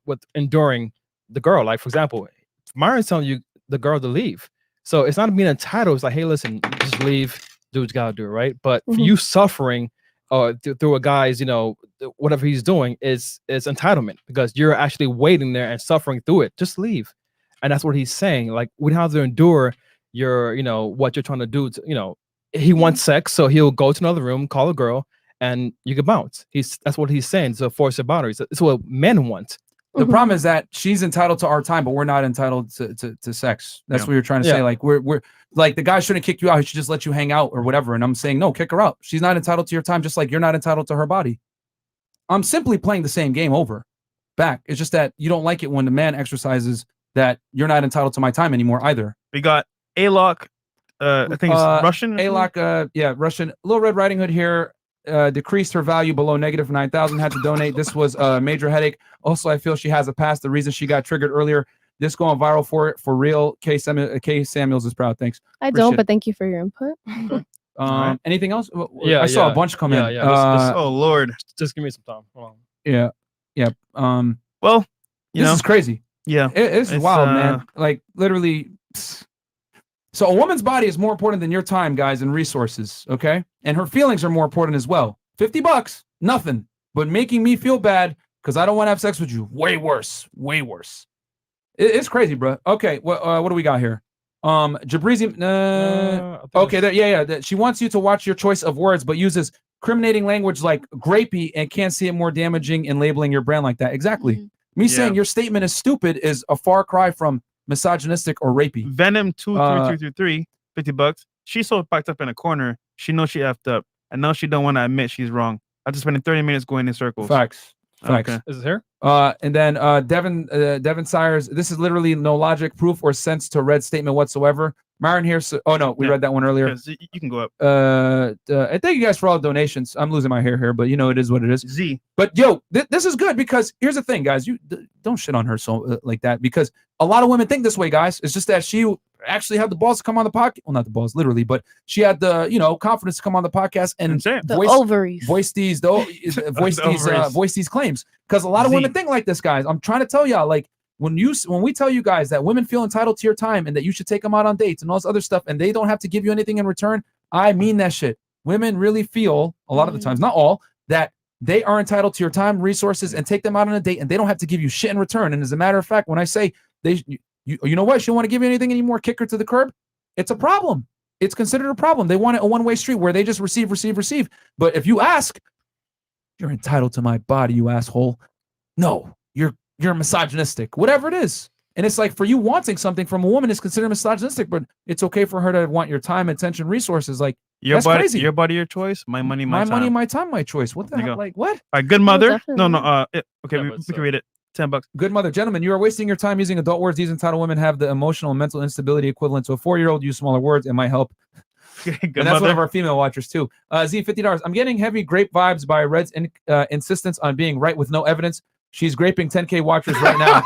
with enduring the girl. Like for example, Myron's telling you the girl to leave. So it's not being entitled. It's like, hey, listen, just leave. Do what you gotta do, right? But for you suffering through a guy's, whatever he's doing is entitlement because you're actually waiting there and suffering through it. Just leave. And that's what he's saying. Like we don't have to endure your, what you're trying to do. He wants sex, so he'll go to another room, call a girl, and you can bounce. That's what he's saying. So force the boundaries. It's what men want. The problem is that she's entitled to our time, but we're not entitled to sex. That's what you're trying to say. Like we're like the guy shouldn't kick you out. He should just let you hang out or whatever. And I'm saying, no, kick her out. She's not entitled to your time, just like you're not entitled to her body. I'm simply playing the same game over back. It's just that you don't like it when the man exercises that you're not entitled to my time anymore either. We got A-Lock, I think it's Russian. A-Lock, Russian. Little Red Riding Hood here. Decreased her value below negative 9,000, had to donate. This was a major headache. Also, I feel she has a past. The reason she got triggered earlier. This going viral for real. K Samuels is proud. Thanks. I don't, but thank you for your input. Anything else? Yeah, I saw a bunch come in. Oh Lord, just give me some time. Hold on. Yeah. Well, this is crazy. Yeah, it's wild, man. Like literally. So a woman's body is more important than your time, guys, and resources. Okay, and her feelings are more important as well. $50, nothing, but making me feel bad because I don't want to have sex with you. Way worse. Way worse. It's crazy, bro. Okay, what do we got here? Jabrizi. Okay, she wants you to watch your choice of words, but uses criminating language like grapey and can't see it more damaging in labeling your brand like that. Exactly. Me saying your statement is stupid is a far cry from misogynistic or rapey. Venom 23333, $50. She's so packed up in a corner. She knows she effed up, and now she don't want to admit she's wrong. After spending 30 minutes going in circles. Facts. Okay. Is it here? And then Devin Sires. This is literally no logic, proof, or sense to read statement whatsoever. Myron here. Oh no, we read that one earlier. You can go up. And thank you guys for all the donations. I'm losing my hair here, but it is what it is. Z. But yo, this is good because here's the thing, guys. You don't shit on her so like that because a lot of women think this way, guys. It's just that she actually had the balls to come on the podcast. Well, not the balls, literally, but she had the confidence to come on the podcast and voice these claims because a lot of women think like this, guys. I'm trying to tell y'all, like when we tell you guys that women feel entitled to your time and that you should take them out on dates and all this other stuff, and they don't have to give you anything in return. I mean that shit. Women really feel a lot of the times, not all, that they are entitled to your time, resources, and take them out on a date, and they don't have to give you shit in return. And as a matter of fact, when I say you know what, she don't want to give you anything anymore, kick her to the curb, it's a problem. It's considered a problem. They want it a one-way street where they just receive. But if you ask, you're entitled to my body, you asshole. No, you're misogynistic, whatever it is. And it's like for you wanting something from a woman is considered misogynistic, but it's okay for her to want your time, attention, resources. Like that's crazy. Your body, your choice. My money, my time. money, my time, my choice. What the hell? Like what? All right, good mother. Definitely. Okay, we can read it. $10. Good mother, gentlemen, you are wasting your time using adult words. These entitled women have the emotional and mental instability equivalent to a 4-year-old. Use smaller words. It might help. Good and that's mother. one of our female watchers too. Z, $50. I'm getting heavy grape vibes by Red's insistence on being right with no evidence. She's graping 10K watchers right now.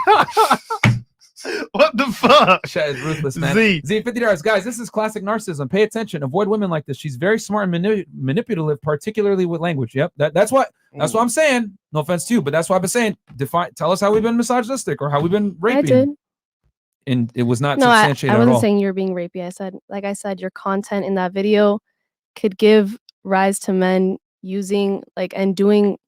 What the fuck? Chat is ruthless, man. Z, $50. Guys, this is classic narcissism. Pay attention. Avoid women like this. She's very smart and manipulative, particularly with language. Yep. That's what I'm saying. No offense to you, but that's what I've been saying. Tell us how we've been misogynistic or how we've been raping. I did. And it was not No, I substantiated at wasn't all. saying you were being rapey. I said, your content in that video could give rise to men using and doing,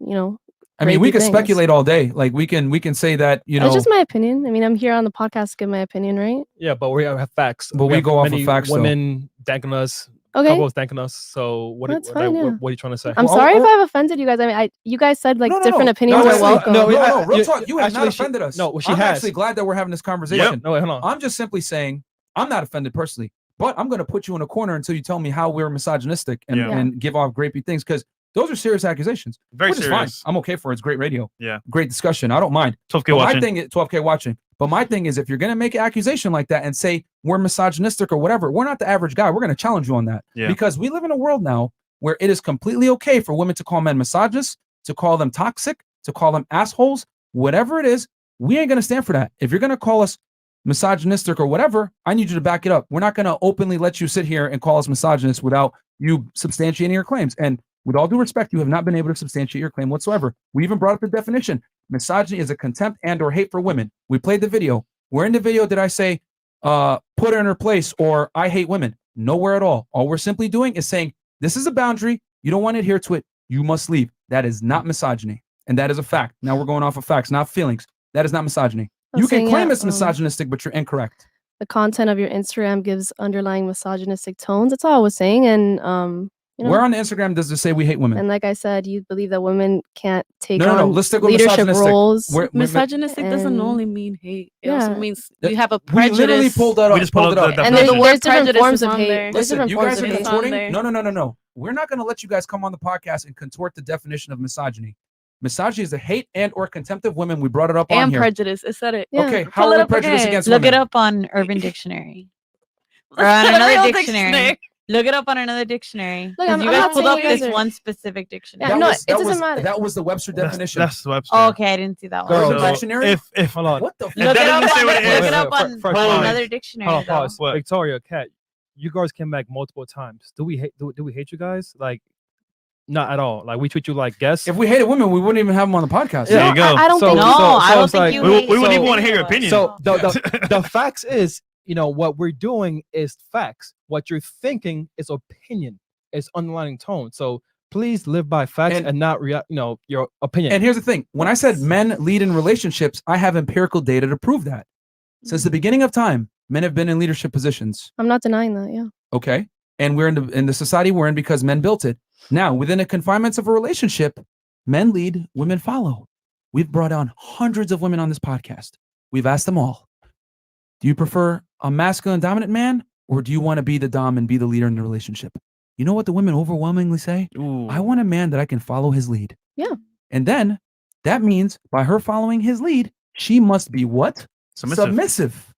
I mean, we rapey could things. speculate all day. Like we can say that, It's just my opinion. I mean, I'm here on the podcast to give my opinion, right? Yeah, but we have facts. But we have go off of many facts, though. Women thanking us. Okay. couple was thanking us. So what? That's what, fine, yeah. what are you trying to say? I'm sorry if I've offended you guys. I mean, you guys said like different opinions are welcome. No, real talk. You have not offended us. No, she I'm has. actually glad that we're having this conversation. Yep. No, wait, hold on. I'm just simply saying I'm not offended personally, but I'm going to put you in a corner until you tell me how we're misogynistic and give off grapey things, because those are serious accusations. Very which is fine. serious. I'm okay for it. It's great radio. Yeah. Great discussion. I don't mind. 12K But watching. My thing is 12K watching. But my thing is, if you're going to make an accusation like that and say we're misogynistic or whatever, we're not the average guy. We're going to challenge you on that. Yeah. Because we live in a world now where it is completely okay for women to call men misogynists, to call them toxic, to call them assholes, whatever it is. We ain't going to stand for that. If you're going to call us misogynistic or whatever, I need you to back it up. We're not going to openly let you sit here and call us misogynists without you substantiating your claims. And with all due respect, you have not been able to substantiate your claim whatsoever. We even brought up the definition. Misogyny is a contempt and or hate for women. We played the video. Where in the video did I say, put her in her place or I hate women? Nowhere at all. All we're simply doing is saying, this is a boundary. You don't want to adhere to it. You must leave. That is not misogyny. And that is a fact. Now we're going off of facts, not feelings. That is not misogyny. You can claim it's misogynistic, but you're incorrect. The content of your Instagram gives underlying misogynistic tones. That's all I was saying. And you know, where on the Instagram does it say we hate women? and like I said, you believe that women can't take No. on Let's stick with leadership misogynistic. roles. Misogynistic doesn't and- only mean hate. It Yeah. also means The- you have a We prejudice. literally pulled that up. We just pulled up the And definition. there's different prejudice forms is of on hate. there. There's Listen, different you forms guys of are hate. It's on contorting. there. No. We're not going to let you guys come on the podcast and contort the definition of misogyny. Misogyny is the hate and or contempt of women. We brought it up on And here. prejudice. It said it. Okay, Pull how it are we up prejudiced again. against Look women? it up on Urban Dictionary. Or Let's on get a another real dictionary. Look it up on another dictionary. Look, 'Cause I'm you not guys pulled saying up you guys this are- one specific dictionary. Yeah, no, it doesn't matter. That was the Webster definition. That's Webster. Oh, okay, I didn't see that Girl, one. the dictionary? If Hold on. What the It Look it doesn't up say on, what it look is. it up on First, another dictionary. Hold on, though. pause. What? Victoria, Kat, you girls came back multiple times. Do we hate? Do we hate you guys? Like, not at all. Like we treat you like guests. If we hated women, we wouldn't even have them on the podcast. There you go. I don't think No, I don't it's think like- you We hate wouldn't even so- want to hear your opinion. So the facts is, you know, what we're doing is facts. What you're thinking is opinion. It's underlining tone. So please live by facts and not your opinion. And here's the thing. When I said men lead in relationships, I have empirical data to prove that. Since the beginning of time, men have been in leadership positions. I'm not denying that. Yeah. Okay. And we're in the society we're in because men built it. Now, within the confinements of a relationship, men lead, women follow. We've brought on hundreds of women on this podcast. We've asked them all, do you prefer a masculine dominant man, or do you want to be the dom and be the leader in the relationship? You know what the women overwhelmingly say? Ooh. I want a man that I can follow his lead. Yeah. And then that means by her following his lead, she must be what? Submissive.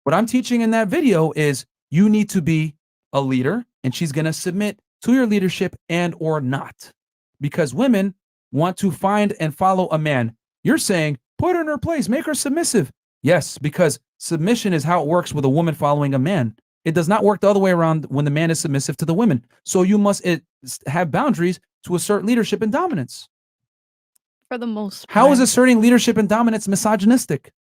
What I'm teaching in that video is you need to be a leader, and she's going to submit to your leadership and or not. Because women want to find and follow a man. You're saying, put her in her place, make her submissive. Yes, because submission is how it works with a woman following a man. It does not work the other way around when the man is submissive to the women. So you must have boundaries to assert leadership and dominance. For the most How is part. asserting leadership and dominance misogynistic?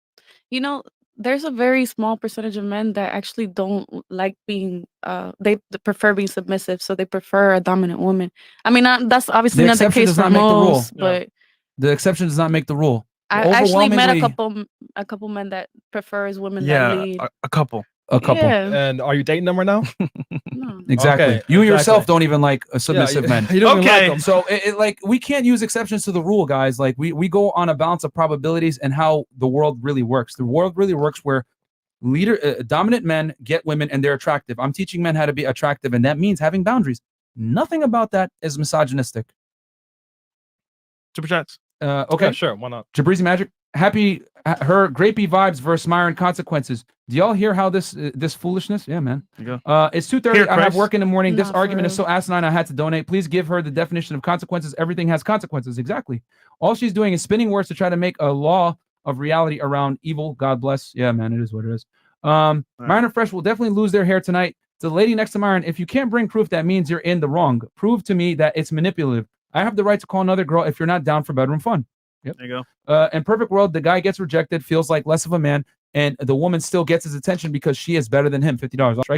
You know, there's a very small percentage of men that actually don't like being they prefer being submissive, so they prefer a dominant woman. I mean, that's obviously The not the exception case does for not make the rule. most, but The exception does not make the rule. I actually met a Overwhelmingly- couple men that prefers women that Yeah, lead. a couple. A couple. Yeah. And are you dating them right now? Exactly. Okay, You exactly. yourself don't even like submissive men. you don't even like them. So like we can't use exceptions to the rule, guys. Like we go on a balance of probabilities and how the world really works. The world really works where dominant men get women and they're attractive. I'm teaching men how to be attractive, and that means having boundaries. Nothing about that is misogynistic. Super chats. Okay, Yeah, sure. Why not? Jabrizi Magic. Happy her grapey vibes versus Myron consequences. Do y'all hear how this foolishness? Yeah, man. There you go. It's 2:30. Here, I have Chris. work in the morning. This Not for argument is real. so asinine. I had to donate. Please give her the definition of consequences. Everything has consequences. Exactly. All she's doing is spinning words to try to make a law of reality around evil. God bless. Yeah, man. It is what it is. Myron and Fresh will definitely lose their hair tonight. To the lady next to Myron, if you can't bring proof, that means you're in the wrong. Prove to me that it's manipulative. I have the right to call another girl if you're not down for bedroom fun. Yep. There you go. In perfect world, the guy gets rejected, feels like less of a man, and the woman still gets his attention because she is better than him. $50, right?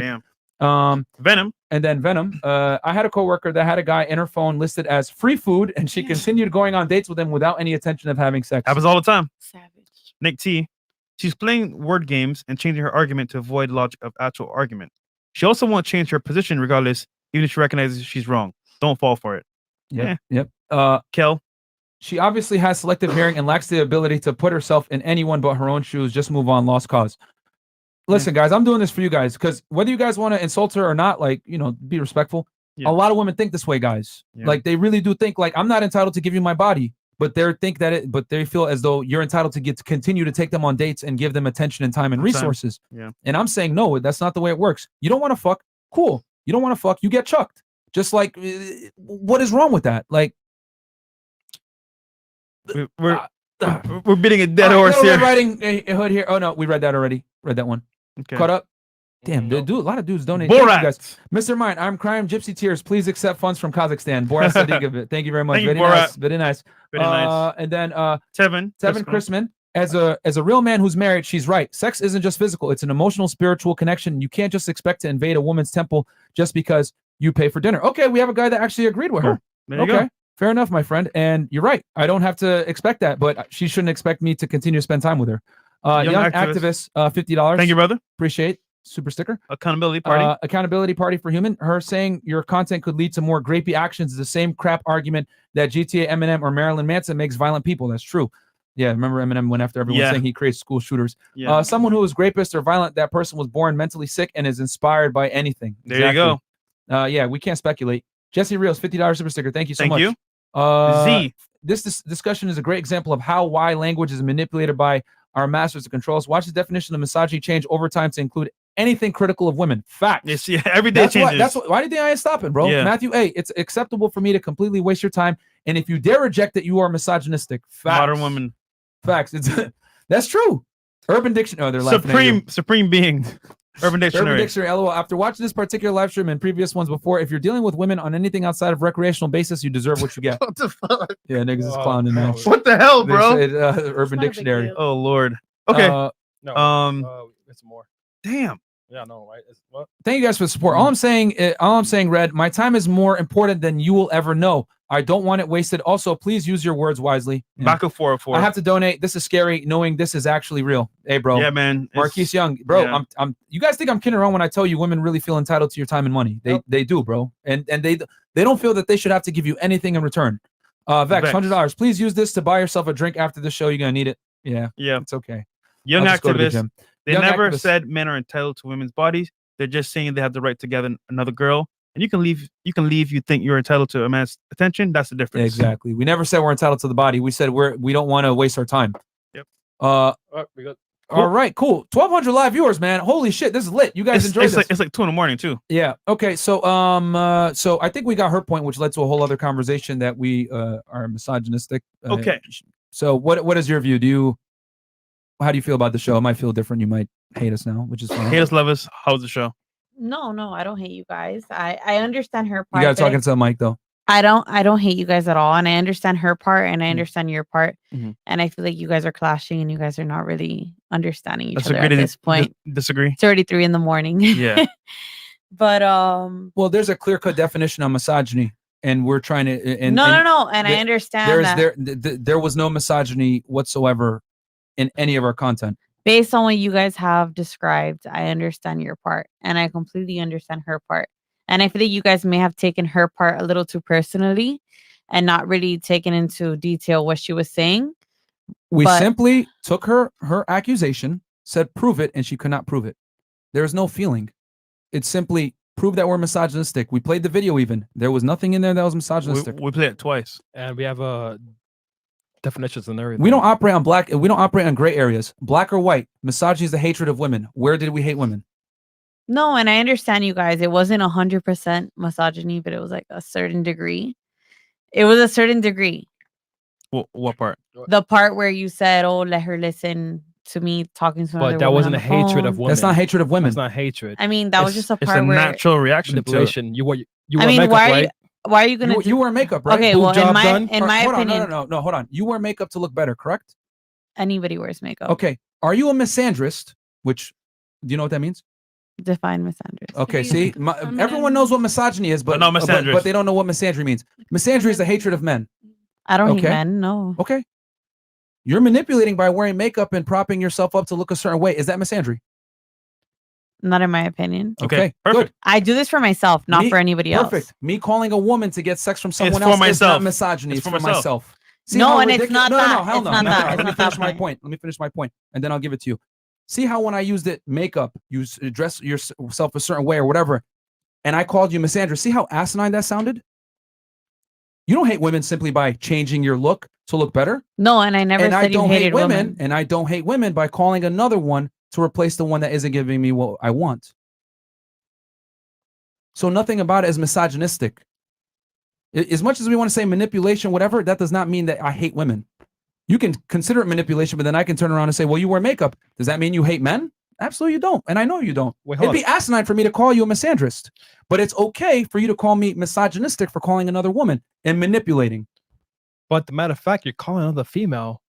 Damn. Venom. And then Venom. I had a coworker that had a guy in her phone listed as free food, and she continued going on dates with him without any intention of having sex. Happens all the time. Savage. Nick T. She's playing word games and changing her argument to avoid logic of actual argument. She also won't change her position regardless even if she recognizes she's wrong. Don't fall for it. Yep. Yeah. Yep. Kel. She obviously has selective hearing and lacks the ability to put herself in anyone but her own shoes. Just move on. Lost cause. Listen, guys, I'm doing this for you guys because whether you guys want to insult her or not, like, be respectful. Yeah. A lot of women think this way, guys. Yeah. Like, they really do think, like, I'm not entitled to give you my body, but they feel as though you're entitled to continue to take them on dates and give them attention and time and resources. Yeah. And I'm saying, no, that's not the way it works. You don't want to fuck. Cool. You don't want to fuck. You get chucked. Just like, what is wrong with that? Like, we're beating a dead horse here. Red Riding Hood here. Oh no, we read that already. Read that one. Okay. Caught up. Damn, a lot of dudes donate. Borat. Thank you guys. Mr. Mine, I'm crying gypsy tears. Please accept funds from Kazakhstan. Borat Sadiq. Thank you very much. Thank you, Very Borat. nice. Very nice. Very nice. And then Tevin Chrisman. As a real man who's married, she's right. Sex isn't just physical; it's an emotional, spiritual connection. You can't just expect to invade a woman's temple just because you pay for dinner. Okay, we have a guy that actually agreed with her. There you go. Fair enough, my friend. And you're right. I don't have to expect that, but she shouldn't expect me to continue to spend time with her. Young activist, $50. Thank you, brother. Appreciate. Super sticker. Accountability party. Accountability party for human. Her saying your content could lead to more grapey actions is the same crap argument that GTA, Eminem, or Marilyn Manson makes violent people. That's true. Yeah, remember Eminem went after everyone saying he creates school shooters. Yeah. Someone who is rapist or violent, that person was born mentally sick and is inspired by anything. There you go. Yeah, we can't speculate. Jesse Reels, $50 super sticker. Thank you so much. Thank you. Z. This discussion is a great example of why language is manipulated by our masters to control us. Watch the definition of misogyny change over time to include anything critical of women. Facts. Yes, yeah, every day changes. Why do you think I ain't stopping, bro? Yeah. Matthew A. It's acceptable for me to completely waste your time, and if you dare reject it, you are misogynistic. Facts. Modern women. Facts. That's true. Urban Dictionary. Oh, they're laughing at you. Supreme being. Urban Dictionary. Urban Dictionary. LOL. After watching this particular live stream and previous ones before, if you're dealing with women on anything outside of recreational basis, you deserve what you get. What the fuck? Yeah, niggas is clowning now. What the hell, bro? Urban Dictionary. Oh Lord. Okay. It's more. Damn. Yeah, no, right? What? Thank you guys for the support. All I'm saying, Red, my time is more important than you will ever know. I don't want it wasted. Also, please use your words wisely. Back of 404. I have to donate. This is scary, knowing this is actually real. Hey, bro. Yeah, man. Marquise Young, bro. Yeah. I'm. You guys think I'm kidding around when I tell you women really feel entitled to your time and money? They do, bro. And they don't feel that they should have to give you anything in return. Vex, $100. Please use this to buy yourself a drink after the show. You're gonna need it. Yeah. It's okay. Young I'll just go to the activists. gym. They Young never activists. said men are entitled to women's bodies. They're just saying they have the right to get another girl. And you can leave. You think you're entitled to a man's attention. That's the difference. Exactly. We never said we're entitled to the body. We said we don't want to waste our time. Yep. We got. All right, cool. 1,200 live viewers, man. Holy shit, this is lit. You guys enjoyed this. It's like 2 a.m. too. Yeah. Okay. So so I think we got her point, which led to a whole other conversation that we are misogynistic. Okay. So what is your view? How do you feel about the show? It might feel different. You might hate us now, which is fine. Hate us, love us. How's the show? No, I don't hate you guys. I understand her You part. gotta talk into the mic though. I don't hate you guys at all, and I understand her part, and I understand your part, Mhm. and I feel like you guys are clashing, and you guys are not really understanding each Let's other agree at to this point. disagree. It's already 3 a.m. Yeah. But Well, there's a clear-cut definition of misogyny, and we're trying to. And no, and I understand there was no misogyny whatsoever in any of our content. based on what you guys have described, I understand your part, and I completely understand her part. And I feel like you guys may have taken her part a little too personally and not really taken into detail what she was saying. We But- simply took her accusation, said prove it, and she could not prove it. There's no feeling. It's simply prove that we're misogynistic. We played the video even. There was nothing in there that was misogynistic. We played it twice. And we have definitions and everything. We don't operate on we don't operate on gray areas. Black or white. Misogyny is the hatred of women. Where did we hate women? No, and I understand you guys. It wasn't 100% misogyny, but it was like a certain degree. It was a certain degree. What part? The part where you said, "Oh, let her listen to me talking to another But that woman wasn't on a the hatred phone." of women. That's not hatred of women. That's not hatred. I mean, that was just a part It's a where natural reaction to it. Manipulation. You I wear mean, makeup, why right? are you gonna? You wear makeup, right? Okay, Boob well, in job my done? in my Hold on, opinion, no, hold on. You wear makeup to look better, correct? anybody wears makeup. Okay. Are you a misandrist? Which, do you know what that means? Define misandrist. Okay, see, everyone knows what misogyny is, but no misandrist. but they don't know what misandry means. Misandry is the hatred of men. I don't hate Okay. men. No. Okay. You're manipulating by wearing makeup and propping yourself up to look a certain way. Is that misandry? Not in my opinion. Okay, perfect. good. I do this for myself, not for anybody else. Perfect. Me calling a woman to get sex from someone for else is myself. not misogyny. It's for myself. See No, how and it's ridiculous- not no, that. No, hell It's no. not No, that. no, It's Let me not that finish my point. Let me finish my point, and then I'll give it to you. See how when I used it, makeup, you dress yourself a certain way or whatever, and I called you misandrous. See how asinine that sounded? You don't hate women simply by changing your look to look better. No, and I never And I said you don't hated hate women, women. and I don't hate women by calling another one to replace the one that isn't giving me what I want. So nothing about it is misogynistic. As much as we want to say manipulation, whatever, that does not mean that I hate women. You can consider it manipulation, but then I can turn around and say, well, you wear makeup. Does that mean you hate men? Absolutely you don't. And I know you don't. Wait, It'd hold be asinine for me to call you a misandrist, but it's okay for you to call me misogynistic for calling another woman and manipulating. But the matter of fact, you're calling another female.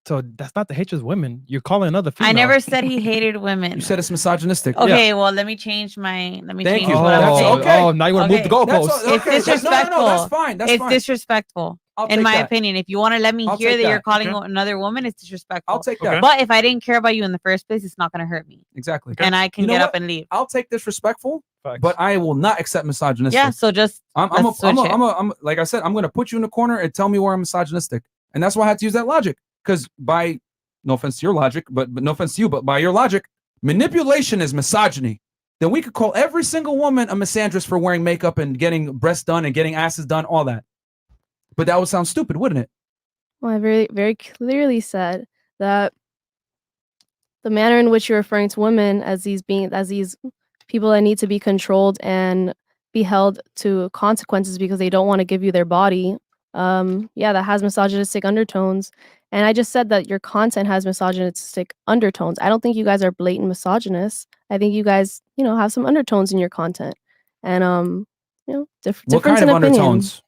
So that's not the hatred of women. You're calling another female. I never said he hated women. You said it's misogynistic. Okay, well, let me change my. Let me Thank change you. what I'm That's saying. okay. Oh, now you want to move the goalposts. That's It's okay. disrespectful. No, that's fine. That's it's fine. disrespectful. I'll In take my that. opinion, if you want to let me I'll hear take that you're that. calling Okay. another woman, it's disrespectful. I'll take that. But if I didn't care about you in the first place, it's not going to hurt me. Exactly. And I can You know get what? up and leave. I'll take disrespectful, but I will not accept misogynistic. Yeah, so just I'm like I said, I'm going to put you in the corner and tell me where I'm misogynistic. And that's why I had to use that logic. Because by, no offense to your logic, but no offense to you, but by your logic, manipulation is misogyny. Then we could call every single woman a misandrist for wearing makeup and getting breasts done and getting asses done, all that. But that would sound stupid, wouldn't it? Well, I very, very clearly said that the manner in which you're referring to women as these people that need to be controlled and be held to consequences because they don't want to give you their body, that has misogynistic undertones. And I just said that your content has misogynistic undertones. I don't think you guys are blatant misogynists. I think you guys, have some undertones in your content, and What difference kind in of opinion. undertones?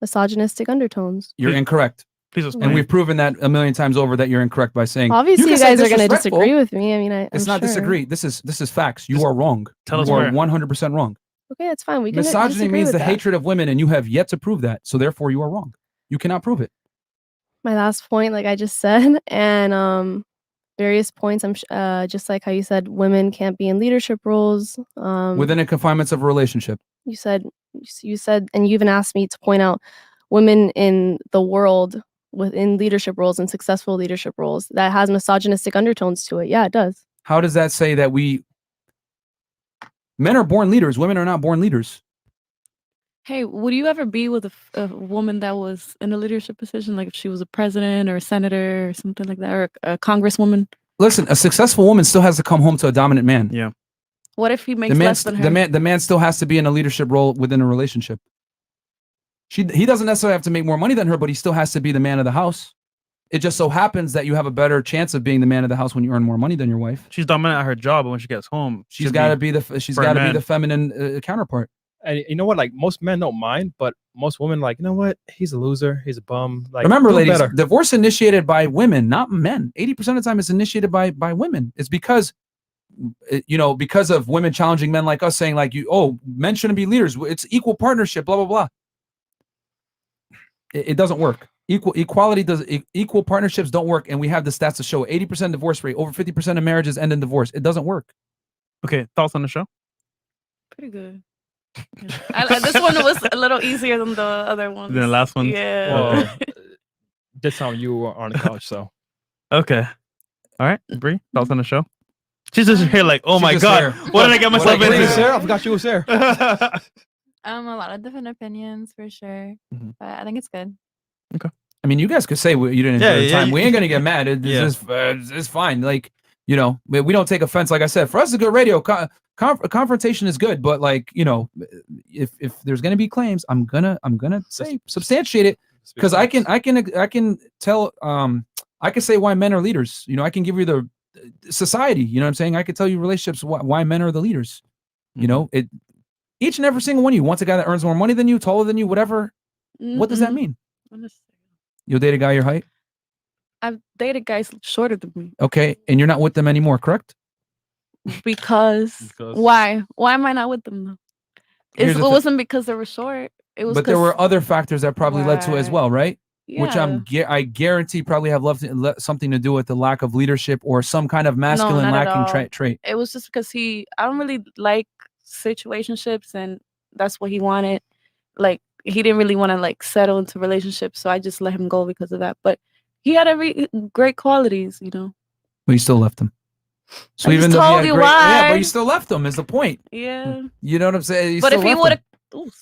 Misogynistic undertones. You're incorrect. Please And explain. we've proven that a million times over that you're incorrect by saying. Obviously, you can say guys are going to disrespectful. disagree with me. I mean, I'm It's not sure. disagree. This is facts. You are wrong. tell us you are where. 100% wrong. Okay, that's fine. We can Misogyny disagree means with the that. hatred of women, and you have yet to prove that. So therefore, you are wrong. You cannot prove it. My last point, like I just said, and various points. Just like how you said, women can't be in leadership roles. Within the confinements of a relationship. You said, and you even asked me to point out women in the world within leadership roles and successful leadership roles that has misogynistic undertones to it. Yeah, it does. How does that say that men are born leaders, women are not born leaders? Hey, would you ever be with a woman that was in a leadership position, like if she was a president or a senator or something like that, or a congresswoman? Listen, a successful woman still has to come home to a dominant man. Yeah. What if he makes less than her? The man still has to be in a leadership role within a relationship. He doesn't necessarily have to make more money than her, but he still has to be the man of the house. It just so happens that you have a better chance of being the man of the house when you earn more money than your wife. She's dominant at her job, but when she gets home, She's got to be the feminine counterpart. And you know what? Like most men don't mind, but most women like, you know what? He's a loser. He's a bum. Like, Remember, do ladies, better. divorce initiated by women, not men. 80% of the time, it's initiated by women. It's because, because of women challenging men like us, saying like, men shouldn't be leaders. It's equal partnership. Blah blah blah. It doesn't work. Equal partnerships don't work, and we have the stats to show 80% divorce rate. Over 50% of marriages end in divorce. It doesn't work. Okay, thoughts on the show? Pretty good. Yeah. This one was a little easier than the other ones. The last one? Yeah. Well, this time you were on the couch, so. Okay. All right, Bree, thoughts on the show? She's just here like, oh She's my just God, here. what did I get myself Wait, into? Sarah? I forgot you was there. A lot of different opinions for sure, but I think it's good. I mean, you guys could say you didn't enjoy the time. We ain't gonna get mad. It's fine. Like, we don't take offense. Like I said, for us, it's good radio. Confrontation is good, but like, if there's gonna be claims, I'm gonna say substantiate it, because I can tell. I can say why men are leaders. I can give you the society. You know what I'm saying? I can tell you relationships why men are the leaders. Each and every single one of you wants a guy that earns more money than you, taller than you, whatever. What does that mean? You'll date a guy your height? I've dated guys shorter than me. Okay, and you're not with them anymore, correct? Because why? Why am I not with them though? It wasn't because they were short. It was. But there were other factors that probably led to it as well, right? which I guarantee probably have something to do with the lack of leadership or some kind of masculine lacking trait. It was just because I don't really like situationships, and that's what he wanted. Like, he didn't really want to like settle into relationships, so I just let him go because of that. But he had great qualities, you know. But you still left him. So I even just though told he you had why. but you still left him. Is the point? Yeah. You know what I'm saying? But if he would have,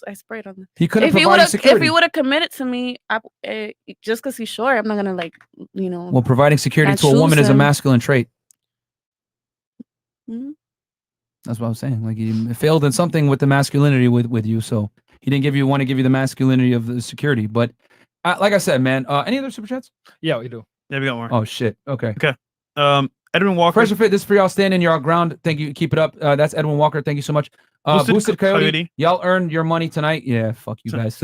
I sprayed on him. He couldn't provide security. If he would have committed to me, just because he's short, I'm not gonna like, you know. Well, providing security to a woman is a masculine trait. Mm-hmm. That's what I was saying. Like, he failed in something with the masculinity with you, so he didn't want to give you the masculinity of the security. But like I said, man, any other super chats? Yeah, we do. Yeah, we got more. Oh shit. Okay. Okay. Edwin Walker. Fresh and Fit, this is for y'all standing your ground. Thank you. Keep it up. That's Edwin Walker. Thank you so much. Boosted Coyote. Y'all earned your money tonight. Yeah, fuck you guys.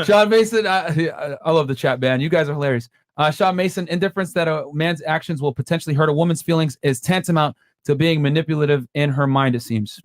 Sean Mason, I love the chat, man. You guys are hilarious. Sean Mason, indifference that a man's actions will potentially hurt a woman's feelings is tantamount to being manipulative in her mind, it seems.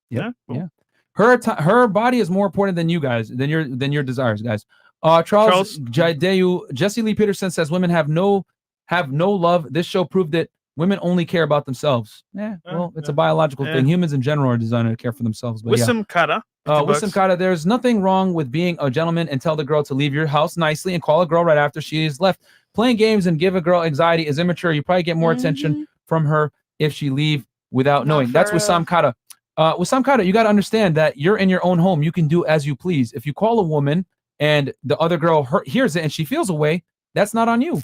Yep. Yeah. Her body is more important than you guys, than your desires, guys. Charles Jaideyu, Jesse Lee Peterson says women have no love. This show proved it. Women only care about themselves. Yeah, well, it's a biological thing. Humans in general are designed to care for themselves. But Wissam Kata. Wissam Kata, there's nothing wrong with being a gentleman and tell the girl to leave your house nicely and call a girl right after she is left. Playing games and give a girl anxiety is immature. You probably get more attention from her if she leave without knowing. That's Wissam Kata. Wissam Kata, you got to understand that you're in your own home. You can do as you please. If you call a woman and the other girl hears it and she feels a way, that's not on you.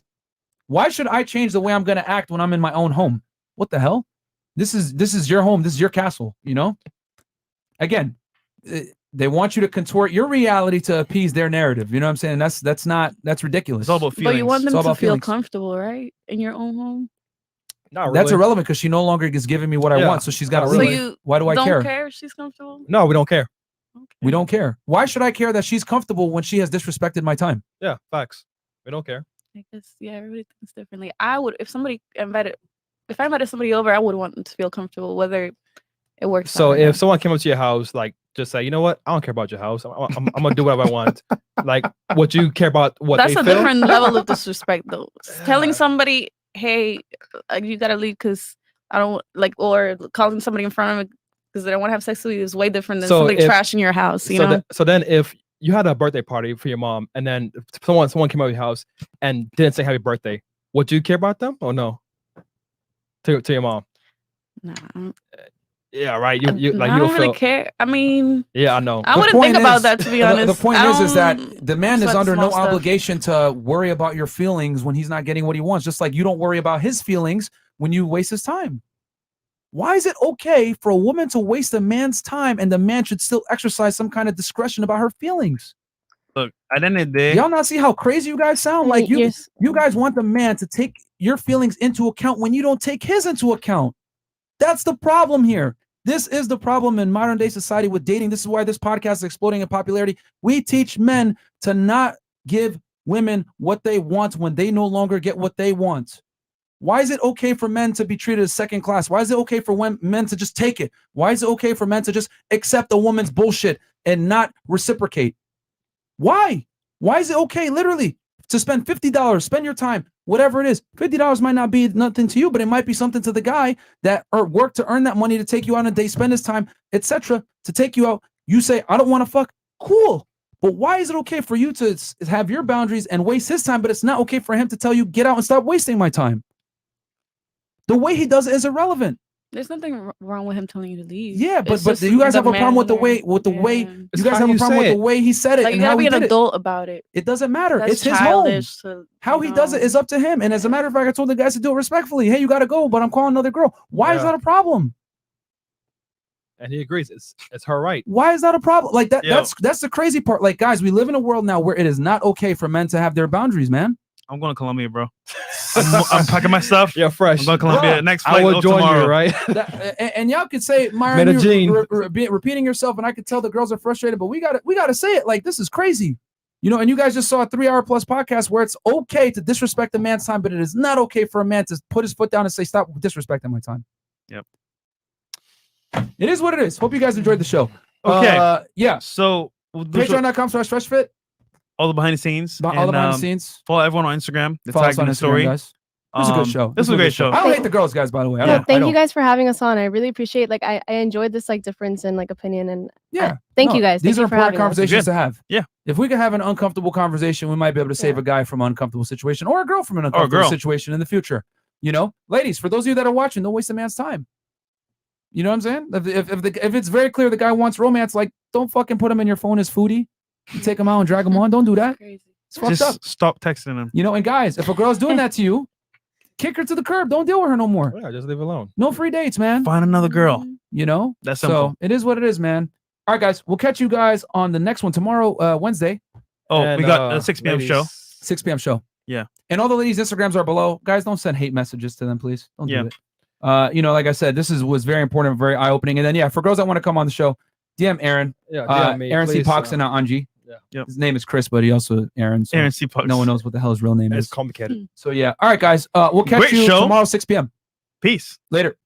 Why should I change the way I'm going to act when I'm in my own home? What the hell? This is your home. This is your castle, you know? Again, they want you to contort your reality to appease their narrative. You know what I'm saying? That's ridiculous. It's all about feelings. But you want them to feel feelings. comfortable, right? In your own home? Not really. That's irrelevant because she no longer is giving me what I want, so she's got to leave. Why do I care? Don't care if she's comfortable? No, we don't care. Okay. We don't care. Why should I care that she's comfortable when she has disrespected my time? Yeah, facts. We don't care. I guess, yeah, everybody thinks differently. I would, if I invited somebody over, I would want them to feel comfortable, whether it works. So if someone came up to your house, like, just say, you know what, I don't care about your house. I'm gonna do whatever I want. Like, would you care about what that's they a feel? different level of disrespect, though. Telling somebody, hey, you gotta leave because I don't like, or calling somebody in front of me because they don't want to have sex with you is way different than somebody trashing your house. You know. So then if you had a birthday party for your mom, and then someone came over your house and didn't say happy birthday, would you care about them or no? To your mom? Nah. Yeah, right. You like I you don't really care. I mean, yeah, I know. I wouldn't think about that, to be honest. The point is that the man is under no obligation to worry about your feelings when he's not getting what he wants. Just like you don't worry about his feelings when you waste his time. Why is it okay for a woman to waste a man's time and the man should still exercise some kind of discretion about her feelings? Look, at the end of the day, y'all not see how crazy you guys sound? Like you guys want the man to take your feelings into account when you don't take his into account. That's the problem here. This is the problem in modern day society with dating. This is why this podcast is exploding in popularity. We teach men to not give women what they want when they no longer get what they want. Why is it okay for men to be treated as second class? Why is it okay for men to just take it? Why is it okay for men to just accept a woman's bullshit and not reciprocate? Why? Why is it okay, literally, to spend $50, spend your time, whatever it is? $50 might not be nothing to you, but it might be something to the guy that worked to earn that money to take you out on a date, spend his time, etc., to take you out. You say, I don't want to fuck. Cool. But why is it okay for you to have your boundaries and waste his time, but it's not okay for him to tell you, get out and stop wasting my time? The way he does it is irrelevant. There's nothing wrong with him telling you to leave. Yeah, but you guys have a problem with the way you guys have a problem with the way he said it. Like, and you how gotta be he an did adult about it. It doesn't matter. That's it's his home. to, how he does it is up to him. And as a matter of fact, I told the guys to do it respectfully. Hey, you gotta go, but I'm calling another girl. Why is that a problem? And he agrees. It's her right. Why is that a problem? Like that. That's the crazy part. Like, guys, we live in a world now where it is not okay for men to have their boundaries, man. I'm going to Colombia, bro. I'm packing my stuff. Yeah, fresh. I'm going to Colombia. Bro, Next flight. I will join tomorrow. you, right? And y'all could say, Myron, you're repeating yourself, and I could tell the girls are frustrated. But we gotta say it. Like, this is crazy, you know. And you guys just saw a 3-hour plus podcast where it's okay to disrespect a man's time, but it is not okay for a man to put his foot down and say, "Stop disrespecting my time." Yep. It is what it is. Hope you guys enjoyed the show. Okay. Yeah. So Patreon.com/FreshFit. all the behind the scenes. All the behind the scenes. Follow everyone on Instagram. The Follow us tag on in the Instagram, story. guys. This was a good show. This was a great show. I don't hate the girls, guys. By the way, Thank you guys for having us on. I really appreciate. Like, I enjoyed this like difference in like opinion and thank you guys. These Thank are you for important having us. conversations to have. Yeah. If we could have an uncomfortable conversation, we might be able to save a guy from an uncomfortable situation or a girl from an uncomfortable situation in the future. You know, ladies, for those of you that are watching, don't waste a man's time. You know what I'm saying? If it's very clear the guy wants romance, like, don't fucking put him in your phone as foodie. You take him out and drag him on. Don't do that. It's fucked up. Stop texting him. You know, and guys, if a girl's doing that to you, kick her to the curb. Don't deal with her no more. Yeah, just leave it alone. No free dates, man. Find another girl. You know? That's simple. So it is what it is, man. All right, guys. We'll catch you guys on the next one tomorrow, Wednesday. Oh, and, we got a 6 p.m. show. 6 p.m. show. Yeah. And all the ladies' Instagrams are below. Guys, don't send hate messages to them, please. Don't do it. You know, like I said, this was very important and very eye-opening. And then, for girls that want to come on the show, DM Aaron. Yeah, DM me, Aaron C. please, Pox and Anji. Yeah. His name is Chris, but he also Aaron. So Aaron C. Pox. No one knows what the hell his real name is. It's complicated. So, yeah. All right, guys. We'll catch Great you show. tomorrow, 6 p.m. Peace. Later.